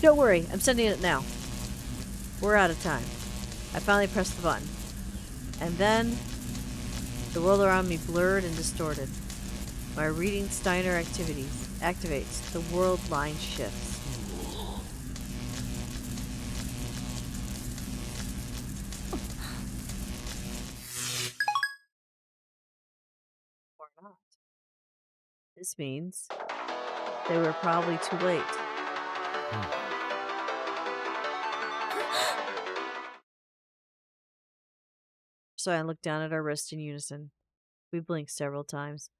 [SPEAKER 1] Don't worry, I'm sending it now. We're out of time. I finally pressed the button. And then, the world around me blurred and distorted. My reading Steiner activates. The world line shifts. Or not. This means they were probably too late. So I looked down at our wrists in unison. We blinked several times.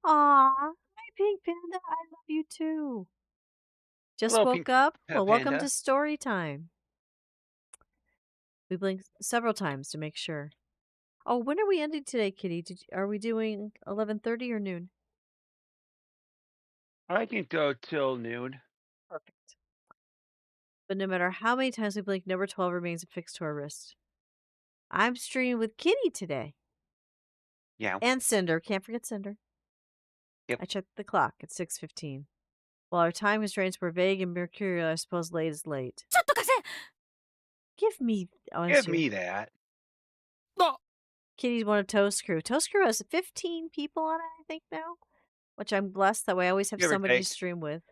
[SPEAKER 1] Aw, hi Pink Panda, I love you too. Just
[SPEAKER 2] Hello,
[SPEAKER 1] woke
[SPEAKER 2] Pink
[SPEAKER 1] up? Well, welcome
[SPEAKER 2] Panda.
[SPEAKER 1] to story time. We blinked several times to make sure. Oh, when are we ending today, Kitty? Are we doing 11:30 or noon?
[SPEAKER 2] I can go till noon.
[SPEAKER 1] Perfect. But no matter how many times we blink, number 12 remains affixed to our wrist. I'm streaming with Kitty today.
[SPEAKER 2] Yeah.
[SPEAKER 1] And Cinder. Can't forget Cinder.
[SPEAKER 2] Yep.
[SPEAKER 1] I checked the clock at 6:15. While our time constraints were vague and mercurial, I suppose late is late.
[SPEAKER 6] ちょっと貸せ
[SPEAKER 1] Give me... Oh,
[SPEAKER 2] Give
[SPEAKER 1] that's you.
[SPEAKER 2] me that.
[SPEAKER 3] あ
[SPEAKER 1] Kitty's one of Toast Crew. Toast Crew has 15 people on it, I think, now. Which I'm blessed that way. I always have
[SPEAKER 2] Give or
[SPEAKER 1] somebody to
[SPEAKER 2] take.
[SPEAKER 1] stream with.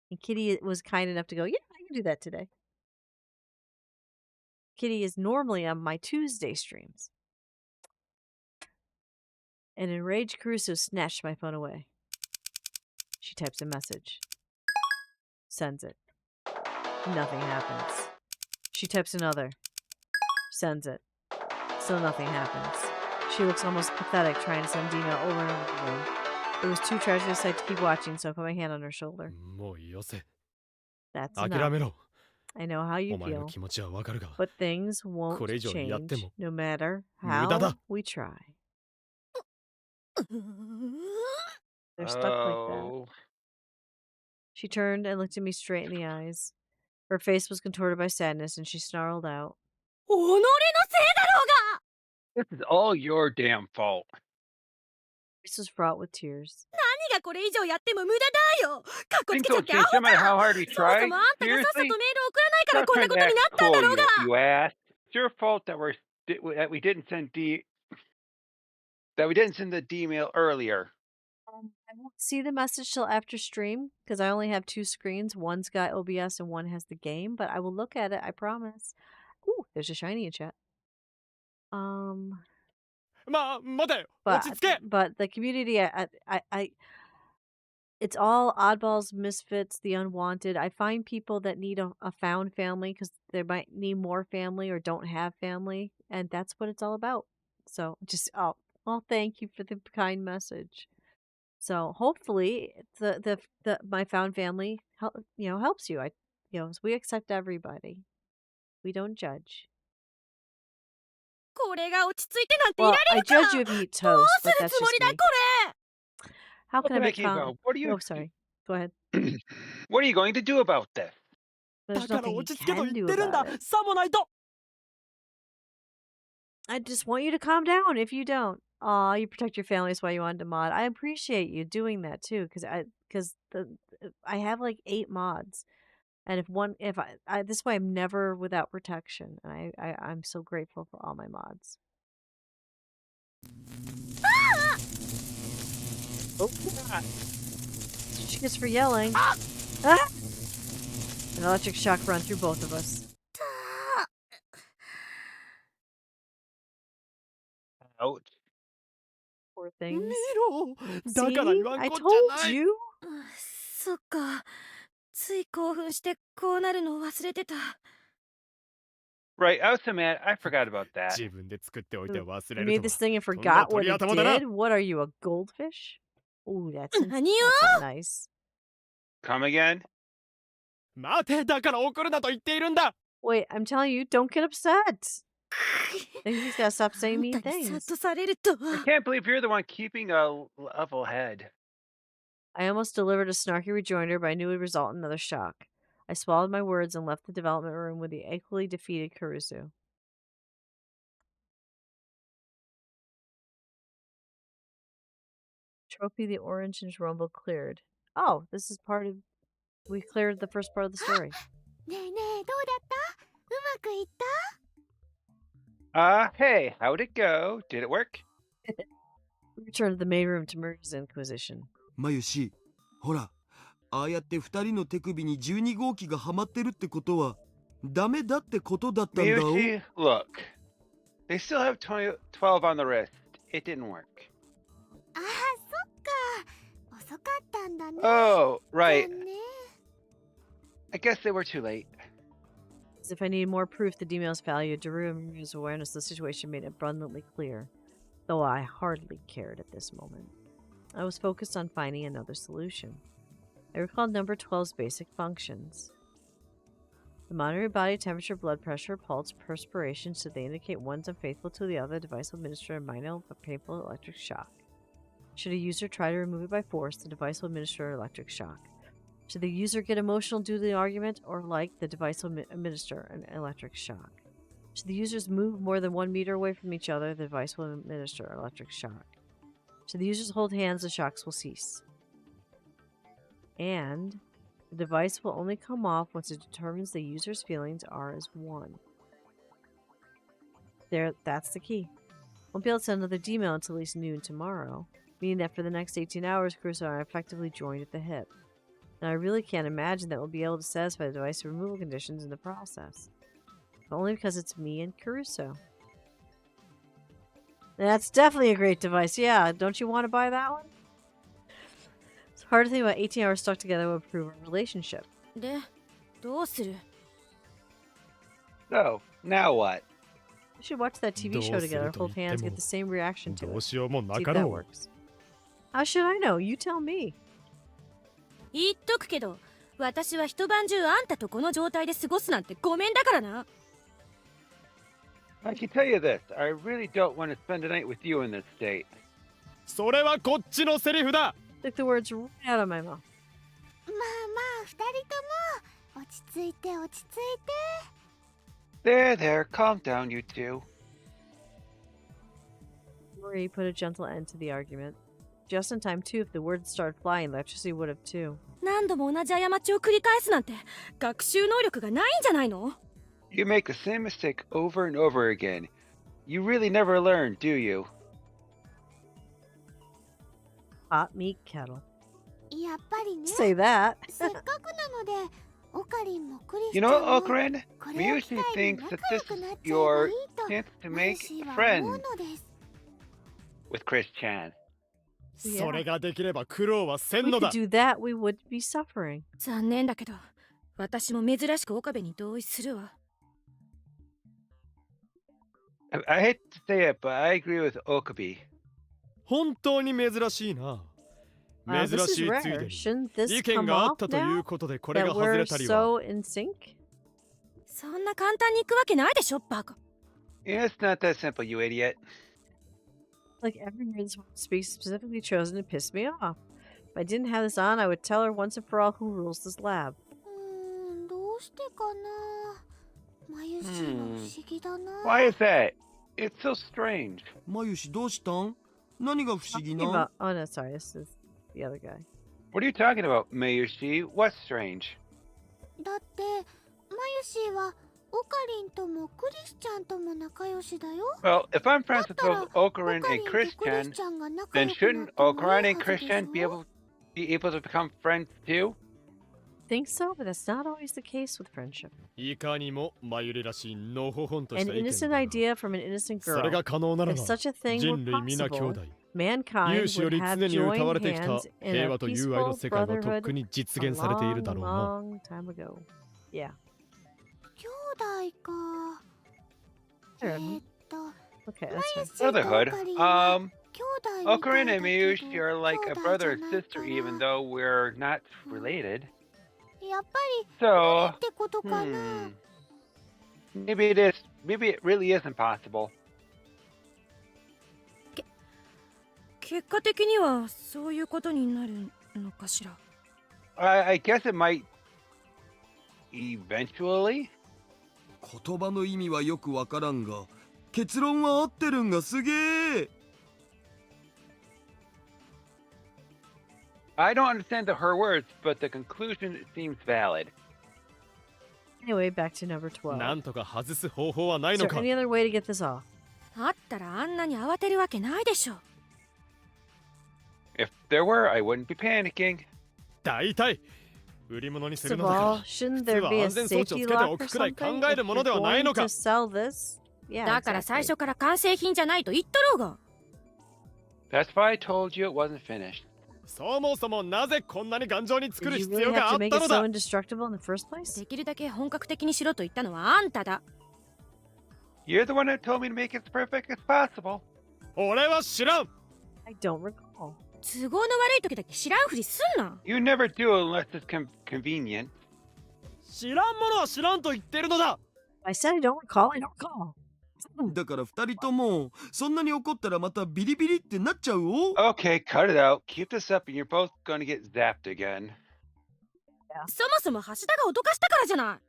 [SPEAKER 1] And Kitty was kind enough to go, yeah, I can do that today. Kitty is normally on my Tuesday streams. An enraged Caruso snatched my phone away. She types a message. Sends it. Nothing happens. She types another. Sends it. Still nothing happens. She looks almost pathetic trying to send email over and over again. It was too treacherous sight to keep watching, so I put my hand on her shoulder.
[SPEAKER 3] もうよせ
[SPEAKER 1] That's
[SPEAKER 3] 諦
[SPEAKER 1] enough.
[SPEAKER 3] めろ
[SPEAKER 1] I know how you
[SPEAKER 3] お前の
[SPEAKER 1] feel,
[SPEAKER 3] 気持ちはわかるが
[SPEAKER 1] but things won't
[SPEAKER 3] これ以上やって
[SPEAKER 1] change
[SPEAKER 3] も
[SPEAKER 1] no matter
[SPEAKER 3] 無駄だ
[SPEAKER 1] how we try. They're stuck like that.
[SPEAKER 2] Oh.
[SPEAKER 1] She turned and looked at me straight in the eyes. Her face was contorted by sadness, and she snarled out.
[SPEAKER 6] 己のせいだろうが
[SPEAKER 2] This is all your damn fault.
[SPEAKER 1] This was fraught with tears.
[SPEAKER 6] 何がこれ以上やっても無駄だよかっこつ
[SPEAKER 2] Things
[SPEAKER 6] けちゃっ
[SPEAKER 2] don't
[SPEAKER 6] てア
[SPEAKER 2] change
[SPEAKER 6] ホ
[SPEAKER 2] no matter
[SPEAKER 6] か
[SPEAKER 2] how hard we
[SPEAKER 6] そもそ
[SPEAKER 2] try.
[SPEAKER 6] もあんたがさっさとメー
[SPEAKER 2] Seriously?
[SPEAKER 6] ル送らないから
[SPEAKER 2] Stop
[SPEAKER 6] こんな
[SPEAKER 2] trying
[SPEAKER 6] こ
[SPEAKER 2] to
[SPEAKER 6] とにな
[SPEAKER 2] act
[SPEAKER 6] ったんだ
[SPEAKER 2] cool,
[SPEAKER 6] ろうが
[SPEAKER 2] you ass. It's your fault that we didn't send the D mail earlier.
[SPEAKER 1] I won't see the message till after stream because I only have two screens. One's got OBS and one has the game, but I will look at it. I promise. Ooh, there's a shiny in chat.
[SPEAKER 3] 待て落ち着け
[SPEAKER 1] But the community, it's all oddballs, misfits, the unwanted. I find people that need a found family because they might need more family or don't have family, and that's what it's all about. So well, thank you for the kind message. So hopefully the my found family helps you. We accept everybody. We don't judge.
[SPEAKER 6] これが落ち着いてなんてい
[SPEAKER 1] Well,
[SPEAKER 6] られ
[SPEAKER 1] I
[SPEAKER 6] るか
[SPEAKER 1] judge you if you eat
[SPEAKER 6] どう
[SPEAKER 1] toast,
[SPEAKER 6] す
[SPEAKER 1] but
[SPEAKER 6] る
[SPEAKER 1] that's
[SPEAKER 6] つも
[SPEAKER 1] just
[SPEAKER 6] りだ
[SPEAKER 1] me.
[SPEAKER 6] これ
[SPEAKER 1] How can I
[SPEAKER 2] make you
[SPEAKER 1] become?
[SPEAKER 2] go? What are you?
[SPEAKER 1] Oh, sorry. Go ahead.
[SPEAKER 2] What are you going to do about this?
[SPEAKER 5] だ
[SPEAKER 1] There's
[SPEAKER 5] から
[SPEAKER 1] nothing he
[SPEAKER 5] 落ち着けと
[SPEAKER 1] can
[SPEAKER 5] 言っ
[SPEAKER 1] do
[SPEAKER 5] てるんだ
[SPEAKER 1] about it.
[SPEAKER 5] さもないと
[SPEAKER 1] I just want you to calm down if you don't. Aw, you protect your family, that's why you wanted to mod. I appreciate you doing that too, because I have like 8 mods. And if I this way I'm never without protection. And I'm so grateful for all my mods. Oh, that's what she gets for yelling. Ah! An electric shock run through both of us.
[SPEAKER 2] Ouch.
[SPEAKER 1] Poor
[SPEAKER 5] 見
[SPEAKER 1] things.
[SPEAKER 5] ろだから
[SPEAKER 1] See?
[SPEAKER 5] 言わん
[SPEAKER 1] I
[SPEAKER 5] こっち
[SPEAKER 1] told
[SPEAKER 5] ゃない
[SPEAKER 1] you.
[SPEAKER 6] そっか。つい興奮してこうなるのを忘れてた。
[SPEAKER 2] Right, I was so mad. I forgot about that.
[SPEAKER 3] 自分で作っておいて忘れ
[SPEAKER 1] You
[SPEAKER 3] る
[SPEAKER 1] made
[SPEAKER 3] と
[SPEAKER 1] this
[SPEAKER 3] は
[SPEAKER 1] thing and
[SPEAKER 3] とんだ
[SPEAKER 1] forgot what
[SPEAKER 3] 鳥
[SPEAKER 1] it
[SPEAKER 3] 頭だな
[SPEAKER 1] did? What are you, a goldfish? Ooh, that's not
[SPEAKER 6] 何を
[SPEAKER 1] nice.
[SPEAKER 2] Come again?
[SPEAKER 3] 待てだから怒るなと言っているんだ
[SPEAKER 1] Wait, I'm telling you, don't get upset. Maybe he's gotta stop
[SPEAKER 6] あ
[SPEAKER 1] saying
[SPEAKER 6] ん
[SPEAKER 1] mean
[SPEAKER 6] たにさっ
[SPEAKER 1] things.
[SPEAKER 6] とされると
[SPEAKER 2] I
[SPEAKER 6] は。
[SPEAKER 2] can't believe you're the one keeping a level head.
[SPEAKER 1] I almost delivered a snarky rejoinder, but I knew it would result in another shock. I swallowed my words and left the development room with the equally defeated Kurusu. Trophy the orange and rumble cleared. Oh, this is part of... We cleared the first part of the story.
[SPEAKER 4] ねえねえどうだったうまくいった
[SPEAKER 2] Hey, how'd it go? Did it work?
[SPEAKER 1] We returned to the main room to Murray's Inquisition.
[SPEAKER 5] まゆしほらああやって2人の手首に12号機がはまってるってことはダメだってことだったんだよ
[SPEAKER 2] Miyushi, look. They still have 12 on the wrist. It didn't work.
[SPEAKER 4] ああそっか遅かったんだね
[SPEAKER 2] Oh, right.
[SPEAKER 4] 残念
[SPEAKER 2] I guess they were too late.
[SPEAKER 1] As if I needed more proof the Demio's value, Daru and Murray's awareness of the situation made it abundantly clear, though I hardly cared at this moment. I was focused on finding another solution. I recalled number 12's basic functions. The monitor body temperature, blood pressure, pulse, perspiration, should they indicate one's unfaithful to the other, the device will administer a minor but painful electric shock. Should a user try to remove it by force, the device will administer an electric shock. Should the user get emotional due to the argument or like, the device will administer an electric shock. Should the users move more than 1 meter away from each other, the device will administer an electric shock. Should the users hold hands, the shocks will cease. And the device will only come off once it determines the user's feelings are as one. That's the key. Won't be able to send another email until at least noon tomorrow, meaning that for the next 18 hours, Crusoe and I are effectively joined at the hip. Now, I really can't imagine that we'll be able to satisfy the device removal conditions in the process. But only because it's me and Caruso. That's definitely a great device, yeah. Don't you want to buy that one? It's hard to think about 18 hours stuck together would improve our relationship.
[SPEAKER 6] で、どうする
[SPEAKER 2] So, now what?
[SPEAKER 1] We should watch that TV show
[SPEAKER 3] どうする
[SPEAKER 1] together,
[SPEAKER 3] と
[SPEAKER 1] hold
[SPEAKER 3] 言って
[SPEAKER 1] hands,
[SPEAKER 3] も
[SPEAKER 1] get the same reaction
[SPEAKER 3] ど
[SPEAKER 1] to
[SPEAKER 3] う
[SPEAKER 1] it.
[SPEAKER 3] しようも
[SPEAKER 1] See
[SPEAKER 3] な
[SPEAKER 1] if
[SPEAKER 3] か
[SPEAKER 1] that
[SPEAKER 3] ろう
[SPEAKER 1] works. How should I know? You tell me.
[SPEAKER 6] 言っとくけど、私は一晩中あんたとこの状態で過ごすなんてごめんだからな。
[SPEAKER 2] I can tell you this. I really don't want to spend a night with you in this state.
[SPEAKER 3] それはこっちのセリフだ
[SPEAKER 1] Took the words right out of my mouth.
[SPEAKER 4] まあまあ二人とも落ち着いて落ち着いて
[SPEAKER 2] There, calm down, you two.
[SPEAKER 1] Marie put a gentle end to the argument. Just in time, too, if the words started flying, electricity would have too.
[SPEAKER 6] 何度も同じ過ちを繰り返すなんて学習能力がないんじゃないの
[SPEAKER 2] You make the same mistake over and over again. You really never learn, do you?
[SPEAKER 1] Hot meat kettle.
[SPEAKER 4] やっぱりね
[SPEAKER 1] Say that.
[SPEAKER 4] せっかくなのでオカリンもクリス
[SPEAKER 2] You
[SPEAKER 4] ちゃん
[SPEAKER 2] know,
[SPEAKER 4] も
[SPEAKER 2] Okran?
[SPEAKER 4] これを機
[SPEAKER 2] Miyushi
[SPEAKER 4] 会に
[SPEAKER 2] thinks
[SPEAKER 4] 仲
[SPEAKER 2] that
[SPEAKER 4] 良
[SPEAKER 2] this
[SPEAKER 4] くなっ
[SPEAKER 2] is
[SPEAKER 4] ちゃえば
[SPEAKER 2] your
[SPEAKER 4] いいと
[SPEAKER 2] chance to
[SPEAKER 4] マユ
[SPEAKER 2] make
[SPEAKER 4] シーは思う
[SPEAKER 2] friends
[SPEAKER 4] のです
[SPEAKER 2] with Chris Chan.
[SPEAKER 1] Yeah.
[SPEAKER 3] それができれば苦労はせ
[SPEAKER 1] If
[SPEAKER 3] ん
[SPEAKER 1] we
[SPEAKER 3] の
[SPEAKER 1] could
[SPEAKER 3] だ
[SPEAKER 1] do that, we would be suffering.
[SPEAKER 6] 残念だけど、私も珍しく岡部に同意するわ。
[SPEAKER 2] I hate to say it, but I agree with Okabe.
[SPEAKER 3] 本当に珍しいな
[SPEAKER 1] Wow,
[SPEAKER 3] 珍
[SPEAKER 1] this
[SPEAKER 3] し
[SPEAKER 1] is
[SPEAKER 3] いつい
[SPEAKER 1] rare.
[SPEAKER 3] でに
[SPEAKER 1] Shouldn't this
[SPEAKER 3] 意見
[SPEAKER 1] come
[SPEAKER 3] があっ
[SPEAKER 1] off
[SPEAKER 3] たという
[SPEAKER 1] now
[SPEAKER 3] ことでこれ
[SPEAKER 1] that
[SPEAKER 3] が外
[SPEAKER 1] we're
[SPEAKER 3] れたりは
[SPEAKER 1] so in sync?
[SPEAKER 6] そんな簡単に行くわけないでしょ、バカ。
[SPEAKER 2] Yeah, it's not that simple, you idiot.
[SPEAKER 1] Like every word this woman speaks is specifically chosen to piss me off. If I didn't have this on, I would tell her once and for all who rules this lab.
[SPEAKER 4] どうしてかな。まゆしも不思議だな。
[SPEAKER 2] Why is that? It's so strange.
[SPEAKER 5] まゆしどうしたん？何が不思議
[SPEAKER 1] Talking
[SPEAKER 5] な
[SPEAKER 1] about, oh no, sorry, this is the other guy.
[SPEAKER 2] What are you talking about, Mayushi? What's strange?
[SPEAKER 4] だってまゆしはオカリンともクリスチャンとも仲良しだよ。
[SPEAKER 2] Well, if I'm friends with
[SPEAKER 4] だったら
[SPEAKER 2] both Okarin
[SPEAKER 4] オカリ
[SPEAKER 2] and
[SPEAKER 4] ンとクリス
[SPEAKER 2] Christian,
[SPEAKER 4] チャンが仲
[SPEAKER 2] then
[SPEAKER 4] 良くな
[SPEAKER 2] shouldn't
[SPEAKER 4] ってもいい
[SPEAKER 2] Okarin
[SPEAKER 4] は
[SPEAKER 2] and
[SPEAKER 4] ずで
[SPEAKER 2] Christian
[SPEAKER 4] し
[SPEAKER 2] be
[SPEAKER 4] ょ。
[SPEAKER 2] able to become friends too?
[SPEAKER 1] Think so, but that's not always the case with friendship.
[SPEAKER 3] いかにもマユリらしいのほほんとし
[SPEAKER 1] An
[SPEAKER 3] た意見
[SPEAKER 1] innocent
[SPEAKER 3] だな
[SPEAKER 1] idea from an innocent
[SPEAKER 3] それが
[SPEAKER 1] girl.
[SPEAKER 3] 可能なら
[SPEAKER 1] If
[SPEAKER 3] ば
[SPEAKER 1] such a thing were
[SPEAKER 3] 人類皆兄
[SPEAKER 1] possible,
[SPEAKER 3] 弟
[SPEAKER 1] mankind
[SPEAKER 3] 有志よ
[SPEAKER 1] would
[SPEAKER 3] り
[SPEAKER 1] have
[SPEAKER 3] 常に歌わ
[SPEAKER 1] joined
[SPEAKER 3] れてきた
[SPEAKER 1] hands in
[SPEAKER 3] 平
[SPEAKER 1] a
[SPEAKER 3] 和と友愛の
[SPEAKER 1] peaceful
[SPEAKER 3] 世界はとっ
[SPEAKER 1] brotherhood
[SPEAKER 3] くに実
[SPEAKER 1] a
[SPEAKER 3] 現されているだ
[SPEAKER 1] long,
[SPEAKER 3] ろうな
[SPEAKER 1] long time ago. Yeah.
[SPEAKER 4] 兄弟か。
[SPEAKER 1] Sure.
[SPEAKER 4] と
[SPEAKER 1] Okay,
[SPEAKER 4] ま
[SPEAKER 1] that's
[SPEAKER 4] ゆ
[SPEAKER 1] fine.
[SPEAKER 4] しとオカ
[SPEAKER 2] Brotherhood?
[SPEAKER 4] リンは
[SPEAKER 2] Um,
[SPEAKER 4] 兄弟みたい
[SPEAKER 2] Okarin
[SPEAKER 4] だ
[SPEAKER 2] and
[SPEAKER 4] け
[SPEAKER 2] Mayushi
[SPEAKER 4] ど
[SPEAKER 2] are like
[SPEAKER 4] 兄
[SPEAKER 2] a
[SPEAKER 4] 弟
[SPEAKER 2] brother
[SPEAKER 4] じゃ
[SPEAKER 2] and
[SPEAKER 4] ない
[SPEAKER 2] sister
[SPEAKER 4] か
[SPEAKER 2] even
[SPEAKER 4] な。
[SPEAKER 2] though we're not related.
[SPEAKER 4] やっぱり
[SPEAKER 2] So,
[SPEAKER 4] ってことかな。
[SPEAKER 2] maybe it is. Maybe it really is impossible.
[SPEAKER 6] 結果的にはそういうことになるのかしら。
[SPEAKER 2] I guess it might eventually.
[SPEAKER 5] 言葉の意味はよくわからんが結論は合ってるんがすげえ。
[SPEAKER 2] I don't understand her words, but the conclusion seems valid.
[SPEAKER 1] Anyway, back to number 12.
[SPEAKER 3] なんとか外す方法はない
[SPEAKER 1] Is
[SPEAKER 3] の
[SPEAKER 1] there
[SPEAKER 3] か
[SPEAKER 1] any other way to get this off?
[SPEAKER 6] あったらあんなに慌てるわけないでしょ。
[SPEAKER 2] If there were, I wouldn't be panicking.
[SPEAKER 3] 大体売り物にす
[SPEAKER 1] First
[SPEAKER 3] る
[SPEAKER 1] of
[SPEAKER 3] のだから
[SPEAKER 1] all, shouldn't there be a
[SPEAKER 3] 安全装置を
[SPEAKER 1] safety
[SPEAKER 3] つけて
[SPEAKER 1] lock
[SPEAKER 3] お
[SPEAKER 1] or
[SPEAKER 3] くくらい
[SPEAKER 1] something
[SPEAKER 3] 考え
[SPEAKER 1] if
[SPEAKER 3] るもの
[SPEAKER 1] you're
[SPEAKER 3] ではない
[SPEAKER 1] going
[SPEAKER 3] のか
[SPEAKER 1] to sell this? Yeah,
[SPEAKER 6] だから最
[SPEAKER 1] exactly.
[SPEAKER 6] 初から完成品じゃないと言っとろうが。
[SPEAKER 2] That's why I told you it wasn't finished.
[SPEAKER 3] そもそもなぜこんなに頑丈に作
[SPEAKER 1] Did
[SPEAKER 3] る
[SPEAKER 1] you
[SPEAKER 3] 必
[SPEAKER 1] really
[SPEAKER 3] 要
[SPEAKER 1] have
[SPEAKER 3] があ
[SPEAKER 1] to
[SPEAKER 3] っ
[SPEAKER 1] make
[SPEAKER 3] た
[SPEAKER 1] it
[SPEAKER 3] の
[SPEAKER 1] so
[SPEAKER 3] だ
[SPEAKER 1] indestructible in the first place?
[SPEAKER 6] できるだけ本格的にしろと言ったのはあんただ。
[SPEAKER 2] You're the one that told me to make it as perfect as possible.
[SPEAKER 3] 俺は知らん
[SPEAKER 1] I don't recall.
[SPEAKER 6] 都合の悪い時だけ知らんふりすんな。
[SPEAKER 2] You never do unless it's convenient.
[SPEAKER 3] 知らんものは知らんと言ってるのだ
[SPEAKER 1] I said I don't recall, I don't recall.
[SPEAKER 5] だから二人ともそんなに怒ったらまたビリビリってなっちゃうお。
[SPEAKER 2] Okay, cut it out. Keep this up and you're both gonna get zapped again.
[SPEAKER 6] そもそも橋田が脅かしたからじゃない。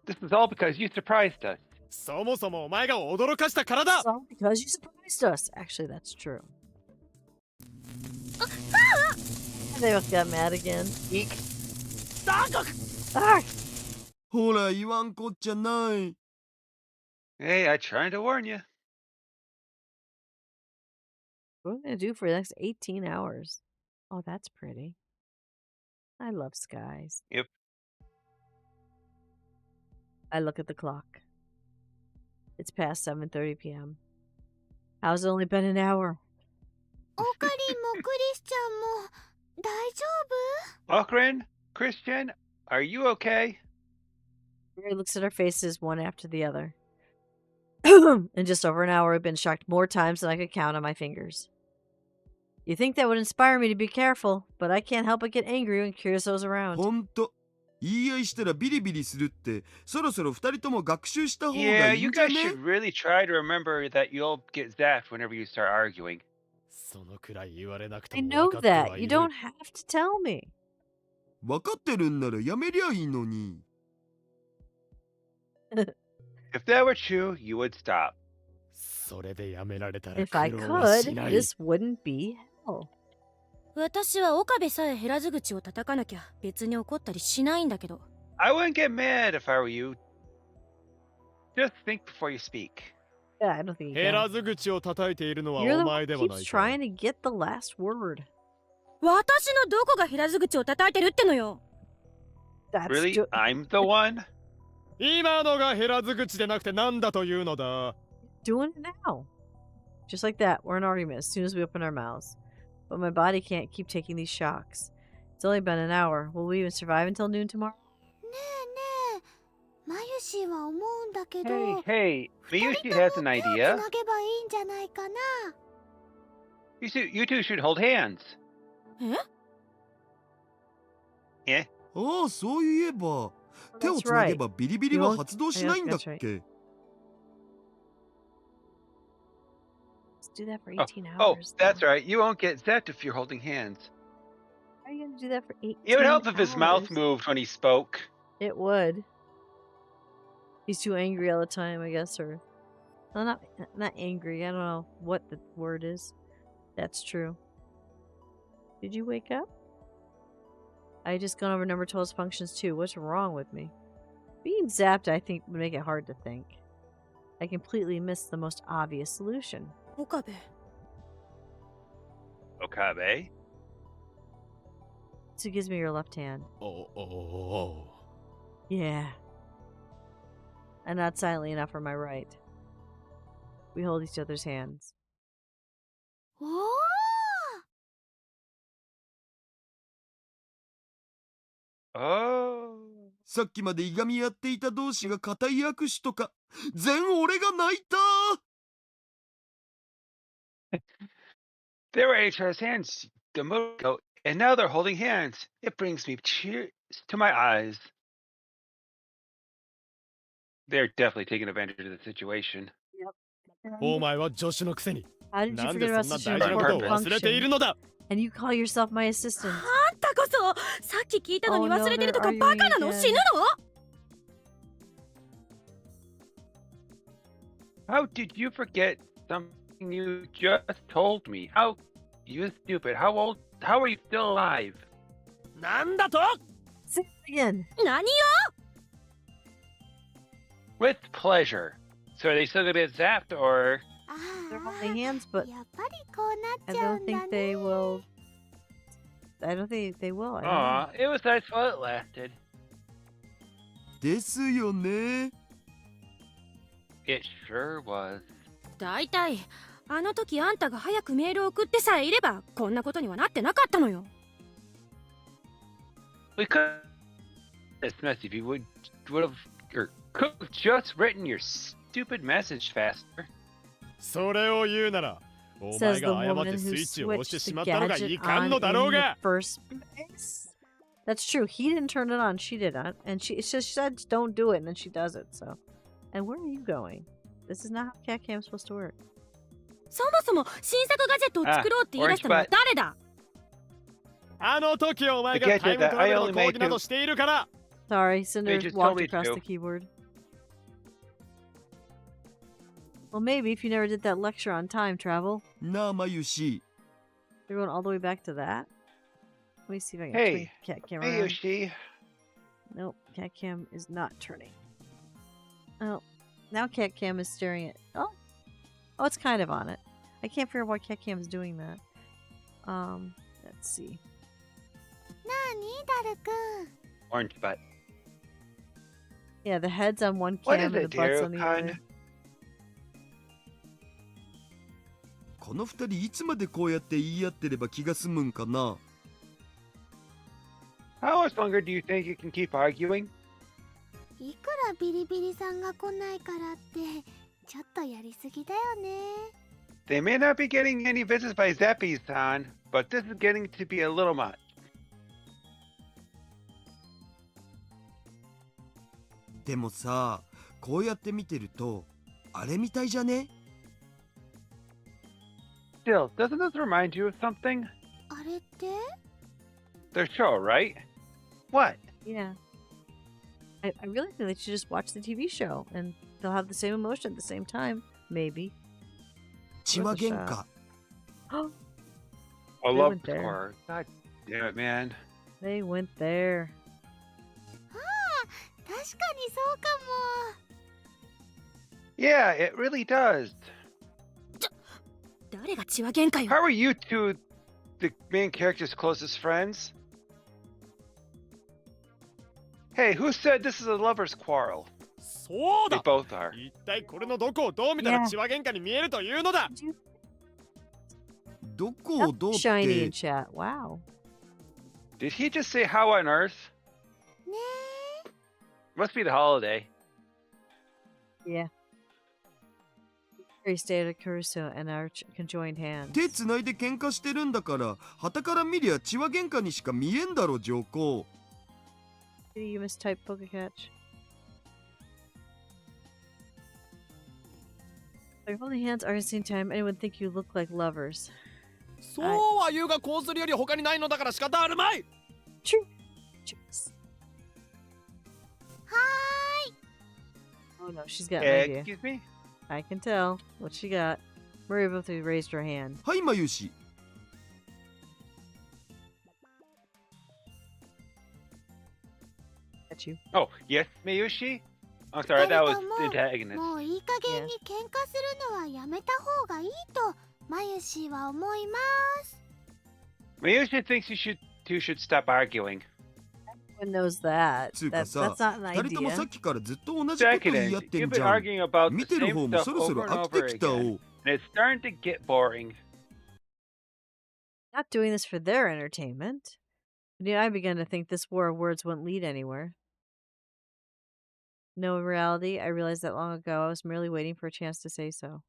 [SPEAKER 2] This is all because you surprised us.
[SPEAKER 3] そもそもお前が驚かしたからだ
[SPEAKER 1] It's all because you surprised us. Actually, that's true. They both got mad again.
[SPEAKER 2] Eek.
[SPEAKER 1] Ah!
[SPEAKER 5] ほら言わんこっちゃない。
[SPEAKER 2] Hey, I tried to warn you.
[SPEAKER 1] What are we gonna do for the next 18 hours? Oh, that's pretty. I love skies.
[SPEAKER 2] Yep.
[SPEAKER 1] I look at the clock. It's past 7:30 p.m. How's it only been an hour?
[SPEAKER 4] オカリンもクリスチャンも大丈
[SPEAKER 2] Okarin, Christian, are you okay?
[SPEAKER 1] Mary looks at our faces one after the other. In just over an hour, I've been shocked more times than I could count on my fingers. You think that would inspire me to be careful, but I can't help but get angry when Curioso's around.
[SPEAKER 5] ほんと言い合いしたらビリビリするってそろそろ二人とも学習した方が
[SPEAKER 2] Yeah,
[SPEAKER 5] いい
[SPEAKER 2] you
[SPEAKER 5] んじゃ
[SPEAKER 2] guys
[SPEAKER 5] ね？
[SPEAKER 2] should really try to remember that you'll get zapped whenever you start arguing.
[SPEAKER 3] そのくらい言われなくて
[SPEAKER 1] I
[SPEAKER 3] も
[SPEAKER 1] know
[SPEAKER 3] 分かっては
[SPEAKER 1] that.
[SPEAKER 3] い
[SPEAKER 1] You
[SPEAKER 3] る
[SPEAKER 1] don't have to tell me.
[SPEAKER 5] 分かってるんならやめりゃいいのに。
[SPEAKER 2] If that were true, you would stop.
[SPEAKER 3] それでやめられたら
[SPEAKER 1] If I
[SPEAKER 3] 苦労は
[SPEAKER 1] could,
[SPEAKER 3] しない
[SPEAKER 1] this wouldn't be hell.
[SPEAKER 6] 私は岡部さえ減らず口を叩かなきゃ別に怒ったりしないんだけど。
[SPEAKER 2] I wouldn't get mad if I were you. Just think before you speak.
[SPEAKER 1] Yeah, I don't think you
[SPEAKER 3] 減
[SPEAKER 1] can.
[SPEAKER 3] らず口を叩いているのは
[SPEAKER 1] You're
[SPEAKER 3] お
[SPEAKER 1] the
[SPEAKER 3] 前
[SPEAKER 1] one
[SPEAKER 3] で
[SPEAKER 1] who
[SPEAKER 3] はない
[SPEAKER 1] keeps
[SPEAKER 3] か
[SPEAKER 1] trying to get the last word.
[SPEAKER 6] 私のどこが減らず口を叩いてるってのよ。
[SPEAKER 1] That's
[SPEAKER 2] Really?
[SPEAKER 1] ju-
[SPEAKER 2] I'm the one?
[SPEAKER 3] 今のが減らず口でなくてなんだというのだ
[SPEAKER 1] doing it now. Just like that, we're in argument as soon as we open our mouths. But my body can't keep taking these shocks. It's only been an hour. Will we even survive until noon tomorrow?
[SPEAKER 4] 夫。ねえねえ、まゆしは思うんだけど、
[SPEAKER 2] Hey,
[SPEAKER 4] 二
[SPEAKER 2] Miyushi
[SPEAKER 4] 人と
[SPEAKER 2] has
[SPEAKER 4] も
[SPEAKER 2] an
[SPEAKER 4] 手をつ
[SPEAKER 2] idea.
[SPEAKER 4] なげばいいんじゃないかな。
[SPEAKER 2] You two should hold hands.
[SPEAKER 6] え？
[SPEAKER 2] Eh?
[SPEAKER 5] ああそういえば
[SPEAKER 1] Oh,
[SPEAKER 5] 手を
[SPEAKER 1] that's
[SPEAKER 5] つなげ
[SPEAKER 1] right.
[SPEAKER 5] ばビリビリは発動しないんだっ
[SPEAKER 1] That's right.
[SPEAKER 5] け？
[SPEAKER 1] do that for
[SPEAKER 2] Oh,
[SPEAKER 1] 18
[SPEAKER 2] oh,
[SPEAKER 1] hours.
[SPEAKER 2] that's
[SPEAKER 1] though.
[SPEAKER 2] right. You won't get zapped if you're holding hands.
[SPEAKER 1] How are you gonna do that for 18
[SPEAKER 2] It would help if his mouth
[SPEAKER 1] hours?
[SPEAKER 2] moved when he spoke.
[SPEAKER 1] It would. He's too angry all the time, I guess, or well, not angry. I don't know what the word is. That's true. Did you wake up? I just gone over number 12's functions too. What's wrong with me? Being zapped, I think, would make it hard to think. I completely missed the most obvious solution.
[SPEAKER 6] Okabe.
[SPEAKER 2] Okabe?
[SPEAKER 1] So gives me your left hand.
[SPEAKER 3] Oh.
[SPEAKER 1] Yeah. And not silently enough for my right. We hold each other's hands.
[SPEAKER 6] おー
[SPEAKER 2] Oh.
[SPEAKER 5] さっきまでいがみ合っていた同士が固い握手とか全俺が泣いた。
[SPEAKER 2] They were each other's hands a moment ago, and now they're holding hands. It brings me tears to my eyes. They're definitely taking advantage of the situation.
[SPEAKER 3] お前は助手のくせに
[SPEAKER 1] How did you
[SPEAKER 3] なん
[SPEAKER 1] forget
[SPEAKER 3] で
[SPEAKER 1] about
[SPEAKER 3] そんな
[SPEAKER 1] such
[SPEAKER 3] 大
[SPEAKER 1] an
[SPEAKER 3] 事なことを
[SPEAKER 1] important
[SPEAKER 3] 忘れている
[SPEAKER 1] function?
[SPEAKER 3] のだ
[SPEAKER 1] And you call yourself my assistant.
[SPEAKER 6] あんたこそさっき聞いたのに
[SPEAKER 1] Oh, no,
[SPEAKER 6] 忘れてるとか
[SPEAKER 1] they're
[SPEAKER 6] バカな
[SPEAKER 1] arguing
[SPEAKER 6] の
[SPEAKER 1] again.
[SPEAKER 6] 死ぬの
[SPEAKER 2] How did you forget something you just told me? How you stupid? How are you still alive?
[SPEAKER 3] なんだと
[SPEAKER 1] Say it again.
[SPEAKER 6] 何よ
[SPEAKER 2] With pleasure. So are they still gonna get zapped, or
[SPEAKER 4] あ
[SPEAKER 1] They're
[SPEAKER 4] あ
[SPEAKER 1] holding hands, but
[SPEAKER 4] やっぱりこうな
[SPEAKER 1] I
[SPEAKER 4] っちゃう
[SPEAKER 1] don't
[SPEAKER 4] んだ
[SPEAKER 1] think they
[SPEAKER 4] ね
[SPEAKER 1] will. I don't think they will. I don't know.
[SPEAKER 2] aw, it was nice while it lasted.
[SPEAKER 5] ですよね。
[SPEAKER 2] It sure was.
[SPEAKER 6] だいたいあの時あんたが早くメールを送ってさえいればこんなことにはなってなかったのよ
[SPEAKER 2] We could this mess if you would have or could have just written your stupid message faster.
[SPEAKER 3] それを言うならお
[SPEAKER 1] Says
[SPEAKER 3] 前
[SPEAKER 1] the
[SPEAKER 3] が誤っ
[SPEAKER 1] woman
[SPEAKER 3] て
[SPEAKER 1] who
[SPEAKER 3] スイッチを押して
[SPEAKER 1] switched
[SPEAKER 3] し
[SPEAKER 1] the
[SPEAKER 3] まったのが
[SPEAKER 1] gadget
[SPEAKER 3] いかん
[SPEAKER 1] on
[SPEAKER 3] のだろう
[SPEAKER 1] in the
[SPEAKER 3] が
[SPEAKER 1] first place. That's true. He didn't turn it on. She did it, and she said, "Don't do it," and then she does it. So, and where are you going? This is not how cat cam's supposed to work.
[SPEAKER 6] そもそも新作ガジェットを作ろうって言い出したのは誰だ
[SPEAKER 3] あの時お前がタイムトラベルの講義などしているから
[SPEAKER 1] Sorry, Cinder
[SPEAKER 2] just
[SPEAKER 1] walked
[SPEAKER 2] told me
[SPEAKER 1] across
[SPEAKER 2] to.
[SPEAKER 1] the keyboard. Well, maybe if you never did that lecture on time travel.
[SPEAKER 5] なあまゆし。
[SPEAKER 1] You're going all the way back to that? Let me see if I can
[SPEAKER 2] Hey,
[SPEAKER 1] turn cat cam
[SPEAKER 2] Hey
[SPEAKER 1] around.
[SPEAKER 2] Yoshi.
[SPEAKER 1] Nope, cat cam is not turning. Oh, now cat cam is staring at. Oh, it's kind of on it. I can't figure out why cat cam is doing that. Let's see.
[SPEAKER 4] なにダルくん
[SPEAKER 2] Orange butt.
[SPEAKER 1] Yeah, the head's on one
[SPEAKER 2] What
[SPEAKER 1] cam
[SPEAKER 2] is
[SPEAKER 1] and
[SPEAKER 2] it,
[SPEAKER 1] the butt's
[SPEAKER 2] dear?
[SPEAKER 1] on the
[SPEAKER 2] Kind.
[SPEAKER 1] other.
[SPEAKER 5] この二人いつまでこうやって言い合ってれば気が済むんかな。
[SPEAKER 2] How much longer do you think you can keep arguing?
[SPEAKER 4] いくらビリビリさんが来ないからってちょっとやりすぎだよね
[SPEAKER 2] They may not be getting any visits by Zappy-san, but this is getting to be a little much.
[SPEAKER 5] でもさ、こうやって見てるとあれみたいじゃね？
[SPEAKER 2] Still, doesn't this remind you of something?
[SPEAKER 4] あれって
[SPEAKER 2] Their show, right? What?
[SPEAKER 1] Yeah. I really think they should just watch the TV show and they'll have the same emotion at the same time. Maybe.
[SPEAKER 5] 血は喧嘩。
[SPEAKER 1] Oh,
[SPEAKER 2] I
[SPEAKER 1] They
[SPEAKER 2] love
[SPEAKER 1] went
[SPEAKER 2] the
[SPEAKER 1] there.
[SPEAKER 2] score. God damn it, man.
[SPEAKER 1] they went there.
[SPEAKER 4] ああ確かにそうかも
[SPEAKER 2] Yeah, it really does.
[SPEAKER 6] 誰が血は喧嘩よ
[SPEAKER 2] How are you two the main character's closest friends? Hey, who said this is a lover's quarrel?
[SPEAKER 3] そう
[SPEAKER 2] They
[SPEAKER 3] だ
[SPEAKER 2] both are.
[SPEAKER 3] 一体これのどこをどう見たら
[SPEAKER 1] Yeah.
[SPEAKER 3] 血は喧嘩に見えるというのだ
[SPEAKER 1] Did you
[SPEAKER 5] どこをどうっ
[SPEAKER 1] shiny in
[SPEAKER 5] て
[SPEAKER 1] chat? Wow.
[SPEAKER 2] Did he just say how on earth?
[SPEAKER 4] ね
[SPEAKER 2] Must be the holiday.
[SPEAKER 1] Yeah. Very stayed at Caruso and our conjoined hands.
[SPEAKER 5] 手つないで喧嘩してるんだから旗から見りゃ血は喧嘩にしか見えんだろ上皇。
[SPEAKER 1] Did you mistype Pokecatch? By holding hands at the same time, anyone would think you look like lovers.
[SPEAKER 3] そうは言うがこうするより他にないのだから仕方あるまい。
[SPEAKER 1] True. Cheers.
[SPEAKER 4] はーい。
[SPEAKER 1] Oh no, she's got an idea.
[SPEAKER 2] Excuse me?
[SPEAKER 1] I can tell what she got. Maria both raised her hand.
[SPEAKER 5] はいまゆし
[SPEAKER 1] At you.
[SPEAKER 2] Oh, yes, Mayushi? I'm sorry, that was
[SPEAKER 4] 二人とも
[SPEAKER 2] the antagonist.
[SPEAKER 4] もういい加減に喧嘩するのはやめた方がいいとマユシーは思います。
[SPEAKER 2] Mayushi thinks two should stop arguing.
[SPEAKER 1] Everyone knows that.
[SPEAKER 5] つうか
[SPEAKER 1] That's
[SPEAKER 5] さ
[SPEAKER 1] not an
[SPEAKER 5] 二人とも
[SPEAKER 1] idea.
[SPEAKER 5] さっきからずっと同じこと言い合
[SPEAKER 2] Second,
[SPEAKER 5] ってん
[SPEAKER 2] you've
[SPEAKER 5] じ
[SPEAKER 2] been
[SPEAKER 5] ゃん
[SPEAKER 2] arguing about
[SPEAKER 5] 見
[SPEAKER 2] the
[SPEAKER 5] てる
[SPEAKER 2] same
[SPEAKER 5] 方も
[SPEAKER 2] stuff
[SPEAKER 5] そろそ
[SPEAKER 2] over
[SPEAKER 5] ろ
[SPEAKER 2] and
[SPEAKER 5] 飽きて
[SPEAKER 2] over
[SPEAKER 5] きた
[SPEAKER 2] again.
[SPEAKER 5] お
[SPEAKER 2] And it's starting to get boring.
[SPEAKER 1] Not doing this for their entertainment. I began to think this war of words wouldn't lead anywhere. No, in reality, I realized that long ago I was merely waiting for a chance to say so.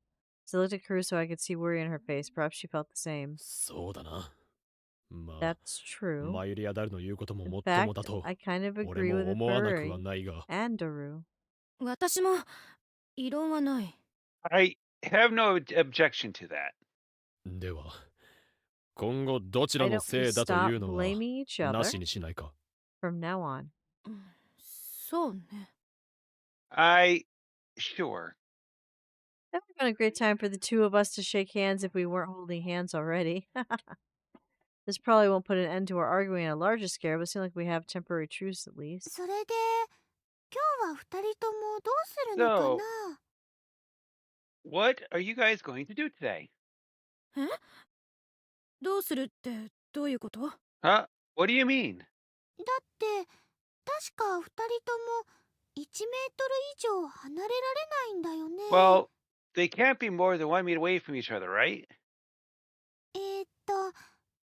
[SPEAKER 1] So I looked at Caruso, I could see worry in her face. Perhaps she felt the same.
[SPEAKER 3] そうだな。まあ、
[SPEAKER 1] That's true.
[SPEAKER 3] マユリアダルの言うことも
[SPEAKER 1] In
[SPEAKER 3] もっとも
[SPEAKER 1] fact,
[SPEAKER 3] だと
[SPEAKER 1] I kind of
[SPEAKER 3] 俺
[SPEAKER 1] agree
[SPEAKER 3] も
[SPEAKER 1] with
[SPEAKER 3] 思わなくは
[SPEAKER 1] Furry
[SPEAKER 3] ないが。
[SPEAKER 1] and Daru.
[SPEAKER 6] 私も異論はない。
[SPEAKER 2] I have no objection to that.
[SPEAKER 3] では、今後どちら
[SPEAKER 1] Why
[SPEAKER 3] の
[SPEAKER 1] don't
[SPEAKER 3] せ
[SPEAKER 1] we
[SPEAKER 3] いだと
[SPEAKER 1] stop
[SPEAKER 3] いうのは
[SPEAKER 1] blaming each
[SPEAKER 3] な
[SPEAKER 1] other
[SPEAKER 3] しにしないか。
[SPEAKER 1] from now on?
[SPEAKER 6] そうね。
[SPEAKER 2] Sure.
[SPEAKER 1] That would have been a great time for the two of us to shake hands if we weren't holding hands already. This probably won't put an end to our arguing on a larger scale, but it seems like we have temporary truce at least.
[SPEAKER 4] それで今日は二人ともどうするのかな。
[SPEAKER 2] What are you guys going to do today?
[SPEAKER 6] え？どうするってどういうこと？
[SPEAKER 2] Huh? What do you mean?
[SPEAKER 4] だって確か二人とも1メートル以上離れられないんだよね。
[SPEAKER 2] Well, they can't be more than 1 meter away from each other, right?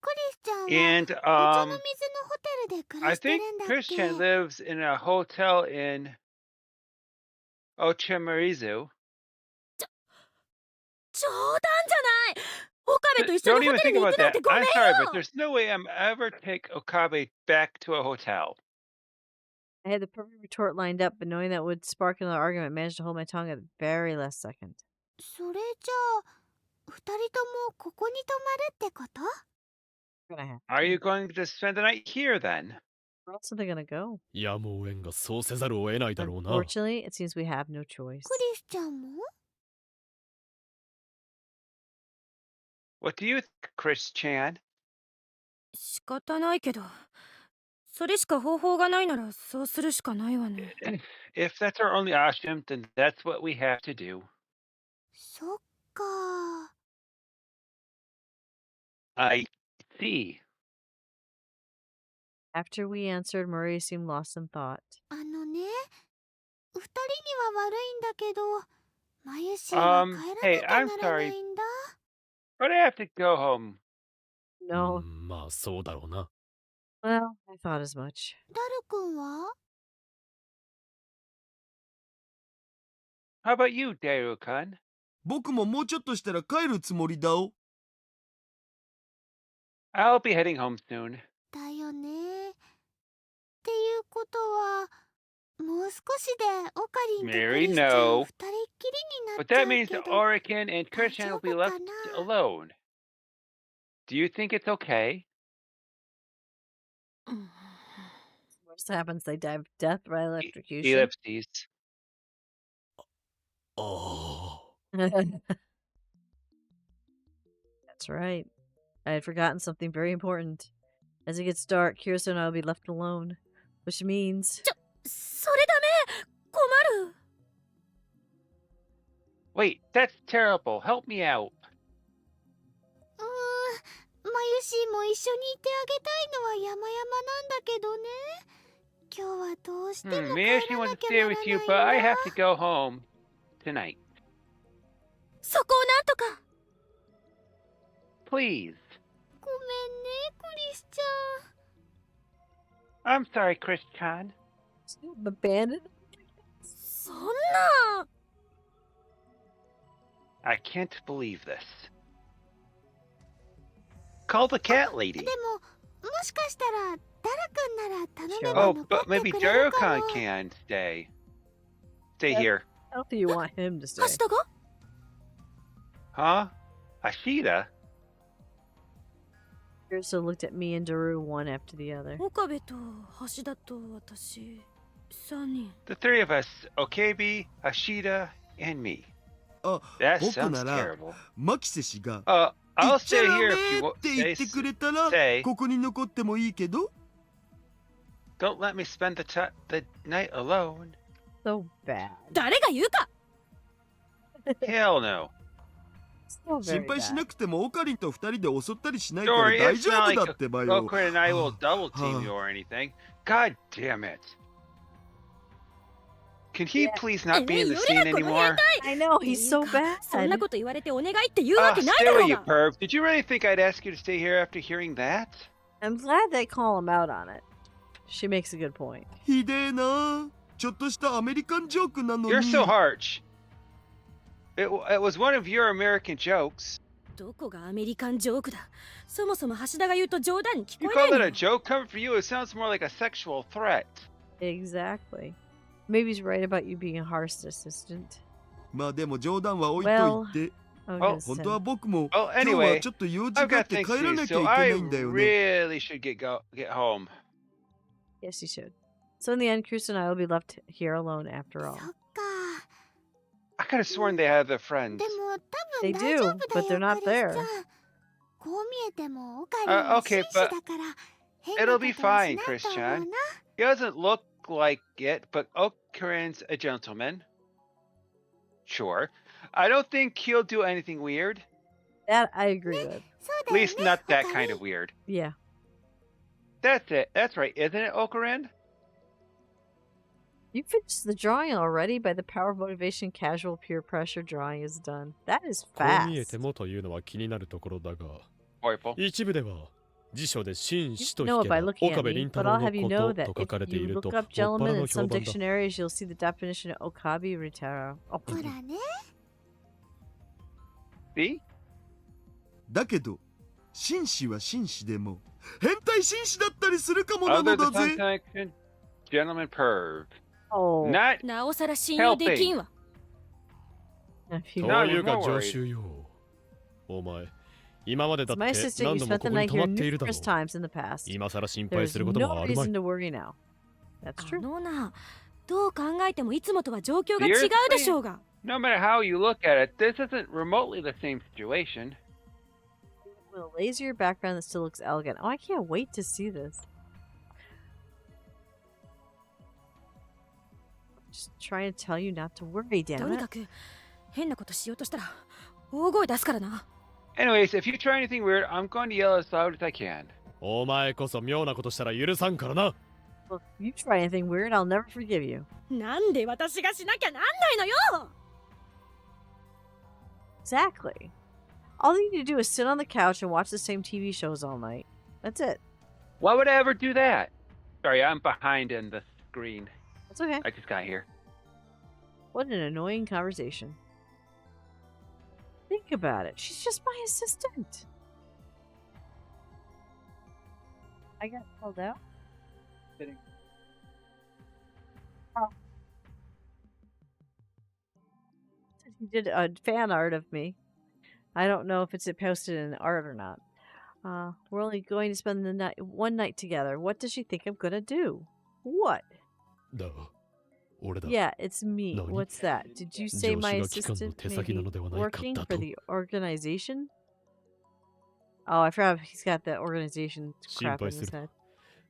[SPEAKER 4] クリスちゃんは
[SPEAKER 2] And
[SPEAKER 4] お茶の水のホテルで暮ら
[SPEAKER 2] I
[SPEAKER 4] してる
[SPEAKER 2] think
[SPEAKER 4] んだっけ。
[SPEAKER 2] Christian lives in a hotel in Ochimarizu.
[SPEAKER 6] 冗談じゃない。岡部と一緒
[SPEAKER 2] Don't
[SPEAKER 6] にホ
[SPEAKER 2] even
[SPEAKER 6] テル
[SPEAKER 2] think
[SPEAKER 6] に行
[SPEAKER 2] about
[SPEAKER 6] くなん
[SPEAKER 2] that.
[SPEAKER 6] てごめん
[SPEAKER 2] I'm
[SPEAKER 6] よ。
[SPEAKER 2] sorry, but there's no way I'm ever take Okabe back to a hotel.
[SPEAKER 1] I had the perfect retort lined up, but knowing that would spark another argument, I managed to hold my tongue at the very last second.
[SPEAKER 4] それじゃあ二人ともここに泊まるってこと？
[SPEAKER 1] We're gonna have
[SPEAKER 2] Are
[SPEAKER 1] to.
[SPEAKER 2] you going to spend the night here then?
[SPEAKER 1] Where else are they gonna go?
[SPEAKER 3] やむを得んがそうせざるを得ないだろうな。
[SPEAKER 1] Unfortunately, it seems we have no choice.
[SPEAKER 4] クリスちゃんも？
[SPEAKER 2] What do you think, Chris Chan?
[SPEAKER 6] 仕方ないけど、それしか方法がないならそうするしかないわね。
[SPEAKER 2] If that's our only option, then that's what we have to do.
[SPEAKER 4] そっか。
[SPEAKER 2] I see.
[SPEAKER 1] After we answered, Maria seemed lost in thought.
[SPEAKER 4] あのね、二人には悪いんだけど、マユシーは帰らなきゃならないんだ。
[SPEAKER 2] But I have to go home.
[SPEAKER 1] No.
[SPEAKER 3] まあそうだろうな。
[SPEAKER 1] Well, I thought as much.
[SPEAKER 4] ダル君は？
[SPEAKER 2] How about you, Daru-kun?
[SPEAKER 5] 僕ももうちょっとしたら帰るつもりだお
[SPEAKER 2] I'll be heading home soon.
[SPEAKER 4] だよね。っていうことは、もう少しでオカリンとク
[SPEAKER 2] Mary,
[SPEAKER 4] リスちゃん
[SPEAKER 2] no.
[SPEAKER 4] 二人っきりになっ
[SPEAKER 2] But
[SPEAKER 4] ちゃ
[SPEAKER 2] that
[SPEAKER 4] う
[SPEAKER 2] means
[SPEAKER 4] けど。
[SPEAKER 2] Orican and Christian will be left
[SPEAKER 4] 大丈夫かな？
[SPEAKER 2] alone. Do you think it's okay?
[SPEAKER 1] Worst happens, they die of death by electrocution.
[SPEAKER 2] Ellipses.
[SPEAKER 3] ああ。
[SPEAKER 1] That's right. I had forgotten something very important. As it gets dark, Kirsten and I will be left alone. Which means...
[SPEAKER 6] それダメ。困る。
[SPEAKER 2] Wait, that's terrible. Help me out.
[SPEAKER 4] マユシーも一緒にいてあげたいのは山々なんだけどね。今日はどうしても帰
[SPEAKER 2] Maybe she
[SPEAKER 4] ら
[SPEAKER 2] wants
[SPEAKER 4] な
[SPEAKER 2] to
[SPEAKER 4] きゃ
[SPEAKER 2] stay
[SPEAKER 4] なら
[SPEAKER 2] with
[SPEAKER 4] ない
[SPEAKER 2] you,
[SPEAKER 4] ん
[SPEAKER 2] but I
[SPEAKER 4] だ。
[SPEAKER 2] have to go home tonight.
[SPEAKER 6] そこをなんとか。
[SPEAKER 2] Please.
[SPEAKER 4] ごめんね、クリスちゃん。
[SPEAKER 2] I'm sorry, Chris-chan.
[SPEAKER 1] abandoned?
[SPEAKER 6] そんな。
[SPEAKER 2] I can't believe this. Call the cat lady.
[SPEAKER 4] でも、もしかしたら、ダル君なら頼め
[SPEAKER 1] Sure.
[SPEAKER 4] ば
[SPEAKER 2] Oh,
[SPEAKER 4] 残
[SPEAKER 2] but
[SPEAKER 4] って
[SPEAKER 2] maybe
[SPEAKER 4] くれるか
[SPEAKER 2] Daru-kun
[SPEAKER 4] も。
[SPEAKER 2] can stay. Stay
[SPEAKER 1] Yeah.
[SPEAKER 2] here.
[SPEAKER 1] I don't think you want him to stay.
[SPEAKER 6] 明日が？
[SPEAKER 2] Huh? Ashita?
[SPEAKER 1] Ursa looked at me and Daru one after the other.
[SPEAKER 6] 岡部と橋田と私3人
[SPEAKER 2] The three of us, Okebi, Ashita, and me.
[SPEAKER 5] あ、
[SPEAKER 2] That
[SPEAKER 5] 僕
[SPEAKER 2] sounds
[SPEAKER 5] なら
[SPEAKER 2] terrible.
[SPEAKER 5] マキセ氏が
[SPEAKER 2] I'll
[SPEAKER 5] 行っちゃ
[SPEAKER 2] stay
[SPEAKER 5] ダ
[SPEAKER 2] here
[SPEAKER 5] メ
[SPEAKER 2] if you
[SPEAKER 5] って言ってくれたら
[SPEAKER 2] say.
[SPEAKER 5] ここに残ってもいいけど
[SPEAKER 2] Don't let me spend the night alone.
[SPEAKER 1] So bad.
[SPEAKER 6] 誰が言うか
[SPEAKER 2] Hell no.
[SPEAKER 1] So
[SPEAKER 5] 心
[SPEAKER 1] very
[SPEAKER 5] 配し
[SPEAKER 1] bad.
[SPEAKER 5] なくてもオカリンと二人で襲ったりしないから
[SPEAKER 2] Dory,
[SPEAKER 5] 大
[SPEAKER 2] it's
[SPEAKER 5] 丈
[SPEAKER 2] not
[SPEAKER 5] 夫
[SPEAKER 2] like
[SPEAKER 5] だってばよ
[SPEAKER 2] Okra and I will double team
[SPEAKER 5] Huh.
[SPEAKER 2] you or anything. God damn it. Can he
[SPEAKER 1] Yeah.
[SPEAKER 2] please not be in the
[SPEAKER 6] Hey,
[SPEAKER 2] scene
[SPEAKER 6] you're not
[SPEAKER 2] anymore?
[SPEAKER 1] I know, he's so
[SPEAKER 6] いいか
[SPEAKER 1] bad.
[SPEAKER 6] そんなこと言われてお願いって言うわけない
[SPEAKER 2] Stay
[SPEAKER 6] だろ
[SPEAKER 2] away,
[SPEAKER 6] う
[SPEAKER 2] you
[SPEAKER 6] が
[SPEAKER 2] perv. Did you really think I'd ask you to stay here after hearing that?
[SPEAKER 1] I'm glad they call him out on it. She makes a good point.
[SPEAKER 5] ひでえなちょっとしたアメリカンジョークなのに
[SPEAKER 2] You're so harsh. It was one of your American jokes.
[SPEAKER 6] どこがアメリカンジョークだそもそも橋田が言うと冗談に聞
[SPEAKER 2] You
[SPEAKER 6] こえな
[SPEAKER 2] call
[SPEAKER 6] い
[SPEAKER 2] that
[SPEAKER 6] の
[SPEAKER 2] a
[SPEAKER 6] よ
[SPEAKER 2] joke? Coming for you, it sounds more like a sexual threat.
[SPEAKER 1] Exactly. Maybe he's right about you being a hearse assistant.
[SPEAKER 5] まあでも冗談は置い
[SPEAKER 1] Well,
[SPEAKER 5] といて
[SPEAKER 1] Oh,
[SPEAKER 2] Oh,
[SPEAKER 5] 本当は僕も
[SPEAKER 2] Well,
[SPEAKER 5] 今日は
[SPEAKER 2] anyway,
[SPEAKER 5] ちょっと用事
[SPEAKER 2] I've
[SPEAKER 5] があっ
[SPEAKER 2] got
[SPEAKER 5] て
[SPEAKER 2] things
[SPEAKER 5] 帰
[SPEAKER 2] to
[SPEAKER 5] ら
[SPEAKER 2] do,
[SPEAKER 5] なきゃ
[SPEAKER 2] so
[SPEAKER 5] いけ
[SPEAKER 2] I
[SPEAKER 5] ないんだよね
[SPEAKER 2] really should get home.
[SPEAKER 1] yes, you should. So in the end, Cruz and I will be left here alone after
[SPEAKER 4] そ
[SPEAKER 1] all.
[SPEAKER 4] っか
[SPEAKER 2] I could have sworn they had their friends.
[SPEAKER 4] でも多
[SPEAKER 1] They
[SPEAKER 4] 分大丈
[SPEAKER 1] do,
[SPEAKER 4] 夫
[SPEAKER 1] but
[SPEAKER 4] だ
[SPEAKER 1] they're
[SPEAKER 4] よ
[SPEAKER 1] not
[SPEAKER 4] クリス
[SPEAKER 1] there.
[SPEAKER 4] ちゃんこう見えてもオカリンは
[SPEAKER 2] Okay,
[SPEAKER 4] 紳士だから変な
[SPEAKER 2] It'll
[SPEAKER 4] こ
[SPEAKER 2] be
[SPEAKER 4] とはし
[SPEAKER 2] fine,
[SPEAKER 4] ないと思う
[SPEAKER 2] Christian.
[SPEAKER 4] な
[SPEAKER 2] He doesn't look like it, but Okarin's a gentleman. Sure. I don't think he'll do anything weird.
[SPEAKER 1] That I agree with.
[SPEAKER 4] そう
[SPEAKER 2] At
[SPEAKER 4] だよ
[SPEAKER 2] least
[SPEAKER 4] ね
[SPEAKER 2] not
[SPEAKER 4] オカ
[SPEAKER 2] that
[SPEAKER 4] リ
[SPEAKER 2] kind
[SPEAKER 4] ン
[SPEAKER 2] of weird.
[SPEAKER 1] Yeah.
[SPEAKER 2] That's it. That's right, isn't it, Okarin?
[SPEAKER 1] You finished the drawing already. By the power of motivation, casual peer pressure drawing is done. That is
[SPEAKER 3] こう見え
[SPEAKER 1] fast.
[SPEAKER 3] てもというのは気になるところだが
[SPEAKER 2] Poiple.
[SPEAKER 3] 一部では辞書で紳
[SPEAKER 1] You
[SPEAKER 3] 士と
[SPEAKER 1] know
[SPEAKER 3] 引
[SPEAKER 1] it
[SPEAKER 3] け
[SPEAKER 1] by
[SPEAKER 3] ば
[SPEAKER 1] looking
[SPEAKER 3] 岡
[SPEAKER 1] at
[SPEAKER 3] 部
[SPEAKER 1] me,
[SPEAKER 3] 倫太
[SPEAKER 1] but
[SPEAKER 3] 郎
[SPEAKER 1] I'll
[SPEAKER 3] の
[SPEAKER 1] have you
[SPEAKER 3] こ
[SPEAKER 1] know
[SPEAKER 3] と
[SPEAKER 1] that
[SPEAKER 3] と
[SPEAKER 1] if
[SPEAKER 3] 書かれてい
[SPEAKER 1] you
[SPEAKER 3] ると
[SPEAKER 1] look
[SPEAKER 3] も
[SPEAKER 1] up
[SPEAKER 3] っぱら
[SPEAKER 1] gentlemen
[SPEAKER 3] の
[SPEAKER 1] in
[SPEAKER 3] 評
[SPEAKER 1] some
[SPEAKER 3] 判だ
[SPEAKER 1] dictionaries, you'll see the definition of okabi ritaro.
[SPEAKER 4] ほらね
[SPEAKER 2] See?
[SPEAKER 5] だけど紳士は紳士でも変態紳士だったりするかもな
[SPEAKER 2] Other
[SPEAKER 5] の
[SPEAKER 2] than
[SPEAKER 5] だぜ
[SPEAKER 2] connection, gentleman perv.
[SPEAKER 1] Oh,
[SPEAKER 2] Not
[SPEAKER 6] なおさら信用できんわ
[SPEAKER 1] if you
[SPEAKER 3] と
[SPEAKER 2] No,
[SPEAKER 3] いうか
[SPEAKER 2] no worries.
[SPEAKER 3] 常習よお前今までだ
[SPEAKER 1] It's
[SPEAKER 3] っ
[SPEAKER 1] my
[SPEAKER 3] て
[SPEAKER 1] assistant,
[SPEAKER 3] 何
[SPEAKER 1] you
[SPEAKER 3] 度も
[SPEAKER 1] spent
[SPEAKER 3] こ
[SPEAKER 1] the
[SPEAKER 3] こに
[SPEAKER 1] night
[SPEAKER 3] 泊
[SPEAKER 1] here
[SPEAKER 3] まっているだろ
[SPEAKER 1] numerous
[SPEAKER 3] う
[SPEAKER 1] times in the past.
[SPEAKER 3] 今さら心配
[SPEAKER 1] There's
[SPEAKER 3] することも
[SPEAKER 1] no
[SPEAKER 3] あるまい
[SPEAKER 1] reason to worry now. That's
[SPEAKER 6] あ
[SPEAKER 1] true.
[SPEAKER 6] のなどう考えてもいつもとは状況が違うでしょうが
[SPEAKER 2] no matter how you look at it, this isn't remotely the same situation.
[SPEAKER 1] With a lazier background that still looks elegant. Oh, I can't wait to see this. Just trying to tell you not to worry,
[SPEAKER 6] と
[SPEAKER 1] damn
[SPEAKER 6] に
[SPEAKER 1] it.
[SPEAKER 6] かく変なことしようとしたら大声出すからな
[SPEAKER 2] Anyways, if you try anything weird, I'm going to yell as loud as I can.
[SPEAKER 3] お前こそ妙なことしたら許さんからな
[SPEAKER 1] Well, if you try anything weird, I'll never forgive you.
[SPEAKER 6] なんで私がしなきゃなんないのよ
[SPEAKER 1] Exactly. All you need to do is sit on the couch and watch the same TV shows all night. That's it.
[SPEAKER 2] Why would I ever do that? Sorry, I'm behind in the screen.
[SPEAKER 1] That's okay.
[SPEAKER 2] I just got here.
[SPEAKER 1] What an annoying conversation. Think about it. She's just my assistant. I got called out. Oh. He did a fan art of me. I don't know if it's posted in art or not. We're only going to spend the night, one night together. What does she think I'm gonna do? What?
[SPEAKER 3] だ俺だ
[SPEAKER 1] Yeah, it's me.
[SPEAKER 3] Nani?
[SPEAKER 1] What's that? Did you say my
[SPEAKER 3] 上司が機関の
[SPEAKER 1] assistant
[SPEAKER 3] 手
[SPEAKER 1] may
[SPEAKER 3] 先な
[SPEAKER 1] be
[SPEAKER 3] のではないか
[SPEAKER 1] working
[SPEAKER 3] だ
[SPEAKER 1] for
[SPEAKER 3] と
[SPEAKER 1] the organization? Oh, I forgot he's got the organization crap in
[SPEAKER 3] 心配す
[SPEAKER 1] his
[SPEAKER 3] る
[SPEAKER 1] head.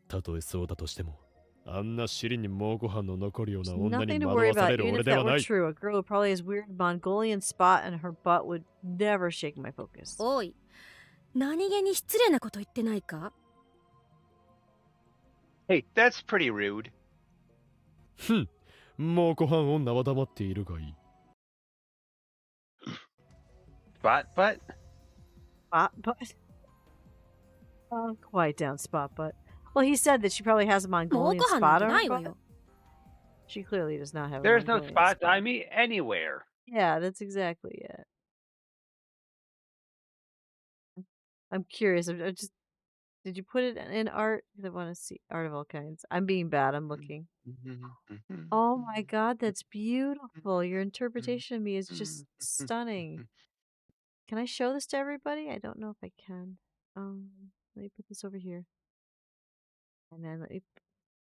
[SPEAKER 3] たとえそうだとしてもあんな尻にもうご飯の残るよう
[SPEAKER 1] There's
[SPEAKER 3] な女に
[SPEAKER 1] nothing to
[SPEAKER 3] 惑
[SPEAKER 1] worry
[SPEAKER 3] わさ
[SPEAKER 1] about.
[SPEAKER 3] れる
[SPEAKER 1] Even
[SPEAKER 3] 俺
[SPEAKER 1] if
[SPEAKER 3] では
[SPEAKER 1] that
[SPEAKER 3] な
[SPEAKER 1] were
[SPEAKER 3] い
[SPEAKER 1] true, a girl with probably has weird Mongolian spot in her butt would never shake my focus.
[SPEAKER 6] おい何気に失礼なこと言ってないか
[SPEAKER 2] Hey, that's pretty rude.
[SPEAKER 3] ふんもうご飯女は黙っているがいい
[SPEAKER 2] Spot butt?
[SPEAKER 1] Spot butt? Oh, quiet down, spot butt. Well, he said that she probably has a
[SPEAKER 6] もう
[SPEAKER 1] Mongolian
[SPEAKER 6] ご飯なん
[SPEAKER 1] spot
[SPEAKER 6] て
[SPEAKER 1] on
[SPEAKER 6] な
[SPEAKER 1] her
[SPEAKER 6] いわ
[SPEAKER 1] butt.
[SPEAKER 6] よ
[SPEAKER 1] She clearly does not have a
[SPEAKER 2] There's no
[SPEAKER 1] Mongolian
[SPEAKER 2] spots
[SPEAKER 1] spot.
[SPEAKER 2] on me anywhere.
[SPEAKER 1] Yeah, that's exactly it. I'm curious. I just did you put it in art? 'Cause I want to see art of all kinds. I'm being bad. I'm looking. Oh my god, that's beautiful. Your interpretation of me is just stunning. Can I show this to everybody? I don't know if I can. Let me put this over here. And then let me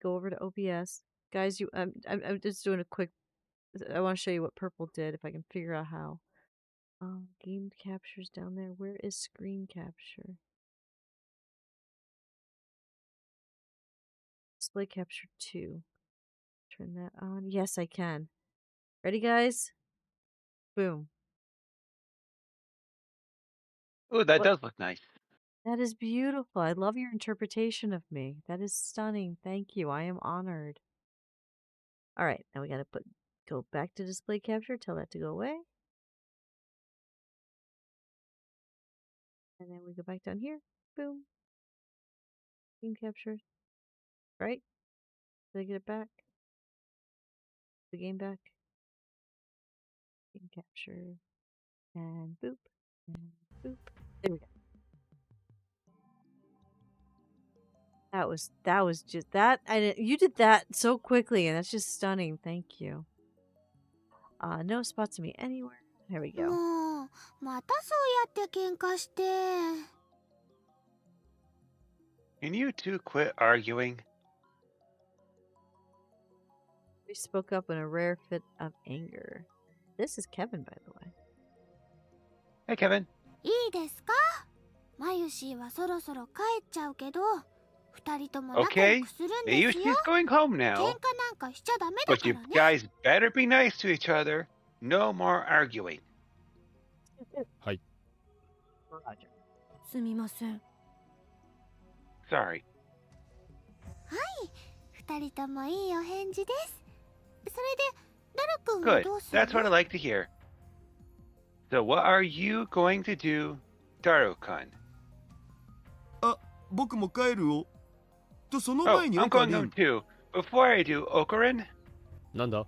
[SPEAKER 1] go over to OBS. Guys, I'm just doing a quick. I want to show you what purple did if I can figure out how. Game captures down there. Where is screen capture? Display capture 2. Turn that on. Yes, I can. Ready, guys? Boom.
[SPEAKER 2] Ooh, that
[SPEAKER 1] What?
[SPEAKER 2] does look nice.
[SPEAKER 1] That is beautiful. I love your interpretation of me. That is stunning. Thank you. I am honored. All right, now we gotta go back to display capture. Tell that to go away. And then we go back down here. Boom. Game capture. Right? Did I get it back? The game back. Game capture. And boop. And boop. There we go. That was just that. You did that so quickly, and that's just stunning. Thank you. No spots to me anywhere. There we go.
[SPEAKER 4] もうまたそうやって喧嘩して。
[SPEAKER 2] Can you two quit arguing?
[SPEAKER 1] We spoke up in a rare fit of anger. This is Kevin, by the way.
[SPEAKER 2] Hey, Kevin.
[SPEAKER 4] いいですか？マユシーはそろそろ帰っちゃうけど、二人とも仲良
[SPEAKER 2] Okay.
[SPEAKER 4] くするんですよ。
[SPEAKER 2] Mayushi's going home
[SPEAKER 4] 喧
[SPEAKER 2] now.
[SPEAKER 4] 嘩なんかしちゃダメだ
[SPEAKER 2] But
[SPEAKER 4] か
[SPEAKER 2] you
[SPEAKER 4] らね。
[SPEAKER 2] guys better be nice to each other. No more arguing.
[SPEAKER 3] はい
[SPEAKER 1] Roger.
[SPEAKER 6] すみません。
[SPEAKER 2] Sorry.
[SPEAKER 4] 二人ともいいお返事です。それで、ダル君は
[SPEAKER 2] Good.
[SPEAKER 4] どうする
[SPEAKER 2] That's what I like to hear. So what are you going to do, Daru-kun?
[SPEAKER 5] 僕も帰るよ。とその
[SPEAKER 2] Oh,
[SPEAKER 5] 前に
[SPEAKER 2] I'm
[SPEAKER 5] オカ
[SPEAKER 2] going
[SPEAKER 5] リ
[SPEAKER 2] home
[SPEAKER 5] ン、
[SPEAKER 2] too. Before I do, Okarin?
[SPEAKER 3] なんだ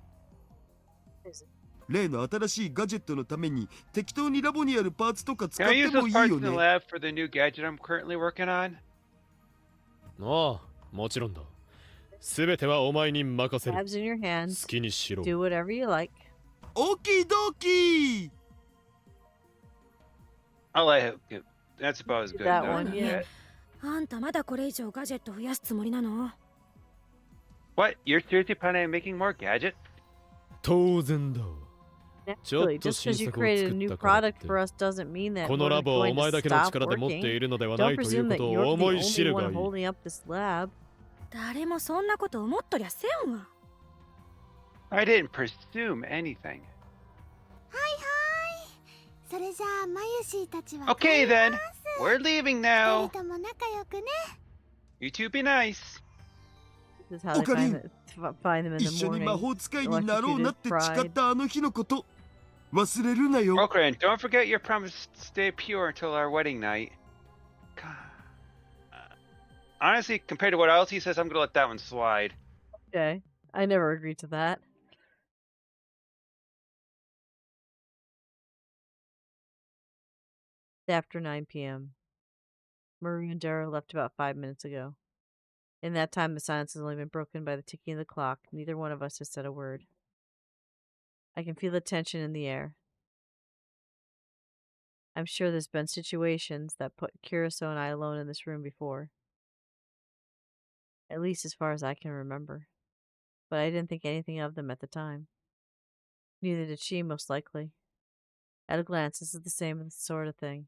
[SPEAKER 5] 例の新しいガジェットのために適当にラボにあるパーツとか使
[SPEAKER 2] Can
[SPEAKER 5] っ
[SPEAKER 2] I
[SPEAKER 5] て
[SPEAKER 2] use
[SPEAKER 5] も
[SPEAKER 2] those
[SPEAKER 5] いい
[SPEAKER 2] parts
[SPEAKER 5] よ
[SPEAKER 2] in the
[SPEAKER 5] ね。
[SPEAKER 2] lab for the new gadget I'm currently working on?
[SPEAKER 3] ああもちろんだすべてはお前に任せる
[SPEAKER 1] Tabs in your
[SPEAKER 3] 好
[SPEAKER 1] hands.
[SPEAKER 3] きにしろ
[SPEAKER 1] Do whatever you like.
[SPEAKER 5] オキドキ
[SPEAKER 2] I'll let him. That's about as good.
[SPEAKER 1] That
[SPEAKER 2] as
[SPEAKER 1] one,
[SPEAKER 2] I can
[SPEAKER 1] yeah.
[SPEAKER 2] get.
[SPEAKER 6] あんたまだこれ以上ガジェット増やすつもりなの？
[SPEAKER 2] What? You're seriously planning on making more gadgets?
[SPEAKER 3] 当然だ
[SPEAKER 1] Naturally, just because you created a new product for us doesn't mean that
[SPEAKER 3] こ
[SPEAKER 1] we're
[SPEAKER 3] のラボをお
[SPEAKER 1] going
[SPEAKER 3] 前
[SPEAKER 1] to
[SPEAKER 3] だけの
[SPEAKER 1] stop
[SPEAKER 3] 力で持ってい
[SPEAKER 1] working.
[SPEAKER 3] るのではな
[SPEAKER 1] Don't
[SPEAKER 3] いという
[SPEAKER 1] presume
[SPEAKER 3] こ
[SPEAKER 1] that
[SPEAKER 3] とを
[SPEAKER 1] you're the
[SPEAKER 3] 思い知
[SPEAKER 1] only
[SPEAKER 3] るが
[SPEAKER 1] one
[SPEAKER 3] いい
[SPEAKER 1] holding up this lab.
[SPEAKER 6] 誰もそんなこと思っとりゃせんわ。
[SPEAKER 2] I didn't presume anything.
[SPEAKER 4] それじゃあ、マユシーたちは
[SPEAKER 2] Okay
[SPEAKER 4] 帰りま
[SPEAKER 2] then.
[SPEAKER 4] す。
[SPEAKER 2] We're leaving
[SPEAKER 4] 二
[SPEAKER 2] now.
[SPEAKER 4] 人とも仲良くね。
[SPEAKER 2] You two be nice.
[SPEAKER 1] This is how they
[SPEAKER 5] Ocarina.
[SPEAKER 1] find them in
[SPEAKER 5] 一
[SPEAKER 1] the
[SPEAKER 5] 緒に魔
[SPEAKER 1] morning.
[SPEAKER 5] 法使いになろうなって誓ったあの日のこと忘れるなよ。
[SPEAKER 2] Okarin, don't forget your promise to stay pure until our wedding night. God. Honestly, compared to what else he says, I'm gonna let that one slide.
[SPEAKER 1] Okay. I never agreed to that. After 9 p.m. Marie and Dara left about 5 minutes ago. In that time, the silence has only been broken by the ticking of the clock. Neither one of us has said a word. I can feel the tension in the air. I'm sure there's been situations that put Curacao and I alone in this room before. At least as far as I can remember. But I didn't think anything of them at the time. Neither did she, most likely. At a glance, this is the same sort of thing.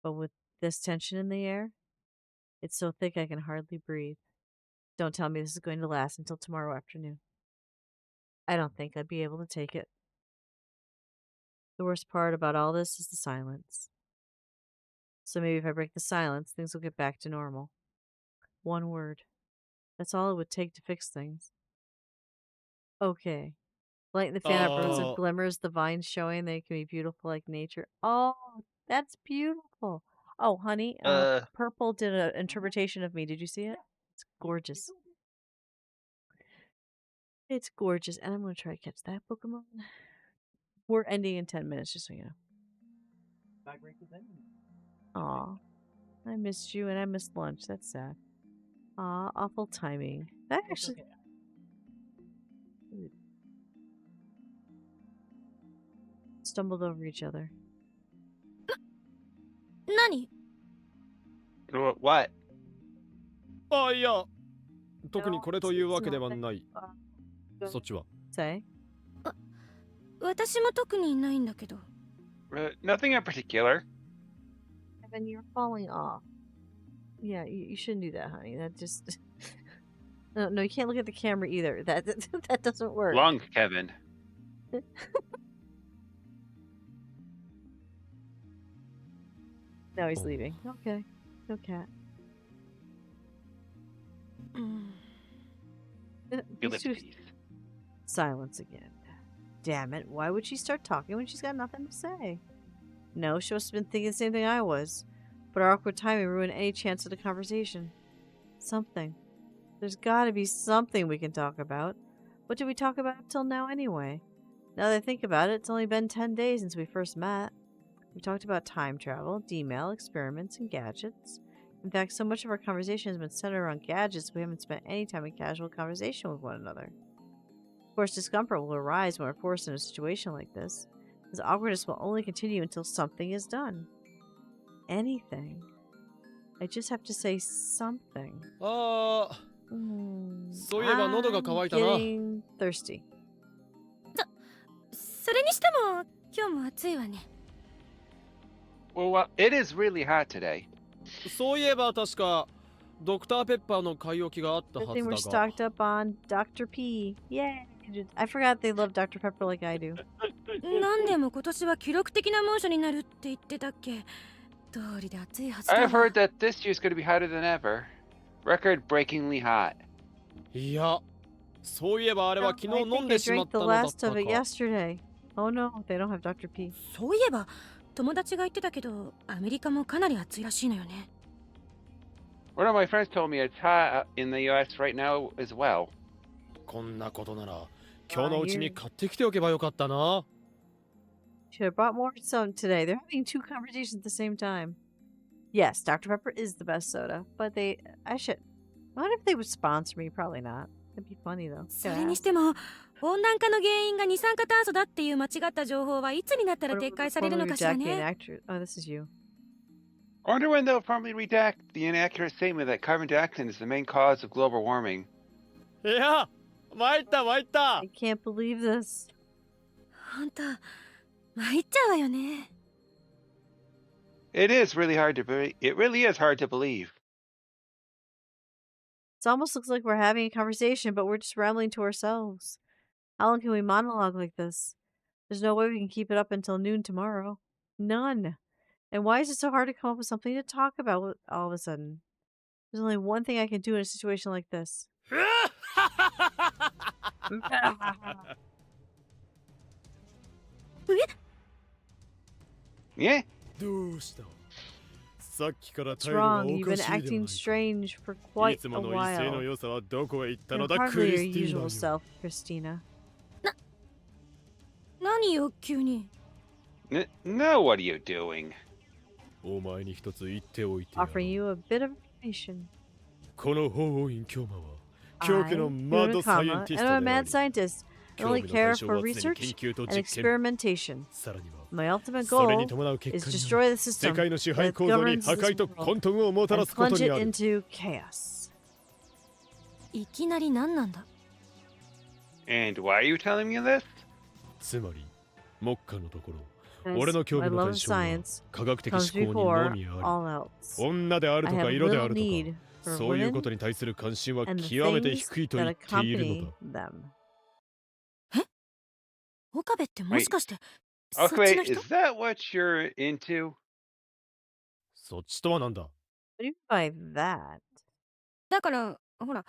[SPEAKER 1] But with this tension in the air, it's so thick I can hardly breathe. Don't tell me this is going to last until tomorrow afternoon. I don't think I'd be able to take it. The worst part about all this is the silence. So maybe if I break the silence, things will get back to normal. One word. That's all it would take to fix things. Okay. Light the fan up, rose of glimmers, the vines showing they can be beautiful like nature. Oh, that's beautiful. Oh, honey, Purple did an interpretation of me. Did you see it? It's gorgeous. It's gorgeous. And I'm going to try to catch that Pokemon. We're ending in 10 minutes, just so you know. Aw. I missed you and I missed lunch. That's sad. Aw, awful timing. That actually... Stumbled over each other.
[SPEAKER 6] 何？
[SPEAKER 2] What?
[SPEAKER 3] あ、いや、特にこれというわけではない。そっちは？
[SPEAKER 1] Say.
[SPEAKER 6] 私も特にないんだけど。
[SPEAKER 2] Nothing in particular.
[SPEAKER 1] Kevin, you're falling off. Yeah, you shouldn't do that, honey. That just no, you can't look at the camera either. That doesn't work.
[SPEAKER 2] Long Kevin.
[SPEAKER 1] Now he's leaving. Okay. No cat.
[SPEAKER 2] You
[SPEAKER 1] These
[SPEAKER 2] live in
[SPEAKER 1] two-
[SPEAKER 2] peace.
[SPEAKER 1] Silence again. Damn it. Why would she start talking when she's got nothing to say? No, she must have been thinking the same thing I was. But our awkward timing ruined any chance at a conversation. Something. There's gotta be something we can talk about. What did we talk about up till now anyway? Now that I think about it, it's only been 10 days since we first met. We talked about time travel, D-mail, experiments, and gadgets. In fact, so much of our conversation has been centered around gadgets we haven't spent any time in casual conversation with one another. Of course, discomfort will arise when we're forced in a situation like this. This awkwardness will only continue until something is done. Anything. I just have to say something.
[SPEAKER 3] ああ、 そういえば喉が渇いたな。
[SPEAKER 1] I'm getting thirsty.
[SPEAKER 6] それにしても今日も暑いわね。
[SPEAKER 2] Well, it is really hot today.
[SPEAKER 3] そういえば確かドクターペッパーの買い置きがあったは
[SPEAKER 1] Good
[SPEAKER 3] ず
[SPEAKER 1] thing
[SPEAKER 3] だ
[SPEAKER 1] we're
[SPEAKER 3] が。
[SPEAKER 1] stocked up on Dr. P. Yay! I forgot they love Dr. Pepper like I do.
[SPEAKER 6] 何でも今年は記録的な猛暑になるって言ってたっけ。通りで暑いはずだ
[SPEAKER 2] I've
[SPEAKER 6] わ。
[SPEAKER 2] heard that this year's going to be hotter than ever. Record-breakingly hot.
[SPEAKER 3] いや、そういえばあれは
[SPEAKER 1] I
[SPEAKER 3] 昨日飲
[SPEAKER 1] think
[SPEAKER 3] ん
[SPEAKER 1] I
[SPEAKER 3] でしま
[SPEAKER 1] drank
[SPEAKER 3] った
[SPEAKER 1] the
[SPEAKER 3] のだっ
[SPEAKER 1] last
[SPEAKER 3] た
[SPEAKER 1] of it
[SPEAKER 3] か。
[SPEAKER 1] yesterday. Oh no, they don't have Dr. P.
[SPEAKER 6] そういえば友達が言ってたけどアメリカもかなり暑いらしいのよね。
[SPEAKER 2] One of my friends told me it's hot in the US right now as well.
[SPEAKER 3] こんなことなら今日のうちに買ってきておけばよかったな。
[SPEAKER 1] Should have brought more some today. They're having two conversations at the same time. Yes, Dr. Pepper is the best soda, but I should. What if they would sponsor me? Probably not. That'd be funny though.
[SPEAKER 6] それにしても温暖化の原因が二酸化炭素だっていう間違った情報はいつになったら撤回されるのかしらね。
[SPEAKER 1] Oh, this is you.
[SPEAKER 2] I wonder when they'll formally redact the inaccurate statement that carbon dioxide is the main cause of global warming.
[SPEAKER 3] いや、参った参った。
[SPEAKER 1] I can't believe this.
[SPEAKER 6] ほんと参っちゃうわよね。
[SPEAKER 2] It is really hard to believe. It really is hard to believe.
[SPEAKER 1] It almost looks like we're having a conversation, but we're just rambling to ourselves. How long can we monologue like this? There's no way we can keep it up until noon tomorrow. None. And why is it so hard to come up with something to talk about all of a sudden? There's only one thing I can do in a situation like this.
[SPEAKER 2] Yeah?
[SPEAKER 3] どうした？さっきから
[SPEAKER 1] What's
[SPEAKER 3] 態度が
[SPEAKER 1] wrong?
[SPEAKER 3] お
[SPEAKER 1] You've
[SPEAKER 3] か
[SPEAKER 1] been
[SPEAKER 3] しいではな
[SPEAKER 1] acting
[SPEAKER 3] いか。
[SPEAKER 1] strange for
[SPEAKER 3] い
[SPEAKER 1] quite
[SPEAKER 3] つ
[SPEAKER 1] a
[SPEAKER 3] もの威勢の
[SPEAKER 1] while.
[SPEAKER 3] 良さはどこへ行ったの
[SPEAKER 1] You're
[SPEAKER 3] だ、ク
[SPEAKER 1] hardly
[SPEAKER 3] リ
[SPEAKER 1] your
[SPEAKER 3] スティーナ
[SPEAKER 1] usual
[SPEAKER 3] よ。
[SPEAKER 1] self, Christina.
[SPEAKER 6] 何よ急に。
[SPEAKER 2] No, what are you doing?
[SPEAKER 3] お前に一つ言っておいてやろう。
[SPEAKER 1] Offering you a bit of information.
[SPEAKER 3] この法王院教魔は
[SPEAKER 1] I,
[SPEAKER 3] 狂気のマッドサイエン
[SPEAKER 1] Yunakama,
[SPEAKER 3] ティ
[SPEAKER 1] am
[SPEAKER 3] スト
[SPEAKER 1] a
[SPEAKER 3] であ
[SPEAKER 1] mad
[SPEAKER 3] り、
[SPEAKER 1] scientist. I
[SPEAKER 3] 興
[SPEAKER 1] only
[SPEAKER 3] 味の
[SPEAKER 1] care
[SPEAKER 3] 対象
[SPEAKER 1] for
[SPEAKER 3] は常に
[SPEAKER 1] research
[SPEAKER 3] 研究と
[SPEAKER 1] and
[SPEAKER 3] 実験、
[SPEAKER 1] experimentation.
[SPEAKER 3] さらには
[SPEAKER 1] My ultimate
[SPEAKER 3] それに
[SPEAKER 1] goal
[SPEAKER 3] 伴う結
[SPEAKER 1] is
[SPEAKER 3] 果
[SPEAKER 1] to
[SPEAKER 3] に
[SPEAKER 1] destroy
[SPEAKER 3] な
[SPEAKER 1] the
[SPEAKER 3] 世
[SPEAKER 1] system
[SPEAKER 3] 界の支
[SPEAKER 1] that
[SPEAKER 3] 配構造に
[SPEAKER 1] governs
[SPEAKER 3] 破
[SPEAKER 1] this
[SPEAKER 3] 壊と
[SPEAKER 1] world
[SPEAKER 3] 混沌をもたら
[SPEAKER 1] and
[SPEAKER 3] すこと
[SPEAKER 1] plunge
[SPEAKER 3] に
[SPEAKER 1] it
[SPEAKER 3] ある。
[SPEAKER 1] into chaos.
[SPEAKER 6] いきなり何なんだ。
[SPEAKER 2] And why are you telling me this?
[SPEAKER 3] つまり、目下のところ、
[SPEAKER 1] Because
[SPEAKER 3] 俺の興
[SPEAKER 1] my
[SPEAKER 3] 味の
[SPEAKER 1] love
[SPEAKER 3] 対
[SPEAKER 1] of
[SPEAKER 3] 象は
[SPEAKER 1] science
[SPEAKER 3] 科学的思
[SPEAKER 1] comes
[SPEAKER 3] 考にの
[SPEAKER 1] before
[SPEAKER 3] みあり、
[SPEAKER 1] all else.
[SPEAKER 3] 女である
[SPEAKER 1] I
[SPEAKER 3] とか
[SPEAKER 1] have
[SPEAKER 3] 色であ
[SPEAKER 1] little
[SPEAKER 3] ると
[SPEAKER 1] need
[SPEAKER 3] か、
[SPEAKER 1] for
[SPEAKER 3] そういうこ
[SPEAKER 1] women
[SPEAKER 3] とに対する関心は
[SPEAKER 1] and the
[SPEAKER 3] 極めて
[SPEAKER 1] things
[SPEAKER 3] 低いと言
[SPEAKER 1] that
[SPEAKER 3] っている
[SPEAKER 1] accompany
[SPEAKER 3] のだ。
[SPEAKER 1] them.
[SPEAKER 6] 岡部ってもしかして、
[SPEAKER 2] Okay,
[SPEAKER 6] そっちの人
[SPEAKER 2] is that what you're into?
[SPEAKER 3] そっちとはなんだ。
[SPEAKER 1] What do you mean by that?
[SPEAKER 6] だからほら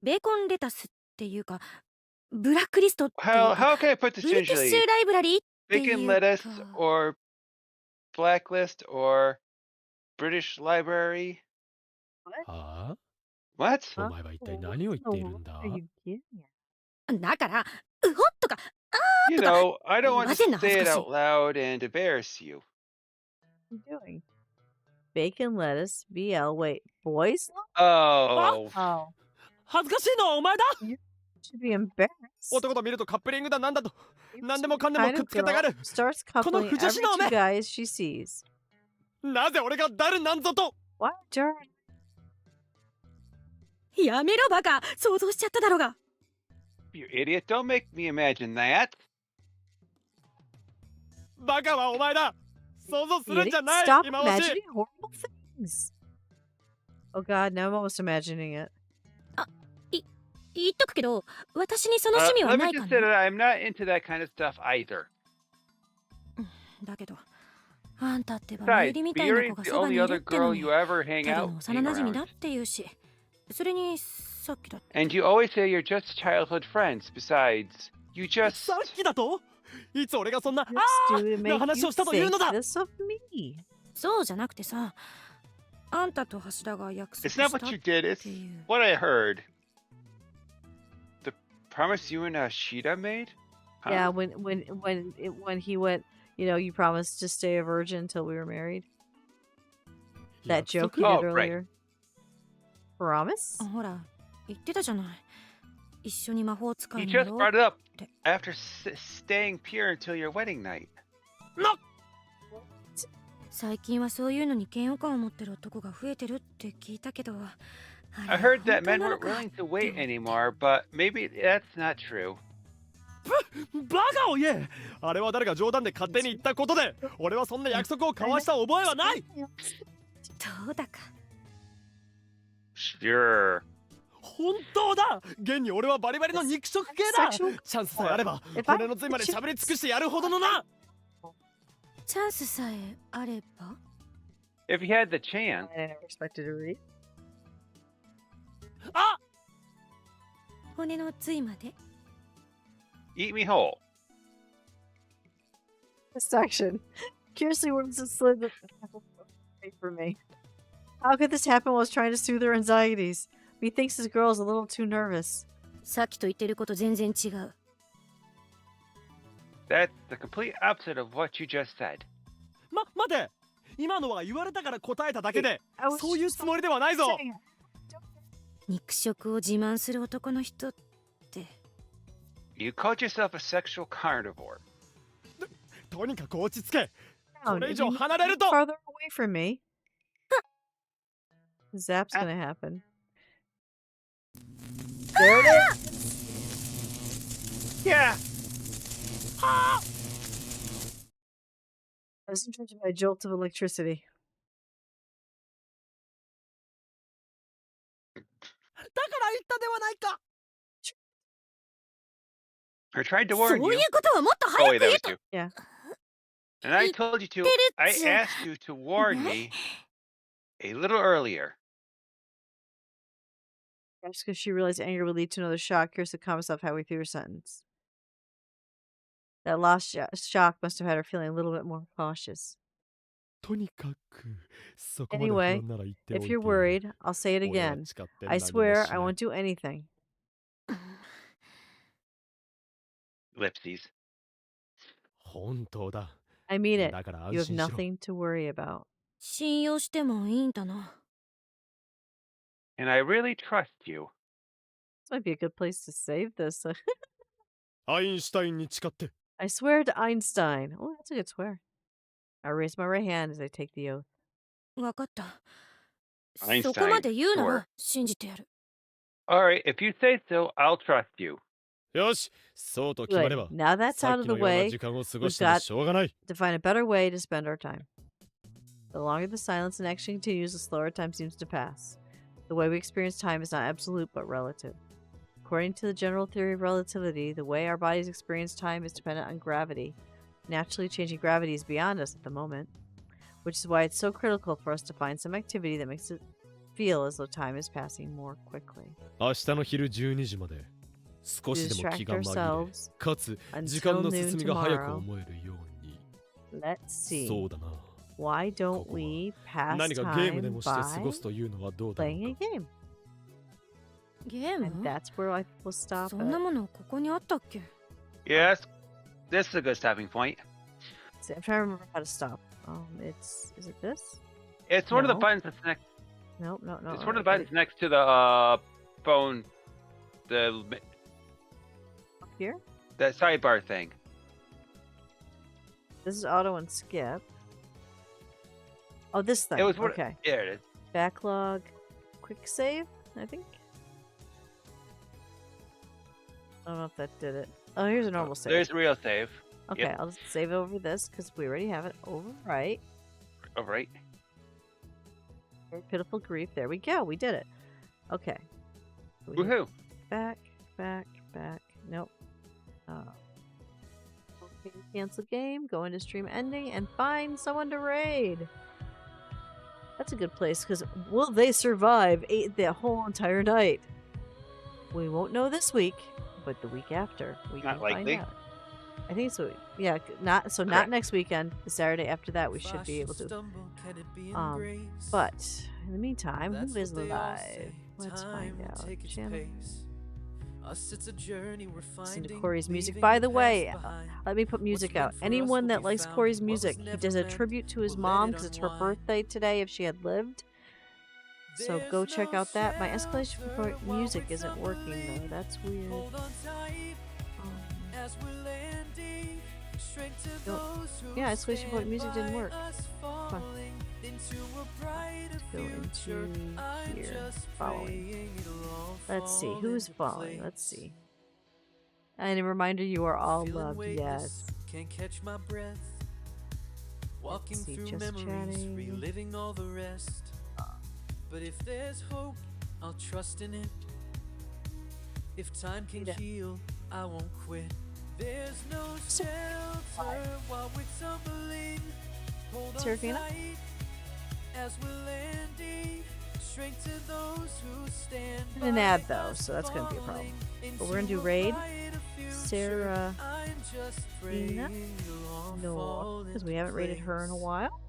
[SPEAKER 6] ベーコンレタスっていうかブラックリストっていう
[SPEAKER 2] How
[SPEAKER 6] か
[SPEAKER 2] can I put this
[SPEAKER 6] ブリティッシ
[SPEAKER 2] gingerly?
[SPEAKER 6] ュライブラリーってい
[SPEAKER 2] Bacon
[SPEAKER 6] うか
[SPEAKER 2] lettuce or blacklist or British library?
[SPEAKER 3] はあ？
[SPEAKER 2] What?
[SPEAKER 3] お前は一体何を言っているんだ？
[SPEAKER 1] What are you getting at?
[SPEAKER 6] だからうほっとか
[SPEAKER 2] You know, I don't want to
[SPEAKER 6] Wasn't
[SPEAKER 2] say it
[SPEAKER 6] 恥ずかしい。
[SPEAKER 2] out loud and embarrass you.
[SPEAKER 1] What are you doing? Bacon, lettuce, BL. Wait, boys?
[SPEAKER 2] Oh.
[SPEAKER 1] Oh,
[SPEAKER 3] 恥ずかしいのはお前だ。
[SPEAKER 1] you should be embarrassed.
[SPEAKER 3] 男と見るとカップリングだなんだと。
[SPEAKER 1] You're
[SPEAKER 3] 何で
[SPEAKER 1] some
[SPEAKER 3] もかんでも
[SPEAKER 1] kind
[SPEAKER 3] くっ
[SPEAKER 1] of
[SPEAKER 3] つけたが
[SPEAKER 1] girl
[SPEAKER 3] る。
[SPEAKER 1] who starts
[SPEAKER 3] この
[SPEAKER 1] coupling
[SPEAKER 3] 不女子
[SPEAKER 1] every
[SPEAKER 3] の
[SPEAKER 1] two
[SPEAKER 3] 目。
[SPEAKER 1] guys she sees.
[SPEAKER 3] なぜ俺が誰なんぞと。
[SPEAKER 1] What? Darn.
[SPEAKER 6] やめろバカ、想像しちゃっただろうが。
[SPEAKER 2] You idiot! Don't make me imagine that.
[SPEAKER 3] バカはお前だ。想像するん
[SPEAKER 1] Idiot.
[SPEAKER 3] じゃない。
[SPEAKER 1] Stop
[SPEAKER 3] 今欲しい。
[SPEAKER 1] imagining horrible things. Oh god, now I'm almost imagining it.
[SPEAKER 6] 言っとくけど、私にその趣味は
[SPEAKER 2] Let
[SPEAKER 6] な
[SPEAKER 2] me
[SPEAKER 6] いか
[SPEAKER 2] just say
[SPEAKER 6] な。
[SPEAKER 2] that I'm not into that kind of stuff either.
[SPEAKER 6] だけど、あんたってばメ
[SPEAKER 2] Besides,
[SPEAKER 6] リみたいな子
[SPEAKER 2] Beery's
[SPEAKER 6] が
[SPEAKER 2] the
[SPEAKER 6] そばに
[SPEAKER 2] only
[SPEAKER 6] いる
[SPEAKER 2] other
[SPEAKER 6] っての
[SPEAKER 2] girl
[SPEAKER 6] に、
[SPEAKER 2] you ever hang
[SPEAKER 6] ただ
[SPEAKER 2] out
[SPEAKER 6] の幼馴染だっ
[SPEAKER 2] around.
[SPEAKER 6] て言うし、それにさっきだって。
[SPEAKER 2] And you always say you're just childhood friends. Besides, you just
[SPEAKER 3] さっきだと。いつ俺がそんな
[SPEAKER 1] Just do to
[SPEAKER 3] な
[SPEAKER 1] make
[SPEAKER 3] 話
[SPEAKER 1] you
[SPEAKER 3] をしたという
[SPEAKER 1] think
[SPEAKER 3] のだ。
[SPEAKER 1] this of me.
[SPEAKER 6] そうじゃなくてさ、あんたと橋田が約束
[SPEAKER 2] It's
[SPEAKER 6] し
[SPEAKER 2] not
[SPEAKER 6] た
[SPEAKER 2] what
[SPEAKER 6] っ
[SPEAKER 2] you
[SPEAKER 6] て
[SPEAKER 2] did, it's
[SPEAKER 6] いう。
[SPEAKER 2] what I heard. The promise you and Ashita made? Huh?
[SPEAKER 1] Yeah, when he went, you know, you promised to stay a virgin until we were married. That joke you
[SPEAKER 2] Oh,
[SPEAKER 1] did
[SPEAKER 2] right.
[SPEAKER 1] earlier. Promise?
[SPEAKER 6] ほら、言ってたじゃない。一緒に魔法使
[SPEAKER 2] He
[SPEAKER 6] いにな
[SPEAKER 2] just
[SPEAKER 6] ろう
[SPEAKER 2] brought it up
[SPEAKER 6] って。
[SPEAKER 2] after staying pure until your wedding night.
[SPEAKER 6] 最近はそういうのに嫌悪感を持ってる男が増えてるって聞いたけど、あ
[SPEAKER 2] I
[SPEAKER 6] れ
[SPEAKER 2] heard that
[SPEAKER 6] 本当
[SPEAKER 2] men
[SPEAKER 6] なの
[SPEAKER 2] weren't
[SPEAKER 6] か
[SPEAKER 2] willing to wait
[SPEAKER 6] って
[SPEAKER 2] anymore, but maybe that's not true.
[SPEAKER 3] バカを言え。あれは誰が冗談で勝手に言ったことで、俺はそんな約束を交わした覚えはない。
[SPEAKER 6] どうだか。
[SPEAKER 2] Sure.
[SPEAKER 3] 本当だ。現に俺はバリバリの肉食系だ。
[SPEAKER 1] Sexual
[SPEAKER 3] チャンスさえあれば
[SPEAKER 1] If I
[SPEAKER 3] 骨の髄までしゃぶり尽くしてやるほどのな。
[SPEAKER 6] チャンスさえあれば。
[SPEAKER 2] If you had the chance.
[SPEAKER 1] I never expected to read.
[SPEAKER 3] あ、
[SPEAKER 6] 骨の髄まで。
[SPEAKER 2] Eat me whole.
[SPEAKER 1] This section. Curiously words that slid the away from me. How could this happen while I was trying to soothe her anxieties? Methinks this girl is a little too nervous.
[SPEAKER 6] さっきと言ってること全然違う。
[SPEAKER 2] That's the complete opposite of what you just said.
[SPEAKER 3] 待て。今のは言われたから答えただけで、
[SPEAKER 1] I was
[SPEAKER 3] そういう
[SPEAKER 1] just
[SPEAKER 3] つもりではないぞ。
[SPEAKER 1] saying it.
[SPEAKER 6] 肉食を自慢する男の人って。
[SPEAKER 2] You called yourself a sexual carnivore.
[SPEAKER 3] とにかく落ち着け。
[SPEAKER 1] Down.
[SPEAKER 3] これ以
[SPEAKER 1] If
[SPEAKER 3] 上
[SPEAKER 1] you
[SPEAKER 3] 離れると。
[SPEAKER 1] farther away from me. Zap's gonna happen. There it is.
[SPEAKER 2] Yeah.
[SPEAKER 1] I was interrupted by a jolt of electricity.
[SPEAKER 3] だから言ったではないか。
[SPEAKER 2] I tried to
[SPEAKER 6] そう
[SPEAKER 2] warn
[SPEAKER 6] いう
[SPEAKER 2] you.
[SPEAKER 6] ことはもっと
[SPEAKER 2] Oh
[SPEAKER 6] 早
[SPEAKER 2] wait,
[SPEAKER 6] く
[SPEAKER 2] that
[SPEAKER 6] 言
[SPEAKER 2] was
[SPEAKER 6] うと。
[SPEAKER 2] you.
[SPEAKER 1] Yeah.
[SPEAKER 2] And I told you to. I asked you to warn me a little earlier.
[SPEAKER 1] Just because she realized anger would lead to another shock, Kirsten calmed herself halfway through her sentence. That last shock must have had her feeling a little bit more cautious.
[SPEAKER 3] とにかくそこまで不
[SPEAKER 1] Anyway,
[SPEAKER 3] 安なら言っておい
[SPEAKER 1] if
[SPEAKER 3] て
[SPEAKER 1] you're
[SPEAKER 3] よ。
[SPEAKER 1] worried, I'll say it
[SPEAKER 3] 俺は
[SPEAKER 1] again.
[SPEAKER 3] 誓って
[SPEAKER 1] I
[SPEAKER 3] 何もし
[SPEAKER 1] swear
[SPEAKER 3] ない
[SPEAKER 1] I won't do anything.
[SPEAKER 2] Lipsies.
[SPEAKER 3] 本当だ。
[SPEAKER 1] I mean it.
[SPEAKER 3] だから
[SPEAKER 1] You
[SPEAKER 3] 安
[SPEAKER 1] have
[SPEAKER 3] 心しろ。
[SPEAKER 1] nothing to worry about.
[SPEAKER 6] 信用してもいいんだな。
[SPEAKER 2] And I really trust you.
[SPEAKER 1] This might be a good place to save this.
[SPEAKER 3] アインシュタインに誓って。
[SPEAKER 1] I swear to Einstein. Oh, that's a good swear. I raise my right hand as I take the oath.
[SPEAKER 6] わかった。
[SPEAKER 2] Einstein
[SPEAKER 6] そこまで言うな
[SPEAKER 2] swore.
[SPEAKER 6] ら信じてやる。
[SPEAKER 2] Alright, if you say so, I'll trust you.
[SPEAKER 3] よし、そうと決ま
[SPEAKER 1] Good.
[SPEAKER 3] れば。
[SPEAKER 1] Now that's
[SPEAKER 3] さ
[SPEAKER 1] out
[SPEAKER 3] っ
[SPEAKER 1] of
[SPEAKER 3] き
[SPEAKER 1] the
[SPEAKER 3] のような
[SPEAKER 1] way.
[SPEAKER 3] 時間を過ご
[SPEAKER 1] We've
[SPEAKER 3] しても
[SPEAKER 1] got
[SPEAKER 3] しょうがない。
[SPEAKER 1] to find a better way to spend our time. The longer the silence and action continues, the slower time seems to pass. The way we experience time is not absolute but relative. According to the general theory of relativity, the way our bodies experience time is dependent on gravity. Naturally, changing gravity is beyond us at the moment, which is why it's so critical for us to find some activity that makes it feel as though time is passing more quickly.
[SPEAKER 3] 明日の昼12時まで少
[SPEAKER 1] To
[SPEAKER 3] しでも気
[SPEAKER 1] distract
[SPEAKER 3] が紛れ
[SPEAKER 1] ourselves
[SPEAKER 3] かつ時間
[SPEAKER 1] until
[SPEAKER 3] の
[SPEAKER 1] noon
[SPEAKER 3] 進みが早く
[SPEAKER 1] tomorrow.
[SPEAKER 3] 思えるように。
[SPEAKER 1] Let's see.
[SPEAKER 3] そうだな。
[SPEAKER 1] Why don't
[SPEAKER 3] ここは
[SPEAKER 1] we pass
[SPEAKER 3] 何かゲームで
[SPEAKER 1] time
[SPEAKER 3] もして過ご
[SPEAKER 1] by
[SPEAKER 3] すというのはどうだろ
[SPEAKER 1] playing
[SPEAKER 3] う
[SPEAKER 1] a
[SPEAKER 3] か。
[SPEAKER 1] game?
[SPEAKER 6] ゲー
[SPEAKER 1] And
[SPEAKER 6] ム
[SPEAKER 1] that's where I will stop
[SPEAKER 6] そんな
[SPEAKER 1] at.
[SPEAKER 6] ものここにあったっけ？
[SPEAKER 2] Yes, this is a good stopping point.
[SPEAKER 1] See, I'm trying to remember how to stop. Is it this?
[SPEAKER 2] It's one of the
[SPEAKER 1] No.
[SPEAKER 2] buttons that's next.
[SPEAKER 1] No.
[SPEAKER 2] It's one of the buttons next to the phone,
[SPEAKER 1] Up here?
[SPEAKER 2] that sidebar thing.
[SPEAKER 1] This is auto and skip. Oh, this thing.
[SPEAKER 2] It was what?
[SPEAKER 1] Okay.
[SPEAKER 2] Yeah, it is.
[SPEAKER 1] Backlog. Quick save, I think. I don't know if that did it. Oh, here's a normal save.
[SPEAKER 2] There's real save.
[SPEAKER 1] Okay,
[SPEAKER 2] Yep.
[SPEAKER 1] I'll just save over this because we already have it. Overwrite.
[SPEAKER 2] Oh, right.
[SPEAKER 1] Pitiful grief. There we go. We did it. Okay. We hit
[SPEAKER 2] Woohoo!
[SPEAKER 1] back. Nope. Okay, cancel game. Go into stream ending and find someone to raid. That's a good place because will they survive the whole entire night? We won't know this week, but the week after we
[SPEAKER 2] Not
[SPEAKER 1] can
[SPEAKER 2] likely.
[SPEAKER 1] find out. I think so. Yeah, not
[SPEAKER 2] Correct.
[SPEAKER 1] next weekend. The Saturday after that, we should be able to. But in the meantime, who is live? Let's find out. Channel. Listen to Corey's music. By the way, let me put music out. Anyone that likes Corey's music, he does a tribute to his mom because it's her birthday today if she had lived. So go check out that. My escalation for music isn't working though. That's weird. Yeah, escalation point music didn't work. Fine. Let's go into here. Following. Let's see. Who's following? Let's see. And a reminder, you are all loved. Yes. Let's see. Just chatting.
[SPEAKER 8] Reliving all the rest. But if there's hope, I'll trust in it. If time can heal, I won't quit. There's no shelter while we're tumbling. Hold on
[SPEAKER 1] Serafina?
[SPEAKER 8] tight as we're landing. Strength to those who stand by
[SPEAKER 1] An ad though,
[SPEAKER 8] us
[SPEAKER 1] so that's gonna be a problem.
[SPEAKER 8] falling
[SPEAKER 1] But we're gonna do
[SPEAKER 8] into a
[SPEAKER 1] raid.
[SPEAKER 8] brighter future.
[SPEAKER 1] Sarah.
[SPEAKER 8] I'm just praying you'll
[SPEAKER 1] No,
[SPEAKER 8] fall
[SPEAKER 1] because we
[SPEAKER 8] into
[SPEAKER 1] haven't rated her in a
[SPEAKER 8] place.
[SPEAKER 1] while.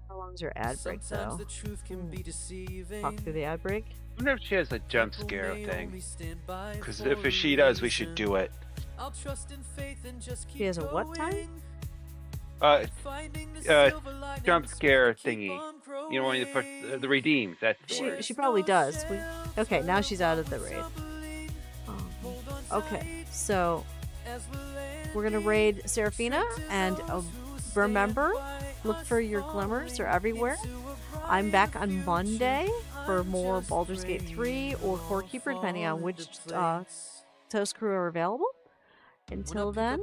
[SPEAKER 1] How long's her ad break
[SPEAKER 8] Sometimes
[SPEAKER 1] though?
[SPEAKER 8] the truth can be deceiving.
[SPEAKER 1] Talk through the ad break.
[SPEAKER 2] I wonder if she has a jump scare
[SPEAKER 8] People may
[SPEAKER 2] thing.
[SPEAKER 8] only stand by
[SPEAKER 2] Because
[SPEAKER 8] for
[SPEAKER 2] if
[SPEAKER 8] a
[SPEAKER 2] she does, we
[SPEAKER 8] reason.
[SPEAKER 2] should do it.
[SPEAKER 8] I'll trust in faith and just keep
[SPEAKER 1] She has a what time?
[SPEAKER 8] going. Finding the silver linings
[SPEAKER 2] Jump scare
[SPEAKER 8] keep
[SPEAKER 2] thingy.
[SPEAKER 8] on
[SPEAKER 2] You know, when you push
[SPEAKER 8] growing.
[SPEAKER 2] the redeem. That's the
[SPEAKER 1] She
[SPEAKER 2] word.
[SPEAKER 1] she probably does. Okay, now she's out of the raid.
[SPEAKER 8] Hold on
[SPEAKER 1] Okay,
[SPEAKER 8] tight
[SPEAKER 1] so
[SPEAKER 8] as we're
[SPEAKER 1] we're gonna raid Serafina, and remember, look for your glimmers. They're everywhere. I'm back on Monday for more Baldur's Gate 3 or Core Keeper, depending on which Toast Crew are available. Until then,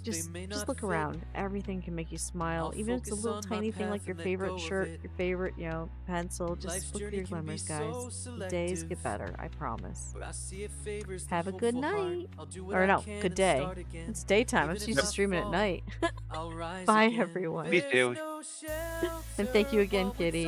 [SPEAKER 1] just look around. Everything can make you smile, even if it's a little tiny thing like your favorite shirt, your favorite, pencil. Just look for your glimmers, guys. The days get better, I promise. Have a good night. Or no, good day. It's daytime. I'm just used to streaming at night. Bye, everyone.
[SPEAKER 2] Me too.
[SPEAKER 1] And thank you again, Kitty.